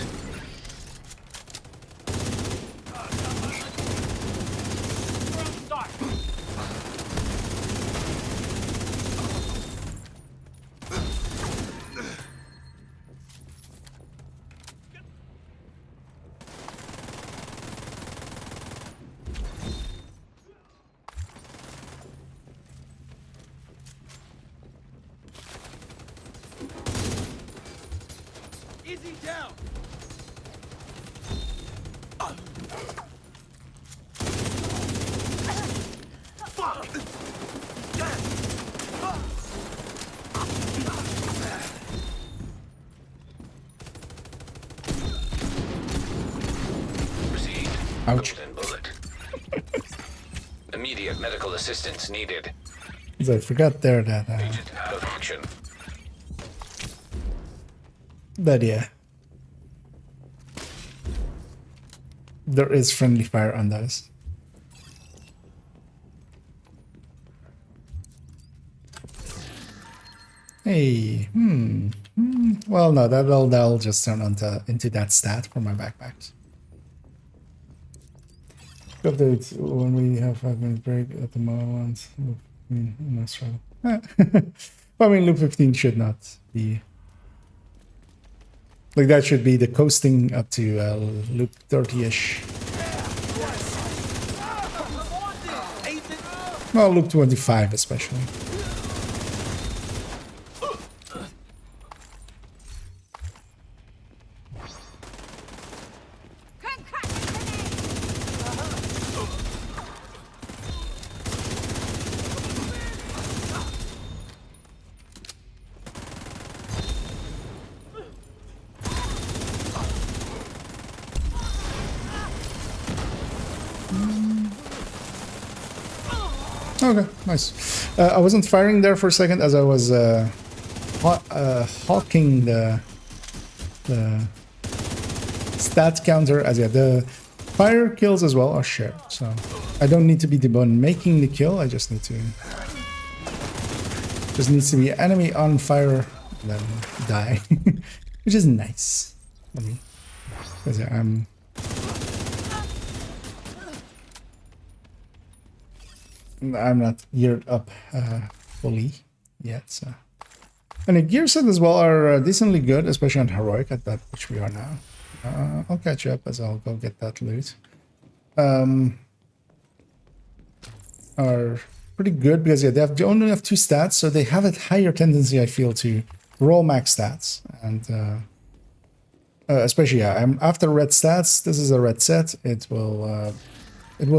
H: Easy down.
F: Received.
A: Ouch.
F: Golden bullet. Immediate medical assistance needed.
A: So I forgot there that.
F: Agent out of action.
A: But yeah. There is friendly fire on those. Hey, well, no, that'll just turn into that stat for my backpacks. Update when we have 5 minute break at the moment. No struggle. I mean, loop 15 should not be like that. Should be the coasting up to loop 30-ish. Well, loop 25 especially. Okay, nice. I wasn't firing there for a second as I was hawking the stat counter. As yeah, the fire kills as well are shared, so I don't need to be the one making the kill. I just need to needs to be enemy on fire and then die, which is nice for me. Because yeah, I'm not geared up fully yet, so. And the gear set as well are decently good, especially on heroic at that which we are now. I'll catch up as I'll go get that loot. Are pretty good because yeah, they only have 2 stats, so they have a higher tendency, I feel, to roll max stats, and especially yeah, after red stats. This is a red set. It will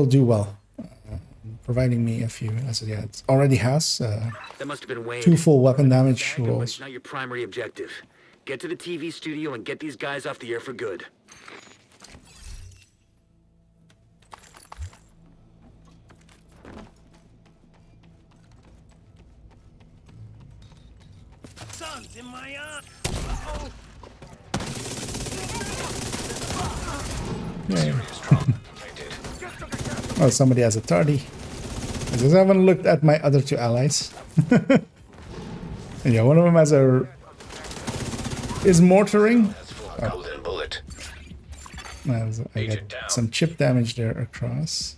A: do well. Providing me a few, as yeah, it already has
J: That must have been Wade.
A: 2 full weapon damage rolls.
J: It's not your primary objective. Get to the TV studio and get these guys off the air for good.
H: Sun's in my eye.
A: Oh, somebody has a tardy. I just haven't looked at my other 2 allies. And yeah, one of them has is mortaring.
F: Golden bullet.
A: I got some chip damage there across.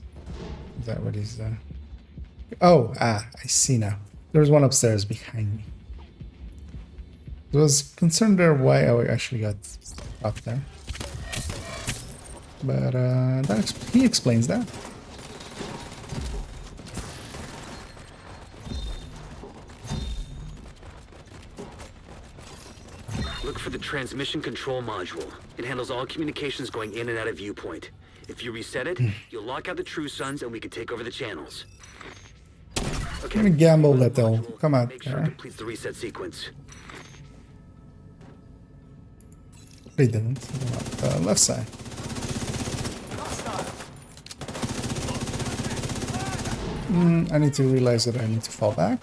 A: Is that what he's Oh, I see now. There's one upstairs behind me. I was concerned there why I actually got up there. But he explains that.
J: Look for the transmission control module. It handles all communications going in and out of viewpoint. If you reset it, you'll lock out the True Sons and we can take over the channels. Okay.
A: I'm gonna gamble that they'll come out
J: Make sure it completes the reset sequence.
A: They didn't. Left side. I need to realize that I need to fall back.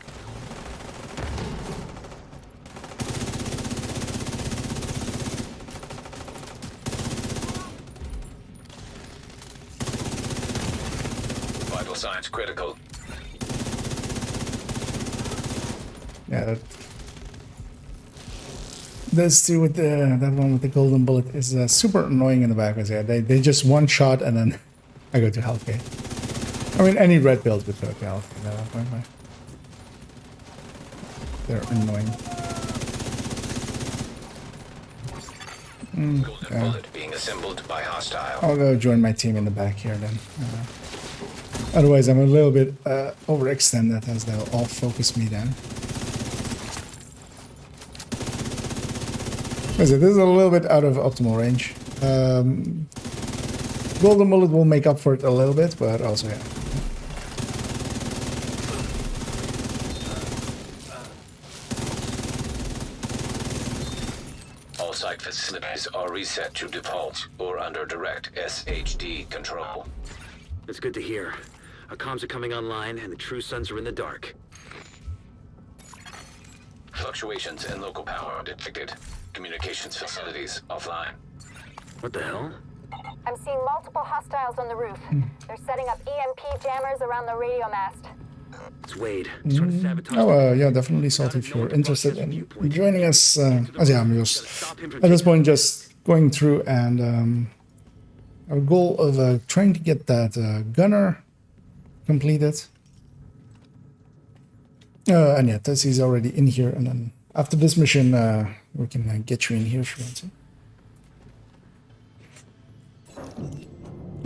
F: Vital signs critical.
A: Yeah, those 2 with that one with the golden bullet is super annoying in the back. Yeah, they just one shot and then I go to Hellgate. I mean, any red build would go to Hellgate. They're annoying.
F: Golden bullet being assembled by hostile.
A: I'll go join my team in the back here then. Otherwise, I'm a little bit overextended as they'll all focus me down. This is a little bit out of optimal range. Golden bullet will make up for it a little bit, but also yeah.
F: All site facilities are reset to default or under direct SHD control.
J: That's good to hear. Our comms are coming online, and the True Sons are in the dark.
F: Fluctuations in local power detected. Communications facilities offline.
J: What the hell?
K: I'm seeing multiple hostiles on the roof. They're setting up EMP jammers around the radio mast.
J: It's Wade. He's trying to sabotage
A: Oh, yeah, definitely, Salt, if you're interested in joining us. As yeah, I'm just at this point just going through and our goal of trying to get that gunner completed. And yeah, Tessie's already in here, and then after this mission, we can get you in here if you want to.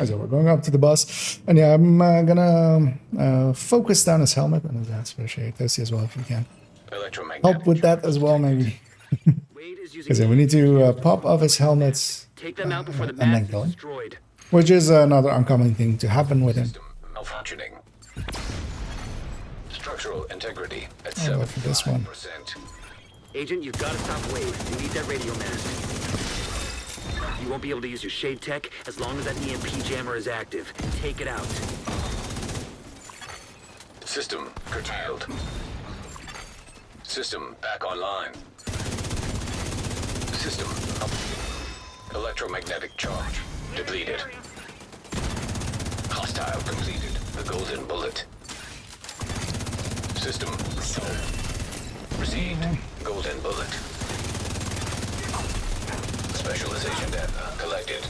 A: So we're going up to the bus, and yeah, I'm gonna focus down his helmet, and that's appreciate Tessie as well if you can help with that as well, maybe. Because yeah, we need to pop off his helmets
J: Take them out before the
A: and then
J: mast is
A: kill him,
J: destroyed.
A: which is another uncommon thing to happen with him.
F: Malfunctioning. Structural integrity at
A: I'll go for this one.
F: 75%.
J: Agent, you've got to stop Wade. You need that radio mast. You won't be able to use your shade tech as long as that EMP jammer is active. Take it out.
F: System curtailed. System back online. System up. Electromagnetic charge depleted. Hostile completed. The golden bullet. System received. Golden bullet. Specialization data collected.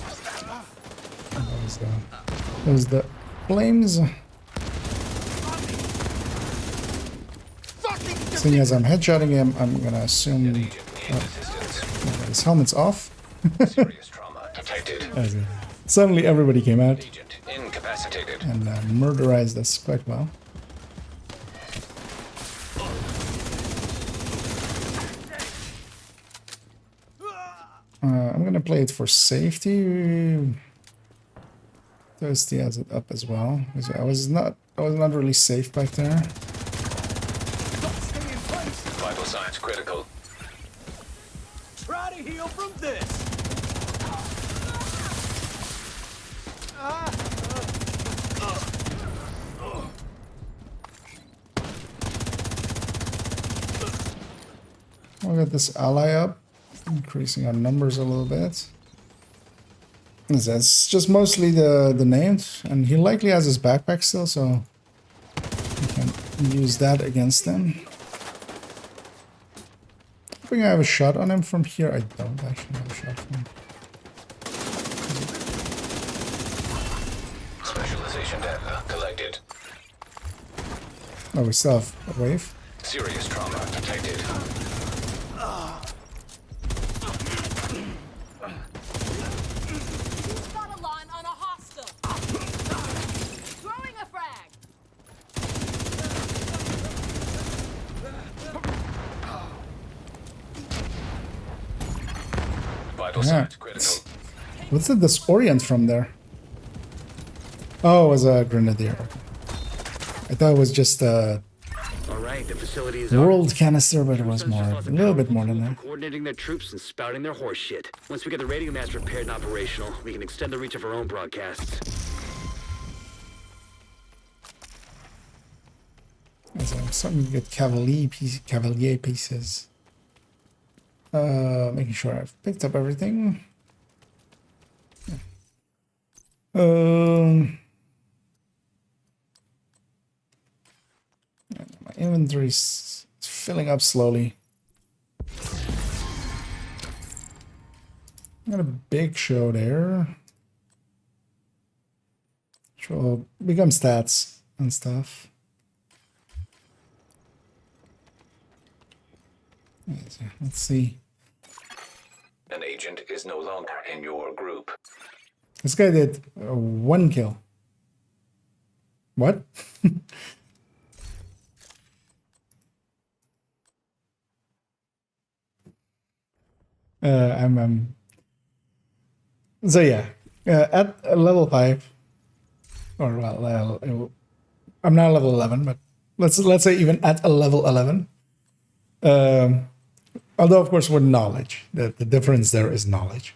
A: There's the flames. Seeing as I'm headshotting him, I'm gonna assume his helmet's off.
F: Serious trauma detected.
A: Suddenly everybody came out
F: Agent incapacitated.
A: and murderized us quite well. I'm gonna play it for safety. Thirsty has it up as well. Because I was not really safe back there.
F: Vital signs critical.
H: Try to heal from this.
A: We'll get this ally up, increasing our numbers a little bit. That's just mostly the names, and he likely has his backpack still, so we can use that against him. I think I have a shot on him from here. I don't actually have a shot from him.
F: Specialization data collected.
A: Oh, we still have a wave.
F: Serious trauma detected.
B: Got a line on a hostile. Throwing a frag.
F: Vital
A: Yeah.
F: signs critical.
A: What's the disorient from there? Oh, it was a grenadier. I thought it was just a
J: All right, the facility is
A: world canister, but it
J: True
A: was
J: Sons
A: more,
J: just
A: a
J: lost
A: little bit
J: powerful
A: more than
J: tool
A: that.
J: for coordinating their troops and spouting their horse shit. Once we get the radio mast repaired and operational, we can extend the reach of our own broadcasts.
A: As I'm starting to get cavalier pieces. Making sure I've picked up everything. My inventory's filling up slowly. Got a big show there. Which will become stats and stuff. Let's see.
F: An agent is no longer in your group.
A: This guy did 1 kill. What? So yeah, At level 5, or I'm not level 11, but let's say even at a level 11. Although of course with knowledge, the difference there is knowledge.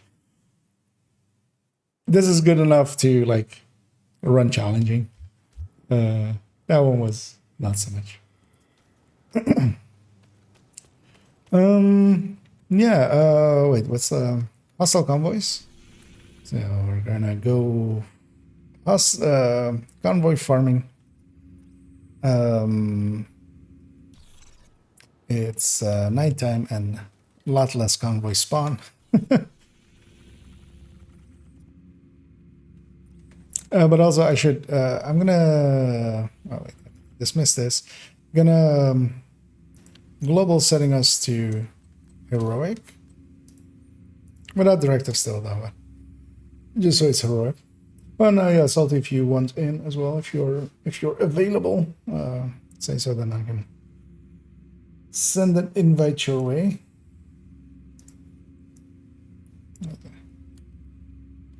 A: This is good enough to like run challenging. That one was not so much. Yeah. Wait, what's hostile convoys? So we're gonna go convoy farming. It's nighttime and a lot less convoy spawn. But also I should, I'm gonna, oh wait, dismiss this. I'm gonna global setting us to heroic. Without directive still though, but just so it's heroic. Oh no, yeah, Salty, if you want in as well, if you're available, say so, then I can send an invite your way. Okay.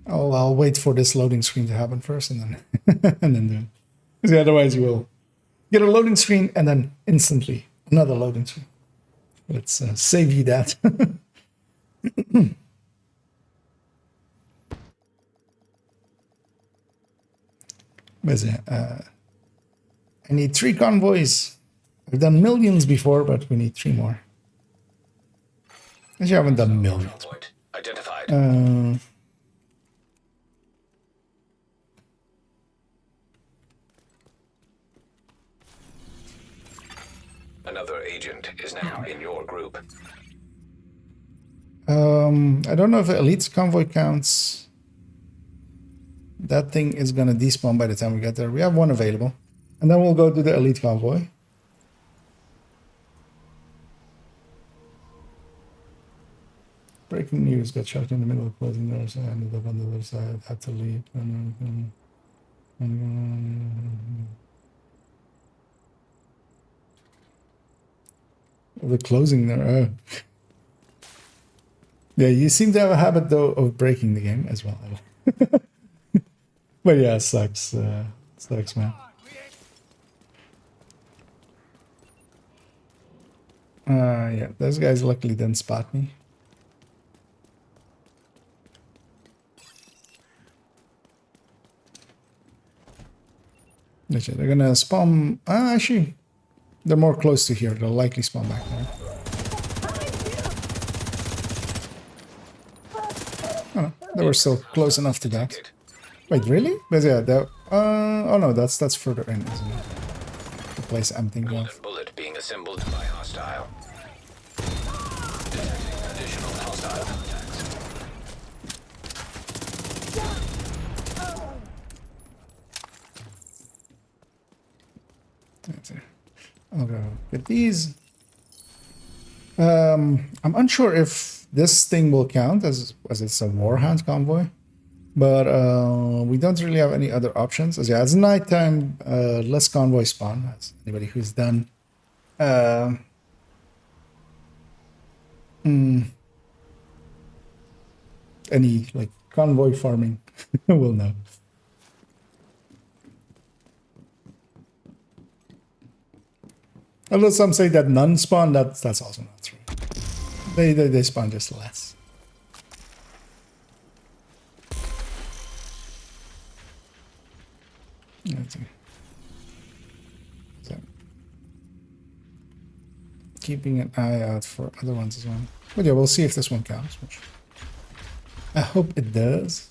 A: I'll wait for this loading screen to happen first, and then and then do it. Because otherwise you will get a loading screen and then instantly another loading screen. Let's save you that. But yeah, I need 3 convoys. I've done millions before, but we need 3 more. Actually, I haven't done millions.
F: Identified. Another agent is now in your group.
A: I don't know if elite convoy counts. That thing is gonna despawn by the time we get there. We have 1 available, and then we'll go to the elite convoy. Breaking news: got shot in the middle of closing doors. I ended up on the other side. Had to leave. The closing there. Yeah, you seem to have a habit though of breaking the game as well. But yeah, sucks. Sucks, man. Yeah, those guys luckily didn't spot me. They're gonna spawn. Actually, they're more close to here. They'll likely spawn back there. Oh, they were still close enough to that. Wait, really? But yeah, oh no, that's further in, isn't it? The place I'm thinking of.
F: Bullet being assembled by hostile. Detecting additional hostile contacts.
A: That's it. I'll go get these. I'm unsure if this thing will count as it's a warhound convoy. But we don't really have any other options. As yeah, it's nighttime, less convoy spawn. As anybody who's done any like convoy farming will know. Although some say that none spawn, that's also not true. They spawn just less. So, keeping an eye out for other ones as well. But yeah, we'll see if this one counts. I hope it does.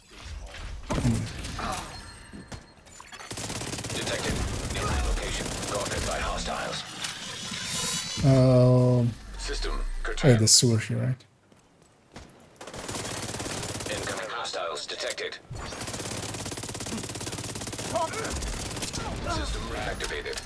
F: Detected. New location. Guarded by hostiles. System curtailed.
A: Wait, the sewer here, right?
F: Incoming hostiles detected. System reactivated.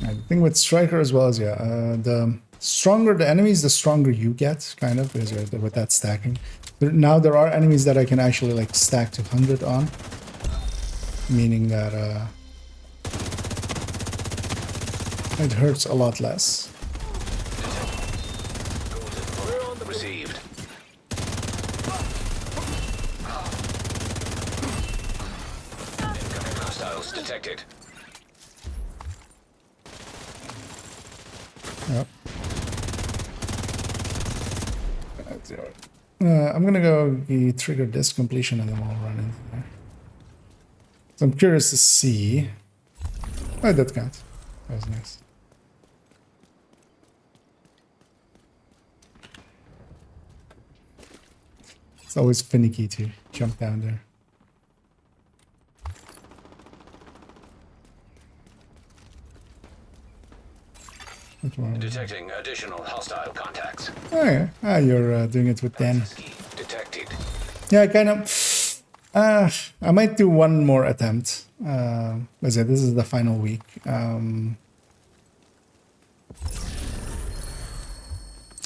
A: The thing with Striker as well is, yeah, the stronger the enemies, the stronger you get, kind of, is with that stacking. Now there are enemies that I can actually like stack to 100 on, meaning that it hurts a lot less.
F: detected.
A: Yep. I'm gonna go trigger this completion and then we'll run into there. So I'm curious to see. Oh, that counts. That was nice. It's always finicky to jump down there.
F: Detecting additional hostile contacts.
A: Oh yeah, you're doing it with Dan.
F: Detected.
A: Yeah, kind of. I might do one more attempt. Let's say this is the final week.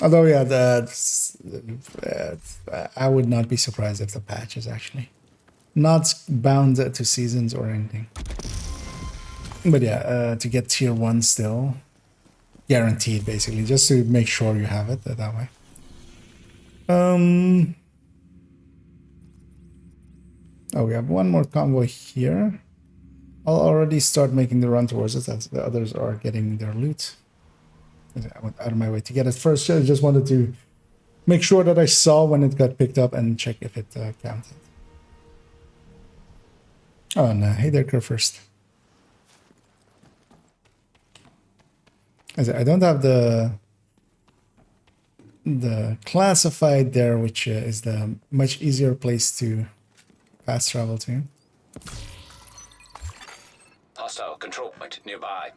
A: Although, yeah, I would not be surprised if the patch is actually not bound to seasons or anything. But yeah, to get tier 1 still. Guaranteed, basically, just to make sure you have it that way. Oh, we have one more convoy here. I'll already start making the run towards it as the others are getting their loot. I went out of my way to get it first. I just wanted to make sure that I saw when it got picked up and check if it counted. Oh, no. Hey there, Kerr first. I don't have the classified there, which is the much easier place to fast travel to.
F: Hostile control point nearby.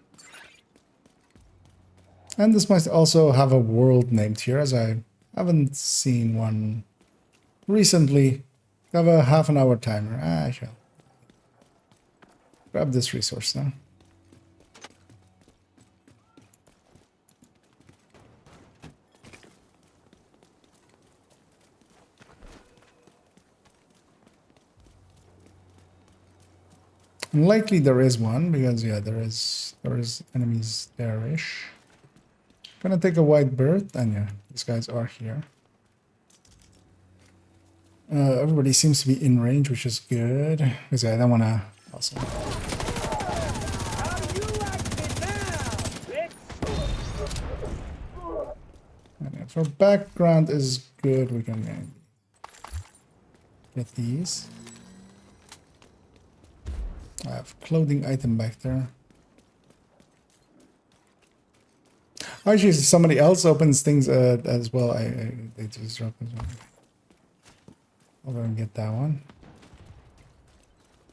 A: And this might also have a world named here, as I haven't seen one recently. I have a half-an-hour timer. I shall grab this resource now. Likely there is one, because yeah, there is enemies there-ish. Gonna take a wide berth, and yeah, these guys are here. Everybody seems to be in range, which is good. Because yeah, I don't wanna also. And yeah, for background is good. We can get these. I have clothing item back there. Actually, somebody else opens things as well. They just drop as well. I'll go and get that one.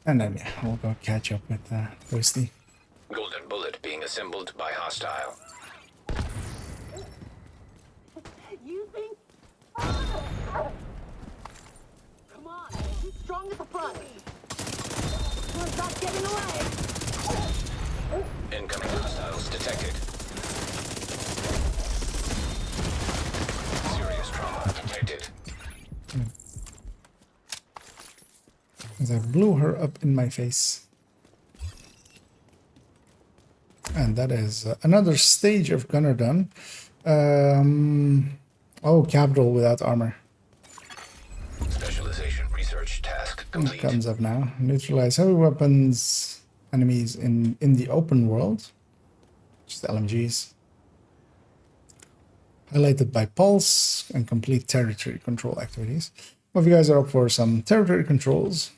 A: And then yeah, we'll go catch up with Thirsty.
F: Golden bullet being assembled by hostile.
B: You think? Come on, he's strong at the front. We're not getting away.
F: Incoming hostiles detected. Serious trauma detected.
A: As I blew her up in my face. And that is another stage of Gunner done. Oh, capital without armor.
F: Specialization research task complete.
A: It comes up now. Neutralize heavy weapons enemies in the open world. Just LMGs. Highlighted by pulse and complete territory control activities. Well, if you guys are up for some territory controls.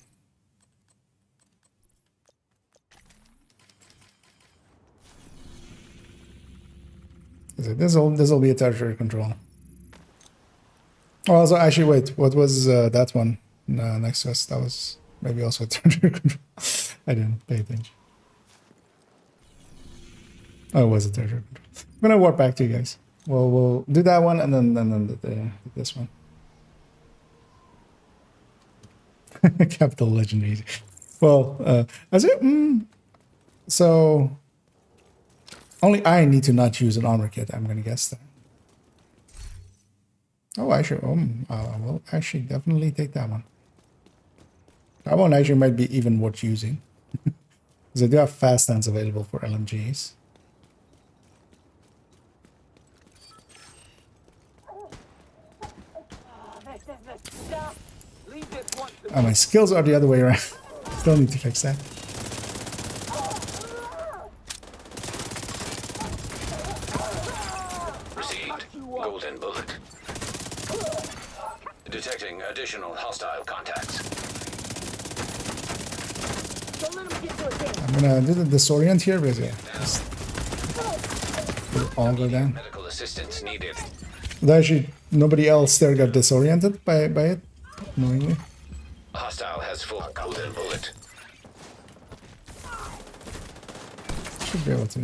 A: This will be a territory control. Oh, also, actually, wait. What was that one next to us? That was maybe also a territory control. I didn't pay attention. Oh, it was a territory control. I'm gonna warp back to you guys. We'll do that one and then this one. Capital legendary. Well, as it so. Only I need to not use an armor kit, I'm going to guess that. Oh, I should. I will actually definitely take that one. That one actually might be even worth using. Because I do have fast stands available for LMGs. Oh, my skills are the other way around. Still need to fix that. I'm gonna do the disorient here because yeah, just it'll all go down.
F: Medical assistance needed.
A: But actually, nobody else there got disoriented by it, knowingly.
F: Hostile has full golden bullet.
A: Should be able to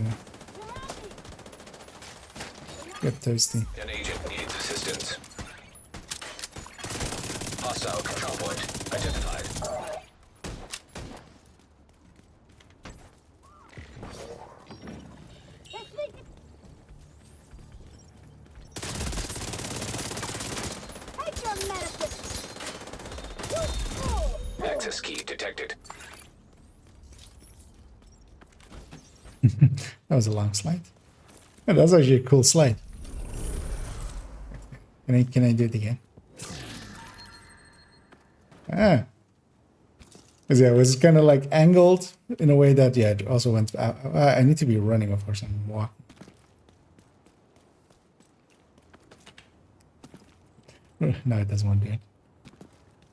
A: get thirsty.
F: An agent needs assistance. Hostile control point identified. Access key detected.
A: That was a long slide. Yeah, that was actually a cool slide. Can I do it again? Ah. 'Cause yeah, it was kind of like angled in a way that, yeah, it also went... I need to be running, of course, I'm walking. No, it doesn't want to do it.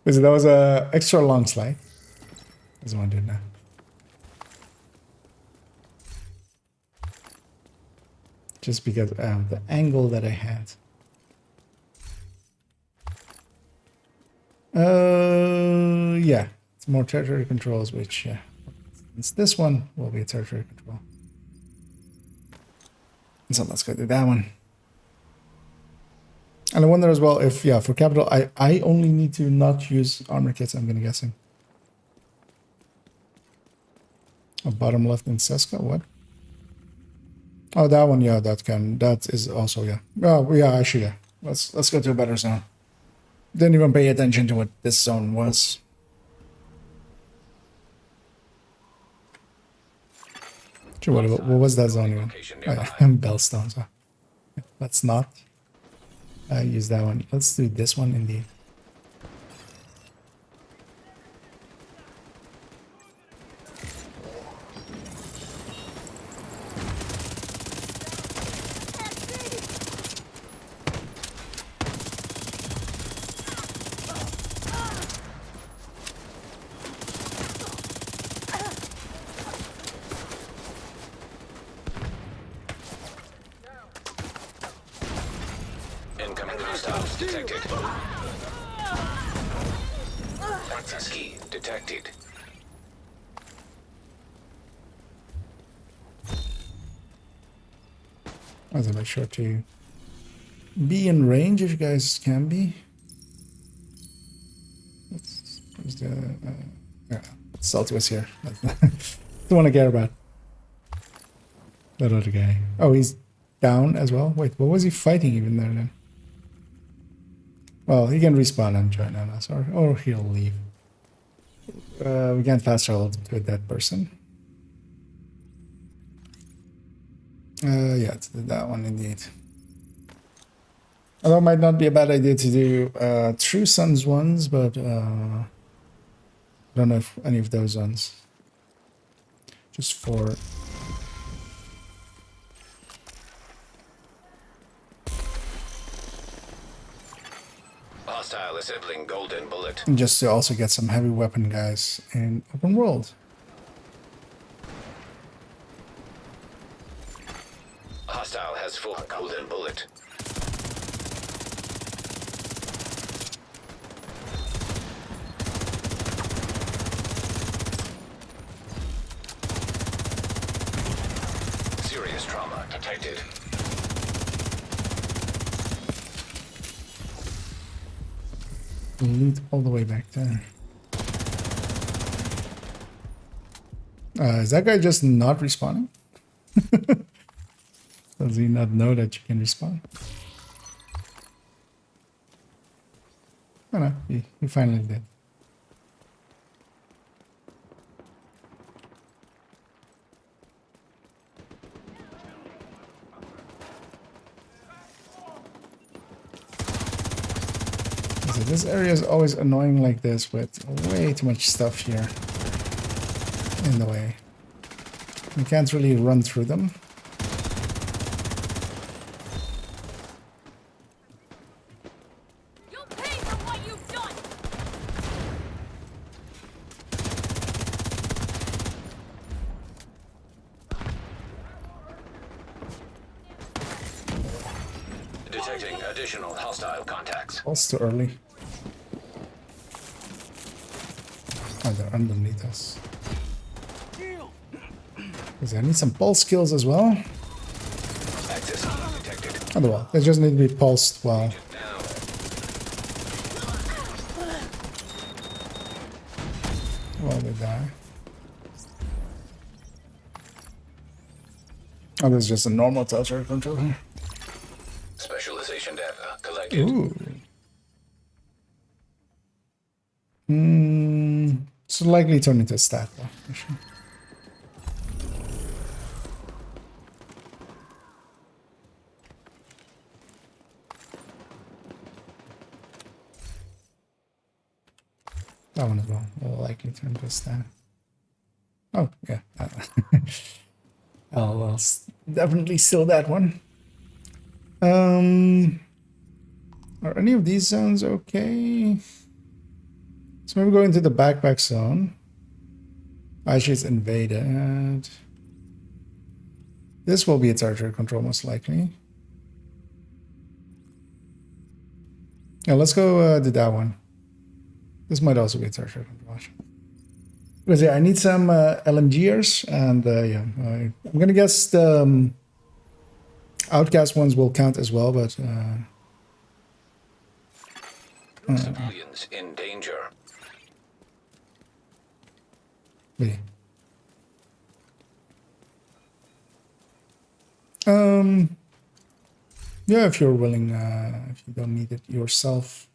A: Because that was a extra long slide. Doesn't want to do it now. Just because of the angle that I had. Yeah, it's more territory controls, which, yeah, it's this one will be a territory control. So let's go do that one. And I wonder as well if, yeah, for capital, I only need to not use armor kits, I'm gonna guessing. Oh, bottom left in Seska, what? Oh, that one, yeah, that is also, yeah. Oh, yeah, actually, yeah. Let's go to a better zone. Didn't even pay attention to what this zone was. Sure, what was that zone even? Oh, yeah, Bellstones. Oh. Let's not use that one. Let's do this one indeed.
F: Incoming hostiles detected. Access key detected.
A: I have to make sure to be in range if you guys can be. Where's the yeah, Salty was here. The one I care about. That other guy. Oh, he's down as well. Wait, what was he fighting even there then? Well, he can respawn and join on us, or he'll leave. We can't fast travel to that person. Yeah, it's that one indeed. Although it might not be a bad idea to do True Sons ones, but I don't know if any of those ones. Just for...
F: Hostile assembling golden bullet.
A: And just to also get some heavy weapon guys in open world.
F: Hostile has full golden bullet. Serious trauma detected.
A: Loot all the way back there. Is that guy just not respawning? Does he not know that you can respawn? Oh no, he finally did. So this area is always annoying like this with way too much stuff here in the way. You can't really run through them.
F: Detecting additional hostile contacts.
A: Pulse too early. Oh, they're underneath us. Because I need some pulse skills as well.
F: Access detected.
A: Oh, well, they just need to be pulsed well. Well, they die. Oh, this is just a normal toucher controller.
F: Specialization data collected.
A: Ooh. It's likely turn into a stat though. For sure. That one as well. Will likely turn into a stat. Oh, yeah. I'll definitely steal that one. Are any of these zones okay? So maybe go into the backpack zone. Actually, it's invaded. This will be a territory control, most likely. Yeah, let's go do that one. This might also be a territory control. Because yeah, I need some LMGers, and yeah, I'm gonna guess the outcast ones will count as well, but
F: Civilians in danger.
A: yeah. Yeah, if you're willing, if you don't need it yourself.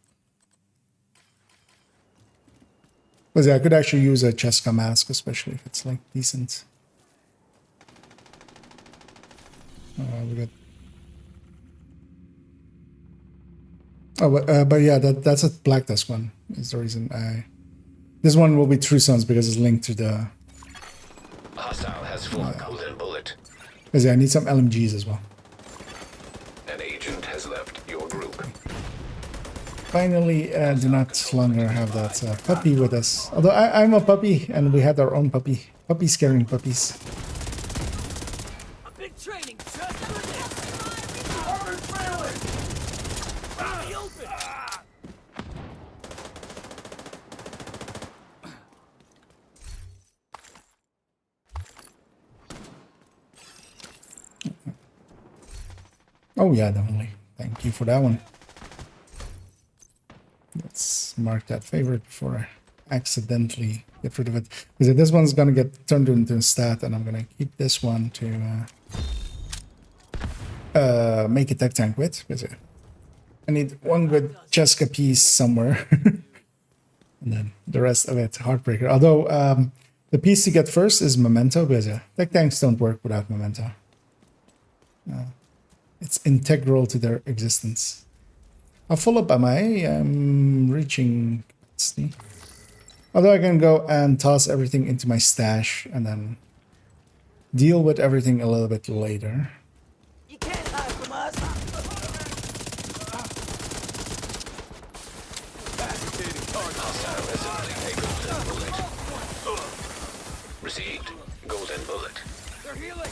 A: Because yeah, I could actually use a Cheska mask, especially if it's like decent. We got. Oh, but yeah, that's a Black Tusk one. Is the reason I. This one will be True Sons because it's linked to the.
F: Hostile has full golden bullet.
A: Because yeah, I need some LMGs as well.
F: An agent has left your group.
A: Finally, do not longer have that puppy with us. Although I'm a puppy, and we had our own puppy. Puppy scaring puppies.
H: I've been training just for this. Armored trailing. Out in the open.
A: Oh yeah, definitely. Thank you for that one. Let's mark that favorite before I accidentally get rid of it. Because this one's gonna get turned into a stat, and I'm gonna keep this one to make a tech tank with. Because I need one good Cheska piece somewhere, and then the rest of it Heartbreaker. Although the piece to get first is Memento, because tech tanks don't work without Memento. It's integral to their existence. How full up am I? I'm reaching capacity. Although I can go and toss everything into my stash and then deal with everything a little bit later.
H: You can't hide from us.
F: Received. Golden bullet.
H: They're healing.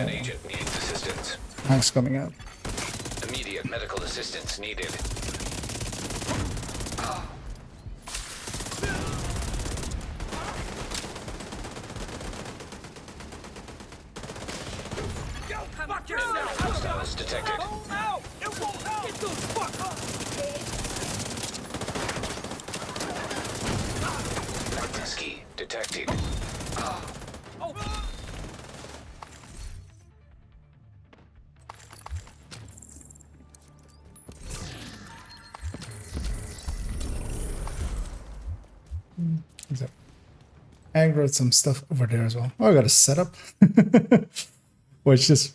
F: An agent needs assistance.
A: Tank's coming out.
F: Immediate medical assistance needed.
H: Fuck yourself.
F: Hostiles detected.
H: Ow! It won't out. Get those fuckers.
F: Ski detected.
H: Oh.
A: Aggroed some stuff over there as well. Oh, I got a setup. Which just.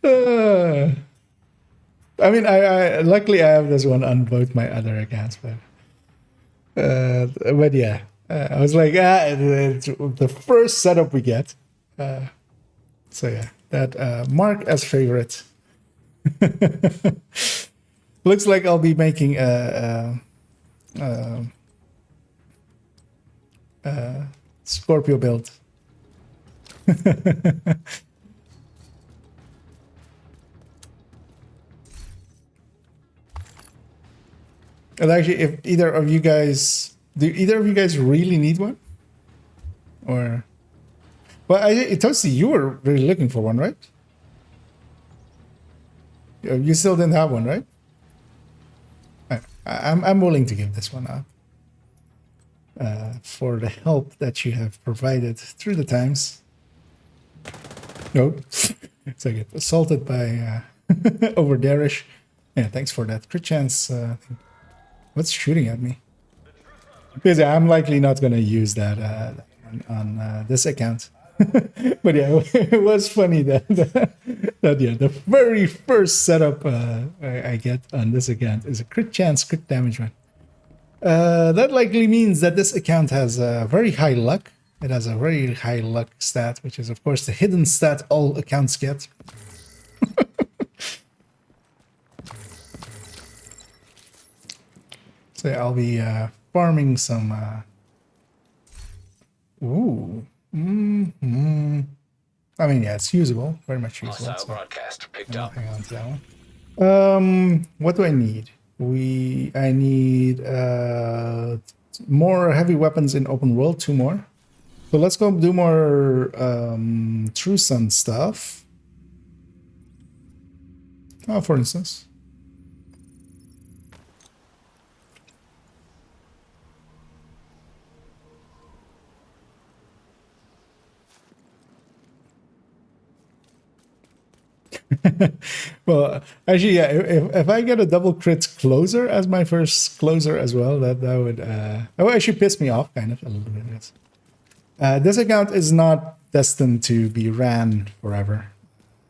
A: I mean, I luckily I have this one on both my other accounts, but yeah, I was like, it's the first setup we get. So yeah, that mark as favorite. Looks like I'll be making a Scorpio build And actually, if either of you guys, do either of you guys really need one? Or, well, Toasty, you were really looking for one, right? You still didn't have one, right? I'm willing to give this one up for the help that you have provided through the times. Nope. It's like assaulted by over there-ish. Yeah, thanks for that. Crit chance. What's shooting at me? Because I'm likely not going to use that on this account. But yeah, it was funny that the very first setup I get on this account is a crit chance, crit damage one. That likely means that this account has very high luck. It has a very high luck stat, which is of course the hidden stat all accounts get. So I'll be farming some. Ooh. I mean, yeah, it's usable, very much usable.
F: Hostile broadcast picked up.
A: Hang on to that one. What do I need? I need more heavy weapons in open world, 2 more. So let's go do more True Sun stuff. Oh, for instance. Well, actually, yeah. If I get a double crit closer as my first closer as well, that would actually piss me off kind of a little bit. Yes. This account is not destined to be ran forever.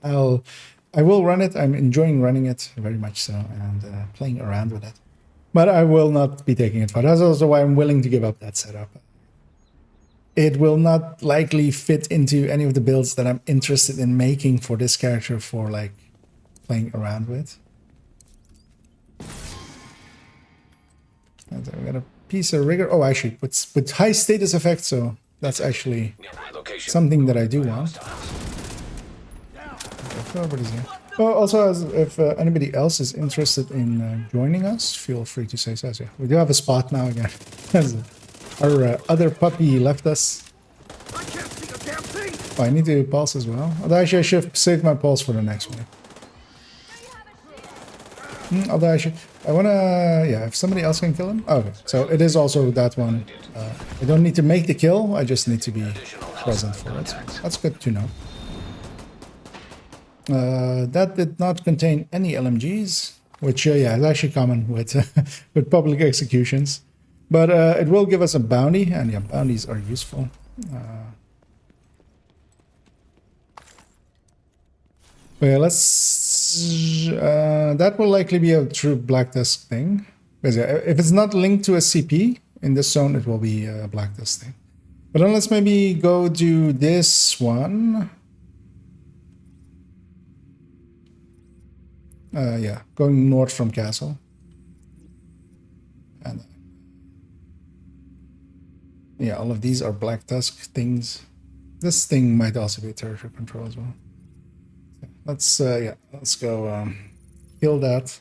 A: I will run it. I'm enjoying running it very much so, and playing around with it. But I will not be taking it far. That's also why I'm willing to give up that setup. It will not likely fit into any of the builds that I'm interested in making for this character for like playing around with. And I got a piece of rigor. Oh, actually, with high status effect, so that's actually something that I do want. Oh, also, if anybody else is interested in joining us, feel free to say so. Yeah, we do have a spot now again. Our other puppy left us. Oh, I need to pulse as well. Although actually I should save my pulse for the next one. Although I wanna, yeah, if somebody else can kill him. Oh, okay, so it is also that one. I don't need to make the kill, I just need to be present for it. That's good to know. That did not contain any LMGs, which yeah, is actually common with with public executions. But it will give us a bounty, and yeah, bounties are useful. But yeah, let's... that will likely be a true Black Disk thing. Because yeah, if it's not linked to a CP in this zone, it will be a Black Disk thing. But then let's maybe go do this one. Yeah, going north from Castle. And yeah, all of these are Black Tusk things. This thing might also be territory control as well. Let's yeah, let's go kill that.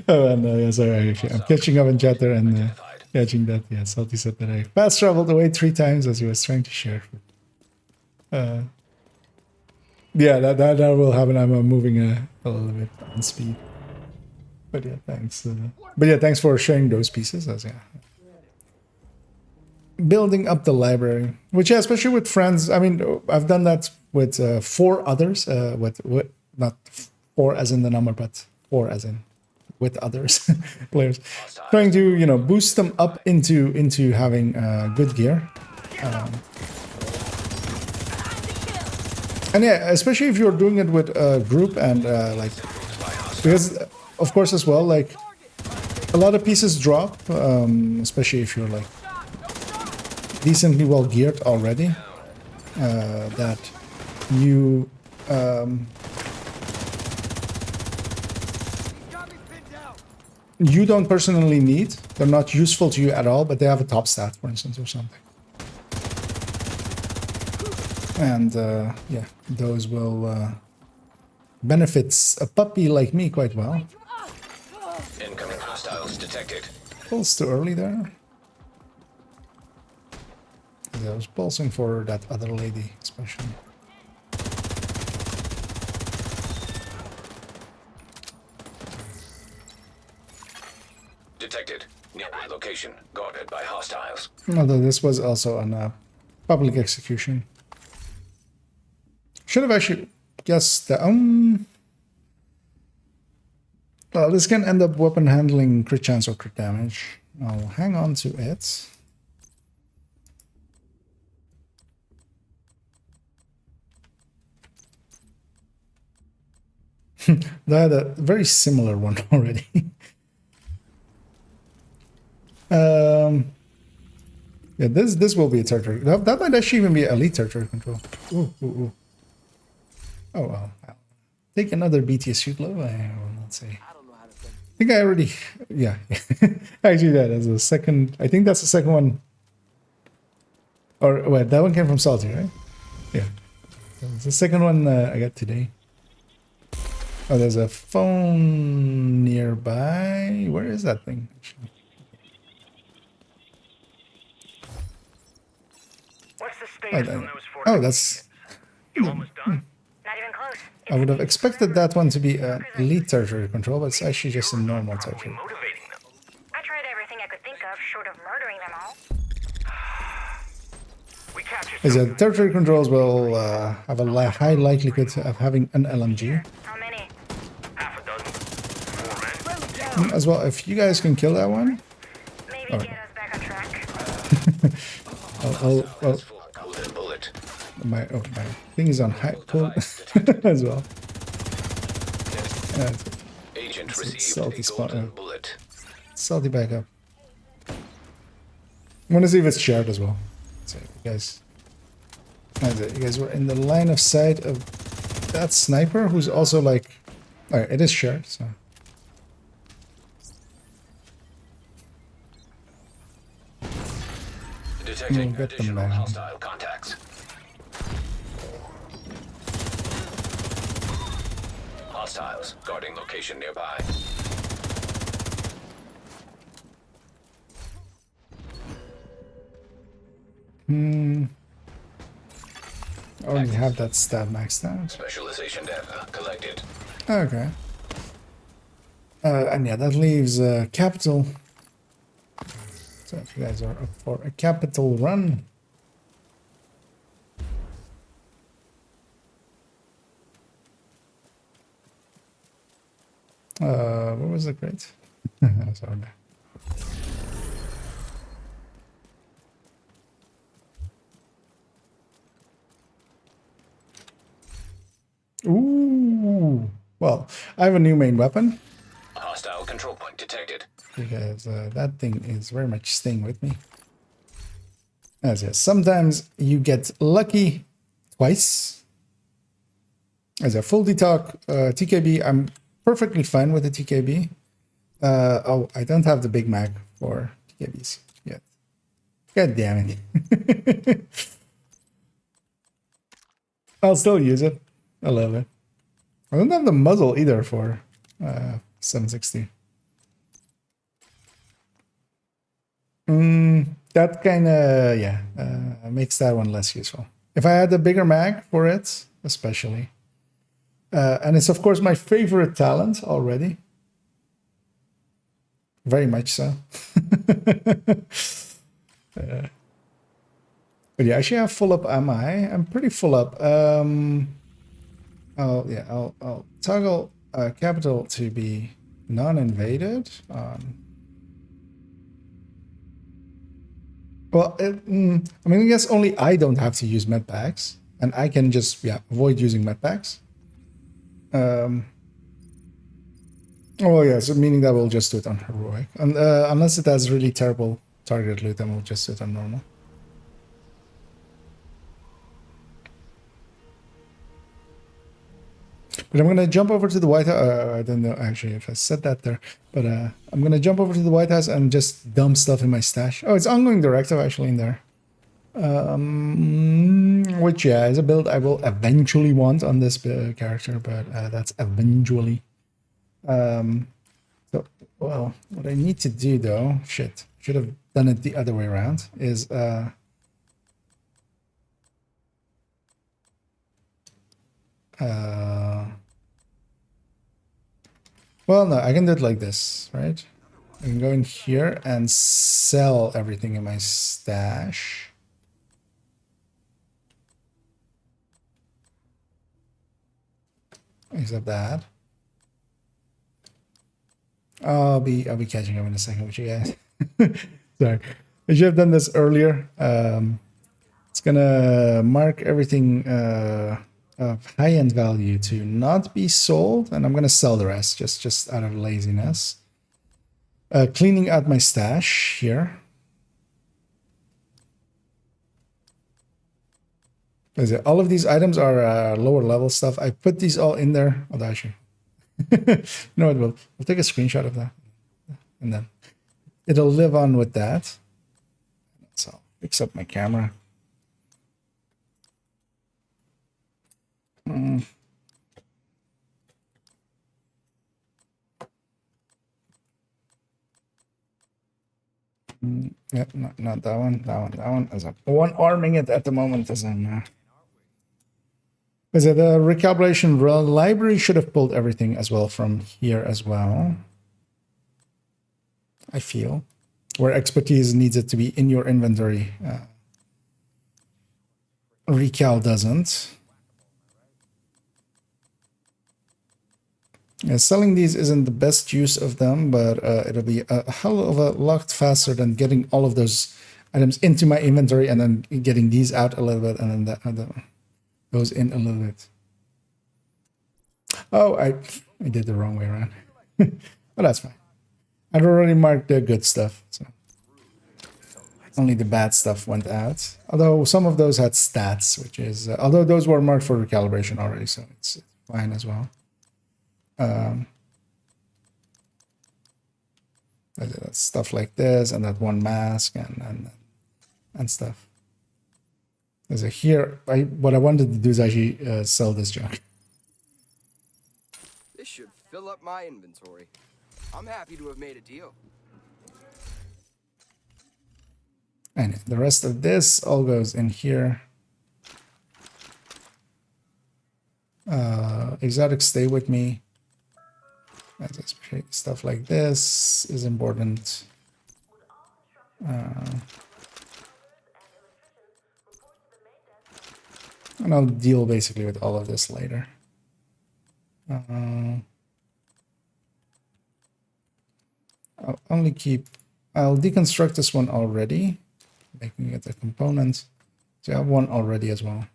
A: Oh no, yeah, sorry, actually, I'm catching up in chat there and catching that. Yeah, Salty said that I fast traveled away 3 times as he was trying to share. Yeah, that will happen. I'm moving a little bit on speed. But yeah, thanks. But yeah, thanks for sharing those pieces. As yeah, building up the library, which yeah, especially with friends. I mean, I've done that with 4 others. With not 4 as in the number, but 4 as in with others players, trying to boost them up into having good gear. And yeah, especially if you're doing it with a group and like, because of course as well, like a lot of pieces drop, especially if you're like decently well geared already, that you you don't personally need. They're not useful to you at all, but they have a top stat, for instance, or something. And yeah, those will benefit a puppy like me quite well.
F: Incoming hostiles detected.
A: Pulse too early there. I was pulsing for that other lady, especially.
F: Detected. Nearby location. Guarded by hostiles.
A: Although this was also on a public execution. Should have actually guessed that. Well, this can end up weapon handling, crit chance, or crit damage. I'll hang on to it. I had a very similar one already. Yeah, this will be a territory. That might actually even be elite territory control. Ooh, ooh, ooh. Oh well. I'll take another BTS shoot low. I will not say. I think I already. Yeah, actually, that's the second. I think that's the second one. Or wait, that one came from Salty, right? Yeah, it's the second one I got today. Oh, there's a phone nearby. Where is that thing? Actually?
L: What's the status on those 4?
A: Oh, that's.
L: You almost done?
K: Not even close.
A: I would have expected that one to be elite territory control, but it's actually just a normal territory.
L: Motivating them.
K: I tried everything I could think of, short of murdering them all.
L: We captured
A: Is that territory controls will have a high likelihood of having an LMG.
K: How many?
L: half a dozen. 4 men.
A: As well, if you guys can kill that one.
K: Maybe
A: Oh.
K: get us back on track.
A: Well,
F: Golden bullet.
A: my thing is on high pull as well. Yeah,
F: Agent
A: it's
F: received
A: salty
F: a
A: spot.
F: golden bullet.
A: Salty backup. I want to see if it's shared as well. So you guys were in the line of sight of that sniper, who's also like. Alright, it is shared. So.
F: Detecting
A: Get them
F: additional
A: down.
F: hostile contacts. Hostiles guarding location nearby.
A: I already have that stat maxed out.
F: Specialization data collected.
A: Okay. And yeah, that leaves capital. So if you guys are up for a capital run. What was the crate? Sorry. Ooh. Well, I have a new main weapon.
F: Hostile control point detected.
A: Because that thing is very much staying with me. As yes, sometimes you get lucky twice. As a full detox TKB, I'm perfectly fine with the TKB. Oh, I don't have the Big Mac for TKBs yet. God damn it. I'll still use it. I love it. I don't have the muzzle either for 760. That kind of, yeah, makes that one less useful. If I had a bigger mag for it, especially. And it's, of course, my favorite talent already. Very much so. But yeah, actually I have full up am I? I'm pretty full up. I'll toggle capital to be non-invaded on. Well, I mean, I guess only I don't have to use med packs, and I can just avoid using med packs. Oh yeah, so meaning that we'll just do it on heroic, and unless it has really terrible target loot, then we'll just do it on normal. But I'm gonna jump over to the White House. I don't know actually if I said that there, but I'm gonna jump over to the White House and just dump stuff in my stash. Oh, it's ongoing directive actually in there. Which yeah, is a build I will eventually want on this character, but that's eventually. So well, what I need to do though, shit, should have done it the other way around. Is well, no, I can do it like this, right? I can go in here and sell everything in my stash. Except that. I'll be catching up in a second with you guys. Sorry. I should have done this earlier. It's gonna mark everything of high-end value to not be sold, and I'm gonna sell the rest just out of laziness. Cleaning out my stash here. All of these items are lower level stuff. I put these all in there. I'll actually. No, it will. We'll take a screenshot of that, and then it'll live on with that. So I'll fix up my camera. Yep, not that one. That one. As I'm one arming it at the moment as I'm. Is it the recalibration library should have pulled everything as well from here as well. I feel where expertise needs it to be in your inventory. Recal doesn't. Yeah, selling these isn't the best use of them, but it'll be a hell of a lot faster than getting all of those items into my inventory and then getting these out a little bit and then that goes in a little bit. Oh, I did the wrong way around. But that's fine. I'd already marked the good stuff, so only the bad stuff went out. Although some of those had stats, which is although those were marked for recalibration already, so it's fine as well. Stuff like this and that one mask and stuff. There's a here. What I wanted to do is actually sell this junk.
E: This should fill up my inventory. I'm happy to have made a deal.
A: And the rest of this all goes in here. Exotics stay with me. Stuff like this is important. And I'll deal basically with all of this later. I'll deconstruct this one already, making it a component. So I have one already as well.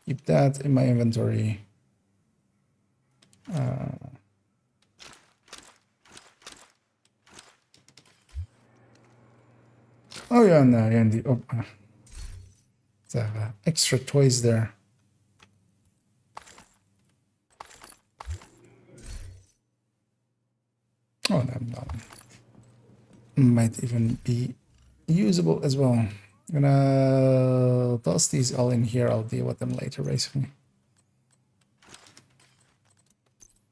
A: Keep that in my inventory. Oh yeah, no, yeah, indeed. Oh, so I have extra toys there. Oh, no, might even be usable as well. I'm gonna toss these all in here. I'll deal with them later, basically.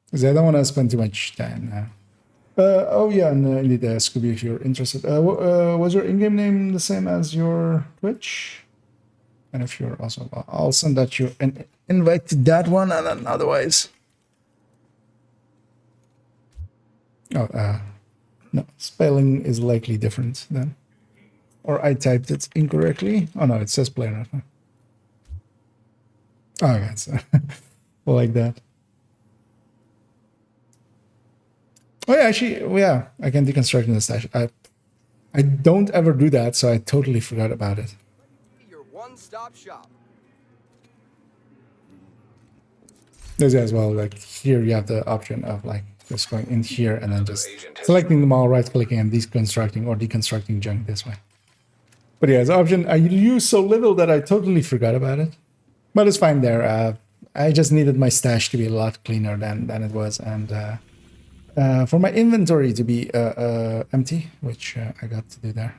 A: Because I don't want to spend too much time now. Oh yeah, and indeed, Scooby, if you're interested. Was your in-game name the same as your Twitch? And if you're also, I'll send that you an invite to that one, and then otherwise. Oh, no, spelling is likely different then. Or I typed it incorrectly. Oh no, it says player. Oh, okay, so like that. Oh yeah, actually, yeah, I can deconstruct in the stash. I don't ever do that, so I totally forgot about it.
E: Your one-stop shop.
A: There's as well, like here you have the option of like just going in here and then just selecting them all, right-clicking and deconstructing or deconstructing junk this way. But yeah, it's an option I use so little that I totally forgot about it. But it's fine there. I just needed my stash to be a lot cleaner than it was, and for my inventory to be empty, which I got to do there.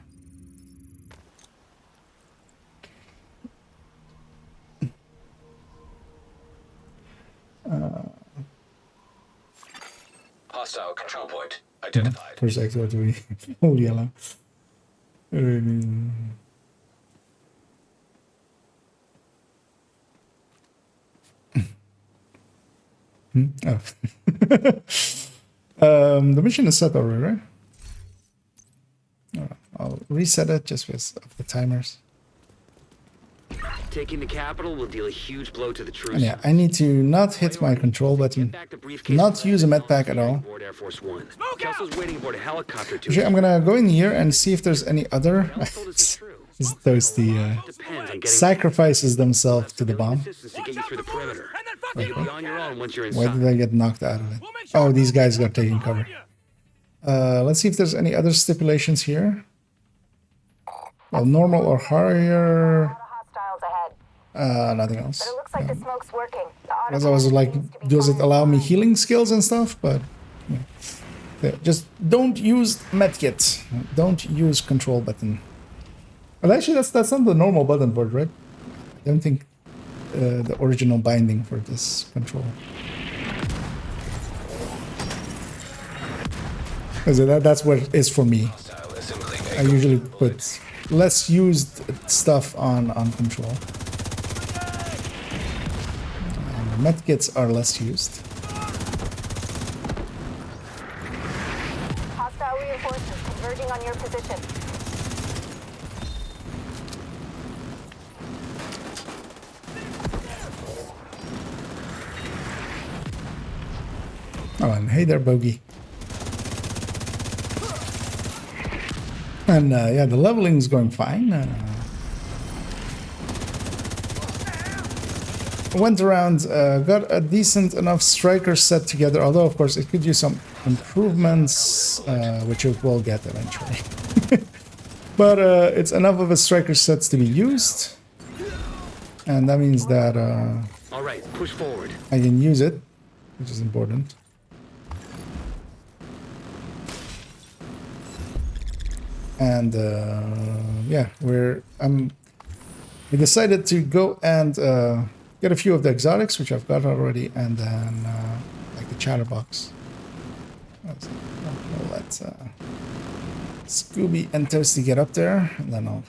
F: Hostile control point identified.
A: First exit to be all yellow. Oh. The mission is set already, right? I'll reset it just with the timers.
J: Taking the capital will deal a huge blow to the troops.
A: And yeah, I need to not hit my control button, not use a med pack at all.
J: Air Force One. Kelso's waiting aboard a helicopter to.
A: Actually, I'm gonna go in here and see if there's any other. Those the sacrifices themselves to the bomb. Why did I get knocked out of it? Oh, these guys got taken cover. Let's see if there's any other stipulations here. Well, normal or higher. Nothing else.
K: But it looks like the smoke's working.
A: As I was like, does it allow me healing skills and stuff? But yeah. Just don't use medkit. Don't use control button. Well, actually, that's not the normal button for it, right? I don't think the original binding for this control. That's what it is for me. I usually put less used stuff on control. Medkits are less used.
K: Hostile reinforcements converging on your position.
A: Oh, and hey there, Bogey. And yeah, the leveling is going fine. Went around, got a decent enough striker set together, although of course it could use some improvements, which it will get eventually. But it's enough of a striker sets to be used, and that means that
J: all right, push forward.
A: I can use it, which is important. And yeah, we decided to go and get a few of the exotics, which I've got already, and then like the chatterbox. We'll let Scooby and Toasty get up there, and then I'll.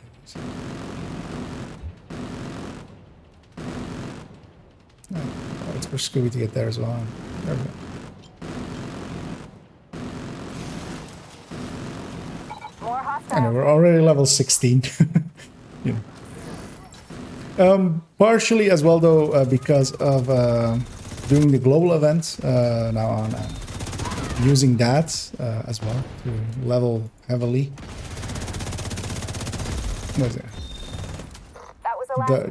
A: It's for Scooby to get there as well. There we go. I know, we're already level 16. Yeah. Partially as well, though, because of doing the global event now on, using that as well to level heavily. What is it?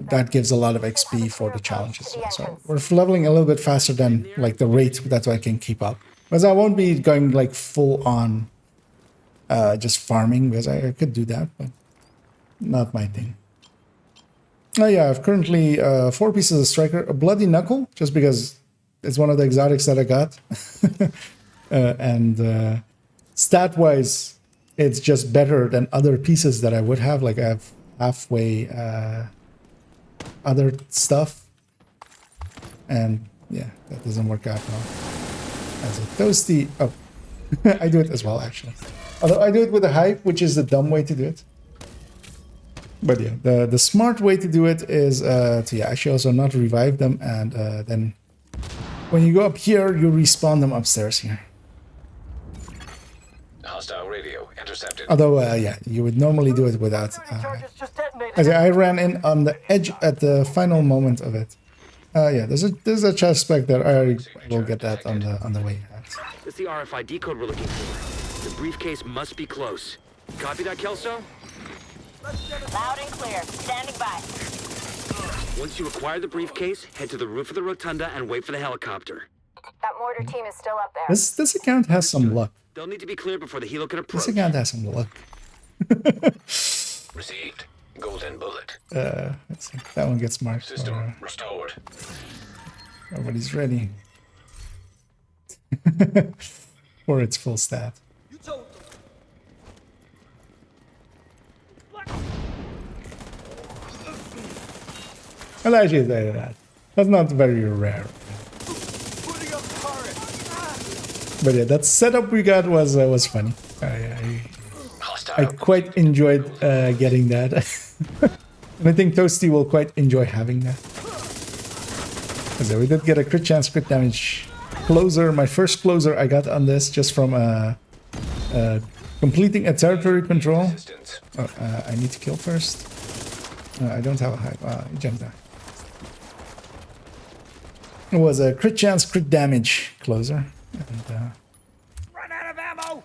A: That gives a lot of XP for the challenges. So we're leveling a little bit faster than like the rate that I can keep up. Because I won't be going like full on just farming, because I could do that, but not my thing. Oh yeah, I've currently 4 pieces of striker, a bloody knuckle, just because it's one of the exotics that I got. And stat-wise, it's just better than other pieces that I would have. Like I have halfway other stuff, and yeah, that doesn't work out well. As a toasty, oh, I do it as well actually. Although I do it with a hype, which is the dumb way to do it. But yeah, the smart way to do it is to actually also not revive them, and then when you go up here, you respawn them upstairs here.
F: Hostile radio intercepted.
A: Although, yeah, you would normally do it without. I ran in on the edge at the final moment of it. Yeah, there's a chest spec there. I will get that on the way out.
J: That's the RFID code we're looking for. The briefcase must be close. Copy that, Kelso?
K: Loud and clear. Standing by.
J: Once you acquire the briefcase, head to the roof of the rotunda and wait for the helicopter.
K: That mortar team is still up there.
A: This account has some luck.
J: They'll need to be clear before the helo can approach.
A: This account has some luck.
F: Received. Golden bullet.
A: Let's see. That one gets marked.
F: System restored.
A: Everybody's ready. For its full stat.
H: You told them.
A: I'll actually say that. That's not very rare.
C: Putting up turret.
A: But yeah, that setup we got was funny. I
F: Hostile.
A: quite enjoyed getting that. And I think Toasty will quite enjoy having that. So we did get a crit chance, crit damage closer. My first closer I got on this just from completing a territory control. Oh, I need to kill first. I don't have a high. He jumped down. It was a crit chance, crit damage closer. And,
C: Run out of ammo.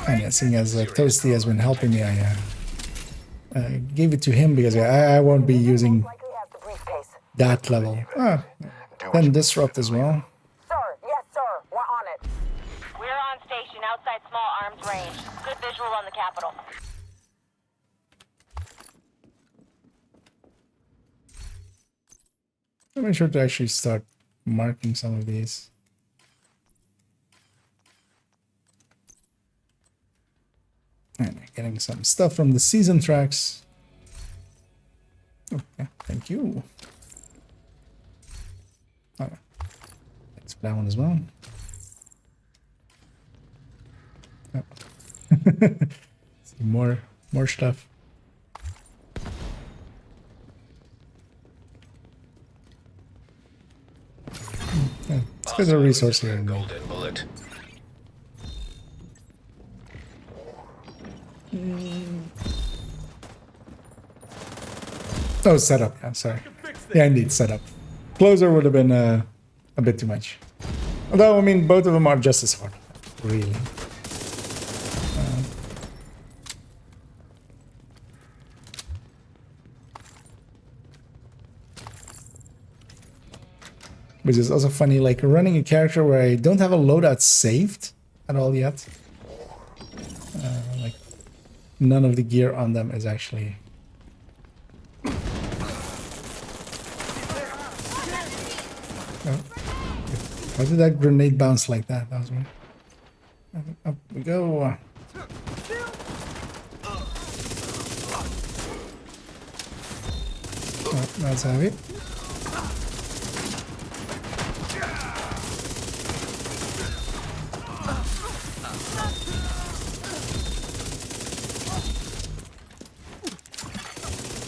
A: and yeah, seeing as Toasty has been helping me, I gave it to him because I won't be using
K: Likely have the briefcase.
A: that level. Then disrupt as well.
K: Sir, yes, sir. We're on it.
G: We're on station outside small arms range. Good visual on the Capitol.
A: I'll make sure to actually start marking some of these. And getting some stuff from the season tracks. Oh, yeah, thank you. Oh, thanks for that one as well. Oh. See more stuff. Yeah, let's get a resource here.
F: Golden bullet.
A: Oh, setup. Yeah, sorry. Yeah, indeed, setup. Closer would have been a bit too much. Although, I mean, both of them are just as hard. Really. Which is also funny, like running a character where I don't have a loadout saved at all yet. Like, none of the gear on them is actually... Oh. Why did that grenade bounce like that? That was weird. Up we go. Oh, that's heavy.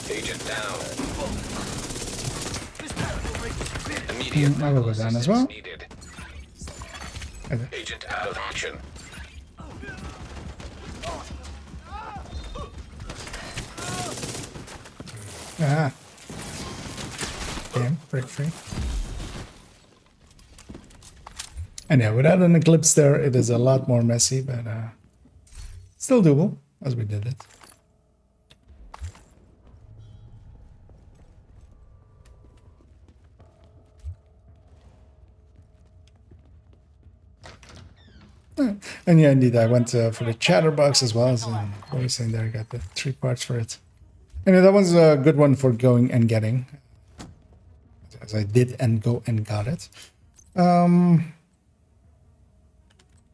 F: Agent down.
A: I will go down as well.
F: Needed.
A: Okay.
F: Agent out of action.
A: Ah. Damn, break free. And yeah, without an eclipse there, it is a lot more messy, but still doable as we did it. And yeah, indeed, I went for the chatterbox as well. So what was saying there? I got the 3 parts for it. And that was a good one for going and getting, as I did and go and got it. And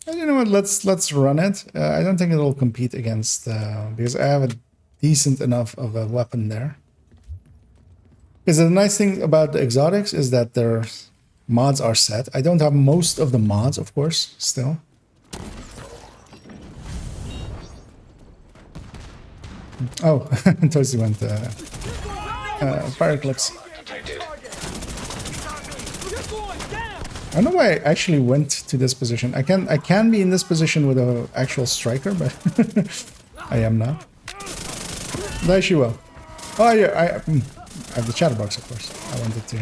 A: you know what? Let's run it. I don't think it'll compete against because I have a decent enough of a weapon there. Because the nice thing about the exotics is that their mods are set. I don't have most of the mods, of course, still. Oh, Toasty went fire eclipse. I don't know why I actually went to this position. I can be in this position with an actual striker, but I am not. But I actually will. Oh yeah, I have the chatterbox, of course. I wanted to.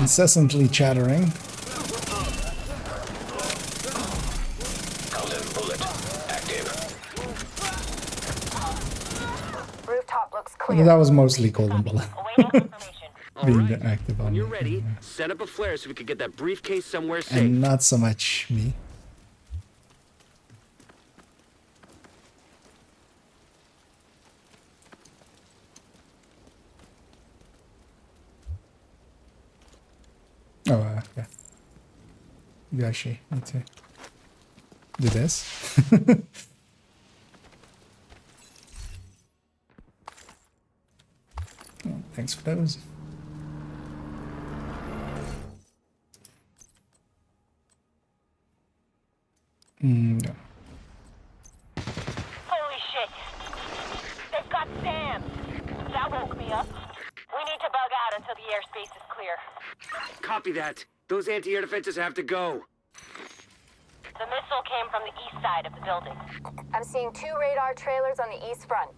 A: Incessantly chattering.
F: Golden bullet active.
K: Rooftop looks clear.
A: That was mostly golden bullet.
J: All
A: Being
J: right.
A: active on
J: When you're
A: me.
J: ready, set up a flare so we can get that briefcase somewhere safe.
A: And not so much me. Oh, yeah. You actually need to do this. Oh, thanks for those. No.
G: Holy shit. They've got Sam. That woke me up. We need to bug out until the airspace is clear.
J: Copy that. Those anti-air defenses have to go.
G: The missile came from the east side of the building.
K: I'm seeing 2 radar trailers on the east front.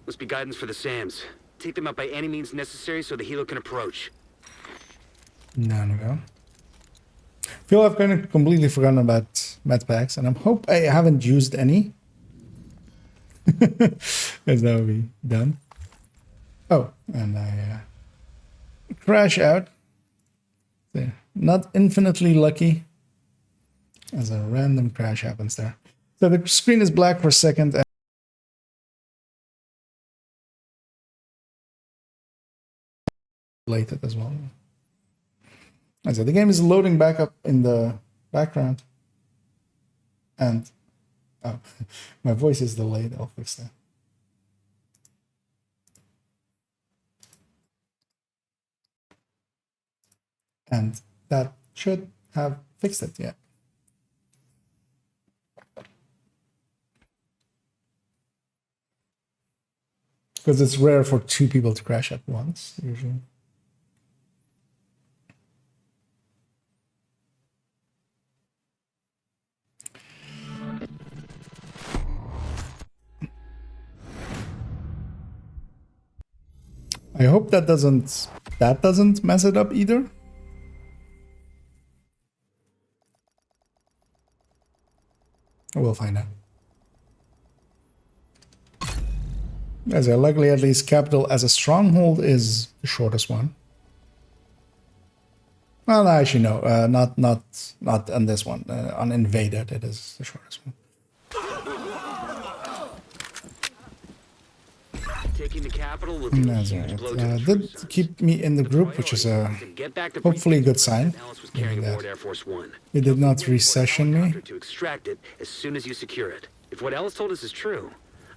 J: Must be guidance for the SAMs. Take them out by any means necessary so the helo can approach.
A: No. Feel I've kind of completely forgotten about medpacks, and I hope I haven't used any. Because that would be done. Oh, and I crash out. There. Not infinitely lucky, as a random crash happens there. So the screen is black for a second. And related as well. So the game is loading back up in the background. And oh, my voice is delayed. I'll fix that. And that should have fixed it, yeah. Because it's rare for 2 people to crash at once, usually. I hope that doesn't mess it up either. We'll find out. As luckily, at least capital as a stronghold is the shortest one. Well, no, actually no, not on this one. On invaded, it is the shortest one.
J: Taking the capital will be a huge blow to the
A: did keep me in the group, which is a hopefully a good sign. It did not recession me.
J: To extract it as soon as you secure it. If what Ellis told us is true,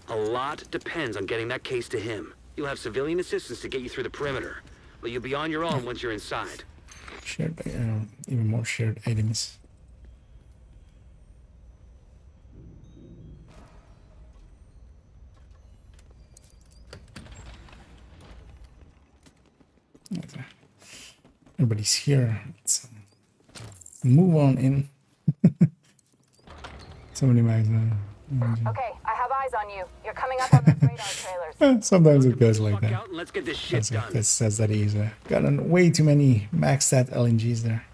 J: a lot depends on getting that case to him. You'll have civilian assistance to get you through the perimeter, but you'll be on your own once you're inside.
A: Shared, even more shared items. Everybody's here. Let's move on in. So many mags now.
K: Okay, I have eyes on you. You're coming up on those radar trailers.
A: Sometimes it goes like that.
J: Let's get this shit done.
A: This says that he's gotten way too many max stat LNGs there.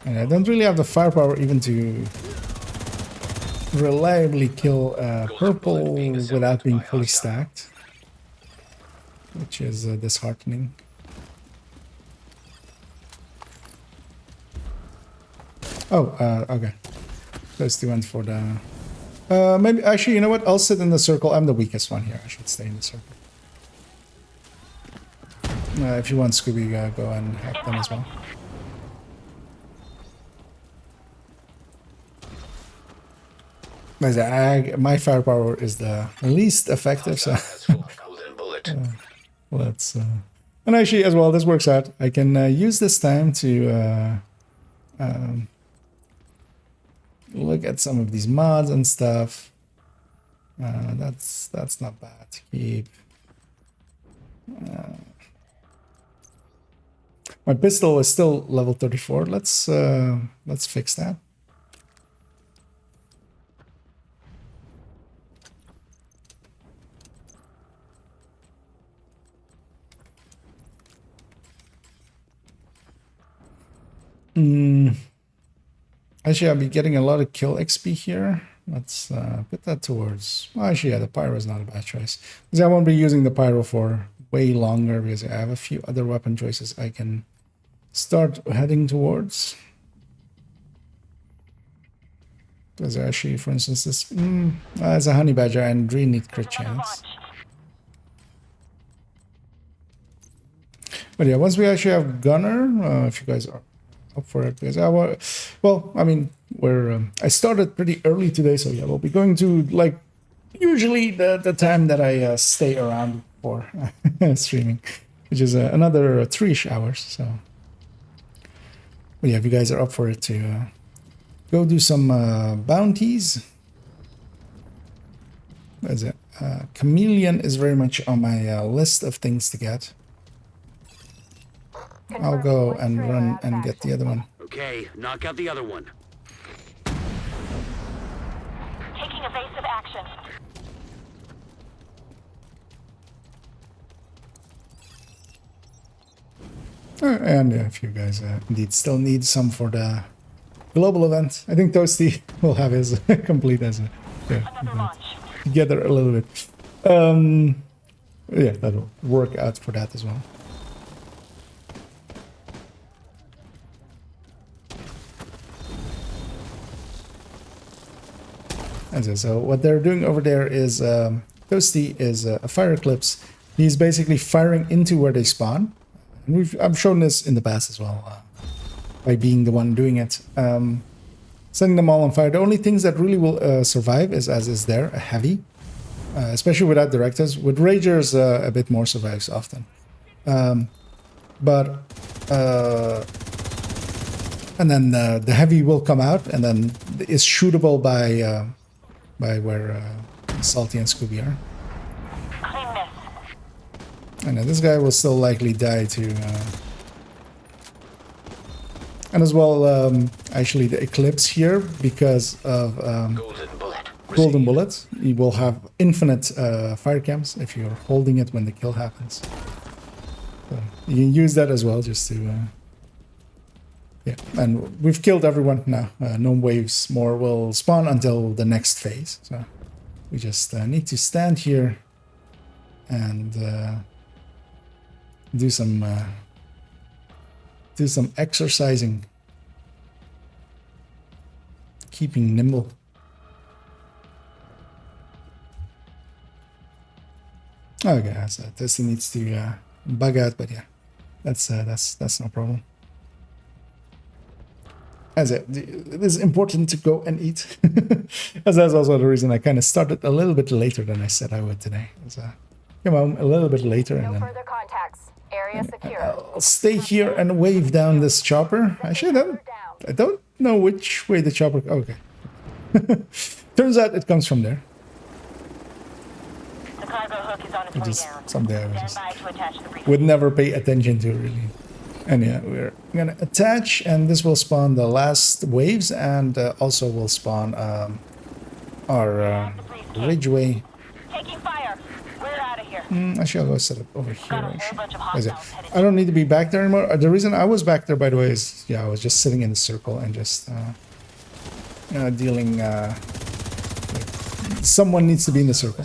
A: And I don't really have the firepower even to reliably kill purple without being fully stacked, which is disheartening. Oh, okay. Those 2 went for the... maybe, actually, you know what? I'll sit in the circle. I'm the weakest one here. I should stay in the circle. If you want Scooby, go and hack them as well. My firepower is the least effective, so let's and actually as well this works out. I can use this time to look at some of these mods and stuff. That's not bad to keep. My pistol is still level 34. Let's fix that. Actually, I'll be getting a lot of kill XP here. Let's put that towards... Well, actually, yeah, the pyro is not a bad choice. Because I won't be using the pyro for way longer because I have a few other weapon choices I can start heading towards. Because actually, for instance, this as a honey badger and really need crit chance. But yeah, once we actually have gunner, if you guys are up for it, because well, I mean, I started pretty early today, so yeah, we'll be going to like usually the time that I stay around for streaming, which is another 3-ish hours. So, but yeah, if you guys are up for it to go do some bounties. What is it? Chameleon is very much on my list of things to get. I'll go and run and get the other one.
J: Okay, knock out the other one.
G: Taking evasive action.
A: And yeah, if you guys indeed still need some for the global event, I think Toasty will have his complete as together a little bit. Yeah, that'll work out for that as well. So what they're doing over there is Toasty is a fire eclipse. He's basically firing into where they spawn. And I've shown this in the past as well, by being the one doing it. Setting them all on fire. The only things that really will survive is, as is there, a heavy. Especially without directives. With Ragers, a bit more survives often. And then the heavy will come out and then is shootable by where Salty and Scooby are. And this guy will still likely die too. And as well, actually the Eclipse here, because of Golden Bullet, you will have infinite fire cams if you're holding it when the kill happens. So you can use that as well, just to... yeah, and we've killed everyone now. No waves more will spawn until the next phase. So we just need to stand here and do some exercising, keeping nimble. Okay, so this needs to bug out, but yeah, that's no problem. As it is important to go and eat, as that's also the reason I kind of started a little bit later than I said I would today. So came home a little bit later, and then
K: further contacts. Area secure.
A: I'll stay here and wave down this chopper. Actually, I don't know which way the chopper. Okay, turns out it comes from there.
G: The cargo hook is on its way down.
A: Someday I was
G: Stand by to attach the brief.
A: would never pay attention to really. And yeah, we're gonna attach, and this will spawn the last waves, and also will spawn our Ridgeway.
G: Taking fire. We're out of here.
A: Actually, I'll go set up over here. I don't need to be back there anymore. The reason I was back there, by the way, is I was just sitting in a circle and just dealing. Someone needs to be in the circle.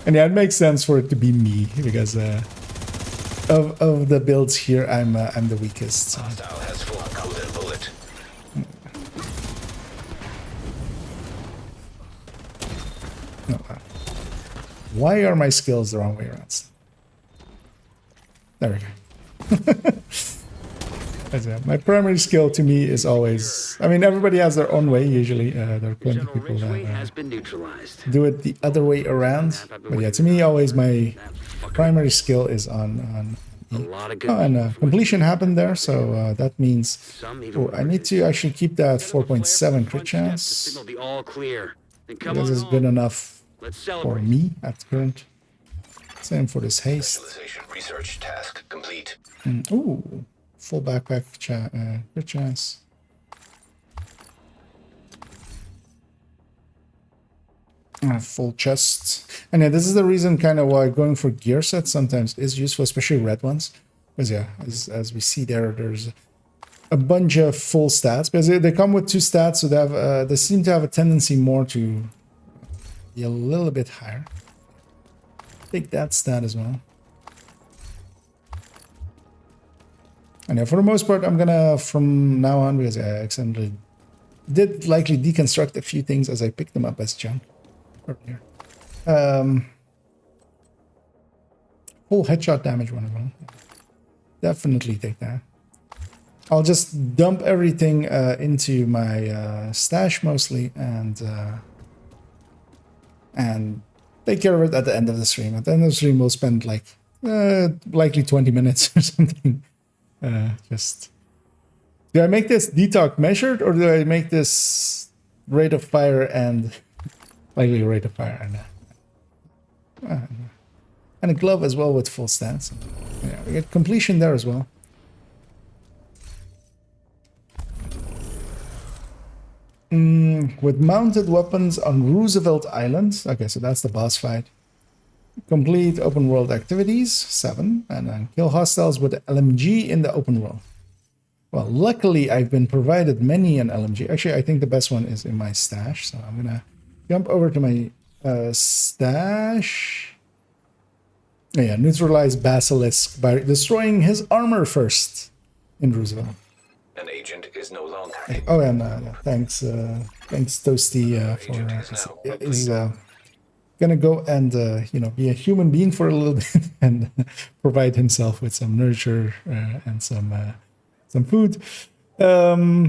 A: And yeah, it makes sense for it to be me because of the builds here, I'm the weakest. So.
F: Has full golden bullet.
A: No, why are my skills the wrong way around? There we go. My primary skill to me is always... I mean, everybody has their own way, usually. There are plenty of people that do it the other way around. But yeah, to me, always my primary skill is on E. Oh, and completion happened there, so that means... Oh, I need to actually keep that 4.7 crit chance. This is good enough for me at current. Same for this haste.
F: Research task complete.
A: Ooh. Full backpack crit chance. Full chest. And yeah, this is the reason kind of why going for gear sets sometimes is useful, especially red ones. Because yeah, as we see there, there's a bunch of full stats. Because they come with 2 stats, so they seem to have a tendency more to be a little bit higher. Take that stat as well. And yeah, for the most part, I'm gonna, from now on, because I accidentally did likely deconstruct a few things as I picked them up as junk earlier. Full headshot damage, one of them. Definitely take that. I'll just dump everything into my stash mostly, and take care of it at the end of the stream. At the end of the stream, we'll spend like likely 20 minutes or something. Just, do I make this detox measured, or do I make this rate of fire and likely rate of fire and a glove as well with full stance? Yeah, we get completion there as well. With mounted weapons on Roosevelt Island. Okay, so that's the boss fight. Complete open world activities, 7, and then kill hostiles with the LMG in the open world. Well, luckily I've been provided many an LMG. Actually, I think the best one is in my stash, so I'm gonna jump over to my stash. Oh, yeah, neutralize Basilisk by destroying his armor first in Roosevelt.
F: An agent is no longer.
A: Oh, and thanks Toasty for he's gonna go and be a human being for a little bit and provide himself with some nurture and some food. But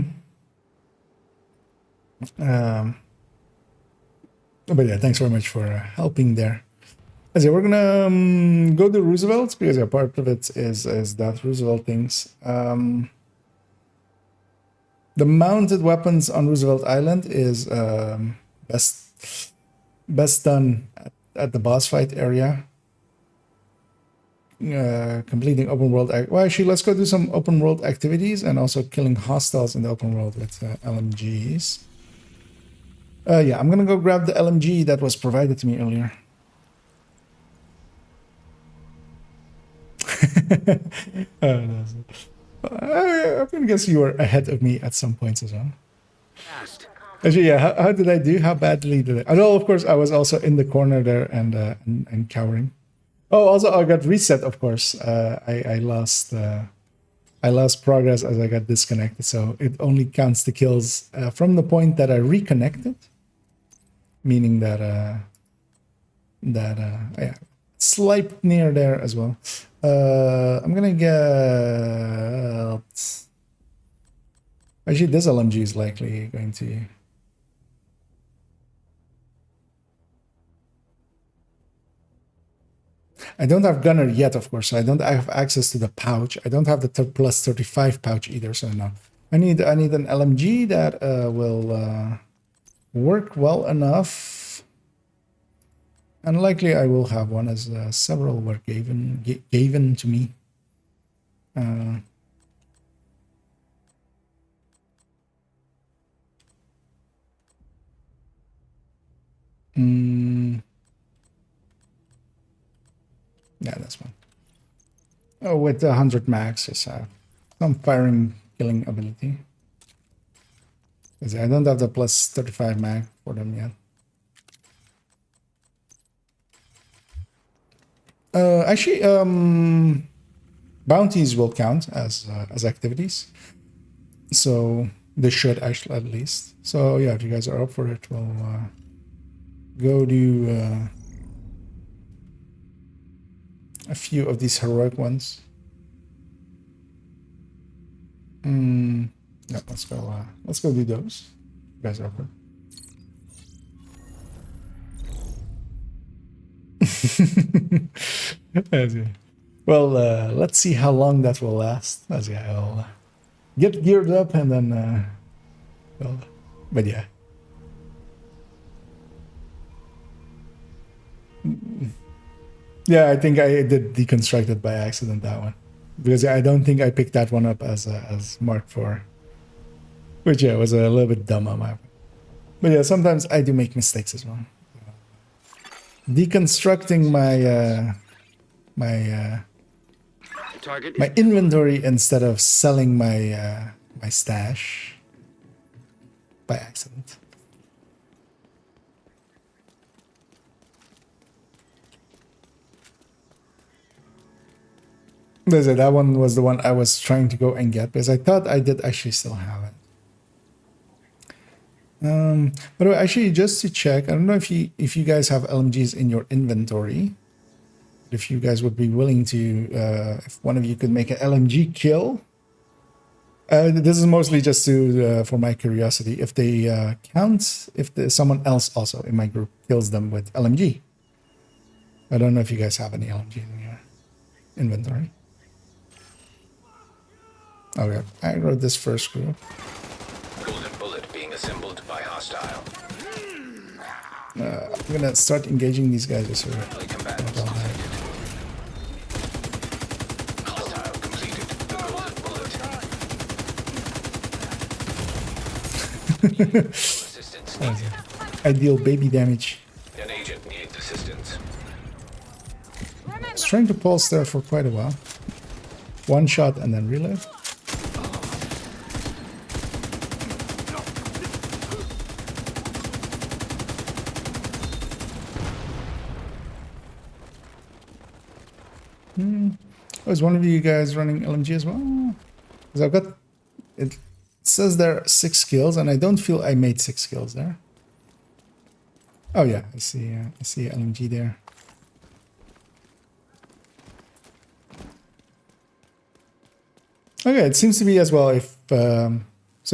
A: yeah, thanks very much for helping there. As we're gonna go to Roosevelt because part of it is that Roosevelt things. The mounted weapons on Roosevelt Island is best done at the boss fight area. Completing open world. Well, actually, let's go do some open world activities and also killing hostiles in the open world with LMGs. Yeah, I'm gonna go grab the LMG that was provided to me earlier. I guess you were ahead of me at some points as well. Actually, yeah. How did I do? How badly did I? Know, of course, I was also in the corner there and cowering. Oh, also I got reset. Of course, I lost progress as I got disconnected. So it only counts the kills from the point that I reconnected, meaning that yeah, slight near there as well. I'm gonna get. Actually, this LMG is likely going to. I don't have gunner yet, of course. So I don't have access to the pouch. I don't have the plus 35 pouch either. So no, I need an LMG that will work well enough. And likely I will have one, as several were given to me. Yeah, that's one. Oh, with 100 max is some firing killing ability. Because I don't have the plus 35 mag for them yet. Actually, bounties will count as activities, so they should actually at least. So yeah, if you guys are up for it, we'll go do a few of these heroic ones. Yeah, let's go do those. You guys are up for it. Well, let's see how long that will last. I'll get geared up and then well, but yeah. Yeah, I think I did deconstruct it by accident, that one, because I don't think I picked that one up as Mark IV, which yeah was a little bit dumb on my part. But yeah, sometimes I do make mistakes as well. Deconstructing my my inventory instead of selling my my stash by accident. That one was the one I was trying to go and get because I thought I did actually still have it. By the way, actually, just to check, I don't know if you guys have LMGs in your inventory. If you guys would be willing to, if one of you could make an LMG kill. This is mostly just to for my curiosity. If they count, if someone else also in my group kills them with LMG. I don't know if you guys have any LMGs in your inventory. Okay, I wrote this first group.
F: Golden bullet being assembled by hostile.
A: I'm gonna start engaging these guys as well.
F: Hostile completed the golden bullet. Assistance needed.
A: Ideal baby damage.
F: An agent needs assistance.
A: I was trying to pulse there for quite a while. One shot and then reload. Oh, is one of you guys running LMG as well? Because I've got it says there are 6 kills, and I don't feel I made 6 kills there. Oh yeah, I see LMG there. Okay, it seems to be as well. If so,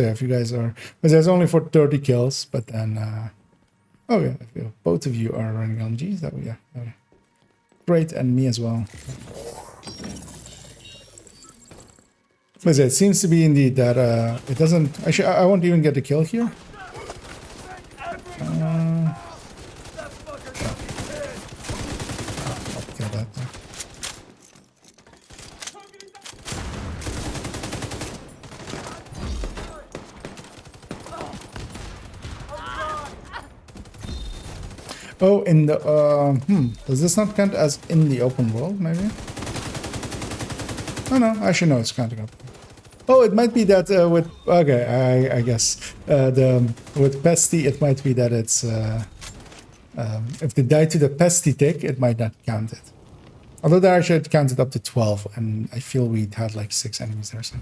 A: yeah, if you guys are, because there's only for 30 kills, but then oh yeah, if both of you are running LMGs, that would, yeah, okay. Great, and me as well. But it seems to be indeed that it doesn't. Actually, I won't even get the kill here. I'll kill that. Oh, in the does this not count as in the open world? Maybe. Oh no, actually no, it's counting up. Oh, it might be that with okay, I guess with pesty, it might be that it's if they die to the pesty tick, it might not count it. Although there actually it counted up to 12, and I feel we had like 6 enemies there. So.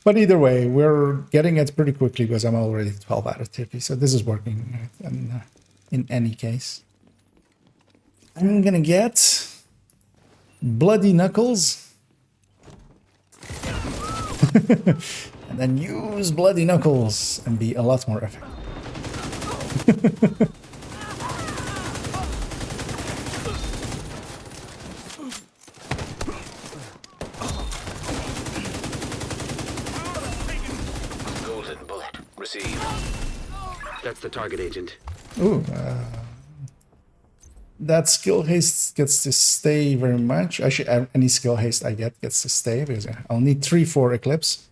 A: But either way, we're getting it pretty quickly because I'm already 12 out of 30, so this is working. And in any case, I'm gonna get Bloody Knuckles. And then use Bloody Knuckles and be a lot more effective.
F: Golden bullet received.
J: That's the target, agent.
A: Ooh, that skill haste gets to stay very much. Actually, any skill haste I get gets to stay because I'll need 3 for Eclipse.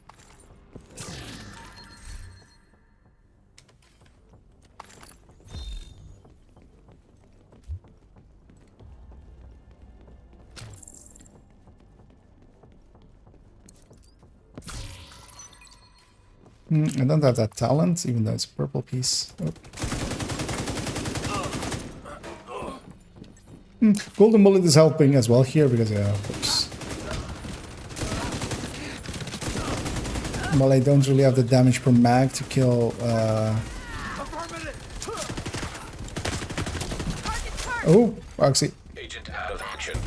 A: I don't have that talent, even though it's a purple piece. Oh. Golden bullet is helping as well here because, of course. Well, I don't really have the damage per mag to kill. Oh, Oxy.
F: Agent out of action.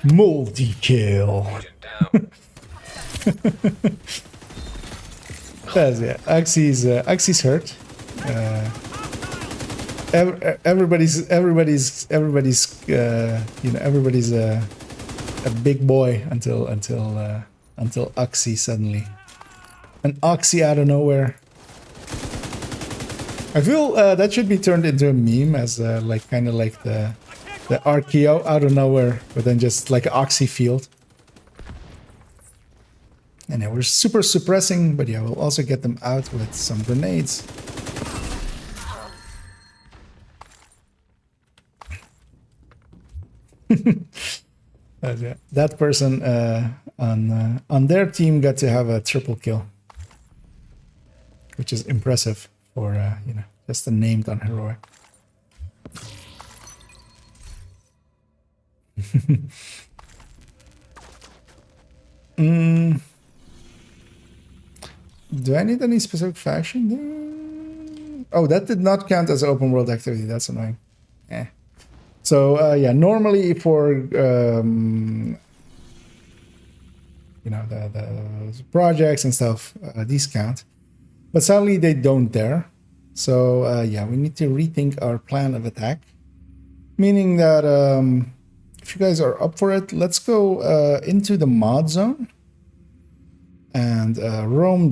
A: Multi-kill. That's it. Oxy's hurt. Everybody's you know, everybody's a big boy until Oxy suddenly, an Oxy out of nowhere. I feel that should be turned into a meme as like kind of like the Archeo out of nowhere, but then just like an Oxy field. And yeah, we're super suppressing, but yeah, we'll also get them out with some grenades. That person on their team got to have a triple kill, which is impressive for you know, just a named on heroic. Do I need any specific faction there? Oh, that did not count as open world activity. That's annoying. Eh. So yeah, normally for you know, the projects and stuff, these count, but sadly they don't there. So yeah, we need to rethink our plan of attack, meaning that if you guys are up for it, let's go into the mod zone and roam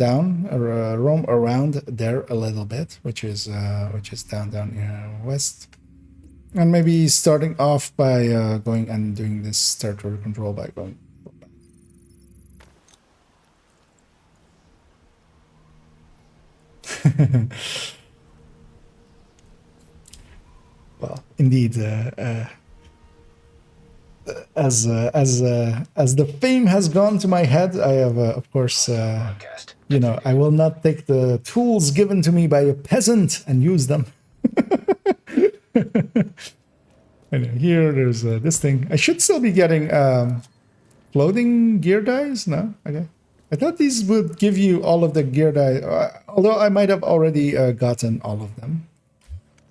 A: around there a little bit, which is down here west, and maybe starting off by going and doing this territory control by going. Well, indeed, as the fame has gone to my head, I have, of course, you know, I will not take the tools given to me by a peasant and use them. And here, there's this thing. I should still be getting clothing gear dyes. No, okay. I thought these would give you all of the gear dye, although I might have already gotten all of them.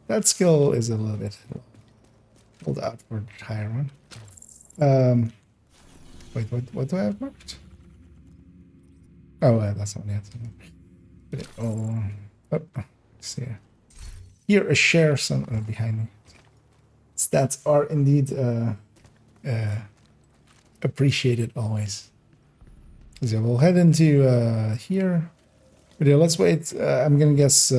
A: That skill is a little bit hold out for higher one. Wait, what do I have marked? Oh, that's not yet. Oh, see. Here, a share some behind me. Stats are indeed appreciated always. So we'll head into here. But yeah, let's wait. I'm gonna guess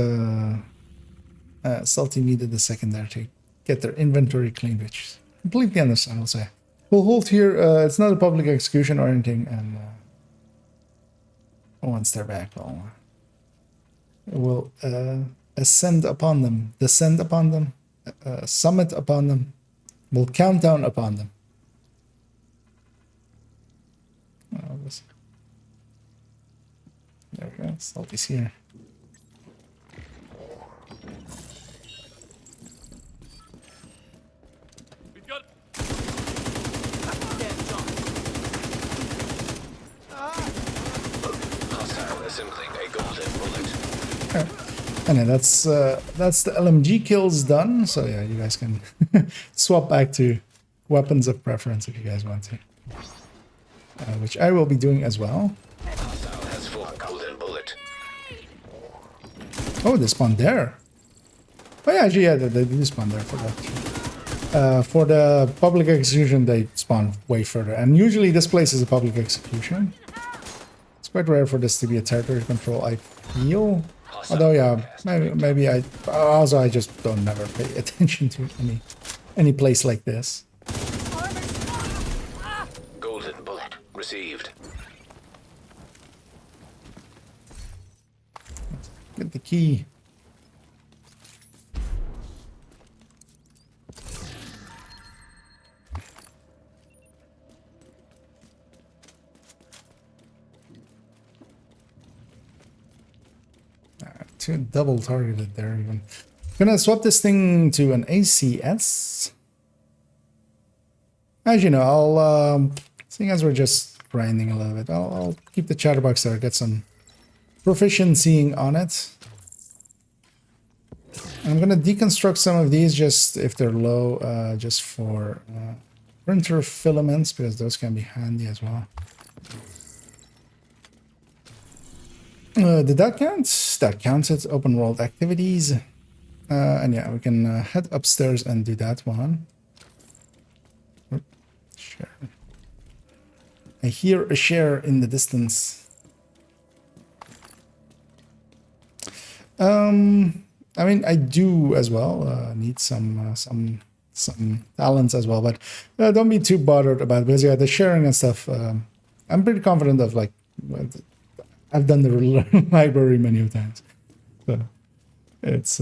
A: Salty needed the second there to get their inventory clean, which is completely understandable. So we'll hold here. It's not a public execution or anything, and once they're back, we'll ascend upon them, descend upon them, summit upon them. We'll count down upon them. There we go. Salty's here. And yeah, that's the LMG kills done. So yeah, you guys can swap back to weapons of preference if you guys want to, which I will be doing as well. Oh, they spawned there. Oh yeah, actually, yeah, they do spawn there for that. For the public execution, they spawn way further, and usually this place is a public execution. It's quite rare for this to be a territory control, I feel. Although, yeah, maybe I just don't never pay attention to any place like this.
F: Golden bullet received.
A: Get the key. Two double targeted there even. Gonna swap this thing to an ACS. As you know, I'll seeing as we're just grinding a little bit, I'll keep the chatterbox there, get some proficiency on it. I'm gonna deconstruct some of these just if they're low, just for printer filaments, because those can be handy as well. Did that count? That counts. It's open world activities. And yeah, we can head upstairs and do that one. Sure. I hear a share in the distance. I mean, I do as well need some talents as well, but don't be too bothered about it, because yeah, the sharing and stuff. I'm pretty confident of, like, I've done the library many times, so it's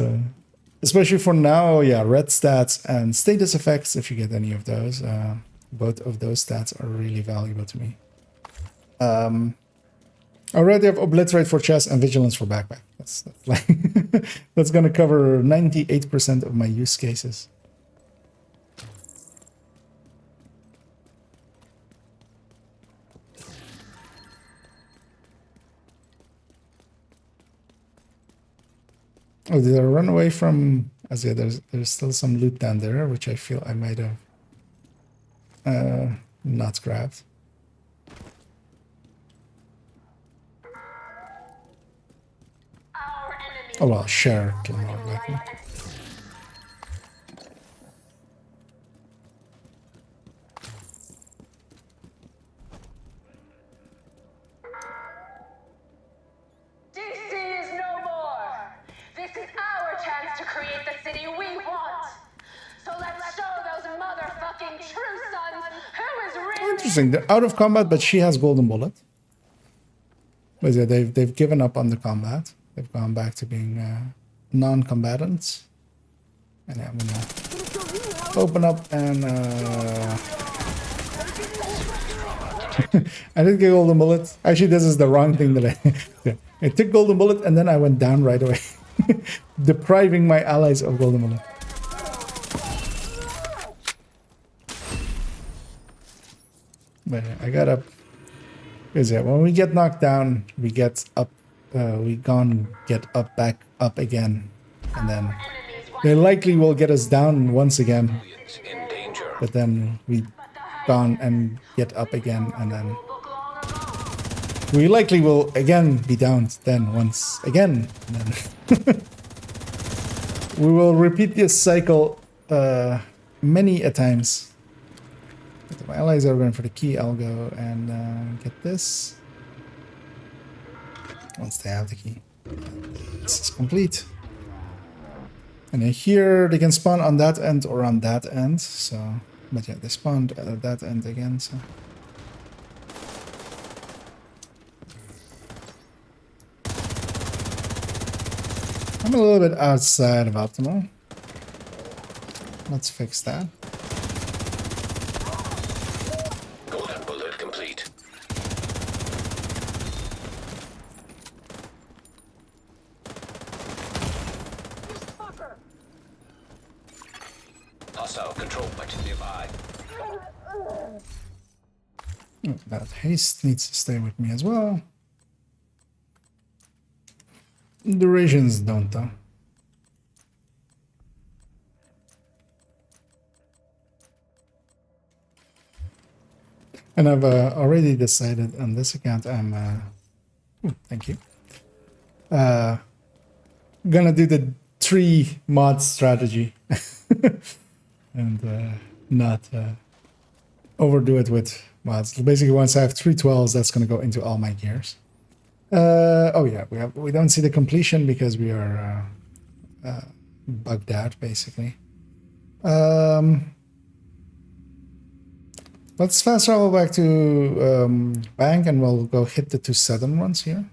A: especially for now. Yeah, red stats and status effects. If you get any of those, both of those stats are really valuable to me. Already have obliterate for chest and vigilance for backpack. That's like that's gonna cover 98% of my use cases. Oh, did I run away from... As yeah, there's still some loot down there, which I feel I might have not grabbed. Oh well, share kill more likely.
G: DC is no more. This is our chance to create the city we want. So let's show those motherfucking true sons who is really...
A: Interesting. They're out of combat, but she has golden bullet. But yeah, they've given up on the combat. They've gone back to being non-combatants. And yeah, I'm gonna open up and I did get golden bullet. Actually, this is the wrong thing that I yeah. I took golden bullet and then I went down right away, depriving my allies of golden bullet. But yeah, I got up. Because yeah, when we get knocked down, we get up. We get up, back up again, and then they likely will get us down once again. But then we gone and get up again, and then we likely will again be down then once again. And then we will repeat this cycle many a times. If my allies are going for the key, I'll go and get this. Once they have the key. This is complete. And then here they can spawn on that end or on that end. So, but yeah, they spawned at that end again. So. I'm a little bit outside of optimal. Let's fix that.
F: Golden bullet complete. Hostile control point nearby.
A: Oh, that haste needs to stay with me as well. Durations don't though. And I've already decided on this account I'm thank you. Gonna do the 3 mod strategy and not overdo it with mods. So basically, once I have 3 12s, that's gonna go into all my gears. Oh yeah, we don't see the completion because we are bugged out basically. Let's fast travel back to bank and we'll go hit the 2 southern ones here.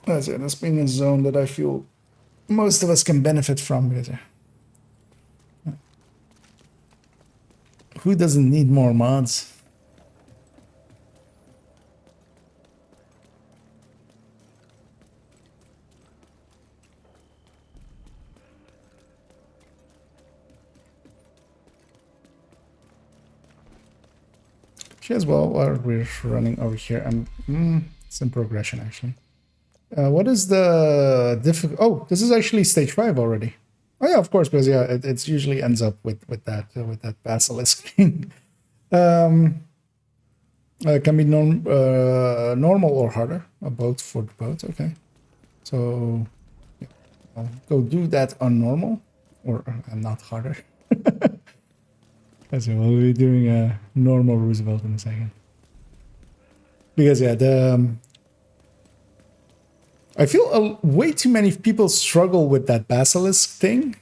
A: That's it. That's being a zone that I feel most of us can benefit from. Because who doesn't need more mods? As well, while we're running over here, it's in progression actually. What is the difficult? Oh, this is actually stage 5 already. Oh yeah, of course, because yeah, it usually ends up with that basilisk thing. Can be normal or harder. A boat for the boat. Okay, so yeah, I'll go do that on normal or not harder. So we'll be doing a normal Roosevelt in a second. Because yeah, I feel way too many people struggle with that basilisk thing.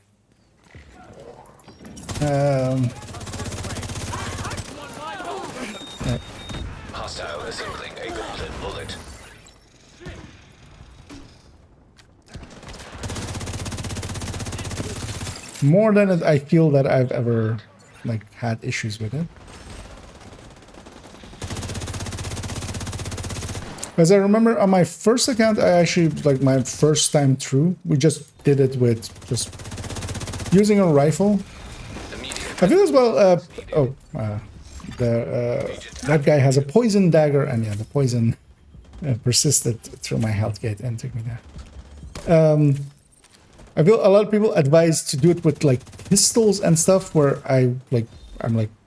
F: Hostile assembling a golden bullet.
A: More than I feel that I've ever had issues with it. Because I remember on my first account, I actually, my first time through, we just did it with just using a rifle. I feel as well, that guy has a poison dagger, and yeah, the poison persisted through my health gate and took me there. I feel a lot of people advise to do it with like pistols and stuff, where I'm like,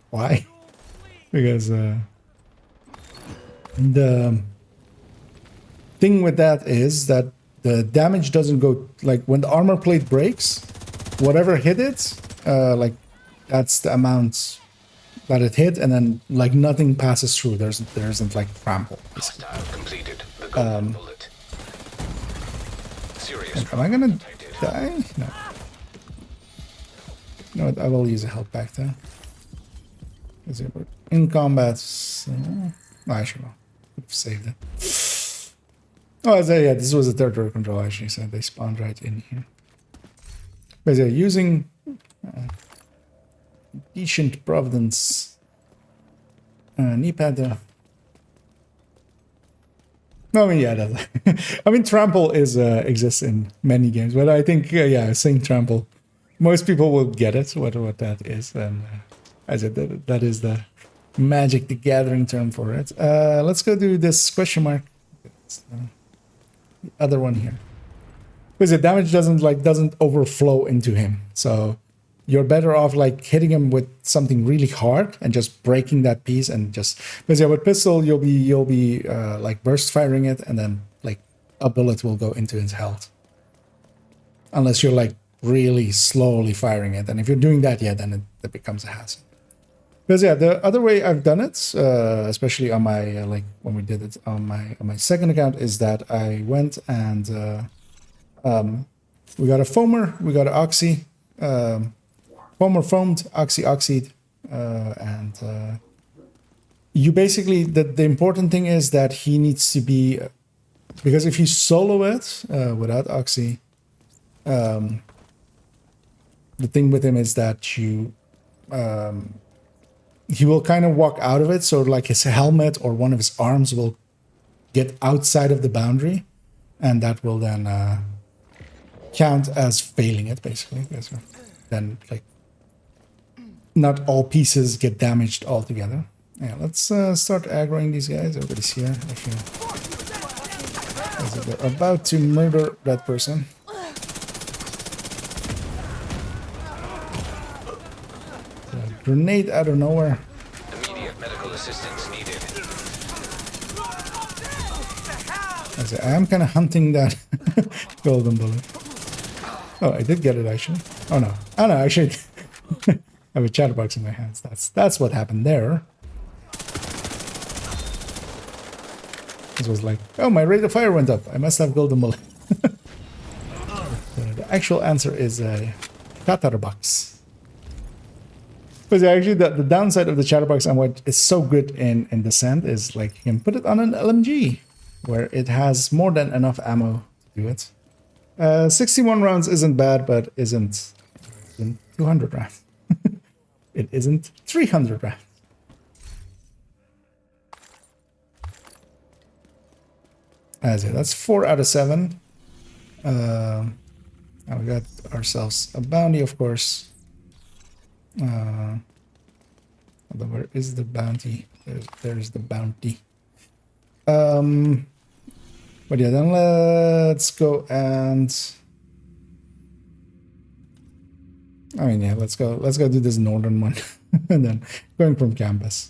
A: why? Because the thing with that is that the damage doesn't go, like when the armor plate breaks, whatever hit it, like that's the amount that it hit, and then like nothing passes through. There isn't like trample.
F: Hostile completed the golden bullet. Serious
A: Am I gonna die? No. You know what? I will use a health pack though. Is it in combat? No, I should have saved it. Oh, yeah, this was a territory control actually, so they spawned right in here. But yeah, using decent providence. Knee pad. No, I mean, yeah, that, I mean, trample is exists in many games, but I think yeah, saying trample, most people will get it what that is, and I said that is the Magic the Gathering term for it. Let's go do this question mark. The other one here, because the damage doesn't overflow into him, so you're better off like hitting him with something really hard and just breaking that piece, and just because yeah, with pistol you'll be like burst firing it, and then like a bullet will go into his health, unless you're like really slowly firing it, and if you're doing that, yeah, then it becomes a hassle. Because yeah, the other way I've done it, especially on my like when we did it on my second account, is that I went and we got a foamer, we got an oxy, foamer foamed, oxy oxied, and you basically the important thing is that he needs to be, because if you solo it without oxy, the thing with him is that you he will kind of walk out of it, so like his helmet or one of his arms will get outside of the boundary, and that will then count as failing it, basically. Then like not all pieces get damaged altogether. Yeah, let's start aggroing these guys. Everybody's here. Actually, they're about to murder that person. Grenade out of nowhere.
F: Immediate medical assistance needed.
A: I am kind of hunting that golden bullet. Oh, I did get it actually. Oh no, actually, I have a chatterbox in my hands. That's what happened there. This was like, oh, my rate of fire went up. I must have golden bullet. The actual answer is a chatterbox. Because actually the downside of the chatterbox and what is so good in Descent is like you can put it on an LMG where it has more than enough ammo to do it. 61 rounds isn't bad, but isn't 200 rounds. It isn't 300 rounds. That's 4 out of 7. Now we got ourselves a bounty, of course. Where is the bounty? There's the bounty. But yeah, then let's go and I mean, yeah, let's go do this northern one and then going from campus.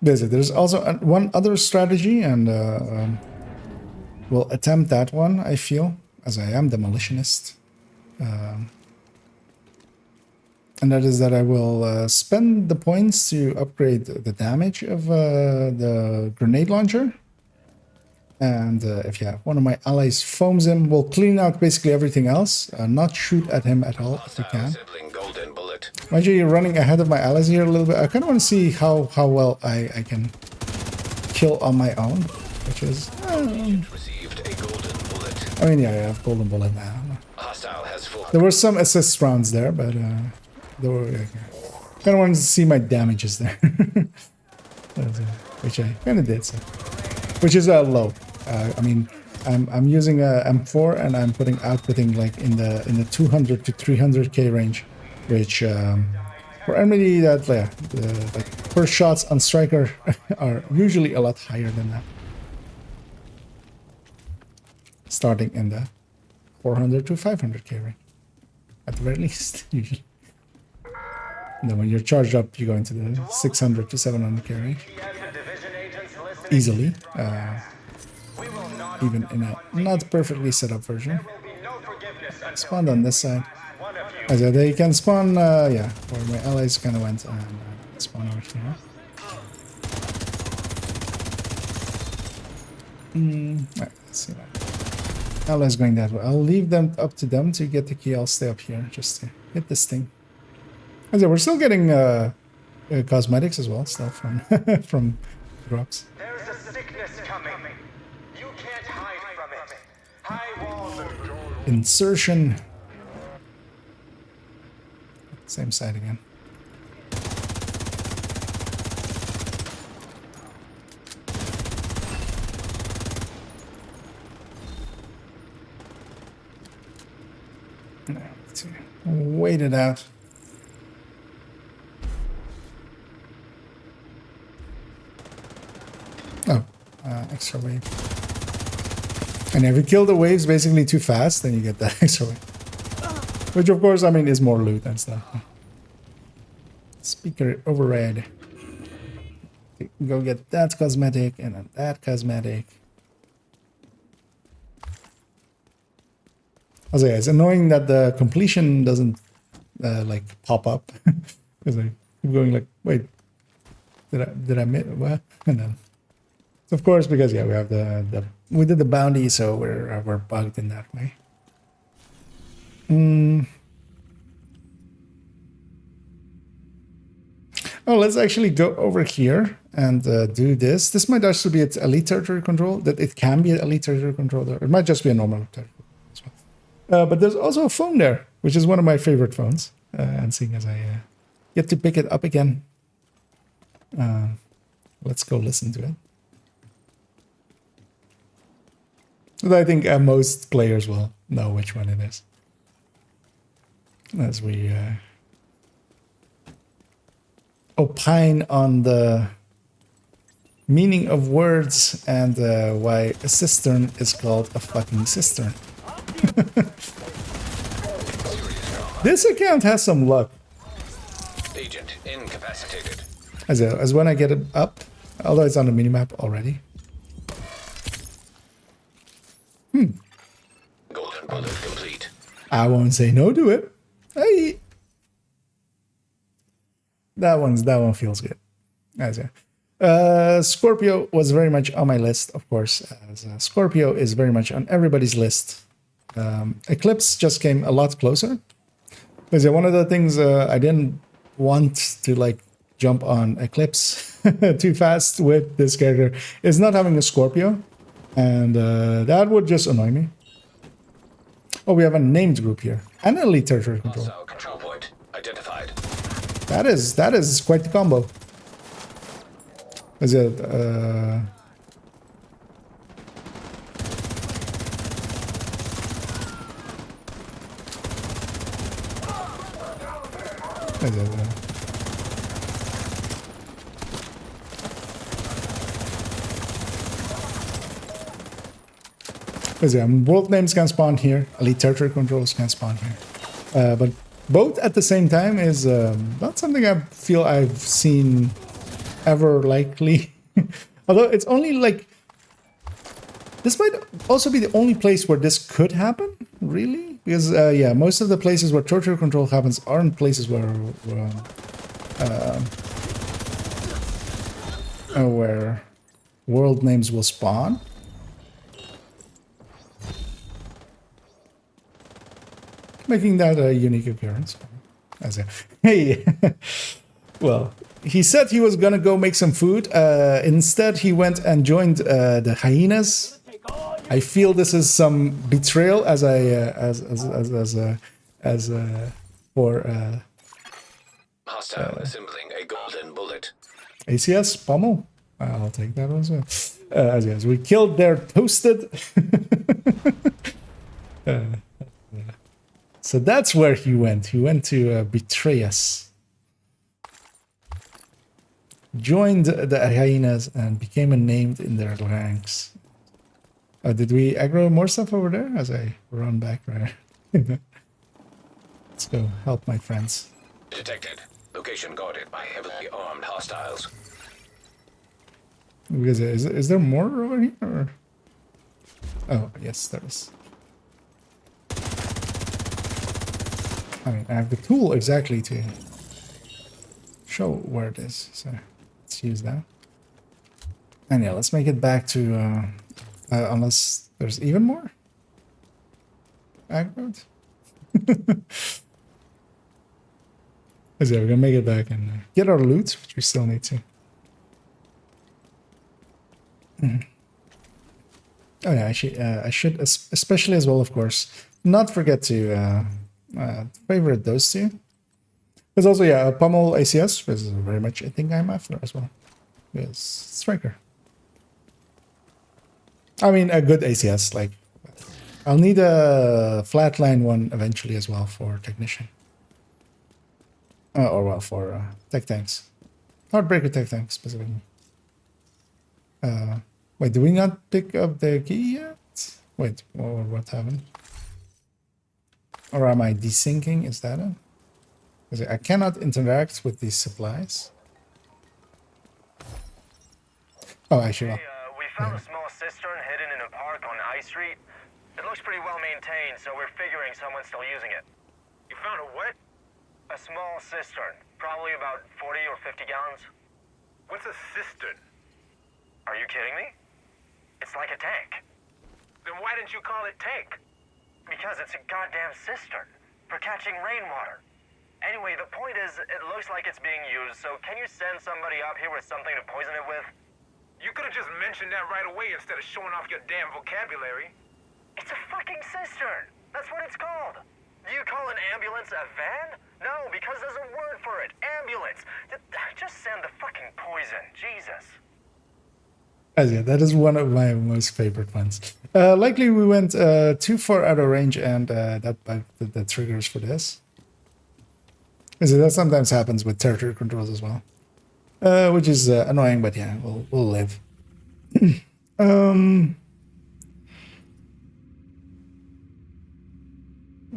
A: There's also one other strategy, and we'll attempt that one, I feel, as I am demolitionist. And that is that I will spend the points to upgrade the damage of the grenade launcher. And if one of my allies foams him, we'll clean out basically everything else, not shoot at him at all if we can. Mind you, you're running ahead of my allies here a little bit. I kind of want to see how well I can kill on my own, which is... I mean, yeah, I have golden bullet now. There were some assist rounds there, but there were... kind of wanted to see my damages there. Which I kind of did, so. Which is low. I mean, I'm using a M4 and I'm outputting like in the 200 to 300k range, which for enemy that like first shots on striker are usually a lot higher than that, starting in the 400 to 500k range at the very least usually. And then when you're charged up, you go into the 600 to 700k range easily. Even in a not perfectly set up version. Spawned on this side. As they can spawn, yeah, where my allies kind of went and spawn over here. Right, let's see that. Allies going that way. I'll leave them up to them to get the key. I'll stay up here just to hit this thing. As we're still getting cosmetics as well, stuff from from drops.
L: There's a sickness coming. You can't hide from it. High walls of
A: Insertion. Same side again. Let's see. Wait it out. Oh, extra wave. And if you kill the waves basically too fast, then you get that extra wave. Which of course, I mean, is more loot and stuff. Speaker override. Go get that cosmetic and then that cosmetic. Also, yeah, it's annoying that the completion doesn't like pop up because I keep going like, wait, did I miss what? And then, of course, because yeah, we have we did the bounty, so we're bugged in that way. Oh, let's actually go over here and do this. This might actually be an elite territory control. That it can be an elite territory control. It might just be a normal territory as well. But there's also a phone there, which is one of my favorite phones. And seeing as I get to pick it up again, let's go listen to it. But I think most players will know which one it is. As we opine on the meaning of words and why a cistern is called a fucking cistern. This account has some luck.
F: Agent incapacitated.
A: As when I get it up, although it's on the minimap already.
F: Golden bullet complete.
A: I won't say no to it. Hey, that one feels good. Scorpio was very much on my list, of course. As Scorpio is very much on everybody's list. Eclipse just came a lot closer. Because one of the things I didn't want to like jump on Eclipse too fast with this character is not having a Scorpio, and that would just annoy me. Oh, we have a named group here. And elite territory control.
F: Also, control point identified.
A: That is quite the combo. Is it both names can spawn here. Elite territory controls can spawn here. But both at the same time is not something I feel I've seen ever likely. Although it's only like... This might also be the only place where this could happen, really? Because, yeah, most of the places where territory control happens aren't places where world names will spawn. Making that a unique appearance. Hey, well, he said he was gonna go make some food. Instead, he went and joined the hyenas. I feel this is some betrayal, as for
F: Hostile assembling a golden bullet.
A: ACS Pommel. I'll take that one as well. Yes, we killed their toasted. So that's where he went. He went to betray us. Joined the hyenas and became a named in their ranks. Did we aggro more stuff over there as I run back right? Let's go help my friends.
F: Detected. Location guarded by heavily armed hostiles.
A: Because is there more over here? Or? Oh, yes, there is. I mean, I have the tool exactly to show where it is. So let's use that. And yeah, let's make it back to... unless there's even more? Aggroed? So we're gonna make it back and get our loot, which we still need to. Oh yeah, I should especially as well, of course, not forget to favorite those two. There's also, yeah, Pummel ACS, which is very much a thing I'm after as well. Yes, Striker. I mean, a good ACS, like, I'll need a flatline one eventually as well for Technician. Or well, for Tech Tanks. Heartbreaker Tech Tanks, specifically. Wait, did we not pick up the key yet? Wait, or what happened? Or am I desyncing? Is that it? Because I cannot interact with these supplies. Oh, I should.
L: We found a small cistern hidden in a park on I Street. It looks pretty well maintained, so we're figuring someone's still using it. You found a what? A small cistern, probably about 40 or 50 gallons.
C: What's a cistern?
L: Are you kidding me? It's like a tank.
C: Then why didn't you call it tank?
L: Because it's a goddamn cistern for catching rainwater. Anyway, the point is, it looks like it's being used, so can you send somebody up here with something to poison it with?
C: You could have just mentioned that right away instead of showing off your damn vocabulary.
L: It's a fucking cistern. That's what it's called. Do you call an ambulance a van? No, because there's a word for it. Ambulance. Just send the fucking poison. Jesus.
A: Yeah, that is one of my most favorite ones. Likely we went too far out of range, and that bugged the triggers for this. So that sometimes happens with territory controls as well, which is annoying, but yeah, we'll live.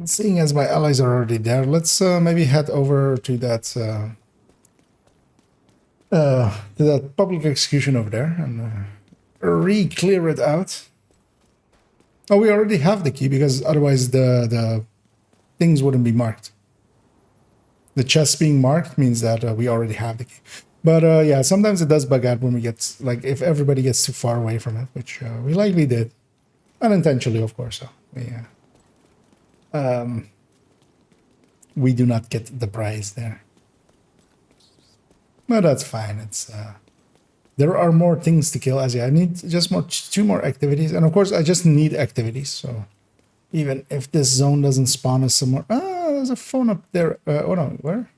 A: Seeing as my allies are already there, let's maybe head over to that public execution over there and re-clear it out. Oh, we already have the key because otherwise the things wouldn't be marked. The chest being marked means that we already have the key. But yeah, sometimes it does bug out when we get, like, if everybody gets too far away from it, which we likely did. Unintentionally, of course. So we do not get the prize there. But that's fine. It's there are more things to kill. I need just two more activities, and of course I just need activities. So even if this zone doesn't spawn us somewhere, there's a phone up there. Oh no, where?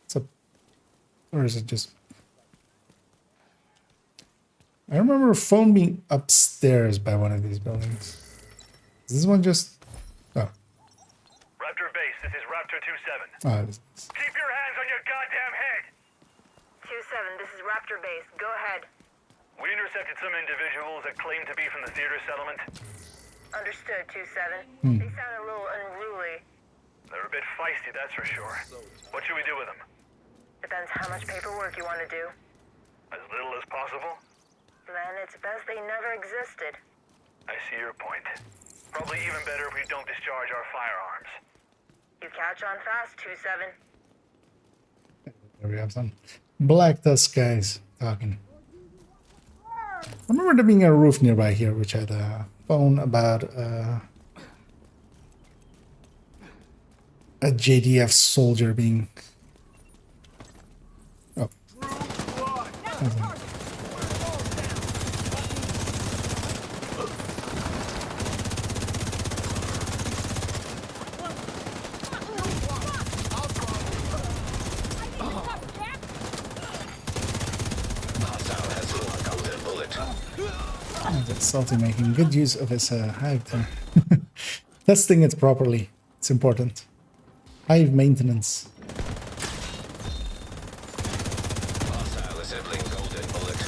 A: It's up, or is it just? I remember a phone being upstairs by one of these buildings. Is this one just? Oh.
L: Raptor Base, this is Raptor 27.
A: Oh, it is.
L: Keep your hands on your goddamn head!
K: 2-7, this is Raptor Base. Go ahead.
L: We intercepted some individuals that claim to be from the theater settlement.
K: Understood, 2-7. They sound a little unruly.
L: They're a bit feisty, that's for sure. What should we do with them?
K: Depends how much paperwork you want to do.
L: As little as possible?
K: Then it's best they never existed.
L: I see your point. Probably even better if we don't discharge our firearms.
K: You catch on fast, 2-7.
A: There we have some Black Tusk guys talking. I remember there being a roof nearby here, which had a phone about a JDF soldier being. Oh. Salty making good use of his hive there. Testing it properly. It's important. Hive maintenance.
F: Hostile assembling golden bullet.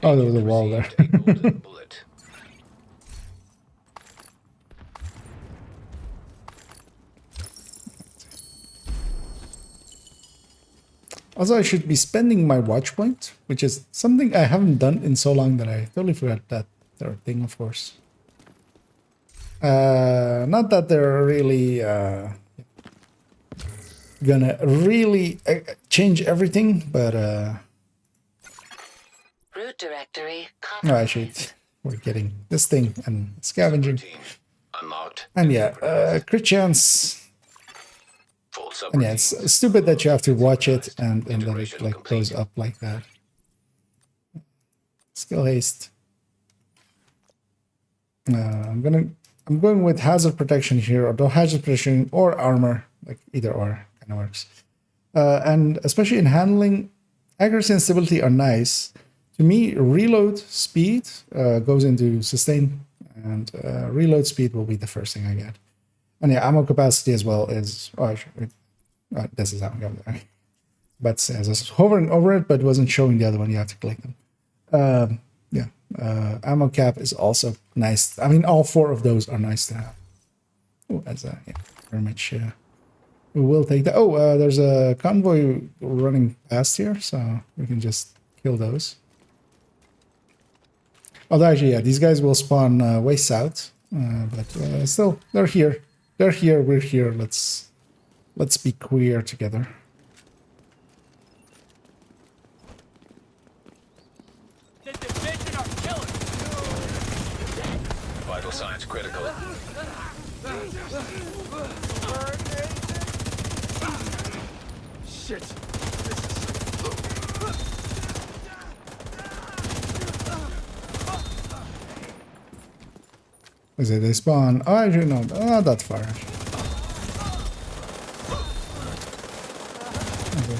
A: Oh, there was a wall there.
F: Golden bullet.
A: Also, I should be spending my watch point, which is something I haven't done in so long that I totally forgot that third thing, of course. Not that they're really gonna really change everything, but
I: Root directory.
A: no, actually, we're getting this thing and scavenging.
F: Unlocked.
A: And yeah, crit chance.
F: Full sub.
A: And yeah, it's stupid that you have to watch it and then it like goes up like that. Skill haste. I'm going with hazard protection here, although hazard protection or armor, like either or kind of works. And especially in handling, accuracy and stability are nice. To me, reload speed goes into sustain, and reload speed will be the first thing I get. And yeah, ammo capacity as well is... Oh, this is ammo capacity. But I was hovering over it, but wasn't showing the other one. You have to click them. Yeah, ammo cap is also nice. I mean, all four of those are nice to have. Oh, that's yeah, very much. We will take that. Oh, there's a convoy running past here, so we can just kill those. Although actually, yeah, these guys will spawn way south, but still, they're here. They're here. We're here. Let's be queer together.
F: Vital signs critical.
C: Shit.
A: Is it they spawn? Oh, actually, no, not that far. Okay.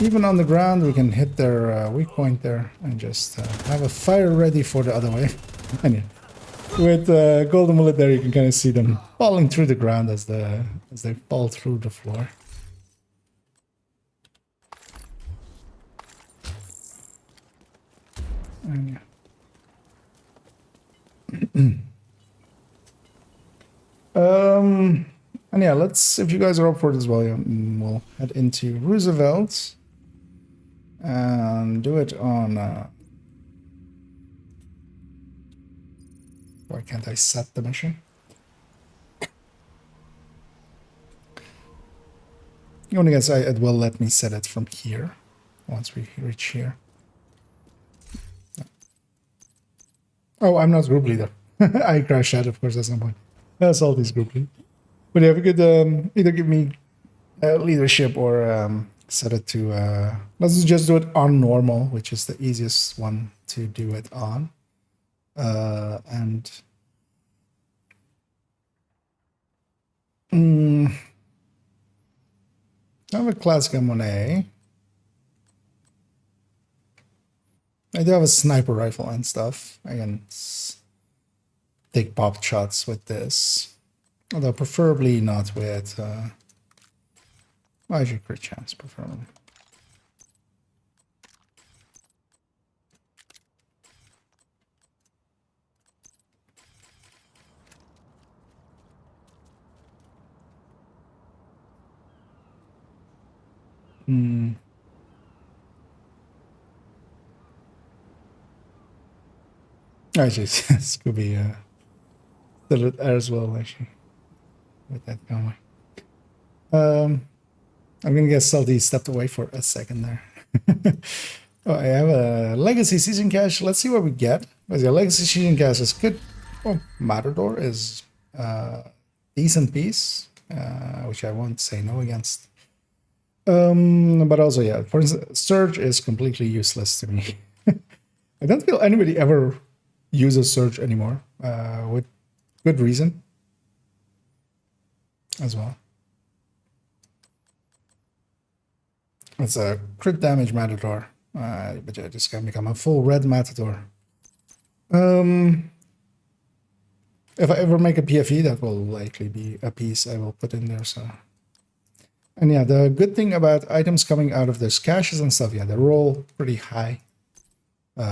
A: Even on the ground, we can hit their weak point there and just have a fire ready for the other way. And yeah, with golden bullet there, you can kind of see them falling through the ground as they fall through the floor. And yeah. And yeah, let's, if you guys are up for it as well, yeah, we'll head into Roosevelt and do it on, why can't I set the mission? Only guess it will let me set it from here once we reach here. Oh, I'm not group leader. I crashed out, of course, at some point. That's all these group lead. But yeah, we could either give me leadership or set it to... let's just do it on normal, which is the easiest one to do it on. And... I have a classic M1A. I do have a sniper rifle and stuff. I can take pop shots with this. Although preferably not with... actually, crit chance, preferably. Actually, this could be still there as well, actually, with that convoy. I'm gonna get Salty stepped away for a second there. Oh, I have a Legacy Season Cache. Let's see what we get. Because the Legacy Season Cache is good. Oh, Matador is decent piece, which I won't say no against. But also, yeah, for instance, Surge is completely useless to me. I don't feel anybody ever uses Surge anymore, with good reason as well. It's a crit damage Matador. But yeah, this can become a full red Matador. If I ever make a PFE, that will likely be a piece I will put in there. So, and yeah, the good thing about items coming out of this caches and stuff, yeah, they're all pretty high.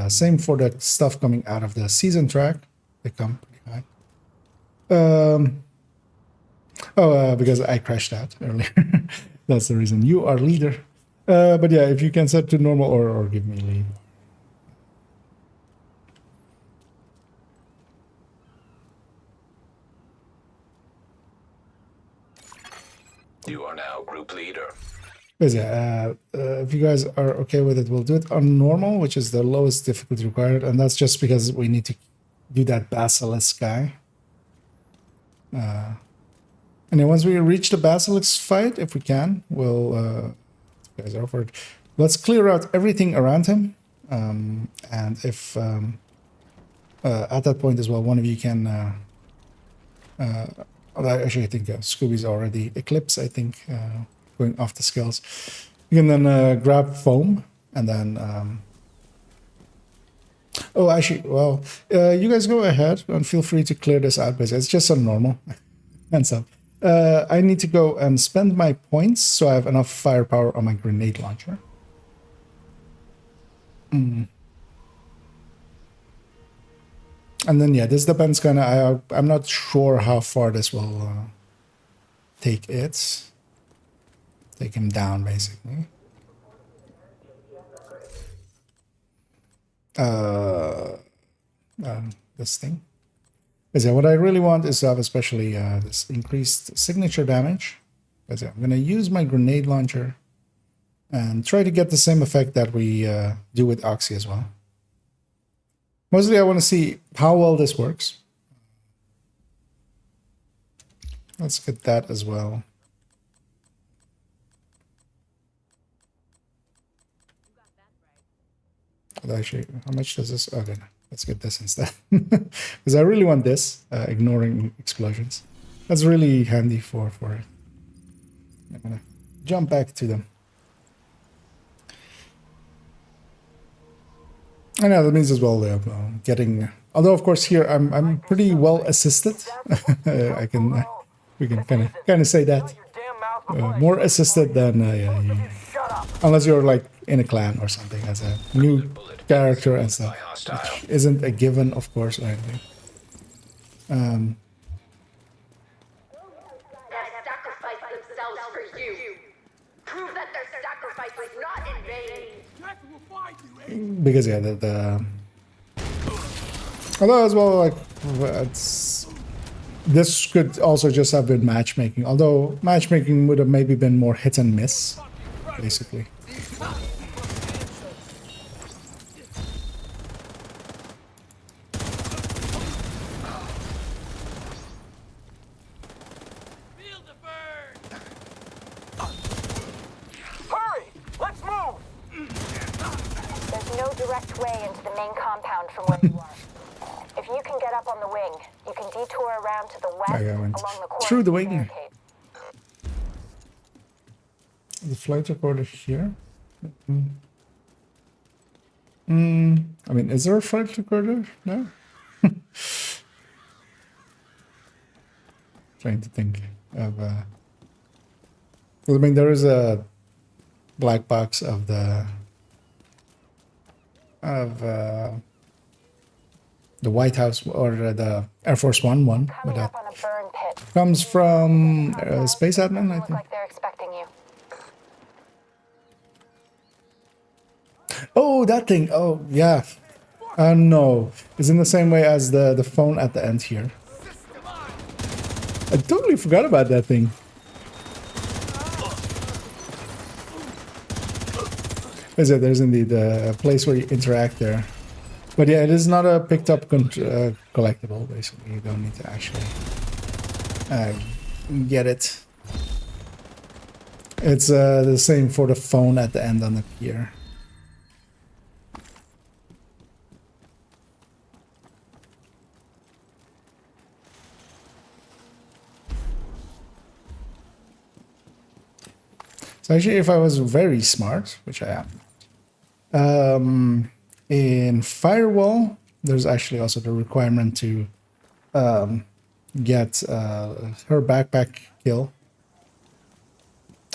A: Same for the stuff coming out of the season track, they come pretty high. Because I crashed out earlier. That's the reason. You are leader. But yeah, if you can set to normal or give me lead.
F: You are now group leader.
A: But yeah, if you guys are okay with it, we'll do it on normal, which is the lowest difficulty required, and that's just because we need to do that basilisk guy. And then once we reach the basilisk fight, if we can, we'll you guys are for it. Let's clear out everything around him, and if at that point as well, one of you can. Actually, I think Scooby's already Eclipse. I think going off the skills, you can then grab foam and then. Oh, actually, well, you guys go ahead and feel free to clear this out because it's just on normal and stuff. I need to go and spend my points so I have enough firepower on my grenade launcher. And then, yeah, this depends kind of... I'm not sure how far this will take it. Take him down, basically. This thing. Because, yeah, what I really want is to have especially this increased signature damage. Because, yeah, I'm going to use my grenade launcher and try to get the same effect that we do with Oxy as well. Mostly I want to see how well this works. Let's get that as well. But actually, how much does this? Okay, let's get this instead. Because I really want this, ignoring explosions. That's really handy for it. I'm gonna jump back to them. I know that means as well getting. Although of course here I'm pretty well assisted. We can kind of say that more assisted than unless you're like in a clan or something as a new character and stuff, which isn't a given, of course, or anything.
G: They sacrificed themselves for you. Prove that their sacrifice was not in vain.
A: Because yeah, although as well, like this could also just have been matchmaking. Although matchmaking would have maybe been more hit and miss, basically.
K: Hurry! Let's move! There's no direct way into the main compound from where you are. If you can get up on the wing, you can detour around to the west along the corner
A: through the
K: of
A: wing.
K: barricade.
A: The flight recorder here. I mean, is there a flight recorder? No. Trying to think of. Well, I mean, there is a black box of the White House or the Air Force One, but that
K: On a burn pit.
A: comes from Space Admin, I
K: Look
A: think.
K: like they're expecting you.
A: Oh, that thing. Oh, yeah. No, it's in the same way as the phone at the end here. I totally forgot about that thing. There's indeed a place where you interact there. But yeah, it is not a picked up collectible, basically. You don't need to actually get it. It's the same for the phone at the end on the pier. So actually, if I was very smart, which I am, in firewall, there's actually also the requirement to get her backpack kill.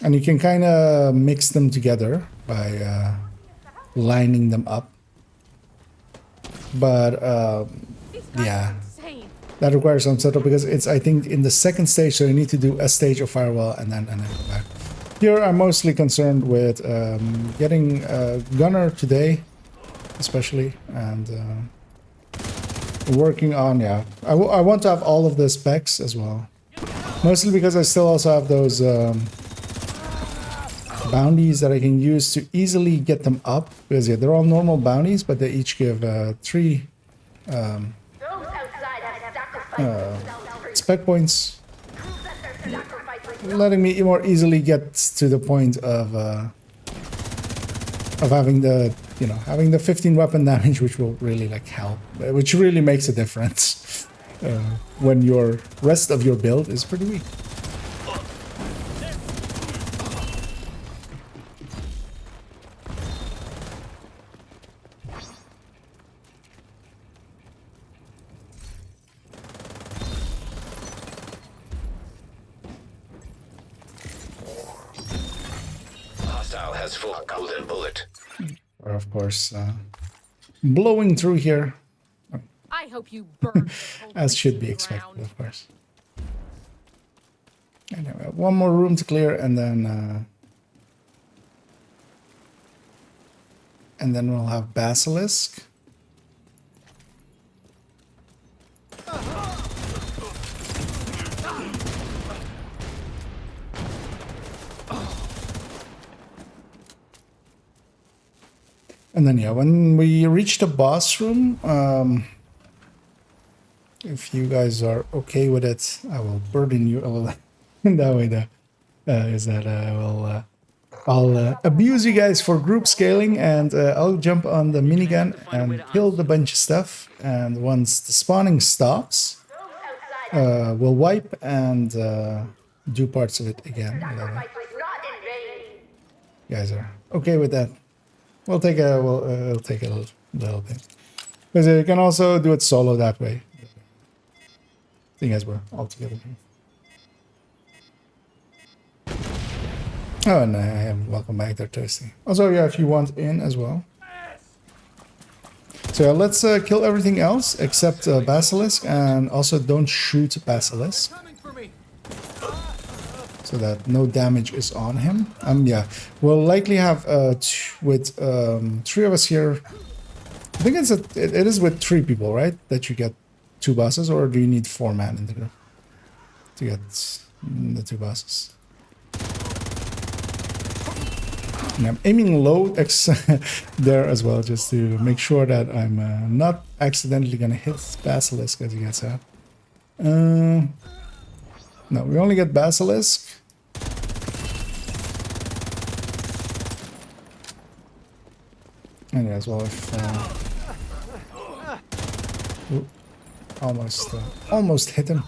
A: And you can kind of mix them together by lining them up. But yeah, that requires some setup because it's, I think, in the second stage, so you need to do a stage of firewall and then go back. Here I'm mostly concerned with getting Gunner today, especially, and working on, yeah, I want to have all of the specs as well. Mostly because I still also have those bounties that I can use to easily get them up. Because yeah, they're all normal bounties, but they each give 3 spec points, letting me more easily get to the point of having the, you know, having the 15 weapon damage, which will really like help, which really makes a difference when your rest of your build is pretty weak.
F: Hostile has full golden bullet.
A: Or of course, blowing through here,
B: I hope you burn
A: as should be expected, of course. Anyway, one more room to clear, and then we'll have Basilisk. And then, yeah, when we reach the boss room, if you guys are okay with it, I will burden you a little. That way, I'll abuse you guys for group scaling, and I'll jump on the minigun and kill the bunch of stuff. And once the spawning stops, we'll wipe and do parts of it again. You guys are okay with that? We'll take a it'll take a little bit, because you can also do it solo that way. Seeing as we're all together here. Oh, and I am welcome back there, Toasty. Also, yeah, if you want in as well. So yeah, let's kill everything else except Basilisk, and also don't shoot Basilisk, so that no damage is on him. Yeah, we'll likely have with 3 of us here. I think it is with 3 people, right? That you get 2 bosses, or do you need 4 man in the group to get the 2 bosses? And I'm aiming low there as well, just to make sure that I'm not accidentally gonna hit Basilisk as he gets out. No, we only get Basilisk. And yeah, as well, if almost hit him.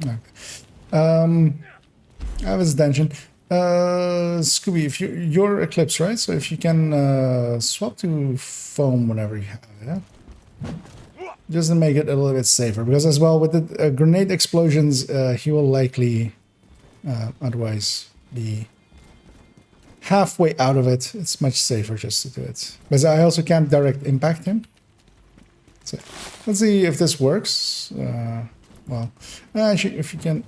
A: Okay. I have his attention. Scooby, if you're Eclipse, right? So if you can swap to foam whenever you have it, yeah? Just to make it a little bit safer, because as well with the grenade explosions, he will likely otherwise be halfway out of it. It's much safer just to do it, because I also can't direct impact him. So let's see if this works. Well, actually, if you can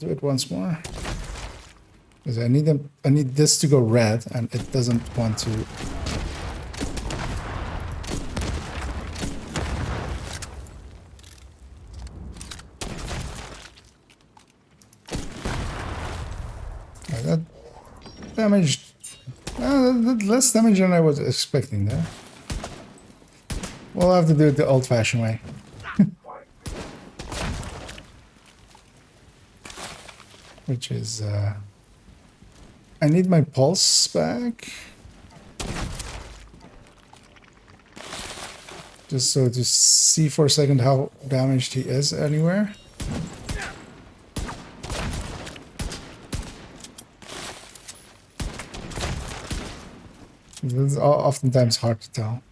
A: do it once more, because I need this to go red, and it doesn't want to. That damaged, less damage than I was expecting there. We'll have to do it the old-fashioned way. Which is, I need my pulse back. just so to see for a second how damaged he is anywhere. It's oftentimes hard to tell.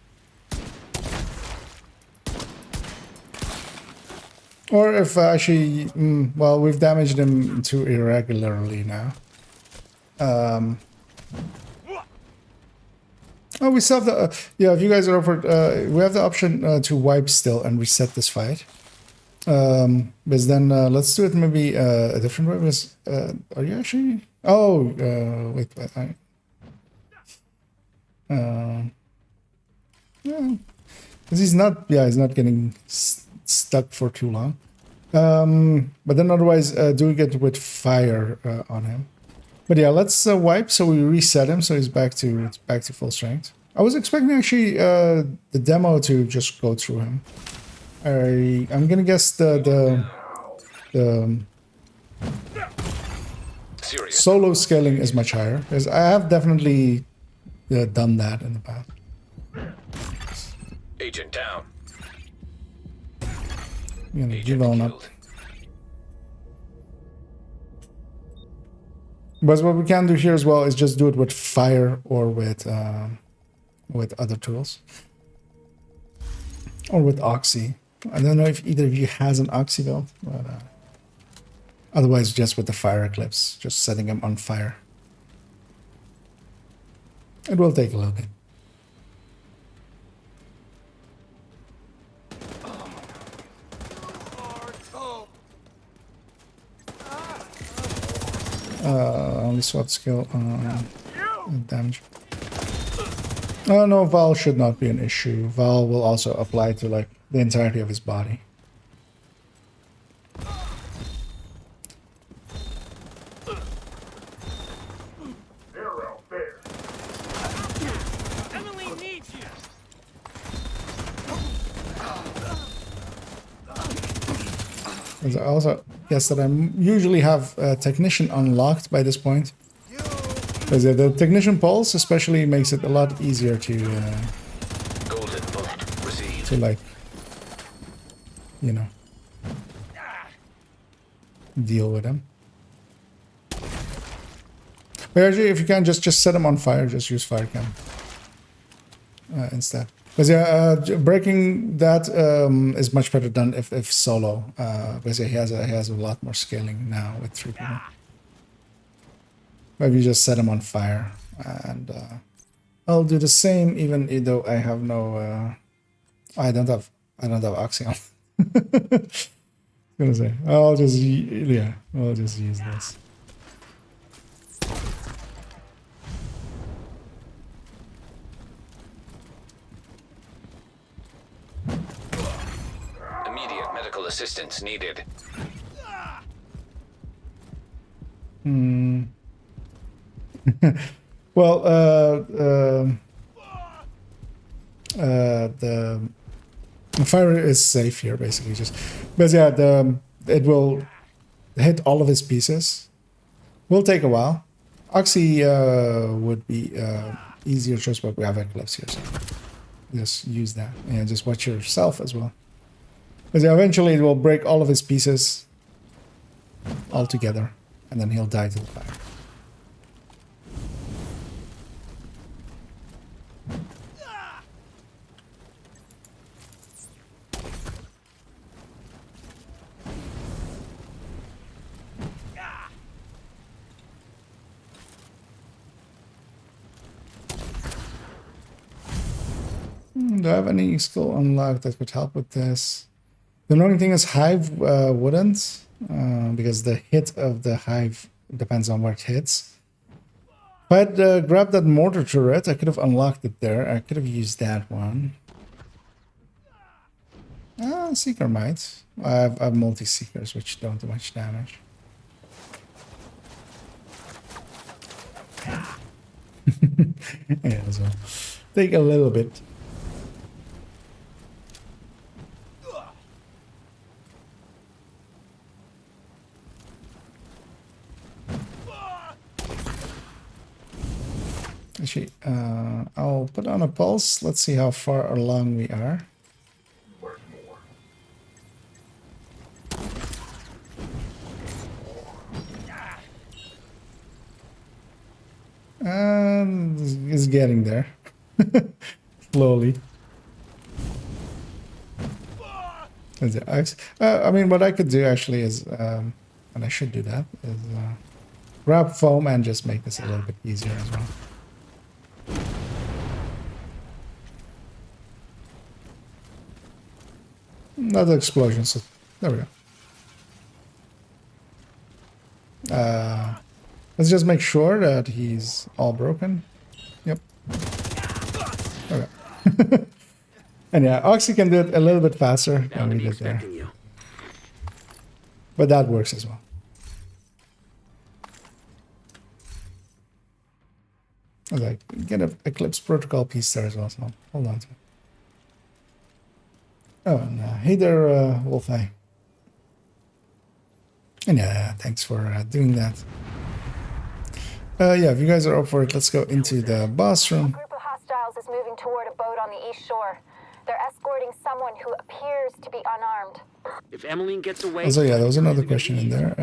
A: Or if actually, well, we've damaged him too irregularly now. Oh, we still have the, yeah, if you guys are offered, we have the option to wipe still and reset this fight. But then let's do it maybe a different way. Because, are you actually? Oh, wait. Yeah, because he's not. Yeah, he's not getting stuck for too long. But then otherwise, doing it with fire on him. But yeah, let's wipe so we reset him so he's back to full strength. I was expecting actually the demo to just go through him. I'm gonna guess the solo scaling is much higher because I have definitely done that in the past.
F: Agent down.
A: You know, develop up. But what we can do here as well is just do it with fire or with other tools. Or with Oxy. I don't know if either of you has an Oxy build, but otherwise just with the fire eclipse, just setting them on fire. It will take a little bit. Only swap skill damage. Oh no, Val should not be an issue. Val will also apply to like the entirety of his body.
H: Emily needs you.
A: As I also guess that I usually have Technician unlocked by this point. Because the Technician pulse especially makes it a lot easier to like, you know, deal with them. But actually, if you can just set them on fire, just use fire cam instead. Because yeah, breaking that is much better done if solo. Because he has a lot more scaling now with 3 people. Maybe you just set them on fire, and I'll do the same. Even though I have no, I don't have Oxy on. Gonna say I'll just use this.
F: Immediate medical assistance needed.
A: Well, the fire is safe here, basically. Just, but yeah, it will hit all of his pieces. Will take a while. Oxy would be easier choice, but we have Eclipse here, so just use that and just watch yourself as well. Because yeah, eventually it will break all of his pieces all together, and then he'll die to the fire. Do I have any skill unlocked that could help with this? The only thing is Hive wouldn't, because the hit of the Hive depends on where it hits. If I'd grabbed that mortar turret, I could have unlocked it there. I could have used that one. Seeker might. I have multi-seekers, which don't do much damage. Yeah, so take a little bit. Actually, I'll put on a pulse. Let's see how far along we are. It's getting there. Slowly. I mean, what I could do actually is, and I should do that, is grab foam and just make this a little bit easier as well. Another explosion, so there we go. Let's just make sure that he's all broken. Yep. Okay. And yeah, Oxy can do it a little bit faster than we did there. But that works as well. I was like, get an Eclipse protocol piece there as well, so hold on to it. Oh, and hey there, Wolfeye. And yeah, thanks for doing that. Yeah, if you guys are up for it, let's go into the boss room.
K: A group of hostiles is moving toward a boat on the east shore. They're escorting someone who appears to be unarmed.
J: If Emmeline gets away...
A: Also, yeah, there was another question in there.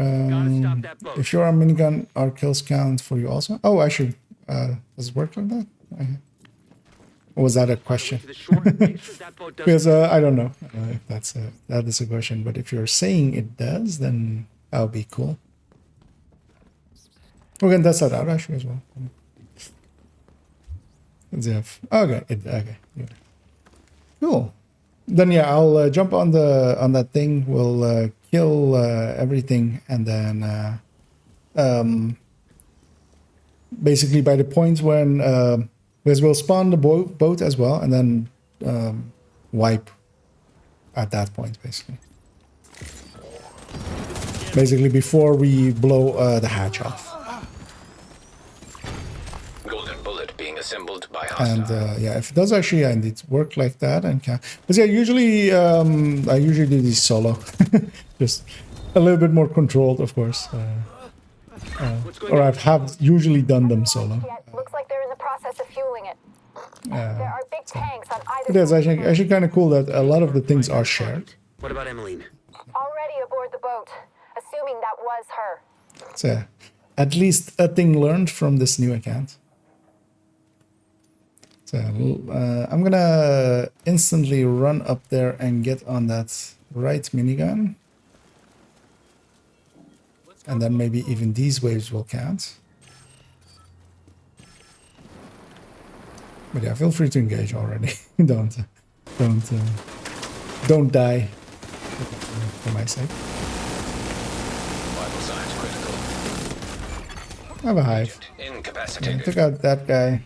A: If you're on minigun, are kills count for you also? Oh, I should... does it work like that? Or was that a question? Because I don't know if that is a question. But if you're saying it does, then that would be cool. We can test that out actually as well. Okay, okay, cool. Then yeah, I'll jump on that thing. We'll kill everything, and then basically by the point when because we'll spawn the boat as well, and then wipe at that point basically before we blow the hatch off.
F: Golden bullet being assembled by hostile.
A: And yeah, if it does actually indeed work like that, and but yeah, usually I usually do these solo, just a little bit more controlled, of course. Or I have usually done them solo.
K: Looks like they're in the process of fueling it. There are big tanks on either
A: It is actually kind of cool that a lot of the things are shared.
J: What about Emmeline?
K: Already aboard the boat, assuming that was her.
A: So at least a thing learned from this new account. So I'm gonna instantly run up there and get on that right minigun. And then maybe even these waves will count. But yeah, feel free to engage already. don't die for my sake.
F: Vital signs critical.
A: I have a hive.
F: Incapacitated.
A: Yeah, took out that guy.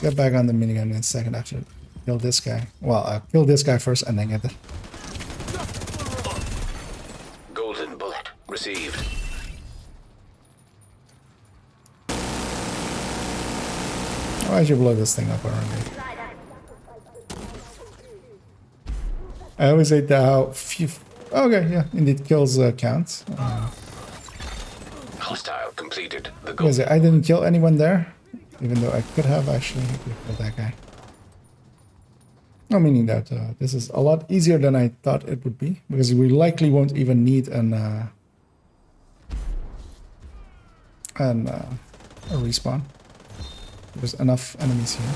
A: Get back on the minigun in a second after kill this guy. Well, I'll kill this guy first and then get the
F: Golden bullet received.
A: I should blow this thing up already. I always hate how few... Okay, yeah, indeed, kills count.
F: Hostile completed the goal.
A: Because I didn't kill anyone there, even though I could have actually killed that guy. No, meaning that this is a lot easier than I thought it would be, because we likely won't even need a respawn. There's enough enemies here.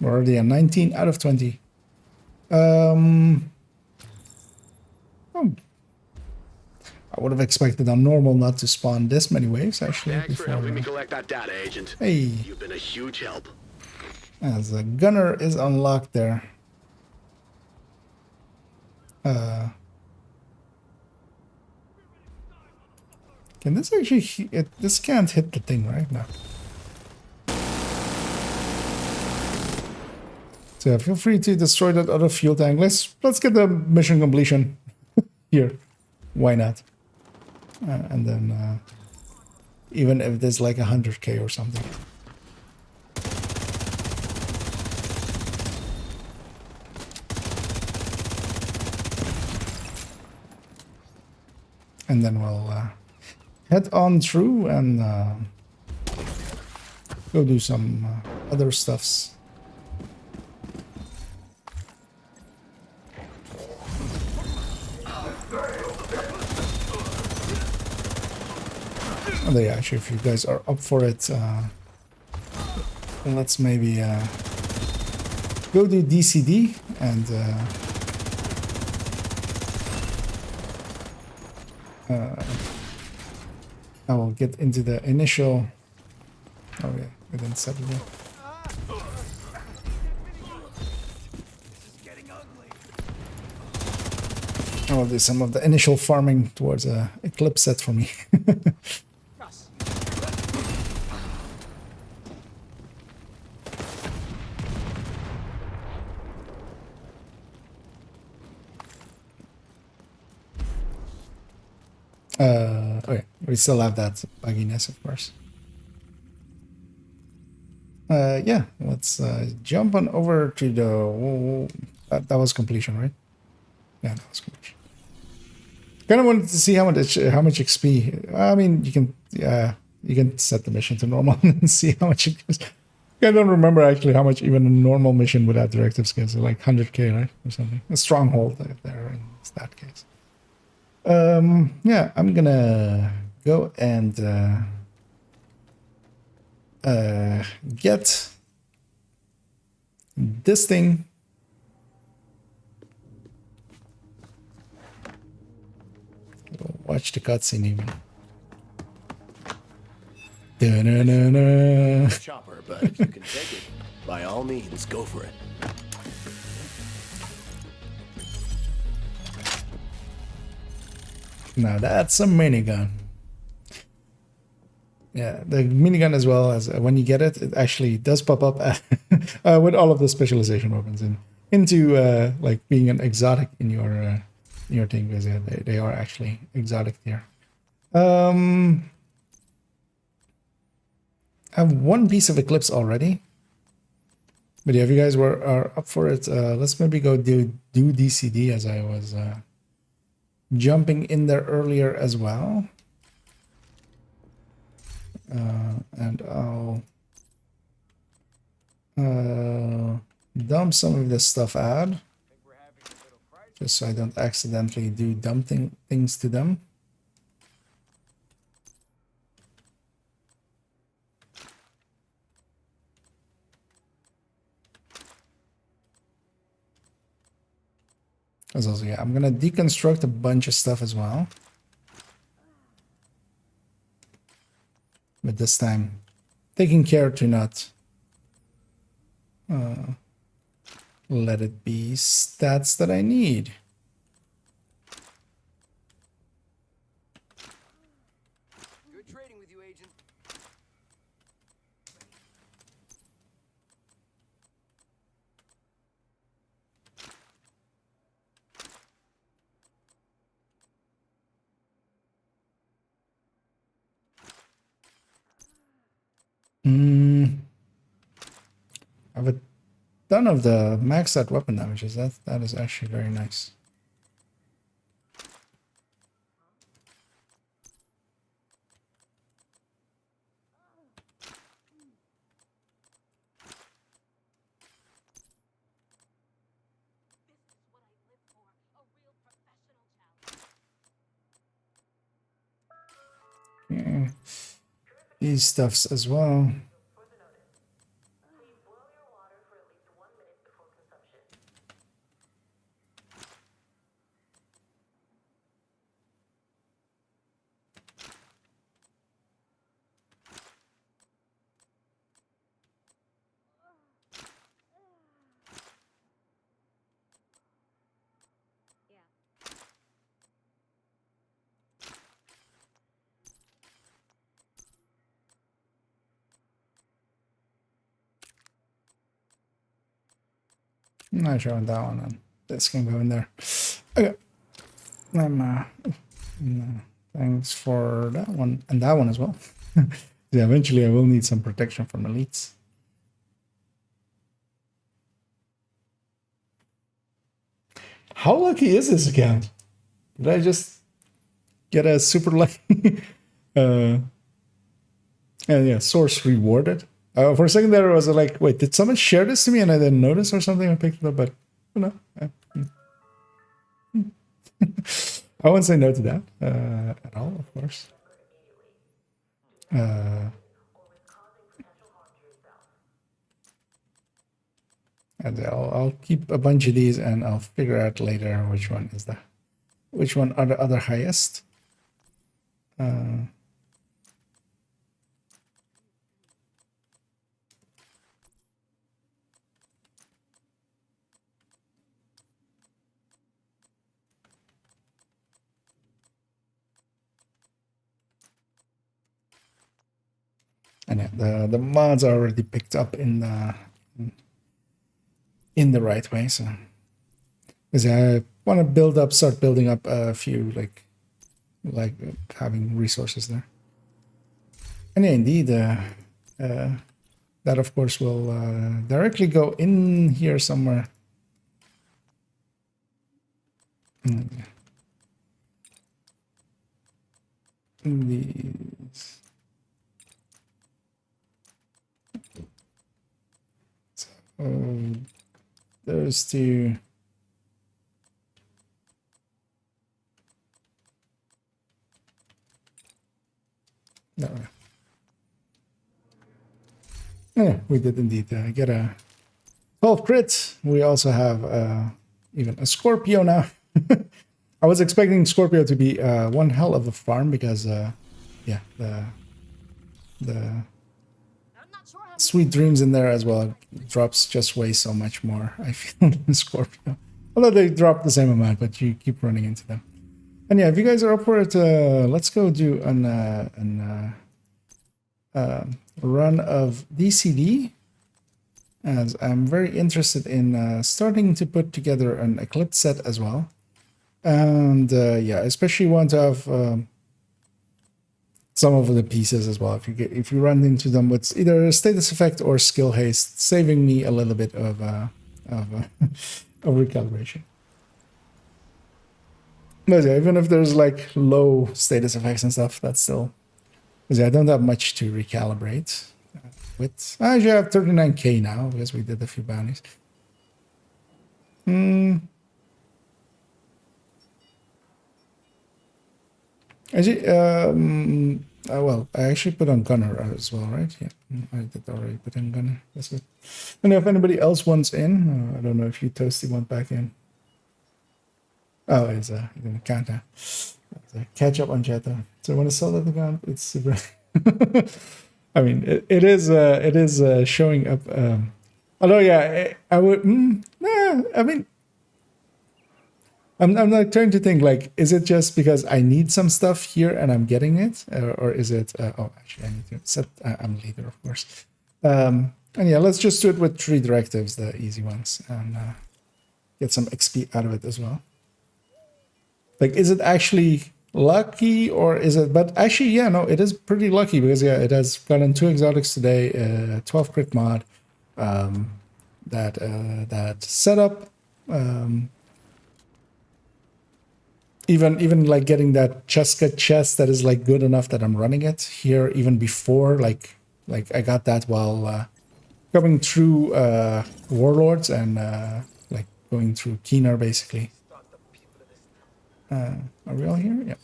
A: We're already at 19 out of 20. Oh. I would have expected on normal not to spawn this many waves, actually.
J: Thanks for helping me collect that data, Agent.
A: Hey.
J: You've been a huge help.
A: As the gunner is unlocked there. Can this actually... this can't hit the thing right now. So feel free to destroy that other fuel tank. Let's get the mission completion here. Why not? And then even if there's like 100k or something. And then we'll head on through and go do some other stuffs. Although, yeah, actually, if you guys are up for it, let's maybe go do DCD and I will get into the initial. Oh yeah, we didn't set it yet. I will do some of the initial farming towards a Eclipse set for me. Okay, we still have that bugginess, of course. Yeah, let's jump on over to the. That was completion, right? Yeah, that was completion. Kind of wanted to see how much XP. I mean, you can set the mission to normal and see how much it gives. I don't remember actually how much even a normal mission without directives gives. Like 100k, right, or something. A stronghold there in that case. Yeah, I'm gonna go and get this thing. Watch the cutscene even. Da-na-na-na.
N: Chopper, but if you can take it, by all means, go for it.
A: Now that's a minigun. Yeah, the minigun as well as when you get it, it actually does pop up with all of the specialization weapons into like being an exotic in your thing, because yeah, they are actually exotic here. I have one piece of Eclipse already, but yeah, if you guys are up for it, let's maybe go do DCD as I was jumping in there earlier as well. And I'll dump some of this stuff out, just so I don't accidentally do dumb things to them. As also, yeah, I'm gonna deconstruct a bunch of stuff as well. But this time, taking care to not let it be stats that I need.
N: Good trading with you, Agent.
A: I have a ton of the max out weapon damages. That is actually very nice. Okay. These stuffs as well. I'm not sure on that one. And this can go in there. Okay. Thanks for that one and that one as well. Yeah, eventually I will need some protection from elites. How lucky is this account? Did I just get a super lucky? And yeah, source rewarded. For a second there, I was like, wait, did someone share this to me and I didn't notice or something? I picked it up, but you know. I won't say no to that at all, of course. Uh, and I'll keep a bunch of these, and I'll figure out later which one are the other highest. And yeah, the mods are already picked up in the right way. So, because I want to start building up a few like having resources there. And yeah, indeed, that of course will directly go in here somewhere. These. So those two. No. Yeah, we did indeed get a 12 crit. We also have even a Scorpio now. I was expecting Scorpio to be one hell of a farm because, yeah, the Sweet Dreams in there as well drops just way so much more, I feel, than Scorpio. Although they drop the same amount, but you keep running into them. And yeah, if you guys are up for it, let's go do an run of DCD, as I'm very interested in starting to put together an Eclipse set as well. And yeah, especially want to have some of the pieces as well. If you run into them with either a status effect or skill haste, saving me a little bit of recalibration. But yeah, even if there's like low status effects and stuff, that's still, because I don't have much to recalibrate with. I actually have 39k now because we did a few bounties. Actually, well, I actually put on Gunner as well, right? Yeah, I did already put in Gunner. That's good. And if anybody else wants in, I don't know if you Toasty went back in. Oh, it's a countdown. Catch up on chat though. So when I saw that account, it's super. I mean, it is showing up. Although, yeah, I would. I mean, I'm like trying to think, like, is it just because I need some stuff here and I'm getting it, or is it? Oh, actually, I need to set. I'm leader, of course. And yeah, let's just do it with 3 directives, the easy ones, and get some XP out of it as well. Like, is it actually lucky or is it? But actually, yeah, no, it is pretty lucky because yeah, it has gotten 2 exotics today, 12 crit mod, that setup. Even like getting that Cheska chest that is like good enough that I'm running it here even before like I got that while coming through Warlords and like going through Keener basically. Are we all here? Yeah.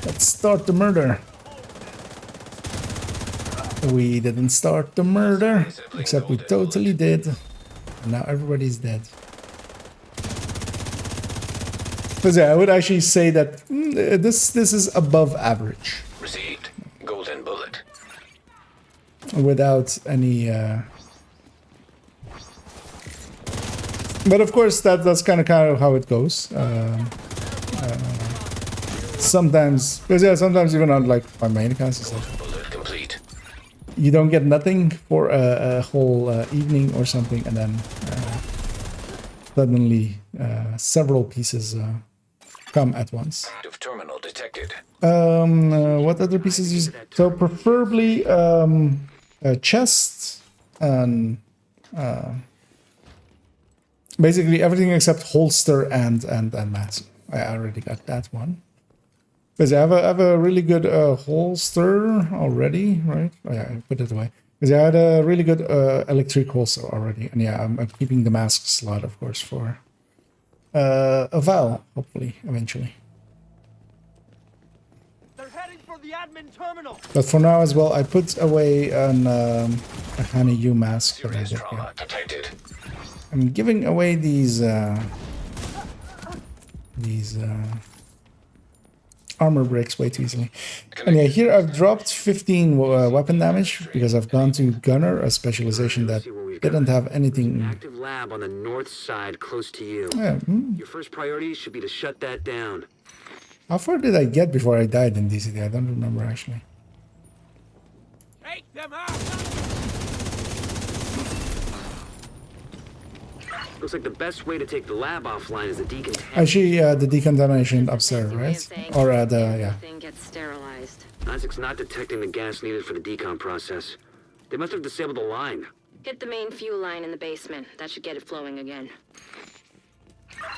A: Let's start the murder. We didn't start the murder, except we totally did. And now everybody's dead. But yeah, I would actually say that this is above average.
F: Received. Golden bullet.
A: Without any... But of course, that's kind of how it goes. Sometimes, because yeah, sometimes even on like my main accounts, it's like you don't get nothing for a whole evening or something, and then suddenly several pieces come at once.
F: Terminal detected.
A: What other pieces use? So preferably a chest and basically everything except holster and mask. I already got that one. Because I have a really good holster already, right? Oh yeah, I put it away. Because I had a really good electric holster already. And yeah, I'm keeping the mask slot, of course, for a Val, hopefully, eventually.
H: They're heading for the
C: admin terminal.
A: But for now as well, I put away a honey mask.
F: Serious trauma detected.
A: I'm giving away these armor breaks way too easily. And yeah, here I've dropped 15 weapon damage because I've gone to Gunner, a specialization that didn't have anything.
J: Active lab on the north side, close to you.
A: Yeah,
J: Your first priority should be to shut that down.
A: How far did I get before I died in DCD? I don't remember actually.
C: Take them out.
J: Looks like the best way to take the lab offline is the decontamination.
A: Actually, the decontamination upstairs, right? Or yeah.
I: Thing gets sterilized.
J: Isaac's not detecting the gas needed for the decon process. They must have disabled the line.
I: Hit the main fuel line in the basement. That should get it flowing again.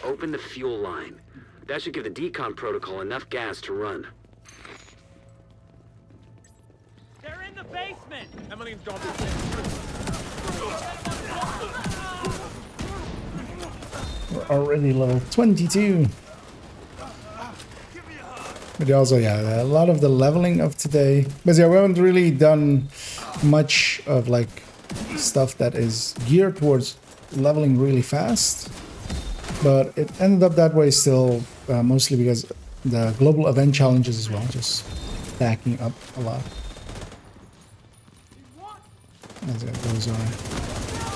J: Open the fuel line. That should give the decon protocol enough gas to run.
C: They're in the basement. Emmeline's job
A: We're already level 22. But also, yeah, a lot of the leveling of today. But yeah, we haven't really done much of like stuff that is geared towards leveling really fast. But it ended up that way still, mostly because the global event challenges as well, just stacking up a lot.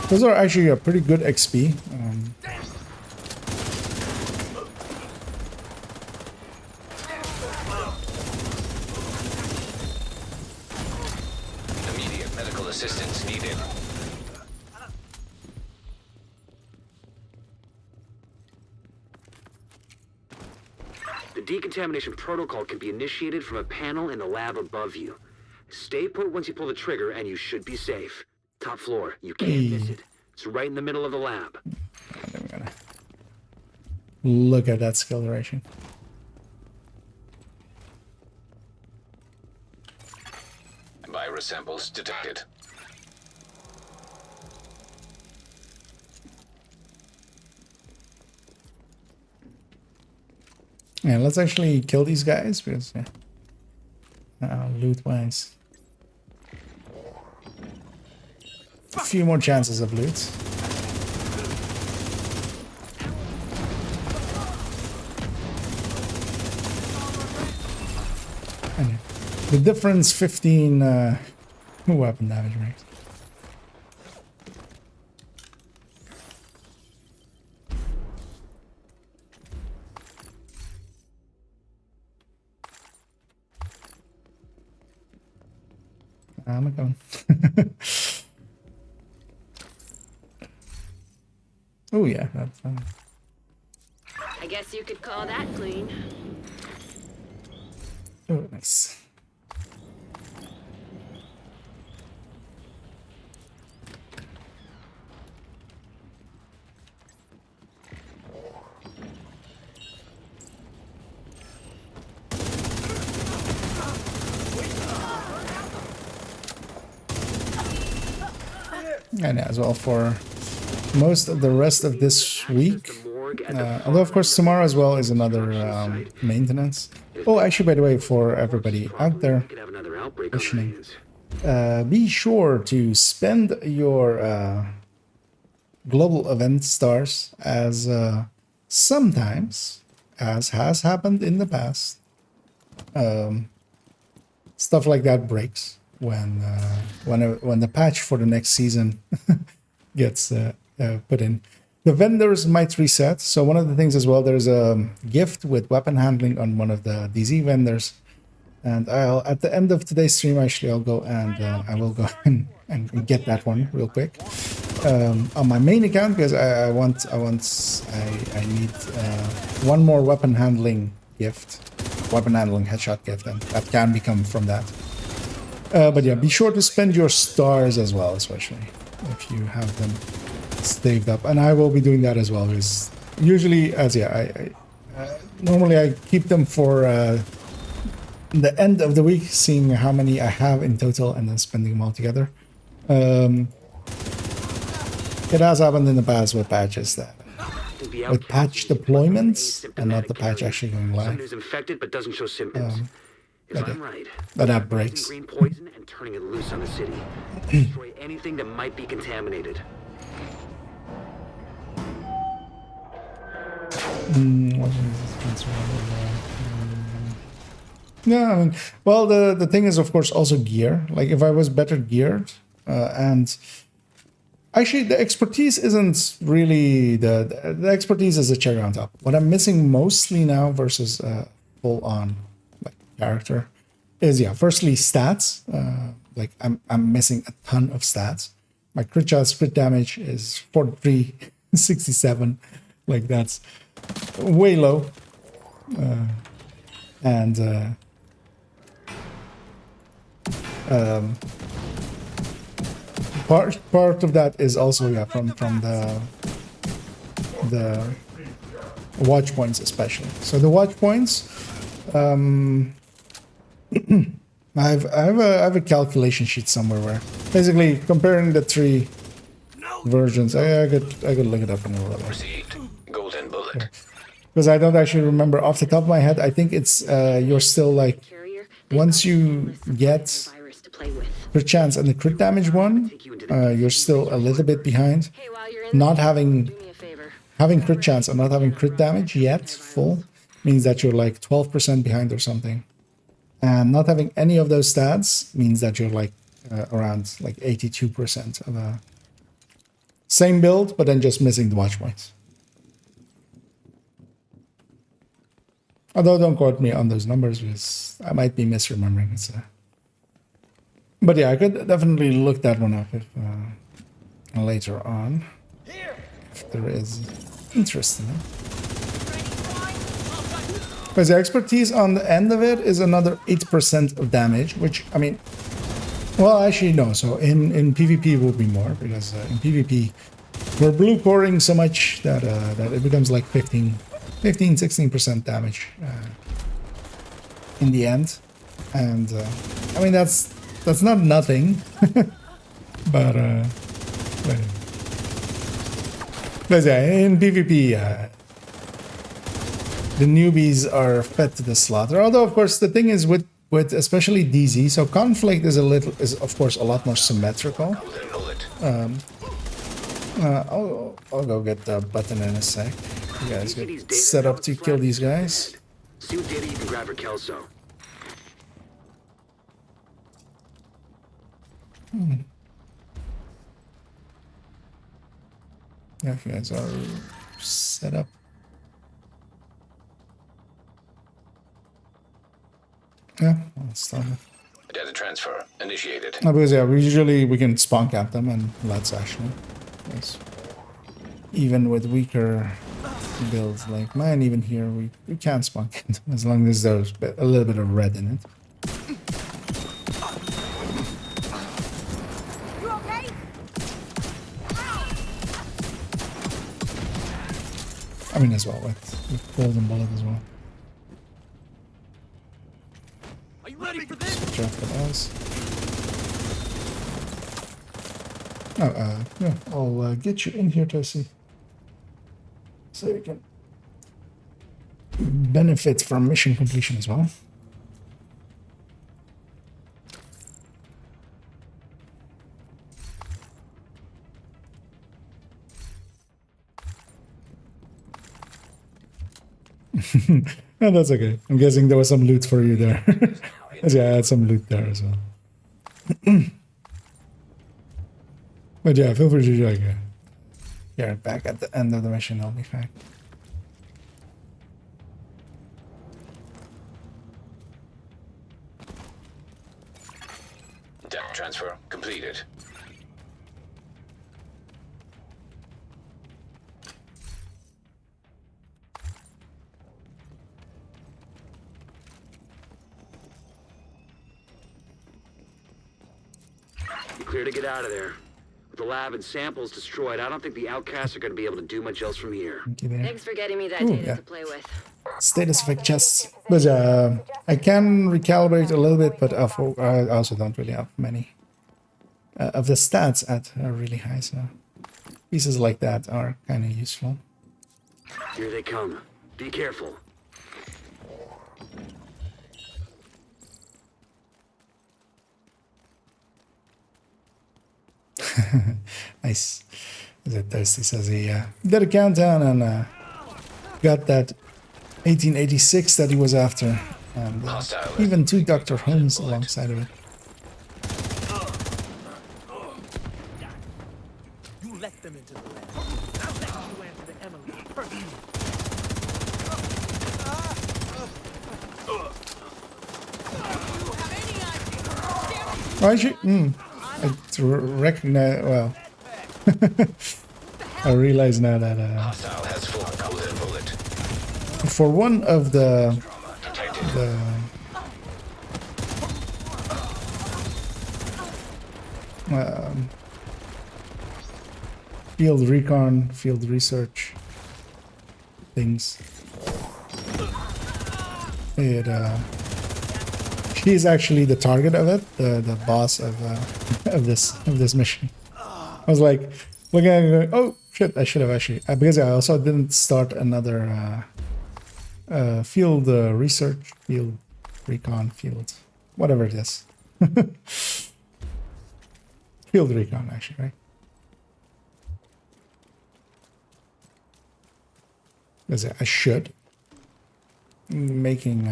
A: Those are actually a pretty good XP.
F: Immediate medical assistance needed.
J: The decontamination protocol can be initiated from a panel in the lab above you. Stay put once you pull the trigger and you should be safe. Top floor, you can't miss it. It's right in the middle of the lab.
A: Look at that skill duration.
F: Virus samples detected.
A: Yeah, let's actually kill these guys because loot wise. A few more chances of loot. And the difference 15 weapon damage makes. I'm going. Oh yeah, that's
I: I guess you could call that clean.
A: oh nice. And as well for most of the rest of this week. Although of course tomorrow as well is another maintenance. Oh, actually, by the way, for everybody out there listening, be sure to spend your global event stars as sometimes, as has happened in the past, stuff like that breaks when the patch for the next season gets put in. The vendors might reset. So one of the things as well, there's a gift with weapon handling on one of the DZ vendors. And I'll, at the end of today's stream, actually, I'll go and I will go and get that one real quick on my main account because I need one more weapon handling gift, weapon handling headshot gift, and that can become from that. But yeah, be sure to spend your stars as well, especially if you have them saved up, and I will be doing that as well. Because usually, as normally I keep them for the end of the week, seeing how many I have in total, and then spending them all together. It has happened in the past with patches that, with patch deployments, and not the patch actually going live.
J: Someone who's infected but doesn't show symptoms. If I'm right,
A: that breaks.
J: green poison and turning it loose on the city. Destroy anything that might be contaminated.
A: Yeah, I mean, well, the thing is, of course, also gear. Like, if I was better geared, and actually, the expertise isn't really the expertise is a cherry on top. What I'm missing mostly now versus full on like character is firstly stats. Like I'm missing a ton of stats. My crit chance, crit damage is 43, 67. Like that's way low. And part of that is also from the watch points especially. So the watch points, I have a calculation sheet somewhere where basically comparing the three versions. I could look it up in a little bit.
F: Received. Golden bullet.
A: Because I don't actually remember off the top of my head. I think it's you're still like once you get crit chance and the crit damage one, you're still a little bit behind. Not having crit chance and not having crit damage yet full means that you're like 12% behind or something. And not having any of those stats means that you're like around like 82% of a same build, but then just missing the watch points. Although don't quote me on those numbers because I might be misremembering. But yeah, I could definitely look that one up if later on, if there is interest in it. Because the expertise on the end of it is another 8% of damage, which, I mean, well, actually, no. So in PvP it will be more, because in PvP we're blue coring so much that that it becomes like 16% damage in the end. And I mean, that's not nothing, but yeah, in PvP, the newbies are fed to the slaughter. Although, of course, the thing is with especially DZ, so conflict is of course a lot more symmetrical. I'll go get the button in a sec. You guys get set up to kill these guys.
J: See what data you can grab for Kelso.
A: Yeah, you guys are set up. Yeah, let's start it.
F: Data transfer initiated.
A: No, because yeah, we can spawn cap them, and let's actually. Yes. Even with weaker builds like mine, even here we can spawn cap them as long as there's a little bit of red in it.
G: You okay?
A: I mean, as well with golden bullet as well.
H: Are you ready for this?
A: Switch off the eyes. Oh, yeah, I'll get you in here, Tessie, so you can benefit from mission completion as well. No, that's okay. I'm guessing there was some loot for you there. Yeah, I had some loot there as well. But yeah, feel free to like, yeah, back at the end of the mission, I'll be fine.
F: Data transfer completed.
J: You're clear to get out of there. With the lab and samples destroyed, I don't think the outcasts are going to be able to do much else from here.
I: Thanks for getting me that
A: Ooh,
I: data
A: yeah.
I: to play with.
A: Status effect chests. But I can recalibrate a little bit, but I also don't really have many of the stats are really high, so pieces like that are kind of useful.
J: Here they come. Be careful.
A: Nice. Is it Thirsty says he did a countdown and got that 1886 that he was after. And even 2 Dr. Holmes alongside of it.
H: You let them into the lab. I'll let you answer to Emily personally.
A: Oh, actually, I recognize. Well, I realize now that
F: Hostile has full golden bullet.
A: for one of the field recon, field research things, it she's actually the target of it, the boss of this mission. I was like looking at it going, oh shit, I should have actually because I also didn't start another field research, field recon, field whatever it is. Field recon actually, right? Because I should making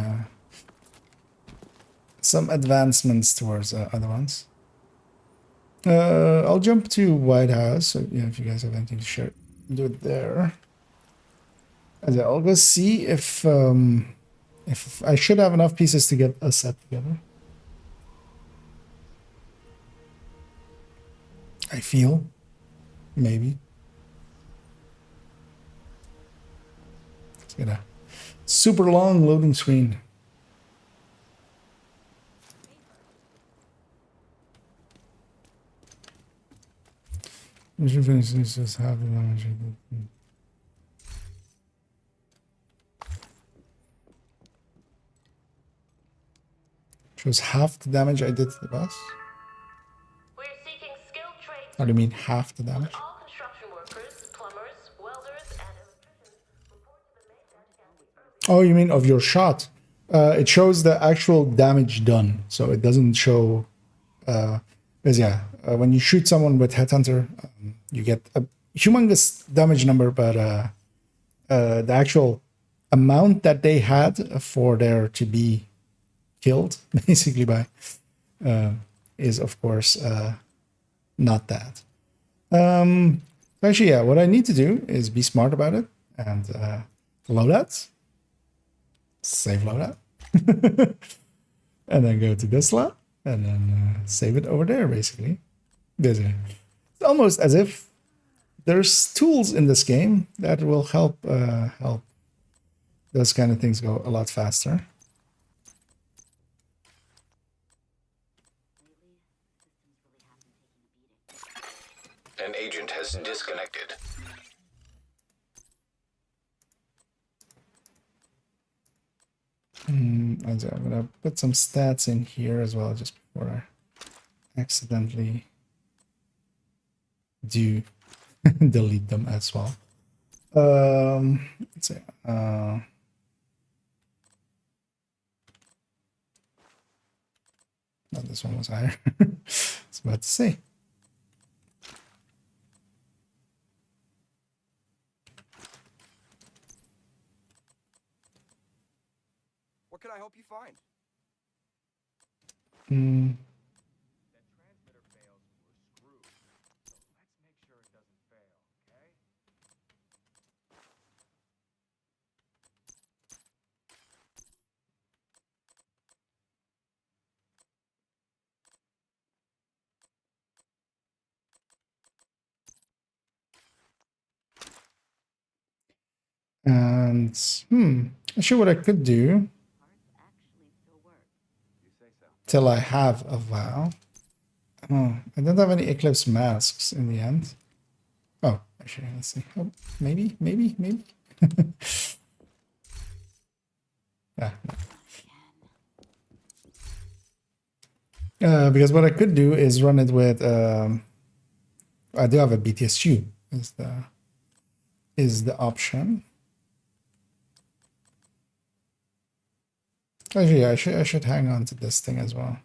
A: some advancements towards other ones. I'll jump to White House. So, yeah, if you guys have anything to share, do it there. And I'll go see if I should have enough pieces to get a set together. I feel maybe. Let's get a super long loading screen. We should finish this just half the damage I did. Shows half the damage I did to the boss.
G: We're seeking skilled trades.
A: What do you mean half the damage?
G: All construction workers, plumbers, welders, and electricians report to the main desk.
A: Oh, you mean of your shot? It shows the actual damage done, so it doesn't show. Because yeah, when you shoot someone with Headhunter, you get a humongous damage number, but the actual amount that they had for there to be killed, basically by, is of course not that. Actually, yeah, what I need to do is be smart about it and loadouts, save loadout, and then go to this slot and then save it over there, basically. It's almost as if there's tools in this game that will help those kind of things go a lot faster.
F: An agent has disconnected.
A: I'm gonna put some stats in here as well, just before I accidentally do delete them as well. Let's see. No, this one was higher. I was about to say.
C: What can I help you find?
L: That transmitter fails, we're screwed. So let's make sure it doesn't fail, okay?
A: And actually, what I could do till I have a vow. Oh, I don't have any Eclipse masks in the end. Oh, actually, let's see. Oh, maybe. Ah, no. Because what I could do is run it with. I do have a BTSU. Is the option. Actually, I should hang on to this thing as well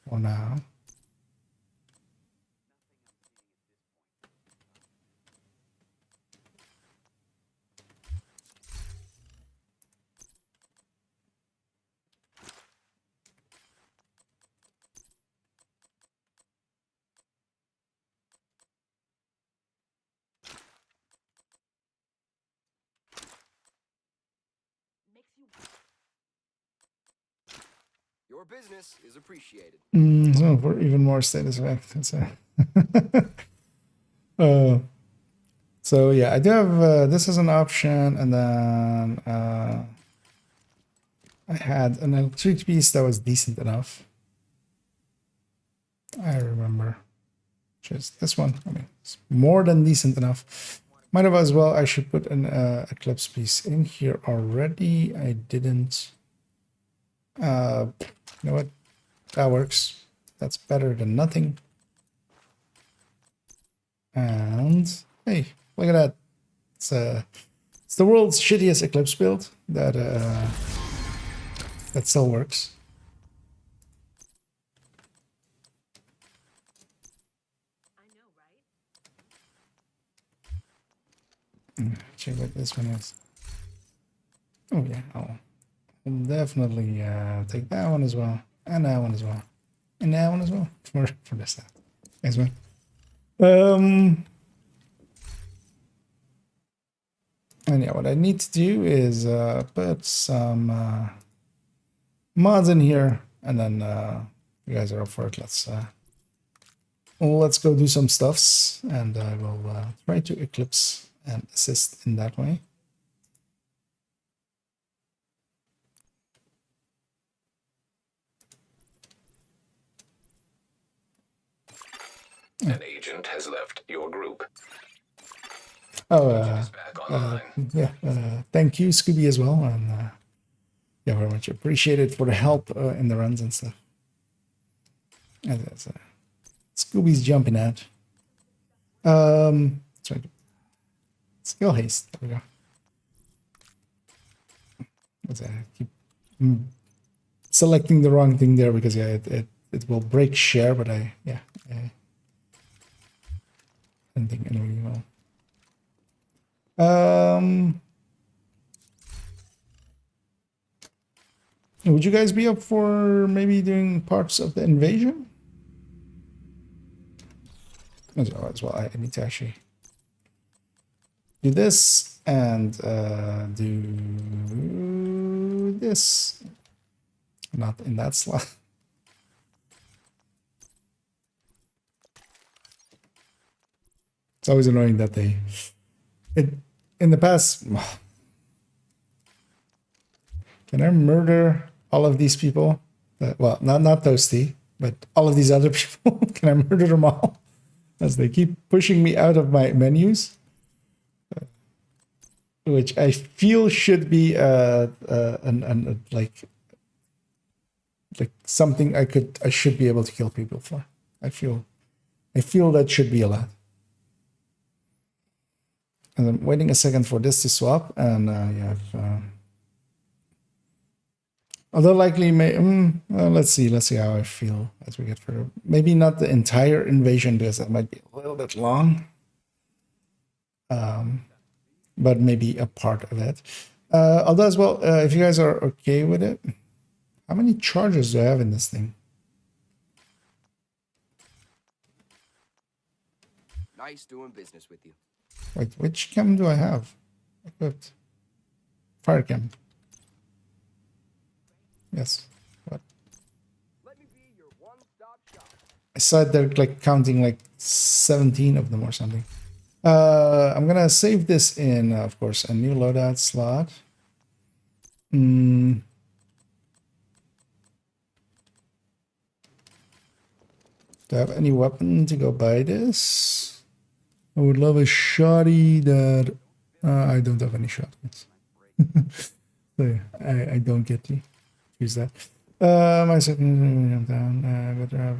A: for now.
N: Your business is appreciated.
A: So for even more status effect. That's so yeah, I do have this as an option, and then I had an electric piece that was decent enough. I remember. Just this one. I mean, it's more than decent enough. Might have as well. I should put an Eclipse piece in here already. I didn't. You know what? That works. That's better than nothing. And hey, look at that. It's the world's shittiest Eclipse build that still works. Check what this one is. Oh yeah, I'll definitely take that one as well, and that one as well, and that one as well for this stuff. Thanks, man. And yeah, what I need to do is put some mods in here, and then you guys are up for it. Let's go do some stuffs, and I will try to Eclipse and assist in that way.
F: An agent has left your group.
A: Oh, yeah. Thank you, Scooby, as well, and yeah, very much appreciated for the help in the runs and stuff. And that's Scooby's jumping at. Sorry. Skill haste. There we go. What's that? I keep selecting the wrong thing there because yeah, it will break share, but I didn't think anyway. Well. Would you guys be up for maybe doing parts of the invasion? As well, I need to actually do this and do this. Not in that slot. It's always annoying that in the past. Can I murder all of these people? Well, not Toasty, but all of these other people. Can I murder them all? As they keep pushing me out of my menus, which I feel should be like something I should be able to kill people for. I feel that should be allowed. And I'm waiting a second for this to swap, and although likely well, let's see how I feel as we get further. Maybe not the entire invasion because that might be a little bit long. But maybe a part of it. Although as well, if you guys are okay with it, how many charges do I have in this thing?
N: Nice doing business with you.
A: Wait, which chem do I have? Equipped. Fire chem. Yes. What?
N: Let me be your one-stop shop.
A: I saw they're like counting like 17 of them or something. I'm gonna save this in, of course, a new loadout slot. Do I have any weapon to go buy this? I would love a shotty that I don't have any shotguns. So yeah, I don't get to use that. My second down. I better have.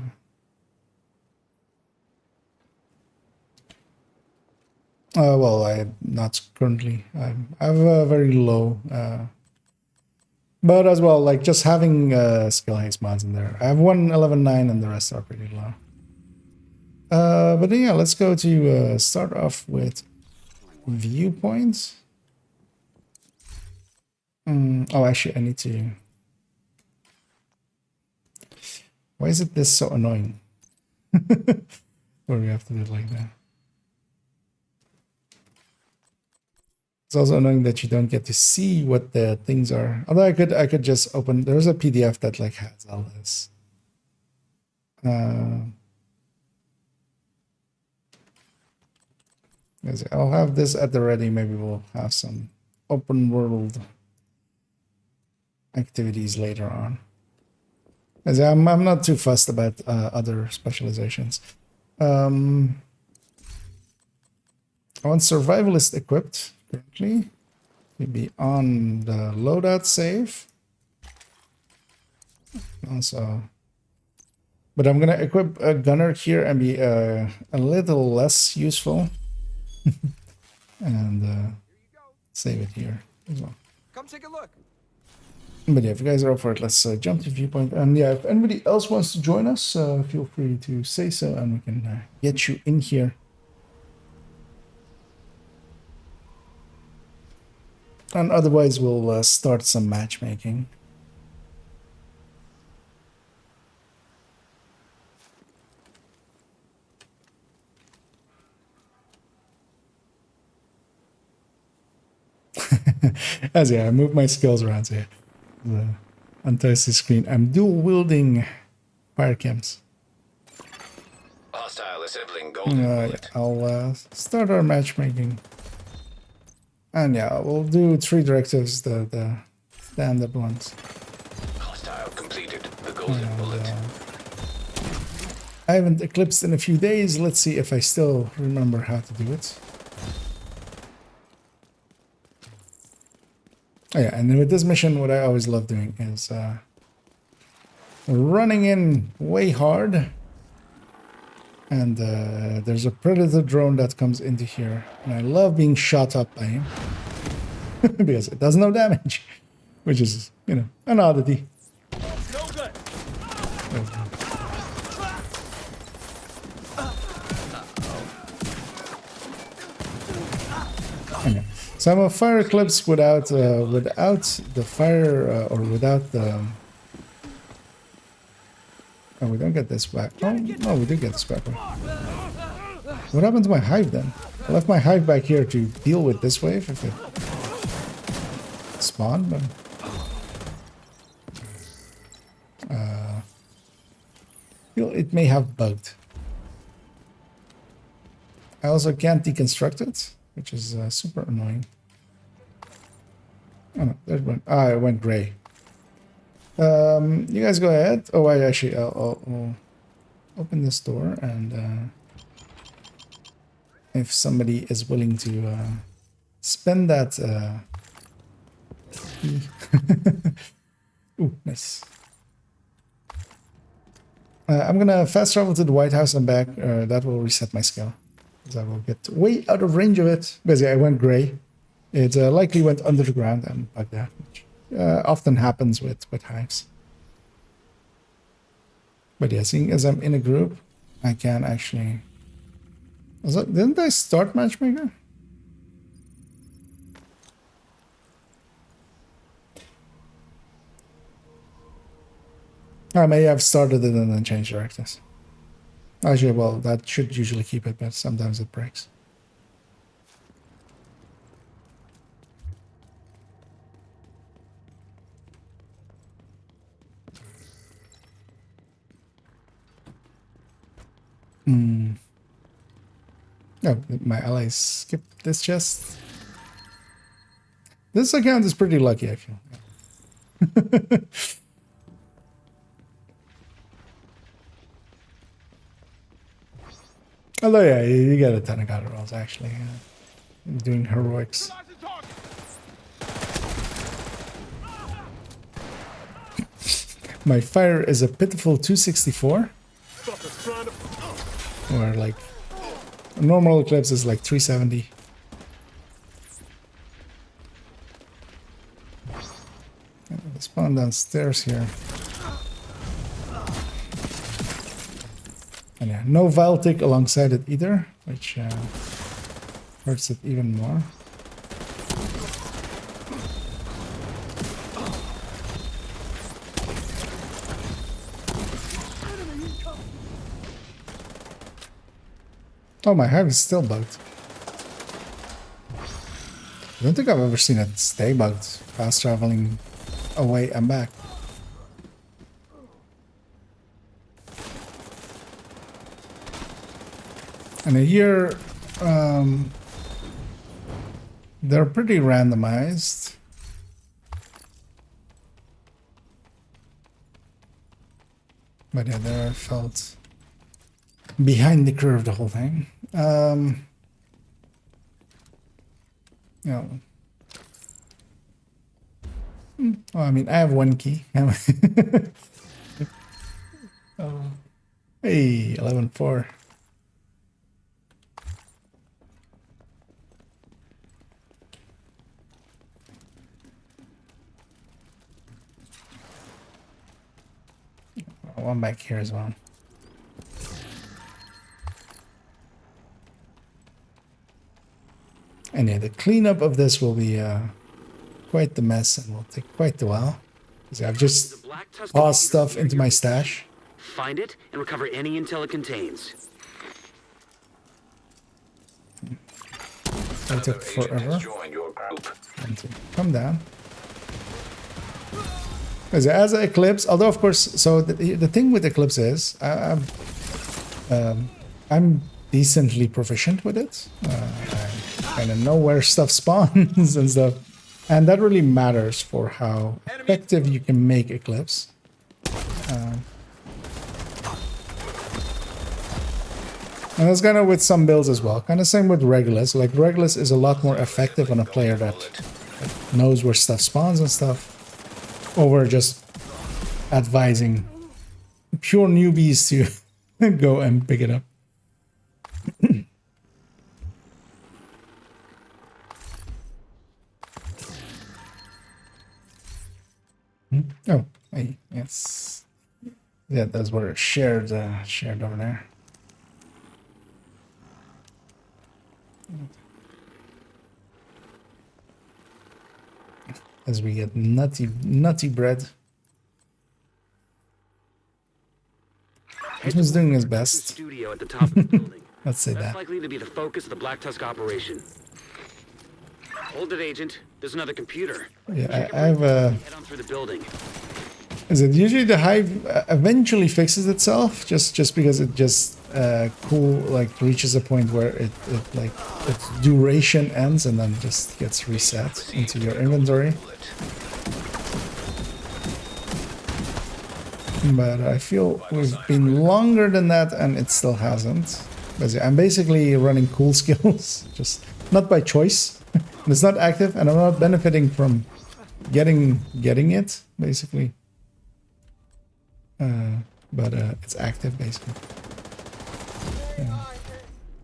A: Well, I not currently. I have a very low. But as well, like just having skill haste mods in there. I have 111.9 and the rest are pretty low. But then, yeah, let's go to start off with viewpoints. Oh, actually, I need to. Why is it this so annoying? Where we have to do it like that. It's also annoying that you don't get to see what the things are. Although I could just open. There's a PDF that like has all this. I'll have this at the ready. Maybe we'll have some open world activities later on. As I'm not too fussed about other specializations. I want survivalist equipped currently. Maybe on the loadout save. Also, but I'm gonna equip a gunner here and be a little less useful, and save it here as well.
C: Come take a look.
A: But yeah, if you guys are up for it, let's jump to viewpoint. And yeah, if anybody else wants to join us, feel free to say so, and we can get you in here. And otherwise, we'll start some matchmaking. As yeah, I move my skills around here. Untouch the screen. I'm dual wielding fire chems.
F: Hostile assembling golden
A: Yeah, I'll start our matchmaking. And yeah, we'll do 3 directives, the standard ones.
F: Hostile completed. The golden bullet.
A: I haven't eclipsed in a few days. Let's see if I still remember how to do it. Oh yeah, and with this mission, what I always love doing is running in way hard. And there's a predator drone that comes into here. And I love being shot up by him. Because it does no damage. Which is, you know, an oddity.
H: No good.
A: Okay. So I'm a fire eclipse without the fire or without the. Oh, we don't get this back. Oh no, we do get this back. What happened to my hive then? I left my hive back here to deal with this wave if it spawned, but it may have bugged. I also can't deconstruct it, which is super annoying. Oh no, there it went. Ah, it went gray. You guys go ahead. Oh, I'll open this door, and if somebody is willing to spend that key. Ooh, nice. I'm gonna fast travel to the White House and back. That will reset my skill, because I will get way out of range of it. Because yeah, I went gray. It likely went under the ground and bugged out, which often happens with hives. But yeah, seeing as I'm in a group, I can actually. Didn't I start matchmaker? I may have started it and then changed directives. Actually, well, that should usually keep it, but sometimes it breaks. Oh, my allies skipped this chest. This account is pretty lucky, I feel. Although, yeah, you get a ton of god rolls, actually. Doing heroics. My fire is a pitiful 264. Or like a normal eclipse is like 370. They spawn downstairs here. And yeah, no Vile Tick alongside it either, which hurts it even more. Oh, my hive is still bugged. I don't think I've ever seen a stay bugged fast traveling away and back. And here, they're pretty randomized. But yeah, there I felt behind the curve the whole thing. You know, well, I mean, I have one key. Oh, hey, 11-4. One back here as well. And yeah, the cleanup of this will be quite the mess and will take quite a while. Because I've just tossed stuff into my stash.
J: Find it and recover any intel it contains.
A: That took forever. Come down. As an Eclipse, although of course, so the thing with Eclipse is, I'm decently proficient with it. I kind of know where stuff spawns and stuff, and that really matters for how effective you can make Eclipse. And that's kind of with some builds as well. Kind of same with Regulus. Like Regulus is a lot more effective on a player that knows where stuff spawns and stuff, over just advising pure newbies to go and pick it up. Oh, hey, yes. Yeah, those were shared over there. As we get nutty bread. He's doing his best.
J: Studio at the top of the building.
A: Let's say
J: That's
A: that.
J: likely to be the focus of the Black Tusk operation. Hold it, Agent. There's another computer.
A: Yeah, I have a.
J: Head on through the building.
A: Is it usually the hive eventually fixes itself just because it just reaches a point where it like its duration ends and then just gets reset into your inventory. But I feel we've been longer than that and it still hasn't. But I'm basically running cool skills, just not by choice. It's not active and I'm not benefiting from getting it basically. But it's active basically.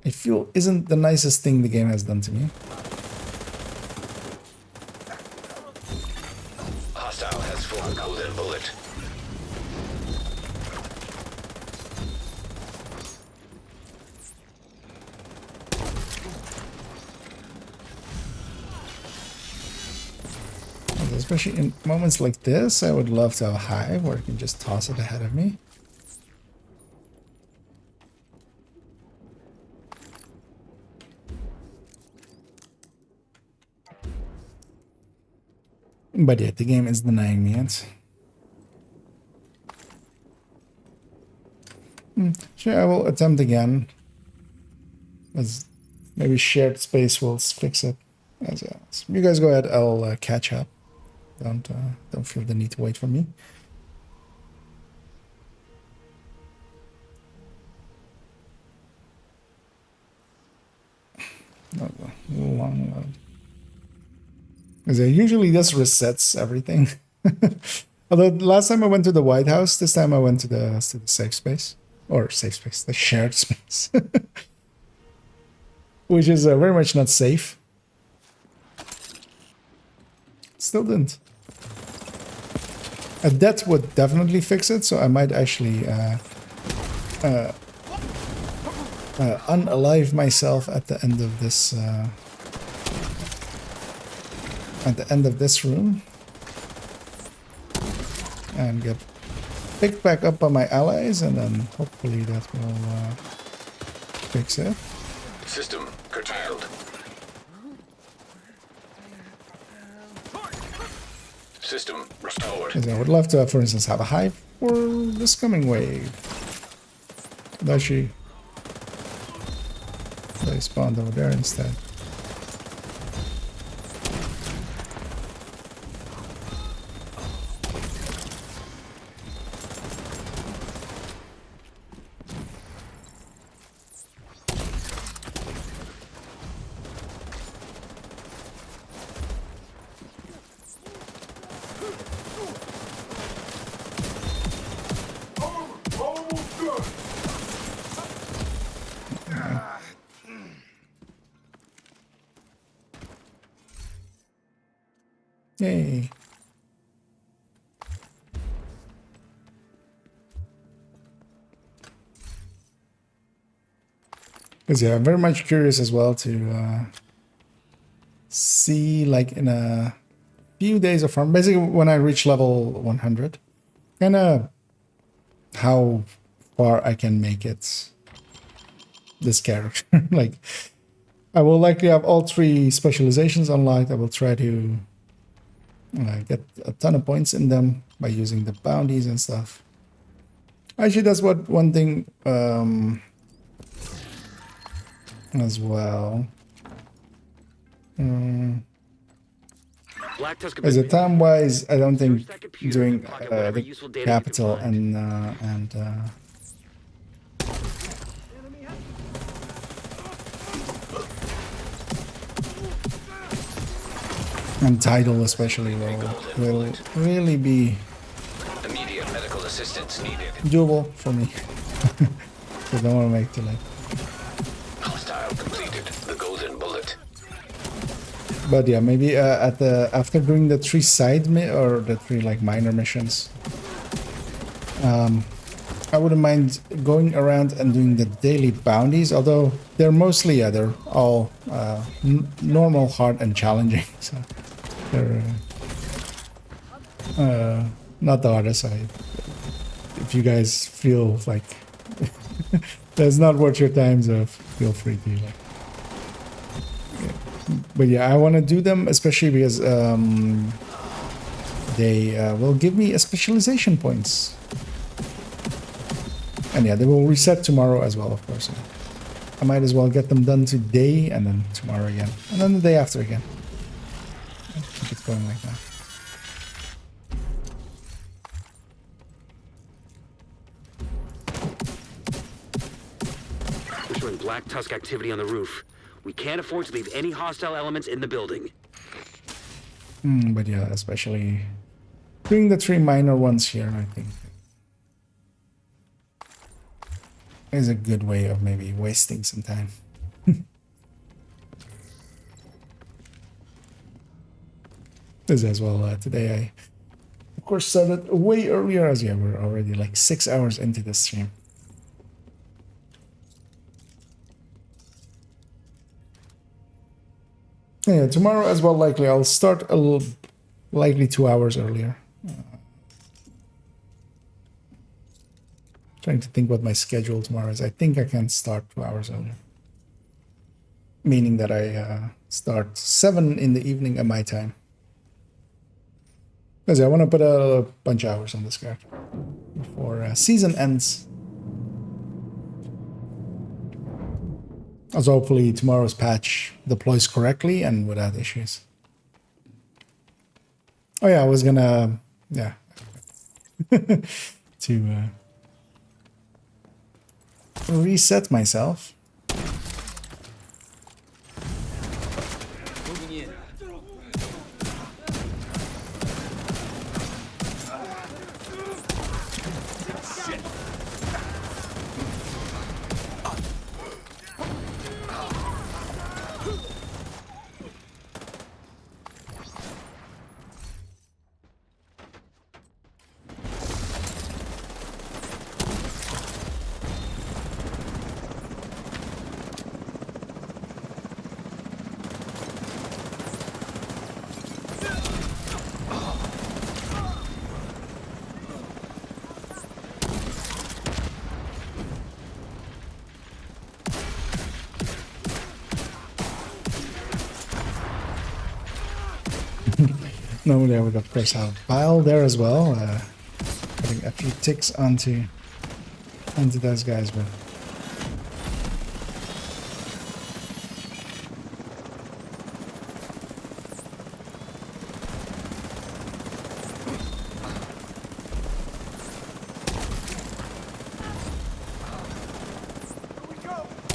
A: I feel isn't the nicest thing the game has done to me.
F: Hostile has full golden bullet.
A: Especially in moments like this, I would love to have a hive where I can just toss it ahead of me. But yeah, the game is denying me it. Sure, I will attempt again. As maybe shared space will fix it. As you guys go ahead, I'll catch up. Don't feel the need to wait for me. Long load. Because usually this resets everything. Although last time I went to the White House, this time I went to the safe space. Or safe space, the shared space. Which is very much not safe. Still didn't. A death would definitely fix it, so I might actually unalive myself at the end of this room and get picked back up by my allies, and then hopefully that will fix it.
F: System curtailed. System restored.
A: Because I would love to, for instance, have a hive for this coming wave. Does she? They spawned over there instead. Yay. Because yeah, I'm very much curious as well to see, like, in a few days of farm, basically when I reach level 100, kind of how far I can make it, this character. Like, I will likely have all 3 specializations unlocked. I will try to get a ton of points in them by using the bounties and stuff. Actually, that's what one thing as well. As a time-wise, I don't think doing the capital and title especially will really be
F: Immediate medical assistance needed.
A: doable for me. So don't want to make too late.
F: Hostile completed. The golden bullet.
A: But yeah, maybe after doing the 3 side or the 3 like minor missions, I wouldn't mind going around and doing the daily bounties. Although they're mostly they're all normal, hard, and challenging. So they're not the hardest side. If you guys feel like that's not worth your time, so feel free to. Like, but yeah, I want to do them, especially because they will give me a specialization points. And yeah, they will reset tomorrow as well, of course. I might as well get them done today and then tomorrow again. And then the day after again. Keep it going like that.
J: We're showing Black Tusk activity on the roof. We can't afford to leave any hostile elements in the building.
A: But yeah, especially doing the 3 minor ones here, I think, is a good way of maybe wasting some time. This as well, today I, of course, started way earlier, as yeah, we're already like 6 hours into this stream. Yeah, tomorrow as well, likely I'll start a little, likely 2 hours earlier. Trying to think what my schedule tomorrow is. I think I can start 2 hours earlier. Meaning that I start 7 in the evening at my time. Because I want to put a bunch of hours on this card before season ends. Also, hopefully tomorrow's patch deploys correctly and without issues. Oh yeah, I was gonna, yeah, to reset myself.
H: Moving in. Shit.
A: Normally I would of course have Bile there as well, putting a few ticks onto those guys, but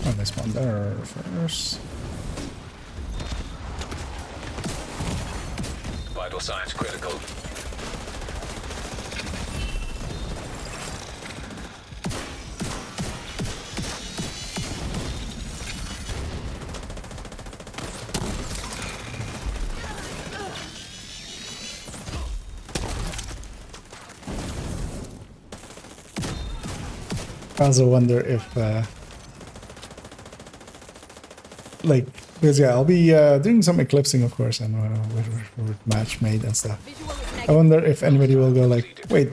A: oh, this one there first.
F: Vital signs critical.
A: I also wonder if, like, because yeah, I'll be doing some eclipsing, of course, and with match made and stuff. I wonder if anybody will go like, wait,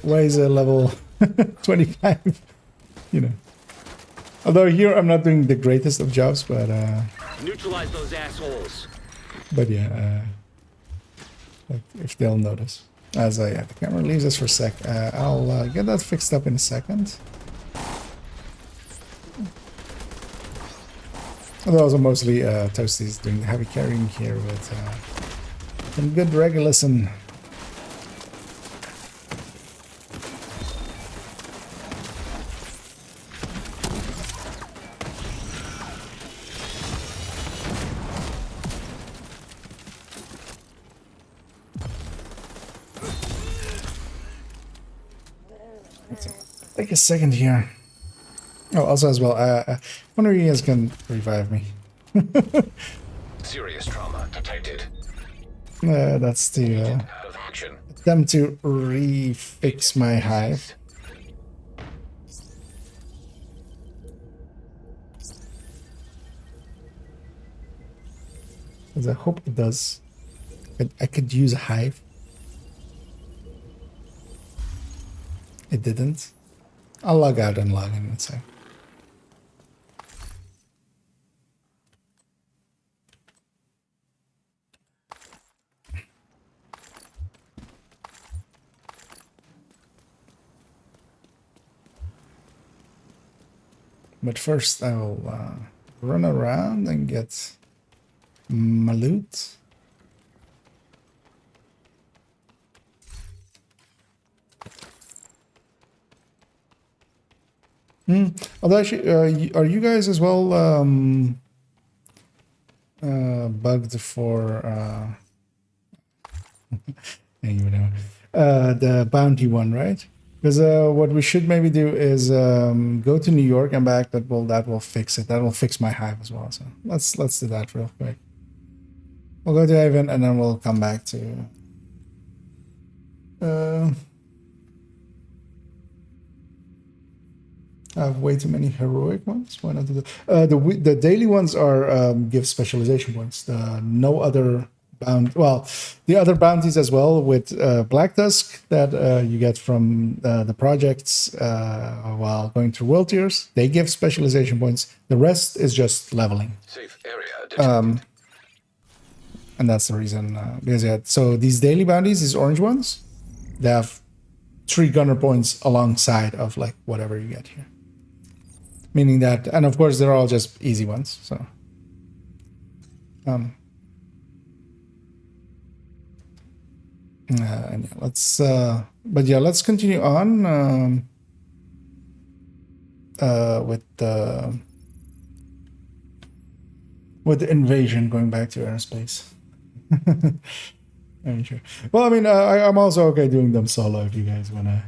A: why is it level 25? You know. Although here I'm not doing the greatest of jobs, but
J: Neutralize those assholes.
A: but yeah, like if they'll notice. As yeah, the camera leaves us for a sec. I'll get that fixed up in a second. Although also mostly Toasty's doing the heavy carrying here with some good Regulus and take a second here. Oh, also as well, one of you guys can revive me.
F: Serious trauma detected.
A: That's to attempt to refix my hive. Because I hope it does. I could use a hive. It didn't. I'll log out and log in, let's say. But first I will run around and get my loot. Although actually, are you guys as well bugged for you know, the bounty one, right? Because what we should maybe do is go to New York and back. That will fix it. That will fix my hive as well. So let's do that real quick. We'll go to Haven and then we'll come back to. I have way too many heroic ones. Why not do that? The daily ones are give specialization points. No other bound. Well, the other bounties as well with Black Tusk that you get from the projects while going through world tiers. They give specialization points. The rest is just leveling.
F: Safe area.
A: And that's the reason. Because yeah, so these daily bounties, these orange ones, they have 3 gunner points alongside of like whatever you get here. Meaning that, and of course they're all just easy ones. So, and yeah, let's. But yeah, let's continue on with the invasion, going back to aerospace. I'm sure. Well, I mean, I'm also okay doing them solo if you guys wanna.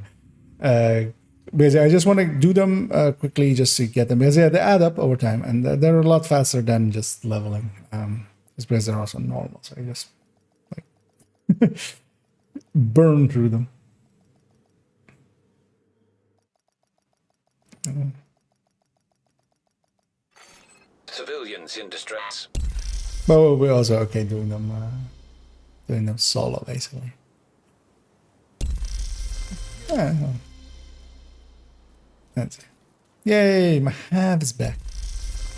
A: Basically, I just want to do them quickly just to get them, because yeah, they add up over time and they're a lot faster than just leveling. Just because they're also normal, so I just like burn through them.
F: Civilians in distress.
A: But we're also okay doing them solo, basically. Yeah. That's it. Yay, my hive is back.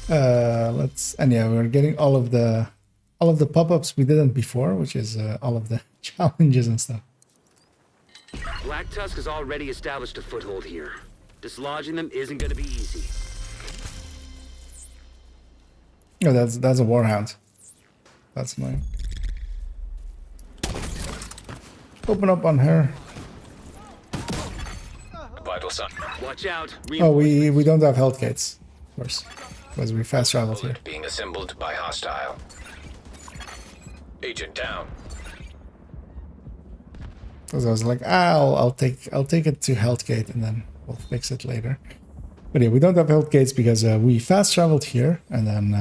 A: And yeah, we're getting all of the all of the pop-ups we didn't before, which is all of the challenges and stuff.
J: Black Tusk has already established a foothold here. Dislodging them isn't going to be easy.
A: Oh, that's a warhound. That's annoying. Open up on her.
F: Vital sign.
J: Watch out.
A: Oh, we don't have health gates, of course, because we fast traveled here.
F: Being assembled by hostile. Agent down.
A: Because I was like, I'll take it to health gate and then we'll fix it later. But yeah, we don't have health gates because we fast traveled here and then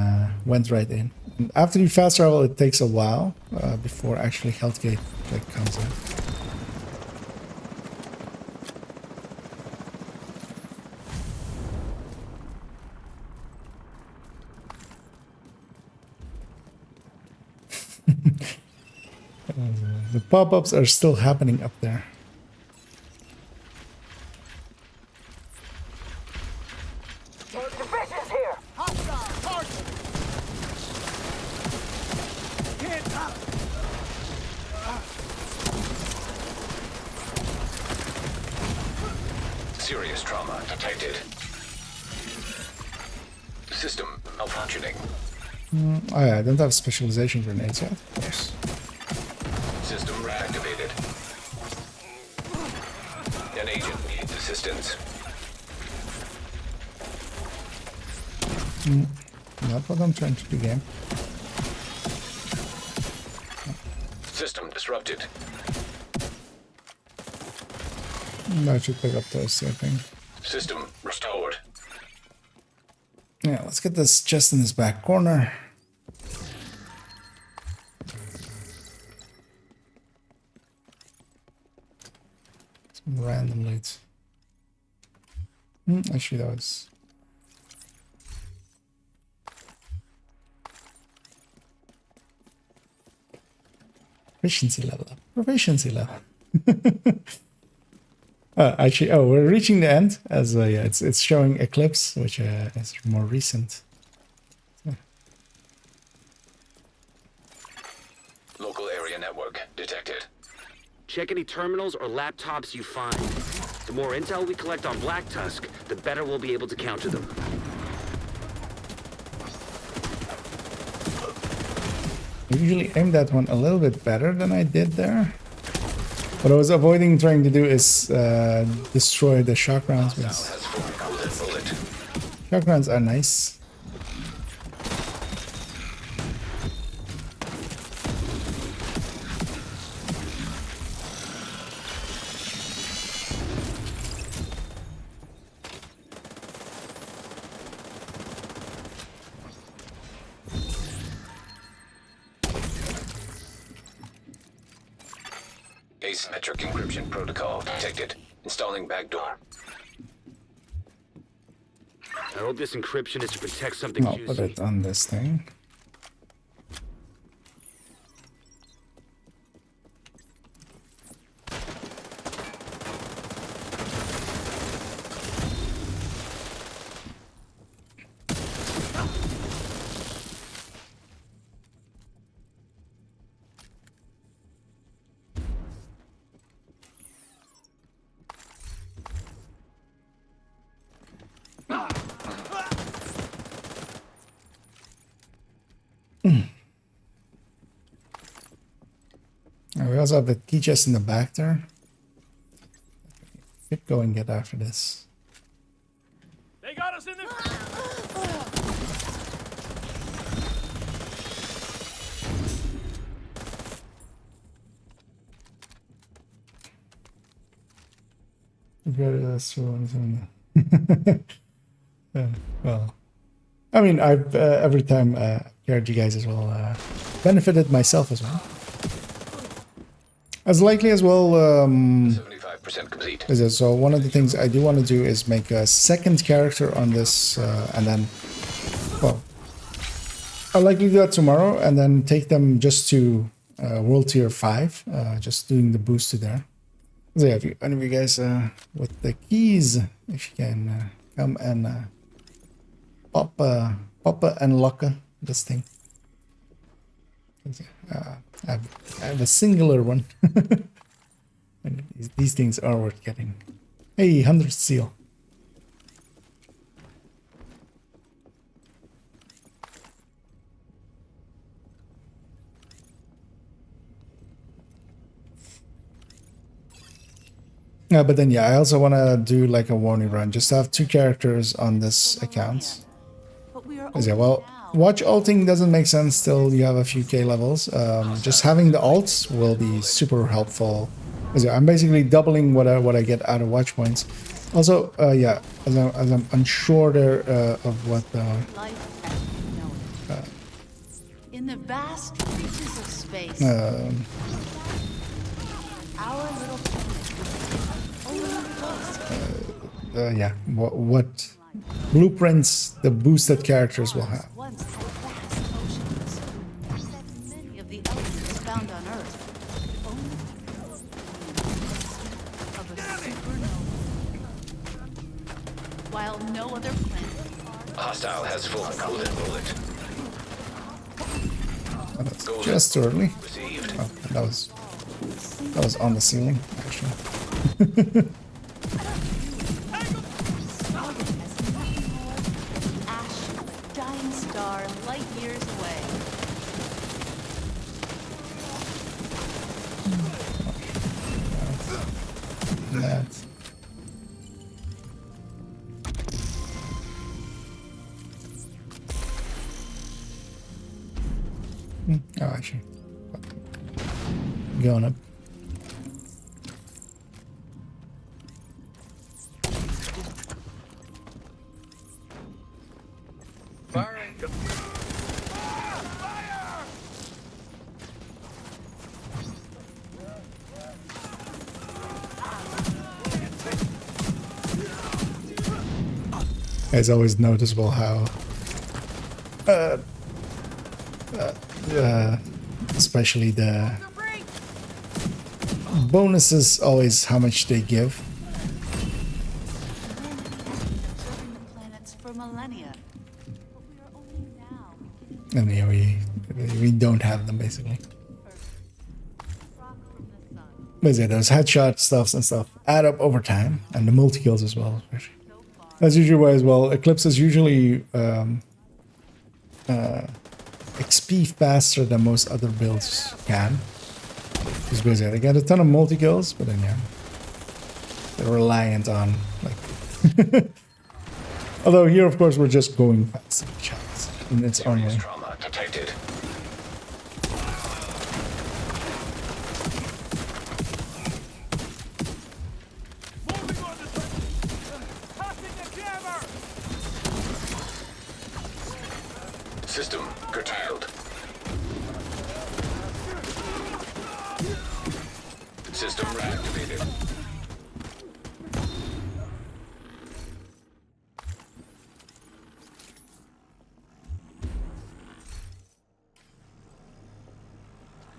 A: went right in. And after you fast travel, it takes a while before actually health gate like comes in. The pop-ups are still happening up there.
C: Divisions here. Hostile target. Can't top.
F: Serious trauma detected. System malfunctioning.
A: Oh yeah, I don't have specialization grenades yet, of course.
F: System reactivated. An agent needs assistance.
A: Not what I'm trying to do, game.
F: System disrupted.
A: I should pick up those, I think.
F: System restored.
A: Yeah, let's get this chest in this back corner. Some random loot. Actually, that was... Proficiency level up. Proficiency level. Actually, oh, we're reaching the end as yeah, it's showing Eclipse, which is more recent. So.
F: Local area network detected.
J: Check any terminals or laptops you find. The more intel we collect on Black Tusk, the better we'll be able to counter them.
A: I usually aim that one a little bit better than I did there. What I was avoiding trying to do is destroy the shock rounds. Shock rounds are nice.
F: Asymmetric encryption protocol detected. Installing backdoor.
J: I hope this encryption is to protect something
A: I'll
J: juicy.
A: put it on this thing. We also have the key chest in the back there. Keep going, get after this.
H: They got us in the...
A: Well, I mean, I've every time paired you guys as well, benefited myself as well. As likely as well,
F: 75% complete.
A: is it? So one of the things I do want to do is make a second character on this, and then, well, I'll likely do that tomorrow, and then take them just to World Tier 5, just doing the boost to there. So yeah, if you, any of you guys with the keys, if you can come and pop and lock this thing. I have a singular one. And these things are worth getting. Hey, 100 seal. But then yeah, I also want to do like a warning run. Just have 2 characters on this account. Yeah, well, watch ulting doesn't make sense till you have a few K levels. Just having the ults will be super helpful. Yeah, I'm basically doubling what I get out of watch points. Also, yeah, as I'm unsure there of what
M: in the vast reaches of space. Our little planet.
A: Yeah, what blueprints the boosted characters will have.
M: Once had vast oceans. Many of the elements found on Earth only of a supernova. While no other planet.
F: Hostile has full golden bullet.
A: Oh, that's just early.
F: Received.
A: Oh, that was on the ceiling, actually.
M: Dying star, light years away.
A: That. Oh, actually, going up. It's always noticeable how especially the bonuses, always how much they give. And yeah, we don't have them basically. But yeah, those headshot stuffs and stuff add up over time, and the multi kills as well. Especially. That's usually why as well. Eclipses usually XP faster than most other builds can. Just because yeah, they get a ton of multi kills, but then yeah, they're reliant on like. Although here, of course, we're just going fast shots in its own way.
F: Trauma detected. System curtailed. System reactivated.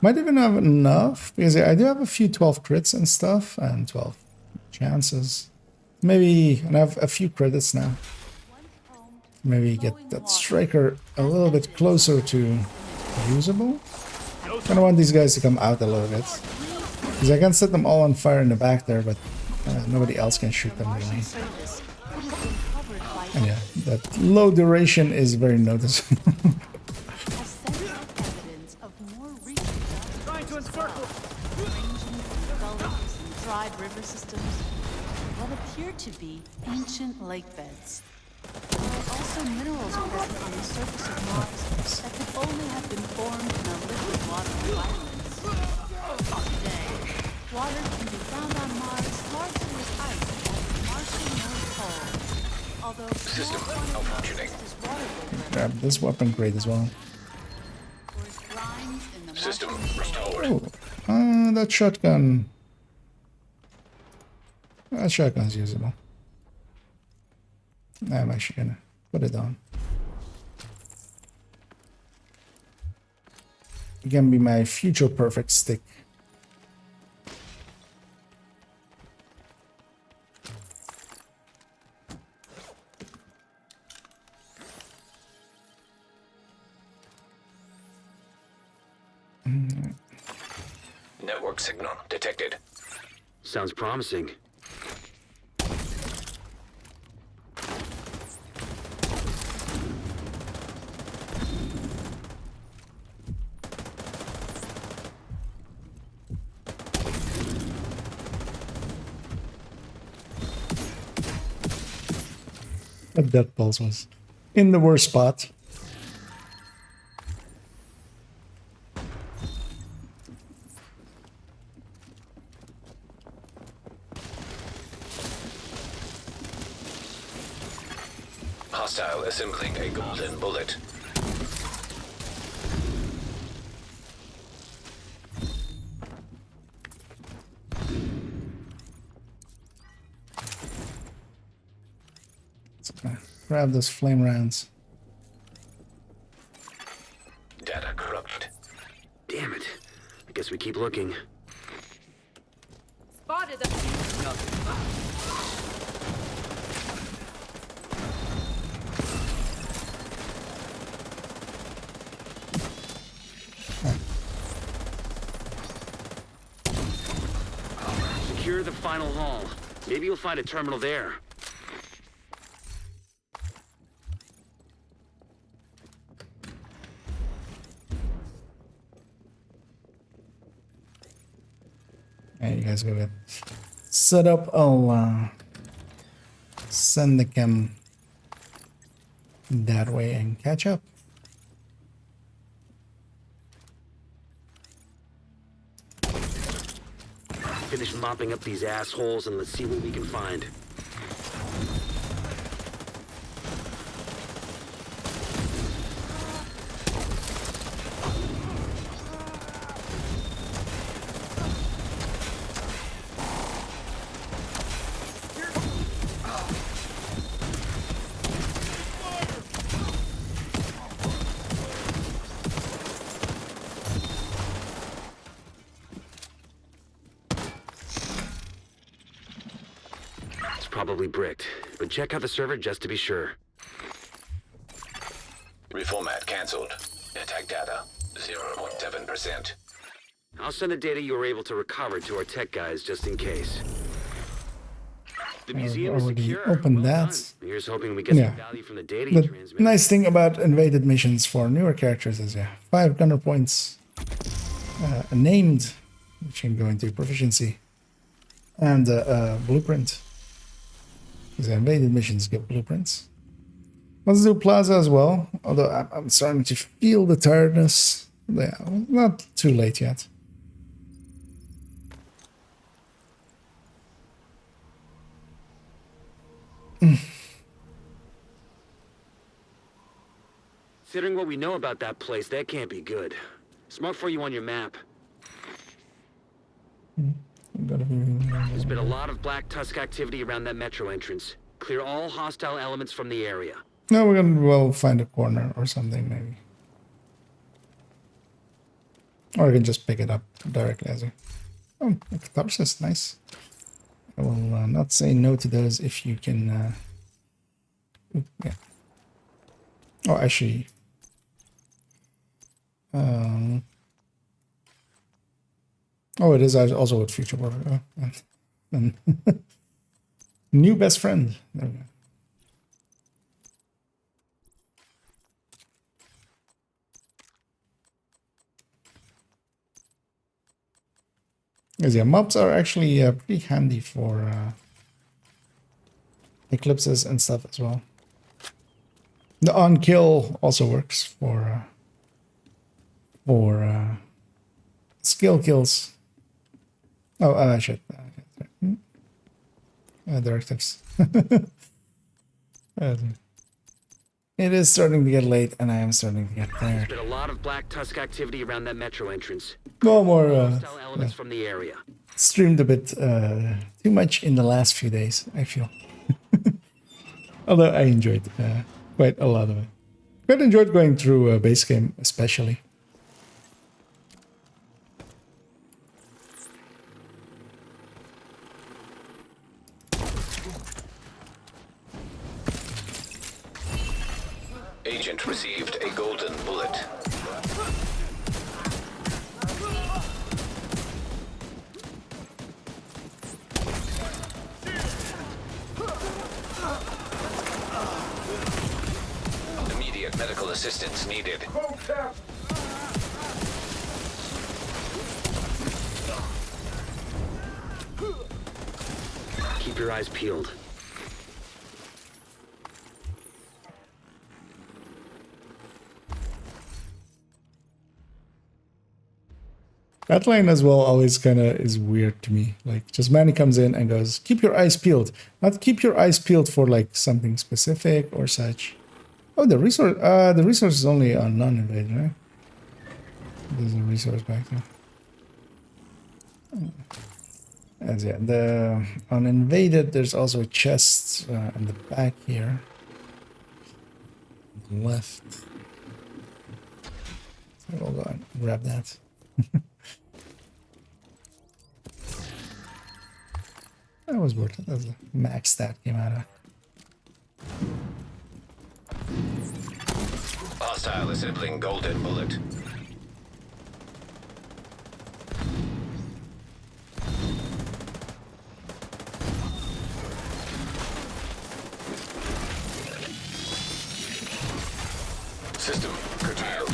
A: Might even have enough, because I do have a few 12 crits and stuff, and 12 chances. Maybe, and I have a few credits now. Maybe get that striker a little bit closer to usable. Kind of want these guys to come out a little bit. Because I can set them all on fire in the back there, but nobody else can shoot them really. And yeah, that low duration is very noticeable.
M: River systems, what appear to be ancient lake beds. There are also minerals present on the surface of Mars that could only have been formed in a liquid water environment. Today, water can be found on Mars largely as ice at the Martian North Pole. Although
F: system malfunctioning.
A: Grab this weapon grade as well.
F: System restored.
A: Oh, that shotgun. That shotgun's usable. I'm actually gonna put it on. It can be my future perfect stick.
F: network signal detected.
J: Sounds promising.
A: But that pulse was in the worst spot.
F: Hostile assembling a golden bullet.
A: Grab those flame rounds.
F: Data corrupted.
J: Damn it. I guess we keep looking.
D: Spotted a
J: Secure the final hall. Maybe you'll find a terminal there.
A: Alright, you guys go get set up. I'll send the chem that way and catch up.
J: Finish mopping up these assholes and let's see what we can find. Probably bricked, but check out the server just to be sure.
F: Reformat cancelled. Attack data 0.7%.
J: I'll send the data you were able to recover to our tech guys just in case. The museum is secure.
A: Opened
J: Well
A: that.
J: done. Here's hoping we get some value from the data you
A: The
J: transmitted.
A: nice thing about invaded missions for newer characters is 5 gunner points named, which can go into proficiency, and blueprint. Because invaded missions get blueprints. Let's do Plaza as well, although I'm starting to feel the tiredness. Yeah, not too late yet.
J: Considering what we know about that place, that can't be good. Smart for you on your map. There's been a lot of Black Tusk activity around that metro entrance. Clear all hostile elements from the area.
A: No, we're gonna find a corner or something maybe. Or I can just pick it up directly as a... Oh, a catharsis, nice. I will not say no to those if you can... yeah. Oh, actually... oh, it is also with Future Warfare. Oh, and new best friend. There we go. Because yeah, mobs are actually pretty handy for eclipses and stuff as well. The on kill also works for skill kills. Oh, I should directives. It is starting to get late, and I am starting to get tired.
J: There's been a lot of Black Tusk activity around that metro entrance.
A: No more.
J: Hostile elements from the area.
A: Streamed a bit too much in the last few days, I feel. Although I enjoyed quite a lot of it. Quite enjoyed going through base game, especially.
F: Agent received a golden bullet. assistance needed.
J: Keep your eyes peeled.
A: That line as well always kind of is weird to me. Like, just Manny comes in and goes, keep your eyes peeled. Not keep your eyes peeled for like something specific or such. Oh, the resource is only on non-invade, right? There's a resource back there. As yeah, on invaded, there's also a chest in the back here. Left. So we'll go and grab that. That was worth it. That was a max stat came out of.
F: Hostile assembling golden bullet. System curtailed.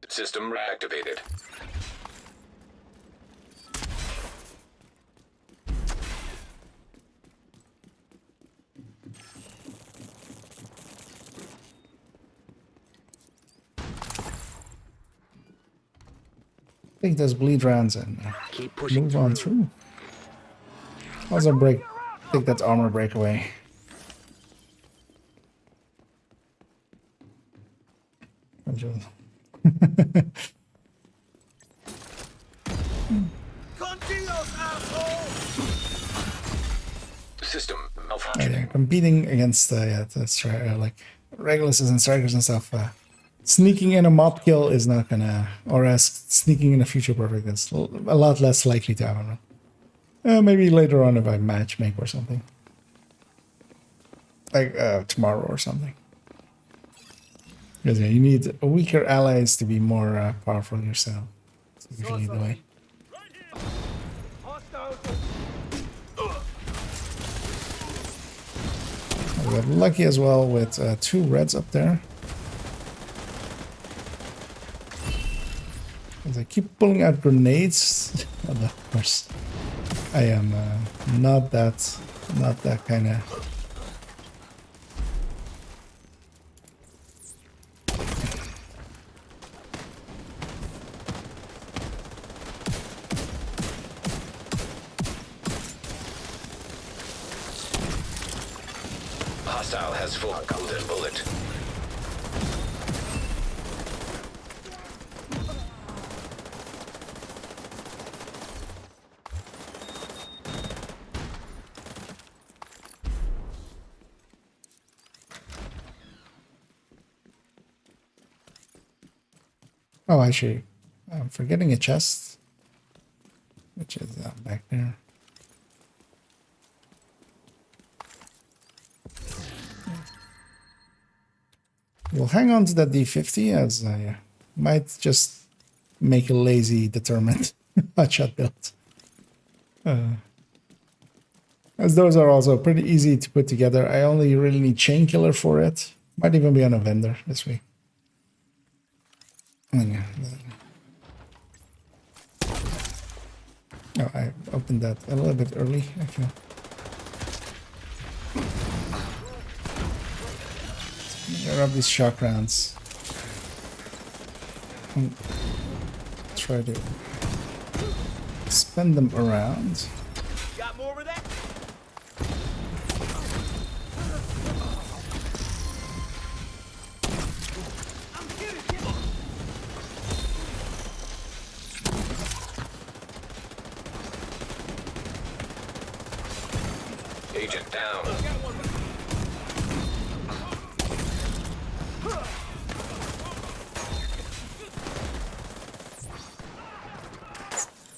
F: System reactivated.
A: Take those bleed rounds and move on through. Also take that armor breakaway.
F: System malfunctioning.
A: Competing against that's right, like Reguluses and Strikers and stuff. Sneaking in a mob kill is not gonna, or sneaking in a future perfect is a lot less likely to happen. Maybe later on if I match make or something. Like tomorrow or something. Because you need weaker allies to be more powerful yourself. That's usually the way. I got lucky as well with 2 reds up there. As I keep pulling out grenades, and of course, I am not that kind of.
F: Hostile has full golden bullet.
A: Oh, actually, I'm forgetting a chest, which is back there. We'll hang on to that D50 as I might just make a lazy, determined hotshot build. As those are also pretty easy to put together. I only really need Chain Killer for it. Might even be on a vendor this week. Oh, I opened that a little bit early, actually. Grab these shock rounds. And try to spin them around.
H: Got more of that?
F: Agent down.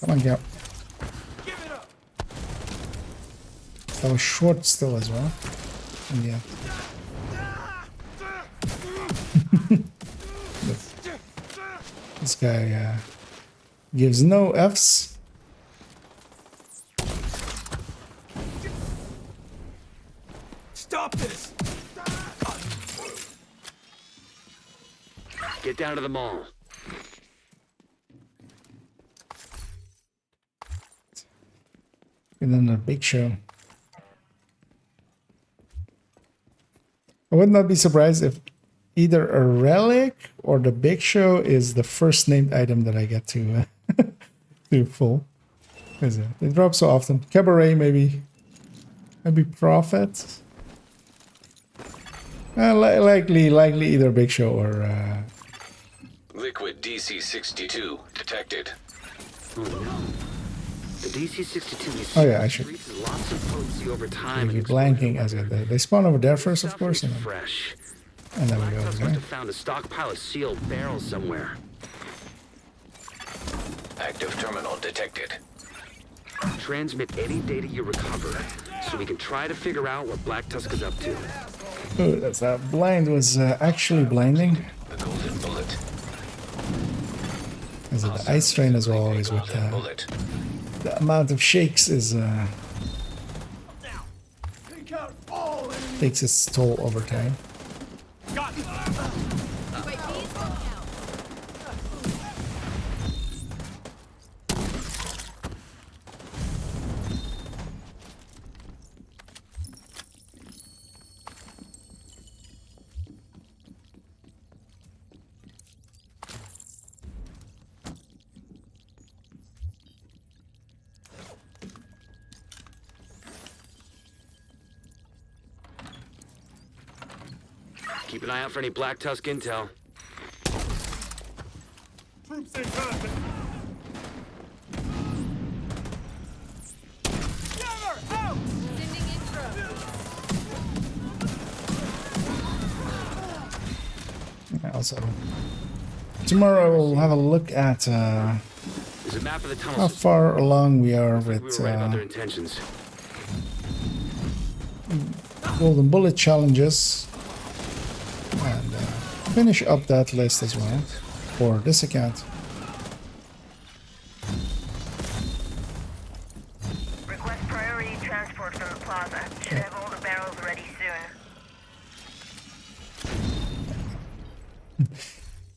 A: Come on, Gap. That was short still as well. And yeah. This guy gives no Fs.
H: Stop this!
J: Get down to the mall.
A: And then the big show. I would not be surprised if either a relic or the big show is the first named item that I get to to full. Because they drop so often. Cabaret maybe. Maybe Prophet. Likely either big show or
F: Liquid DC-62 detected.
J: Oh no. The DC-62 is
A: oh yeah, I should
J: lots of potency over time.
A: be blanking as they spawn over there first, of course, and
J: Fresh.
A: then we go over
J: Must
A: there.
J: have found a stockpile of sealed barrels somewhere.
F: Active terminal detected.
J: Transmit any data you recover, so we can try to figure out what Black Tusk is up to.
A: Oh, that's that blind was actually blinding.
F: The golden bullet.
A: Is it the ice train as well? Is with
F: Bullet.
A: the amount of shakes is
C: Take out all enemies.
A: takes its toll over time.
H: Got it.
J: Keep an eye out for any Black Tusk intel.
H: Troops in contact. Jammer, out!
G: Sending intro.
A: Also, tomorrow we'll have a look at
J: There's a map of the
A: how
J: tunnels.
A: far along we are
J: We
A: with
J: were right about their intentions.
A: golden bullet challenges, and finish up that list as well for this account.
K: Request priority transport from the plaza. Should have all the barrels ready soon.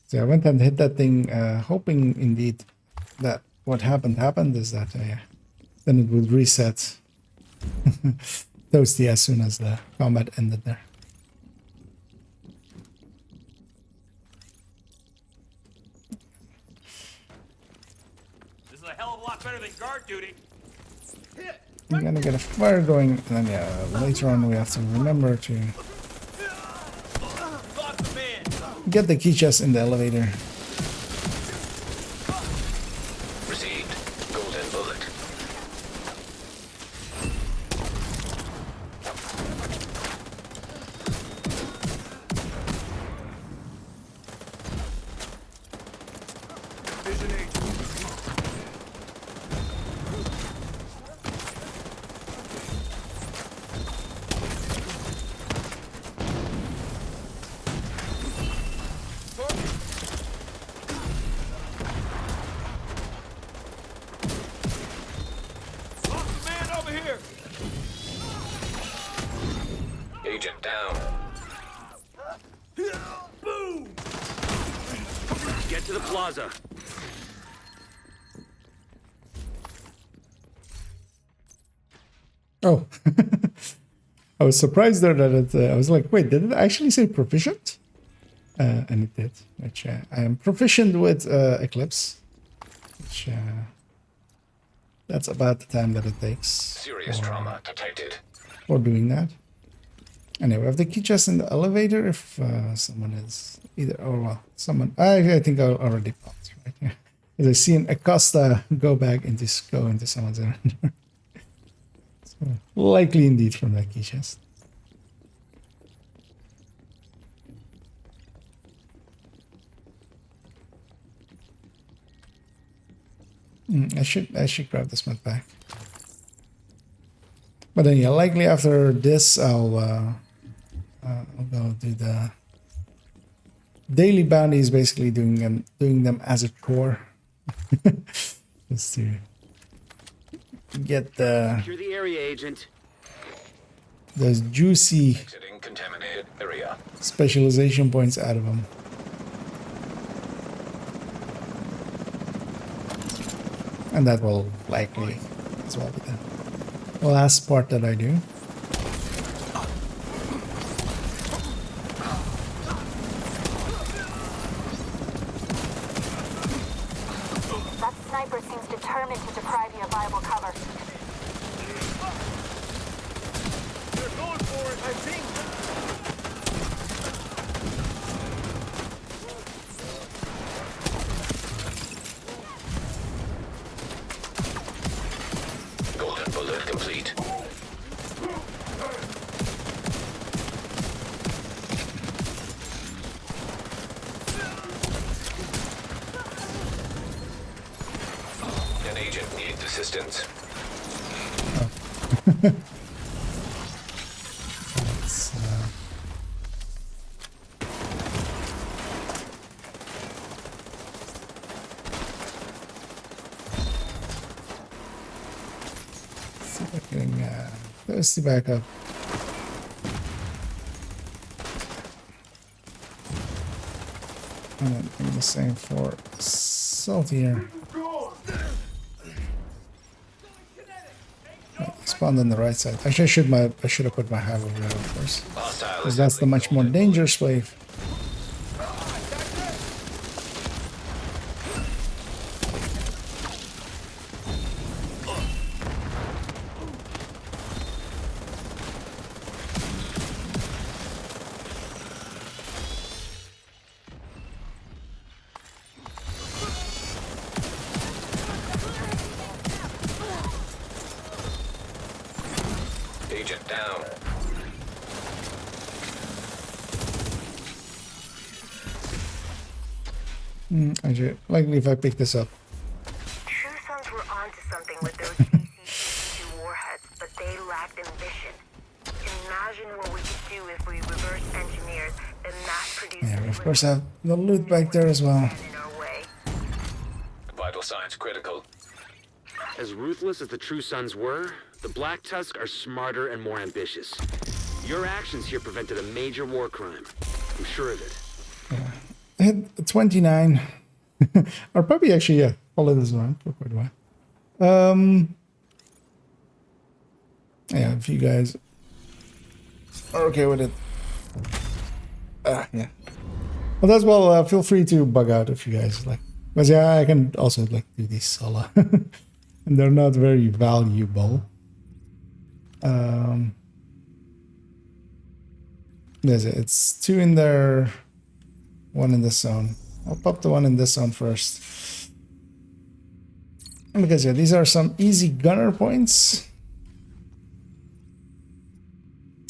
A: So I went and hit that thing, hoping indeed that what happened is that then it would reset Toasty as soon as the combat ended there.
H: This is a hell of a lot better than guard duty.
A: We're gonna get a fire going, and then later on we have to remember to
H: Lost the man.
A: get the key chest in the elevator.
F: Received. Golden bullet.
H: Vision agent. Lost the man over here.
F: Agent down.
H: Boom!
J: Get to the plaza.
A: Oh, I was surprised there that it. I was like, wait, did it actually say proficient? And it did. Which I am proficient with Eclipse. Which that's about the time that it takes
F: Serious trauma detected.
A: for doing that. Anyway, we have the key chest in the elevator. If someone is either, oh well, someone. I think I already popped right here. As I see an Acosta go into someone's inventory. So likely indeed from that key chest. I should grab this med back. But then yeah, likely after this I'll go do the daily bounties, basically doing them as a chore. Just to get the
J: Secure the area, agent.
A: There's juicy
F: Exiting contaminated area.
A: specialization points out of them. And that will likely as well be the last part that I do.
K: That sniper seems determined to deprive you of viable cover.
C: They're going for it, I think.
F: Golden bullet complete. An agent needs assistance.
A: Let's, see if I can let's back up. And then do the same for saltier. Spawned on the right side. Actually, I should have put my hive over there, of course, because that's the much more dangerous wave.
F: Agent down.
A: Actually, likely if I pick this up.
K: True Sons were onto something with those CC-2 warheads, but they lacked ambition. Imagine what we could do if we reverse engineered and mass produced.
A: Yeah, of course I have the loot back there as well.
F: Vital signs critical.
J: As ruthless as the True Sons were, the Black Tusk are smarter and more ambitious. Your actions here prevented a major war crime. I'm sure of it.
A: I hit 29. Or probably actually, yeah, follow this around for quite a while. Yeah, if you guys are okay with it. Yeah. Well, as well, feel free to bug out if you guys like. But yeah, I can also like do these solo. And they're not very valuable. There's it. It's 2 in there, 1 in this zone. I'll pop the 1 in this zone first. Because yeah, these are some easy gunner points.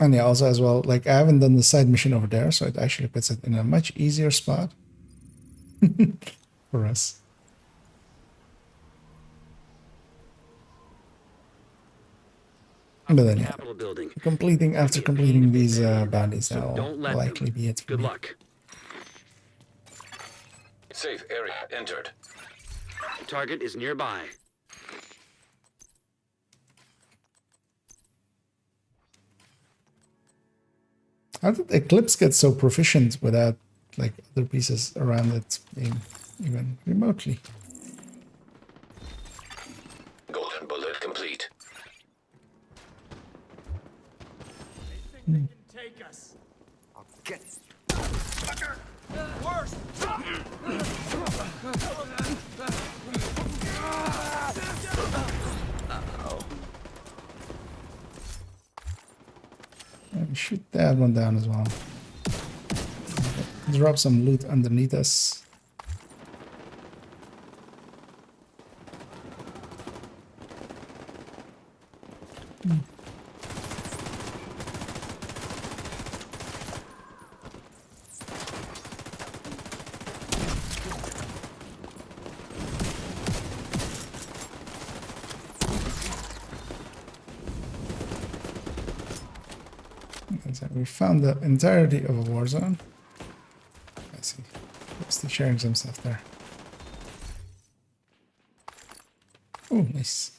A: And yeah, also as well, like I haven't done the side mission over there, so it actually puts it in a much easier spot for us. But then yeah, after completing these bounties, that'll likely be it for
J: Good
A: me.
J: luck.
F: Safe area entered.
J: Target is nearby.
A: How did Eclipse get so proficient without like other pieces around it being even remotely?
F: Golden bullet complete.
C: Take us. I'll get worse.
A: And shoot that one down as well. Drop some loot underneath us. We found the entirety of a war zone. I see. Still sharing some stuff there. Oh, nice.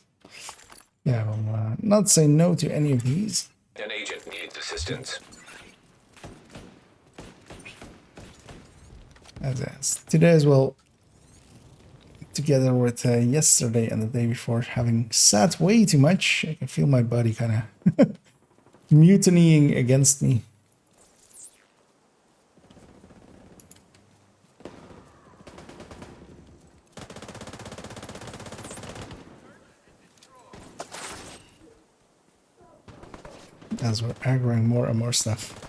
A: Yeah, we'll not say no to any of these.
F: An agent needs assistance.
A: As today as well, together with yesterday and the day before, having sat way too much, I can feel my body kind of mutinying against me. As we're aggroing more and more stuff.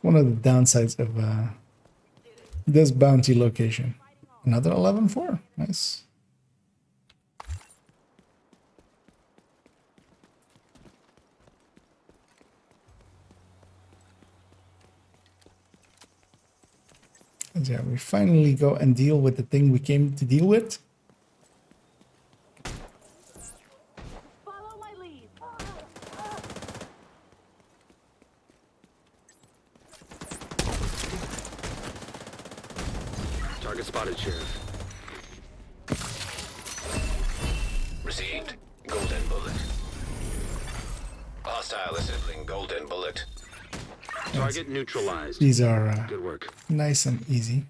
A: One of the downsides of this bounty location. Another 11-4. Nice. And yeah, we finally go and deal with the thing we came to deal with.
K: Follow my lead.
J: Target spotted, Sheriff.
F: Received. Golden bullet. Hostile assembling golden bullet.
J: Target neutralized.
A: These are
J: good work.
A: Nice and easy.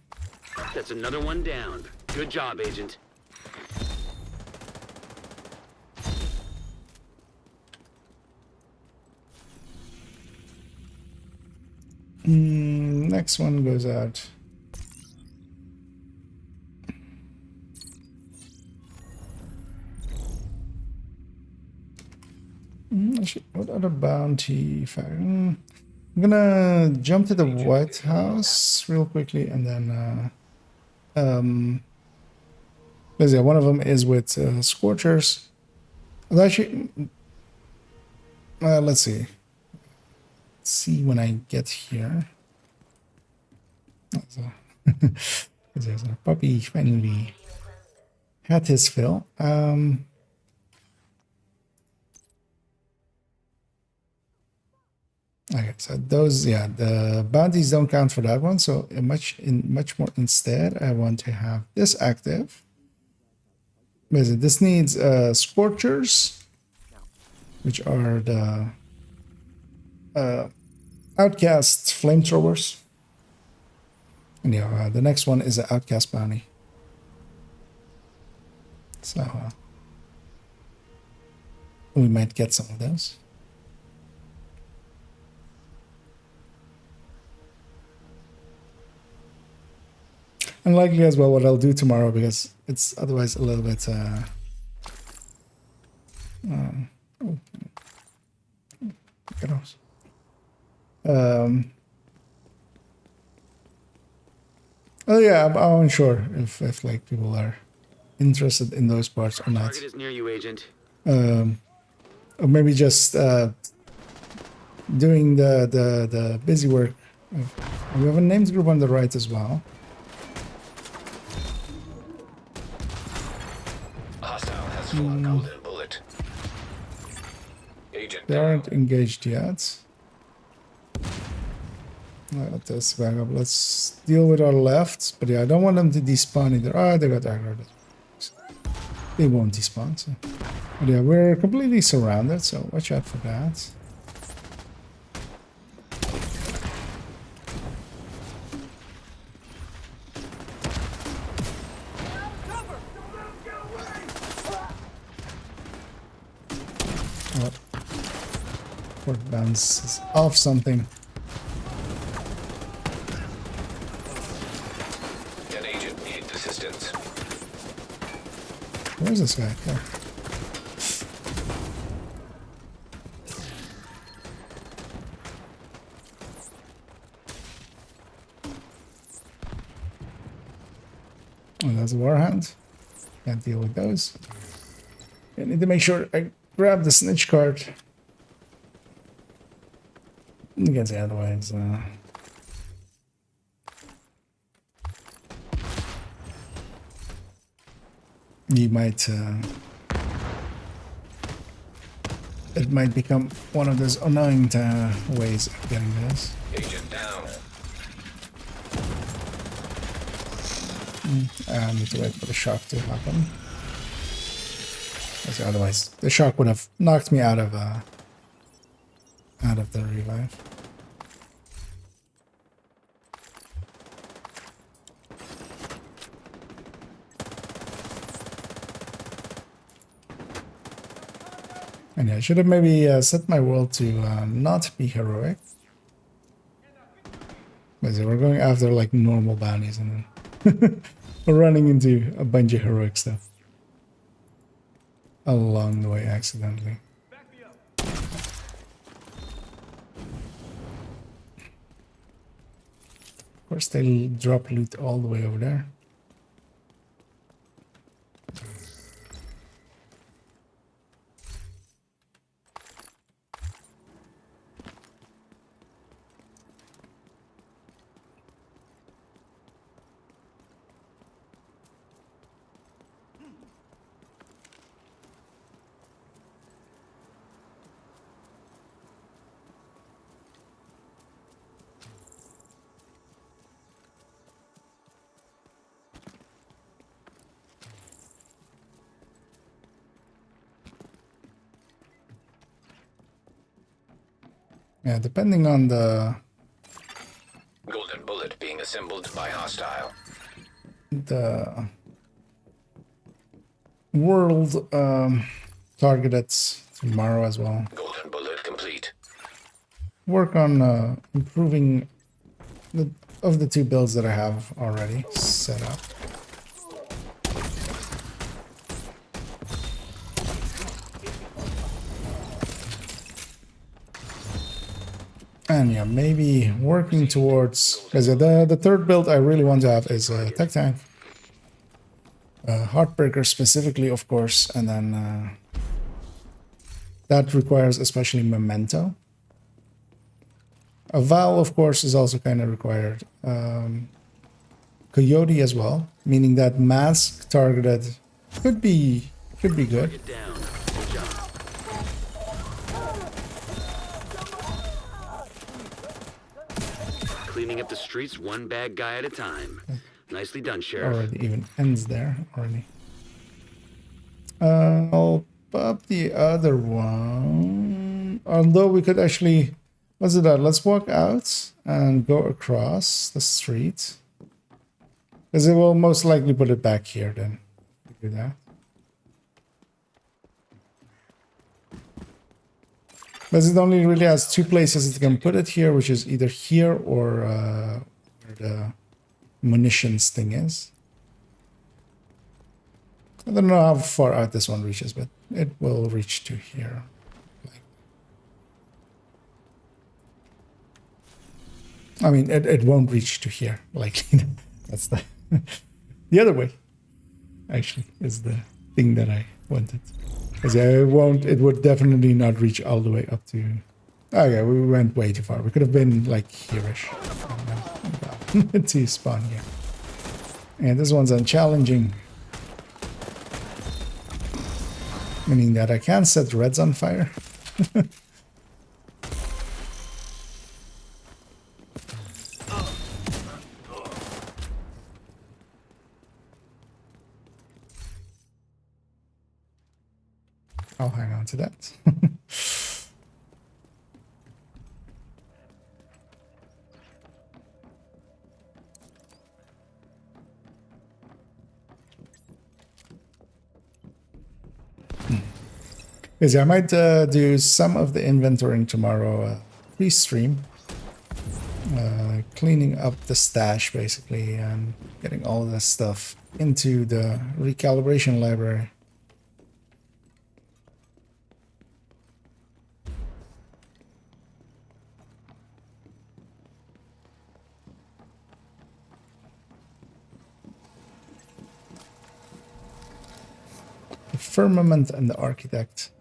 J: That's another one down. Good job, Agent.
A: Next one goes out. Actually, what other bounty? I'm gonna jump to the White House real quickly, and then let's see, one of them is with Scorchers. Although actually, let's see. Let's see when I get here. There's a puppy finally had his fill. Okay, so those, yeah, the bounties don't count for that one. So much more instead, I want to have this active. This needs Scorchers, which are the Outcast flamethrowers. And yeah, the next one is the Outcast bounty. So we might get some of those. Unlikely as well what I'll do tomorrow, because it's otherwise a little bit oh yeah, I'm unsure if like people are interested in those parts or not.
J: Target is near you, Agent.
A: Or maybe just doing the busy work. We have a names group on the right as well.
F: Hostile has full golden bullet. Agent
A: They aren't engaged yet. Let this back up. Let's deal with our left. But yeah, I don't want them to despawn either. Ah, they got aggroed. They won't despawn. So. But yeah, we're completely surrounded, so watch out for that. Oh. Port bounces off something.
F: An agent needs assistance.
A: Where's this guy? There. Oh, there's a warhound. Can't deal with those. I need to make sure I grab the snitch card. Against the other ways. You might it might become one of those annoying ways of getting this.
F: Agent down.
A: I need to wait for the shock to happen. Because otherwise, the shock would have knocked me out of the revive. And yeah, I should have maybe set my world to not be heroic. Because we're going after like normal bounties and then we're running into a bunch of heroic stuff along the way accidentally. Of course, they drop loot all the way over there. Yeah, depending on the
F: Golden bullet being assembled by hostile.
A: world targeted tomorrow as well.
F: Golden bullet complete.
A: Work on improving the two builds that I have already set up. And yeah, maybe working towards, because the third build I really want to have is a tech tank. Heartbreaker specifically, of course, and then that requires especially Memento. A Vow, of course, is also kind of required. Coyote as well, meaning that mask targeted could be good.
J: Cleaning up the streets one bad guy at a time. Nicely done, Sheriff.
A: Already even ends there already. I'll pop the other one. Although we could actually, let's do that. Let's walk out and go across the street. Because it will most likely put it back here then. Do that. Because it only really has two places it can put it here, which is either here or where the munitions thing is. I don't know how far out this one reaches, but it will reach to here. I mean, it won't reach to here. Like, that's the other way, actually, is the thing that I wanted. Because it would definitely not reach all the way up to... Oh yeah, we went way too far. We could have been like here-ish. To spawn here. And this one's unchallenging. Meaning that I can't set reds on fire. I'll hang on to that. Because I might do some of the inventorying tomorrow pre-stream. Cleaning up the stash, basically, and getting all of this stuff into the recalibration library. The Firmament and the Architect.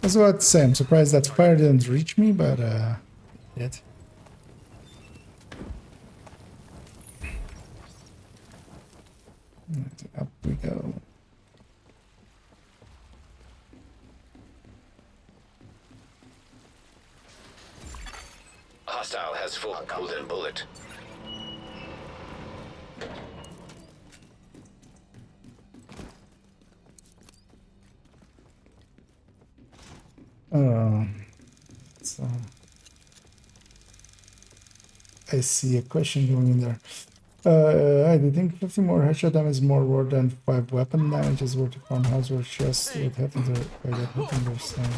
A: was about to say, I'm surprised that fire didn't reach me, but it did. Up we go.
F: Hostile has full golden bullet.
A: So I see a question going in there. I do think 50 more headshot damage is more worth than 5 weapon damage is worth to farmhouse or chest with headings or I get hitting their son.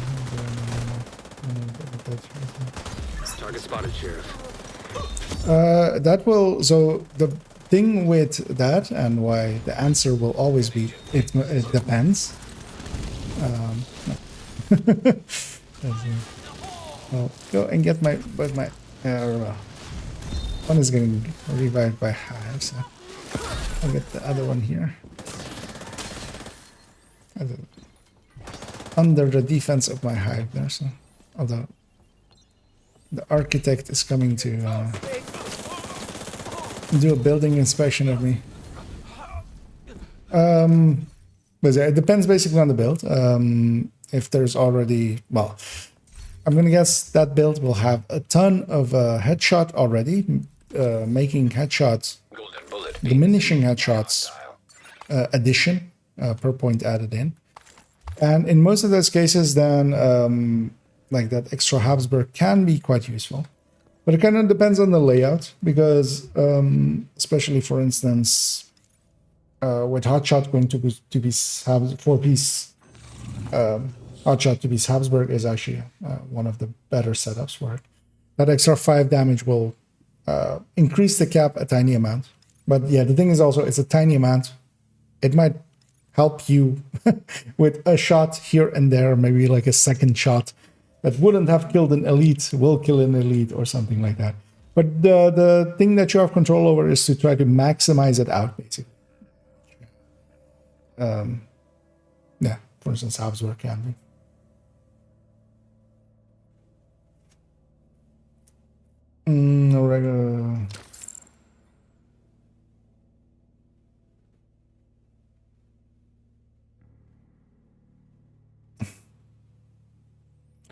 J: Target spotted, Sheriff.
A: That will, so the thing with that and why the answer will always be it depends. I'll go and get my one is getting revived by hive, so I'll get the other one here. Under the defense of my hive there, so although the architect is coming to do a building inspection of me. But yeah, it depends basically on the build. If there's already, well, I'm gonna guess that build will have a ton of headshot already, making headshots, diminishing headshots addition per point added in. And in most of those cases, then like that extra Habsburg can be quite useful. But it kind of depends on the layout because, especially for instance, with hotshot going to be 4-piece hotshot to be Habsburg is actually one of the better setups for it. That extra 5 damage will increase the cap a tiny amount. But yeah, the thing is also it's a tiny amount. It might help you with a shot here and there, maybe like a second shot that wouldn't have killed an elite, will kill an elite or something like that. But the thing that you have control over is to try to maximize it out, basically. Yeah, for instance, Habsburg can be. Regular.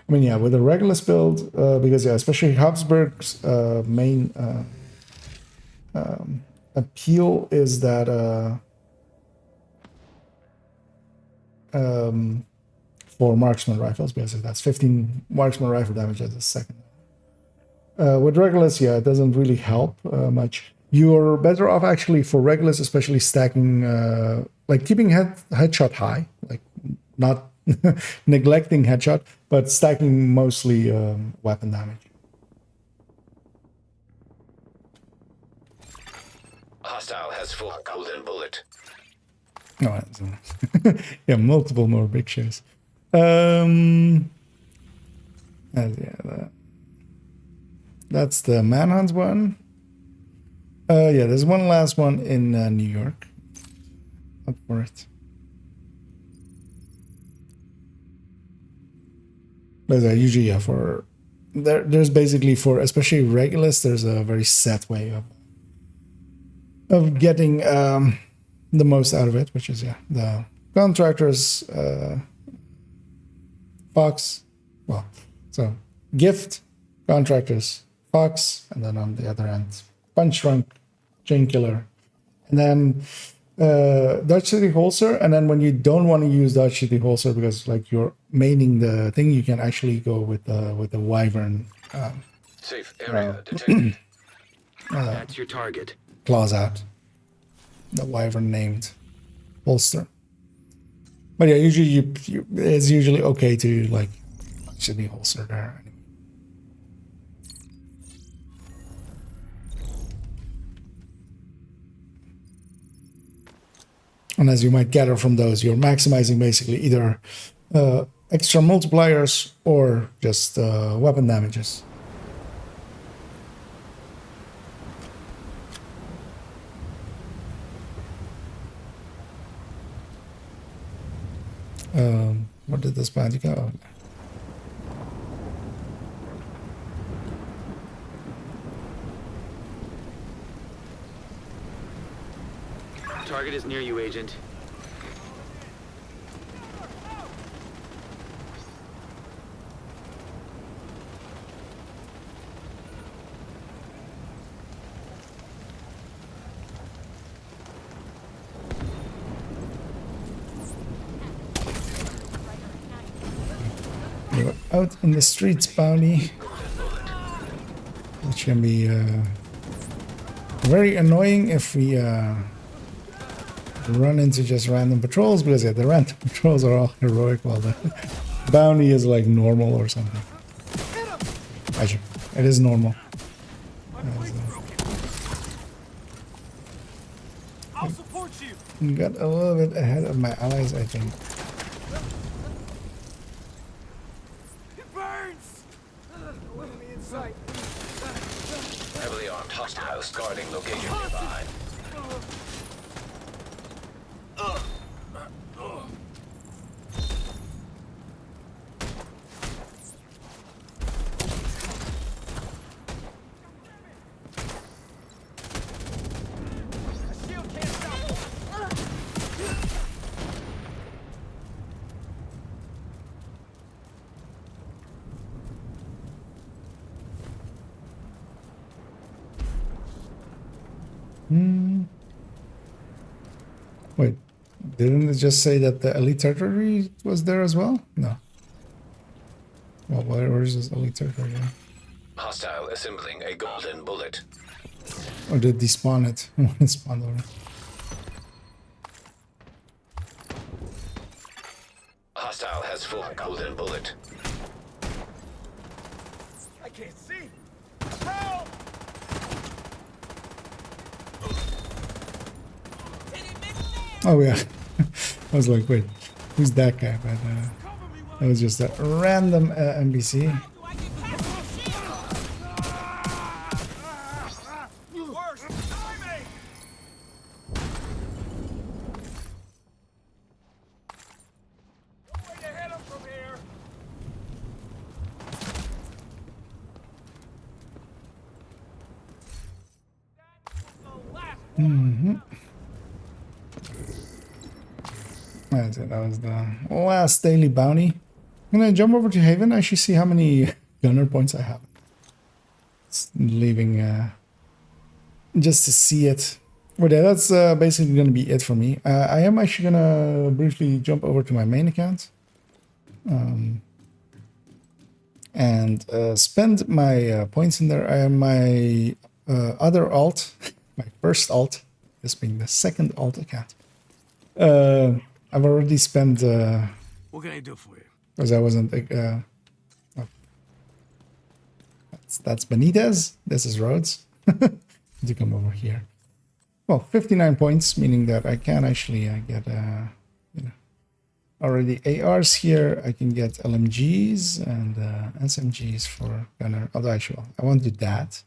A: I mean, yeah, with a Regulus build, because yeah, especially Habsburg's main appeal is that for marksman rifles, because that's 15 marksman rifle damage as a second. With Regulus, yeah, it doesn't really help much. You're better off actually for Regulus, especially stacking, like keeping headshot high, like not neglecting headshot, but stacking mostly weapon damage.
F: Hostile has full golden bullet.
A: Oh, yeah, multiple more big shows. Yeah, that's the Manhunt one. Yeah, there's one last one in New York. Up for it. But usually, yeah, for there's basically for especially Regulus, there's a very set way of getting the most out of it, which is yeah, the contractors, Fox, well, so gift, contractors, Fox, and then on the other end, Punch Drunk, Chain Killer, and then Dutch City Holster. And then when you don't want to use Dutch City Holster because like you're maining the thing, you can actually go with the Wyvern.
F: Safe area detected.
J: That's your target.
A: Claws out. The Wyvern named holster. But yeah, usually it's usually okay to like should be holster there. And as you might gather from those, you're maximizing basically either extra multipliers or just weapon damages. Where did this bounty go?
J: Target is near you, Agent.
A: You're out in the streets, Bounty. Which can be very annoying if we run into just random patrols, because yeah, the random patrols are all heroic while the bounty is like normal or something. Actually, it is normal.
H: I'll support you.
A: Got a little bit ahead of my allies, I think.
H: It burns. Enemy in sight.
F: Heavily armed hostiles guarding location nearby.
A: Wait, didn't it just say that the elite territory was there as well? No. Well, where is this elite territory?
F: Hostile assembling a golden bullet.
A: Or did despawn it? It spawned already.
F: Hostile has full golden bullet.
H: I can't see. Help!
A: Oh yeah. I was like, wait, who's that guy? But that was just a random NPC.
H: Worse timing. Way to hit him from here.
A: That's it. That was the last daily bounty. I'm gonna jump over to Haven. I should see how many gunner points I have. It's leaving just to see it. But yeah, that's basically gonna be it for me. I am actually gonna briefly jump over to my main account. And spend my points in there. I have my other alt, my first alt, this being the second alt account. I've already spent.
H: What can I do for you?
A: Because I wasn't. Oh. That's Benitez. This is Rhodes. To come over here. Well, 59 points, meaning that I can actually get you know, already ARs here. I can get LMGs and SMGs for gunner. Although actually, I won't do that.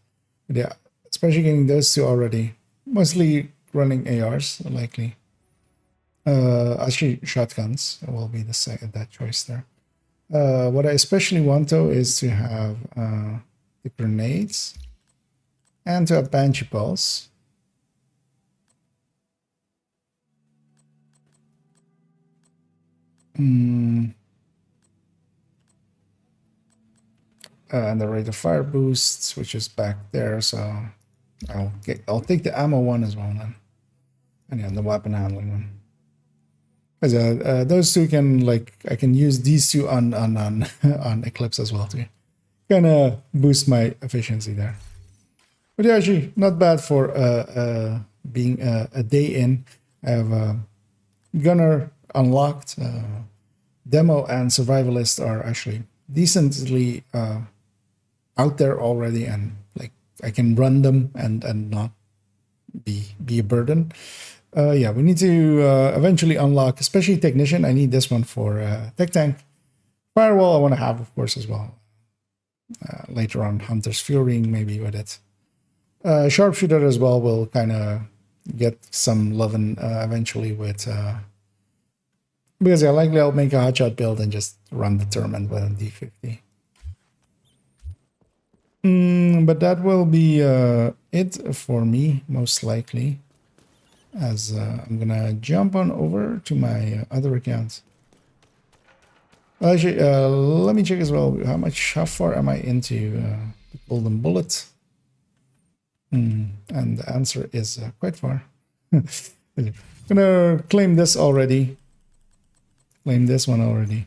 A: But yeah, especially getting those two already. Mostly running ARs, likely. Actually, shotguns will be the second that choice there. What I especially want though is to have the grenades and to have Banshee Pulse. And the rate of fire boosts, which is back there, so I'll take the ammo one as well then, and yeah, the weapon handling one. Because those two can I can use these two on on Eclipse as well to kind of boost my efficiency there. But yeah, actually not bad for being a day in. I have Gunner unlocked. Demo and Survivalist are actually decently out there already, and I can run them and not be a burden. Yeah, we need to eventually unlock, especially Technician. I need this one for Tech Tank. Firewall I want to have, of course, as well. Later on, Hunter's Fury maybe with it. Sharpshooter as well will kind of get some loving eventually with... because yeah, likely I'll make a hotshot build and just run the Torment with a D50. But that will be it for me, most likely. as I'm gonna jump on over to my other account. Well, actually, let me check as well how far am I into the golden bullet? And the answer is quite far. I'm gonna claim this already. Claim this one already.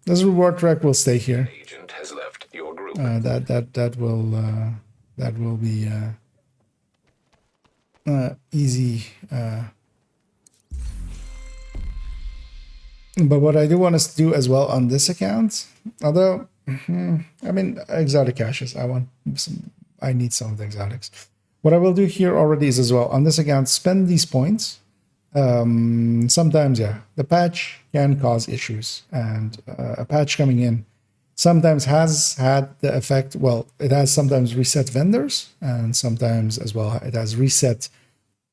A: This reward track will stay here.
F: Agent has left your group.
A: That will be easy. But what I do want to do as well on this account, although I mean exotic caches, I need some of the exotics. What I will do here already is as well on this account spend these points. Sometimes, yeah, the patch can cause issues, and a patch coming in sometimes has had the effect. Well, it has sometimes reset vendors, and sometimes as well it has reset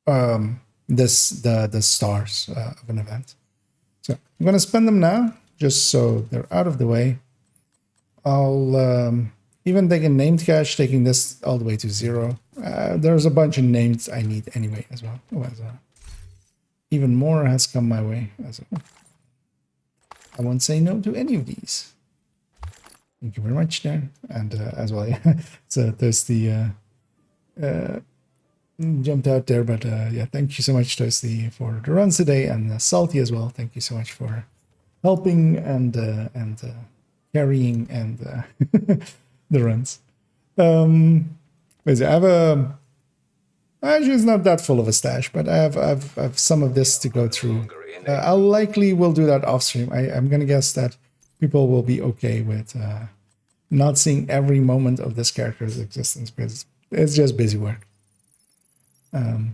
A: the stars of an event. So I'm gonna spend them now, just so they're out of the way. I'll even take a named cache, taking this all the way to 0. There's a bunch of names I need anyway as well. Even more has come my way. I won't say no to any of these. Thank you very much there. And as well, yeah. So Toasty jumped out there, but yeah, thank you so much, Toasty, for the runs today, and Salty as well. Thank you so much for helping and carrying and the runs. I have a. Actually, it's not that full of a stash, but I have some of this to go through. I'll likely will do that off stream. I'm gonna guess that people will be okay with not seeing every moment of this character's existence because it's just busy work. I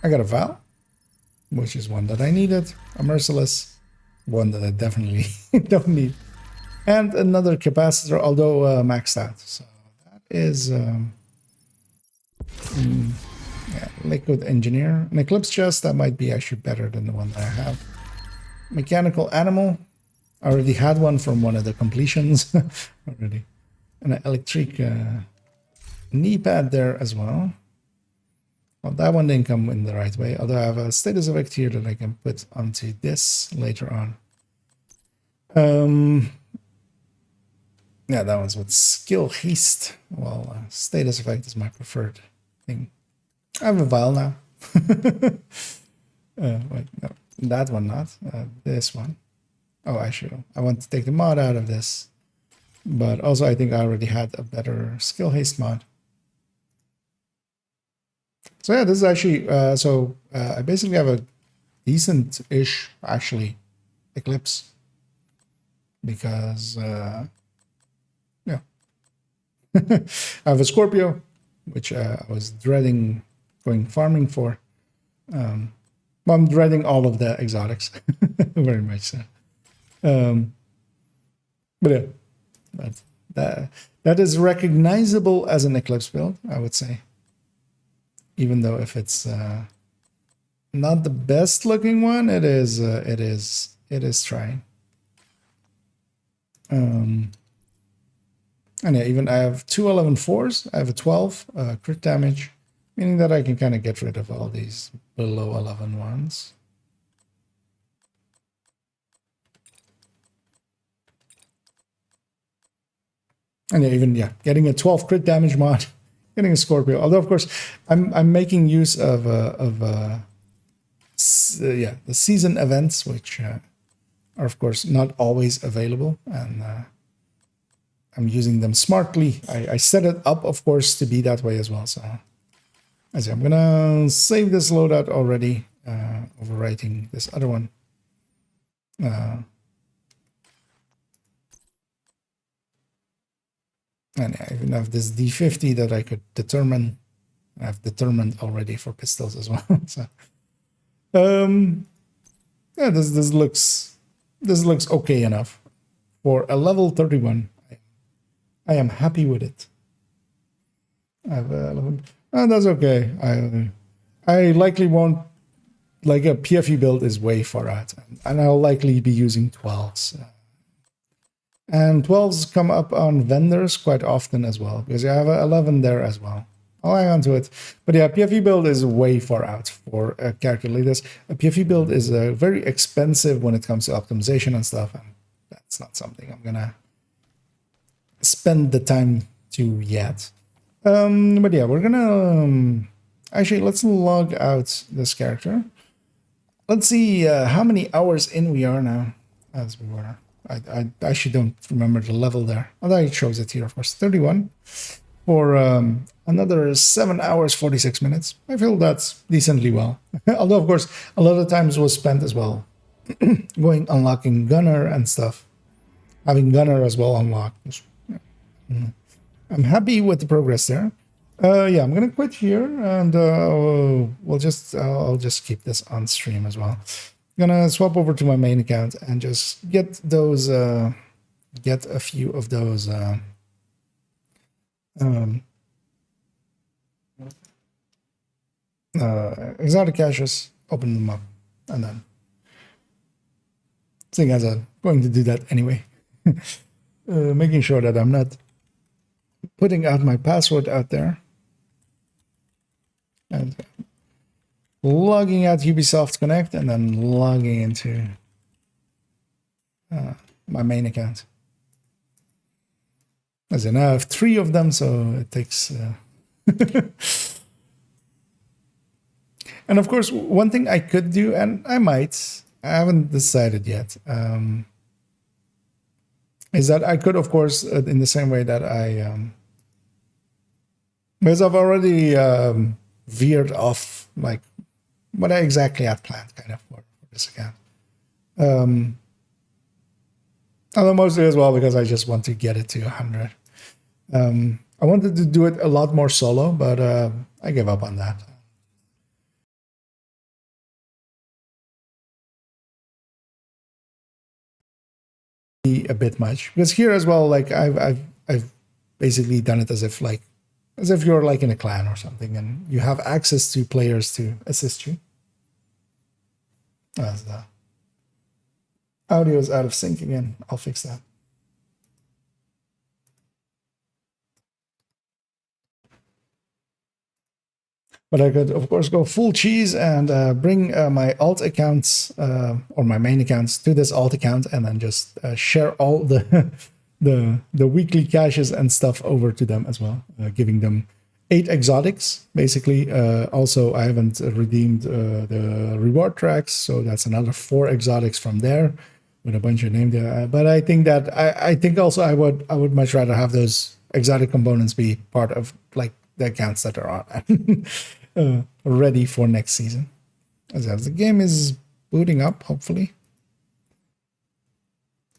A: got a Val, which is one that I needed. A Merciless, one that I definitely don't need, and another capacitor, although maxed out. So that is. Yeah, Liquid Engineer. An Eclipse Chest, that might be actually better than the one that I have. Mechanical Animal. I already had one from one of the completions already. And an electric knee pad there as well. Well, that one didn't come in the right way, although I have a status effect here that I can put onto this later on. Yeah, that one's with skill haste. Well, status effect is my preferred thing. I have a vial now. Wait, no, that one not. This one. Oh, actually, I want to take the mod out of this. But also, I think I already had a better skill haste mod. So yeah, this is actually, I basically have a decent-ish, actually, Eclipse. Because, yeah. I have a Scorpio, which I was dreading going farming for. Well, I'm dreading all of the exotics, very much so. But yeah, but that is recognizable as an Eclipse build, I would say. Even though if it's not the best looking one, it is trying. And yeah, even I have two 11-4s. I have a 12 crit damage, meaning that I can kind of get rid of all these below 11 ones. And yeah, even getting a 12 crit damage mod, getting a Scorpio. Although of course, I'm making use of the season events, which are of course not always available, and I'm using them smartly. I set it up, of course, to be that way as well. So as I'm gonna save this loadout already, overwriting this other one. And I even have this D50 that I could determine. I've determined already for pistols as well. So, yeah, this looks okay enough for a level 31. I am happy with it. I have 11. That's okay. I likely won't. Like a PFE build is way far out, and I'll likely be using 12s. And 12s come up on vendors quite often as well, because I have 11 there as well. I'll hang on to it. But yeah, PFE build is way far out for a character like this. A PFE build is very expensive when it comes to optimization and stuff, and that's not something I'm gonna spend the time to yet. But yeah, we're gonna actually let's log out this character. Let's see how many hours in we are now, as we were. I actually don't remember the level there. Although it shows it here, of course, 31 for another 7 hours 46 minutes. I feel that's decently well. Although, of course, a lot of times was spent as well going unlocking Gunner and stuff. Having Gunner as well unlocked. I'm happy with the progress there. Yeah, I'm gonna quit here, and I'll just keep this on stream as well. Gonna swap over to my main account and just get those get a few of those exotic caches, open them up, and then seeing as I'm going to do that anyway, making sure that I'm not putting out my password out there and logging out Ubisoft Connect and then logging into my main account. As in, I have 3 of them, so it takes... And of course, one thing I could do, and I haven't decided yet, is that I could, of course, in the same way that because I've already veered off, like, what I exactly had planned, kind of, for this account. Although mostly as well because I just want to get it to 100. I wanted to do it a lot more solo, but I gave up on that. A bit much because here as well, like I've basically done it as if you're like in a clan or something, and you have access to players to assist you. As the audio is out of sync again, I'll fix that. But I could, of course, go full cheese and bring my alt accounts or my main accounts to this alt account, and then just share all the the weekly caches and stuff over to them as well, giving them 8 exotics basically. Also, I haven't redeemed the reward tracks, so that's another 4 exotics from there with a bunch of names there. But I think that I think also I would much rather have those exotic components be part of like the accounts that are on. Ready for next season. As the game is booting up, hopefully.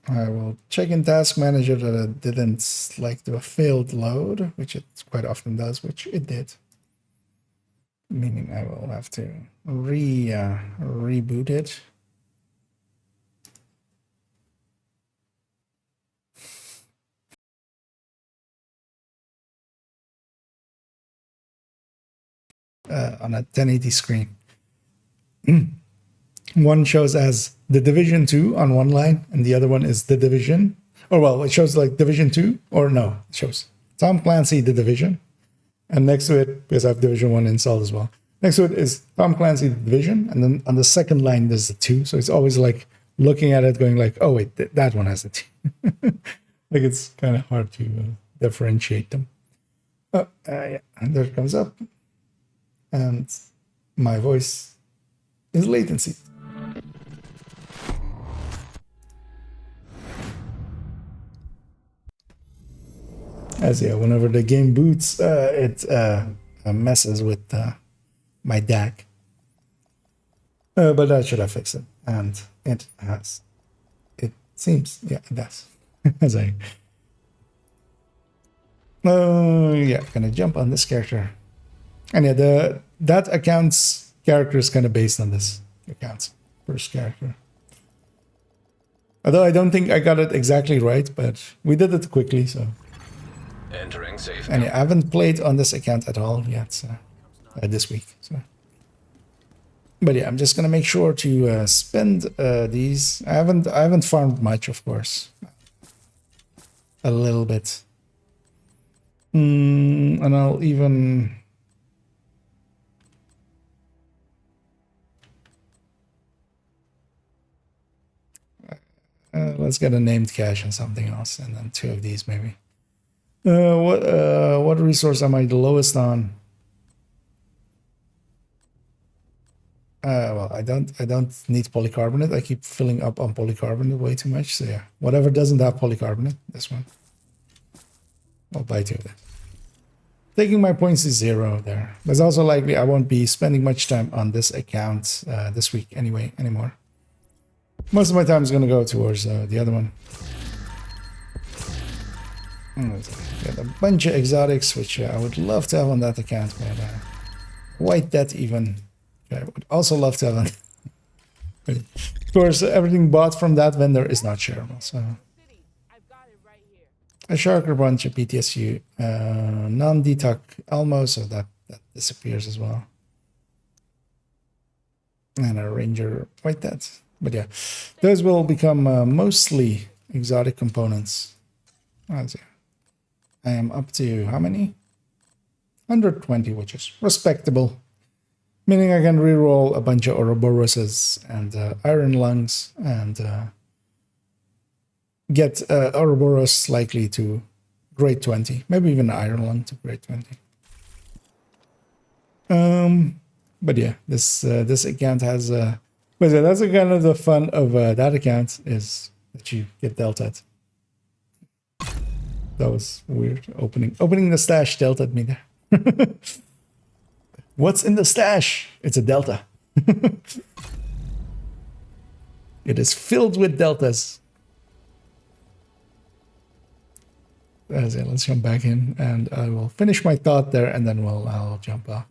A: I will check in Task Manager that it didn't like do a failed load, which it quite often does, which it did. Meaning I will have to reboot it. On a 1080 screen. One shows as The Division 2 on one line, and the other one is The Division. Or, well, it shows like Division 2, or no, it shows Tom Clancy, The Division. And next to it, because I have Division 1 installed as well, next to it is Tom Clancy, The Division, and then on the second line, there's the 2. So it's always like looking at it going like, oh, wait, that one has the 2. Like it's kind of hard to differentiate them. Yeah, and there it comes up. And my voice is latency. As yeah, whenever the game boots, it messes with my DAC. But that should have fixed it, and it has. It seems, yeah, it does. As I, yeah, gonna jump on this character. And yeah, that account's character is kind of based on this account's first character. Although I don't think I got it exactly right, but we did it quickly, so.
F: Entering safe.
A: And yeah, I haven't played on this account at all yet this week. So. But yeah, I'm just gonna make sure to spend these. I haven't farmed much, of course. A little bit. And I'll even Let's get a named cache and something else, and then 2 of these maybe. What resource am I the lowest on? Well, I don't need polycarbonate. I keep filling up on polycarbonate way too much. So yeah, whatever doesn't have polycarbonate, this one. I'll buy 2 of that. Taking my points to 0 there. There's also likely I won't be spending much time on this account this week anymore. Most of my time is going to go towards the other one. Got a bunch of exotics, which I would love to have on that account, but White Death even. I would also love to have on. Of course, everything bought from that vendor is not shareable, so. A Sharker bunch of PTSU, non-detox Elmo, so that disappears as well. And a Ranger White Death. But yeah, those will become mostly exotic components. Let's see. I am up to how many? 120, which is respectable. Meaning I can reroll a bunch of Ouroboroses and Iron Lungs and get Ouroboros likely to grade 20. Maybe even Iron Lung to grade 20. But yeah, this account has... but yeah, that's kind of the fun of that account, is that you get deltaed. That was weird. Opening the stash deltaed me there. What's in the stash? It's a delta. It is filled with deltas. Let's jump back in, and I will finish my thought there, and then I'll jump off.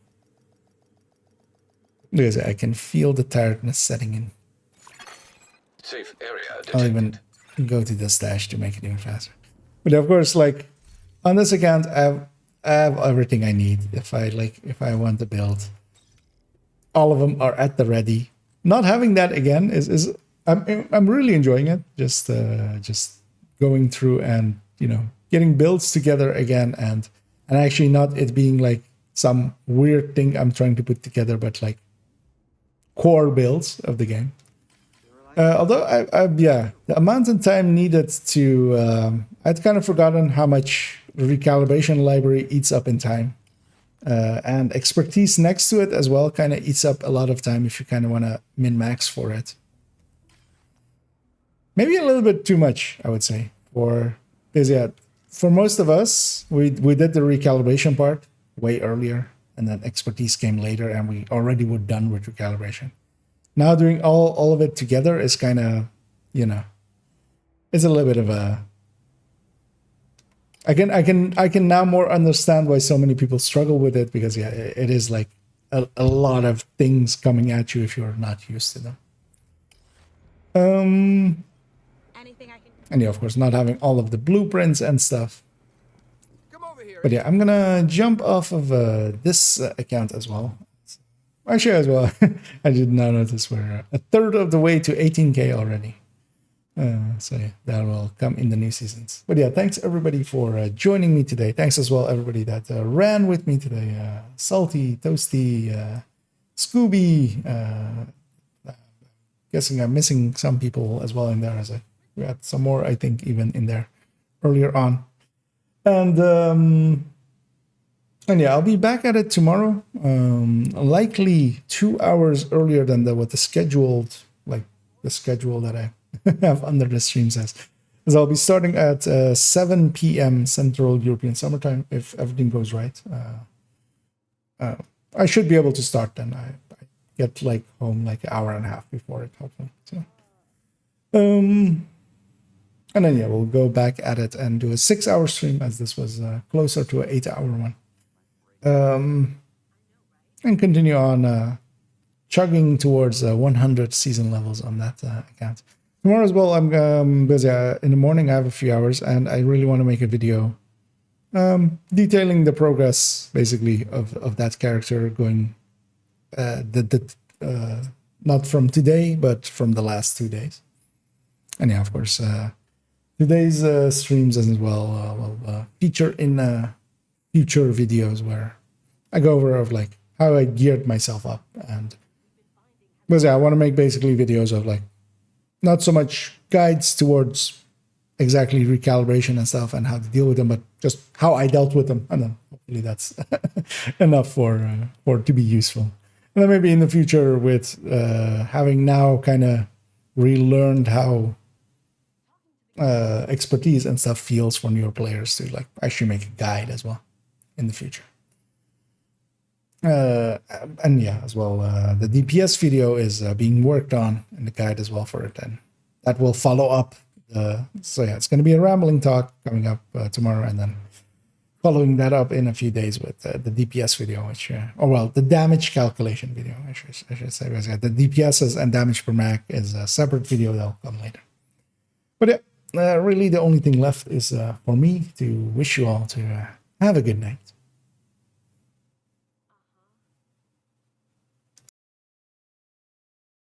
A: Because I can feel the tiredness setting in.
F: Safe area detected.
A: I'll even go to the stash to make it even faster. But of course, like on this account, I have everything I need. If I want to build, all of them are at the ready. Not having that again is I'm really enjoying it. Just going through and getting builds together again, and actually not it being like some weird thing I'm trying to put together, but like core builds of the game. Although the amount of time needed to I'd kind of forgotten how much recalibration library eats up in time, and expertise next to it as well kind of eats up a lot of time if you kind of want to min-max for it. Maybe a little bit too much, I would say, because yeah, for most of us we did the recalibration part way earlier, and then expertise came later, and we already were done with recalibration. Now doing all of it together is kind of, it's a little bit of a... I can now more understand why so many people struggle with it, because yeah, it is like a lot of things coming at you if you're not used to them. And yeah, of course, not having all of the blueprints and stuff. But yeah, I'm gonna jump off of this account as well. Actually, as well, I did not notice we're a third of the way to 18K already. So yeah, that will come in the new seasons. But yeah, thanks everybody for joining me today. Thanks as well everybody that ran with me today. Salty, Toasty, Scooby. Guessing I'm missing some people as well in there, as we had some more, I think, even in there earlier on. And yeah, I'll be back at it tomorrow, likely 2 hours earlier than what the schedule that I have under the stream says. Because I'll be starting at 7 p.m. Central European Summertime, if everything goes right. I should be able to start then. I get home an hour and a half before it, hopefully. So, and then yeah, we'll go back at it and do a 6-hour stream, as this was closer to an 8-hour one. And continue on chugging towards 100 season levels on that account. Tomorrow as well, I'm busy. In the morning, I have a few hours, and I really want to make a video detailing the progress, basically, of that character going, not from today, but from the last 2 days. And yeah, of course, today's streams as well will feature in future videos where I go over how I geared myself up, and because I want to make basically videos of not so much guides towards exactly recalibration and stuff and how to deal with them, but just how I dealt with them. And then hopefully that's enough for to be useful. And then maybe in the future, with having now kind of relearned how expertise and stuff feels for newer players, to like actually make a guide as well in the future. And yeah, as well, the DPS video is being worked on in the guide as well for it, and that will follow up. So yeah, it's going to be a rambling talk coming up tomorrow, and then following that up in a few days with the DPS video, which, the damage calculation video, I should say. The DPS and damage per mag is a separate video that'll come later. But yeah, really the only thing left is for me to wish you all to have a good night.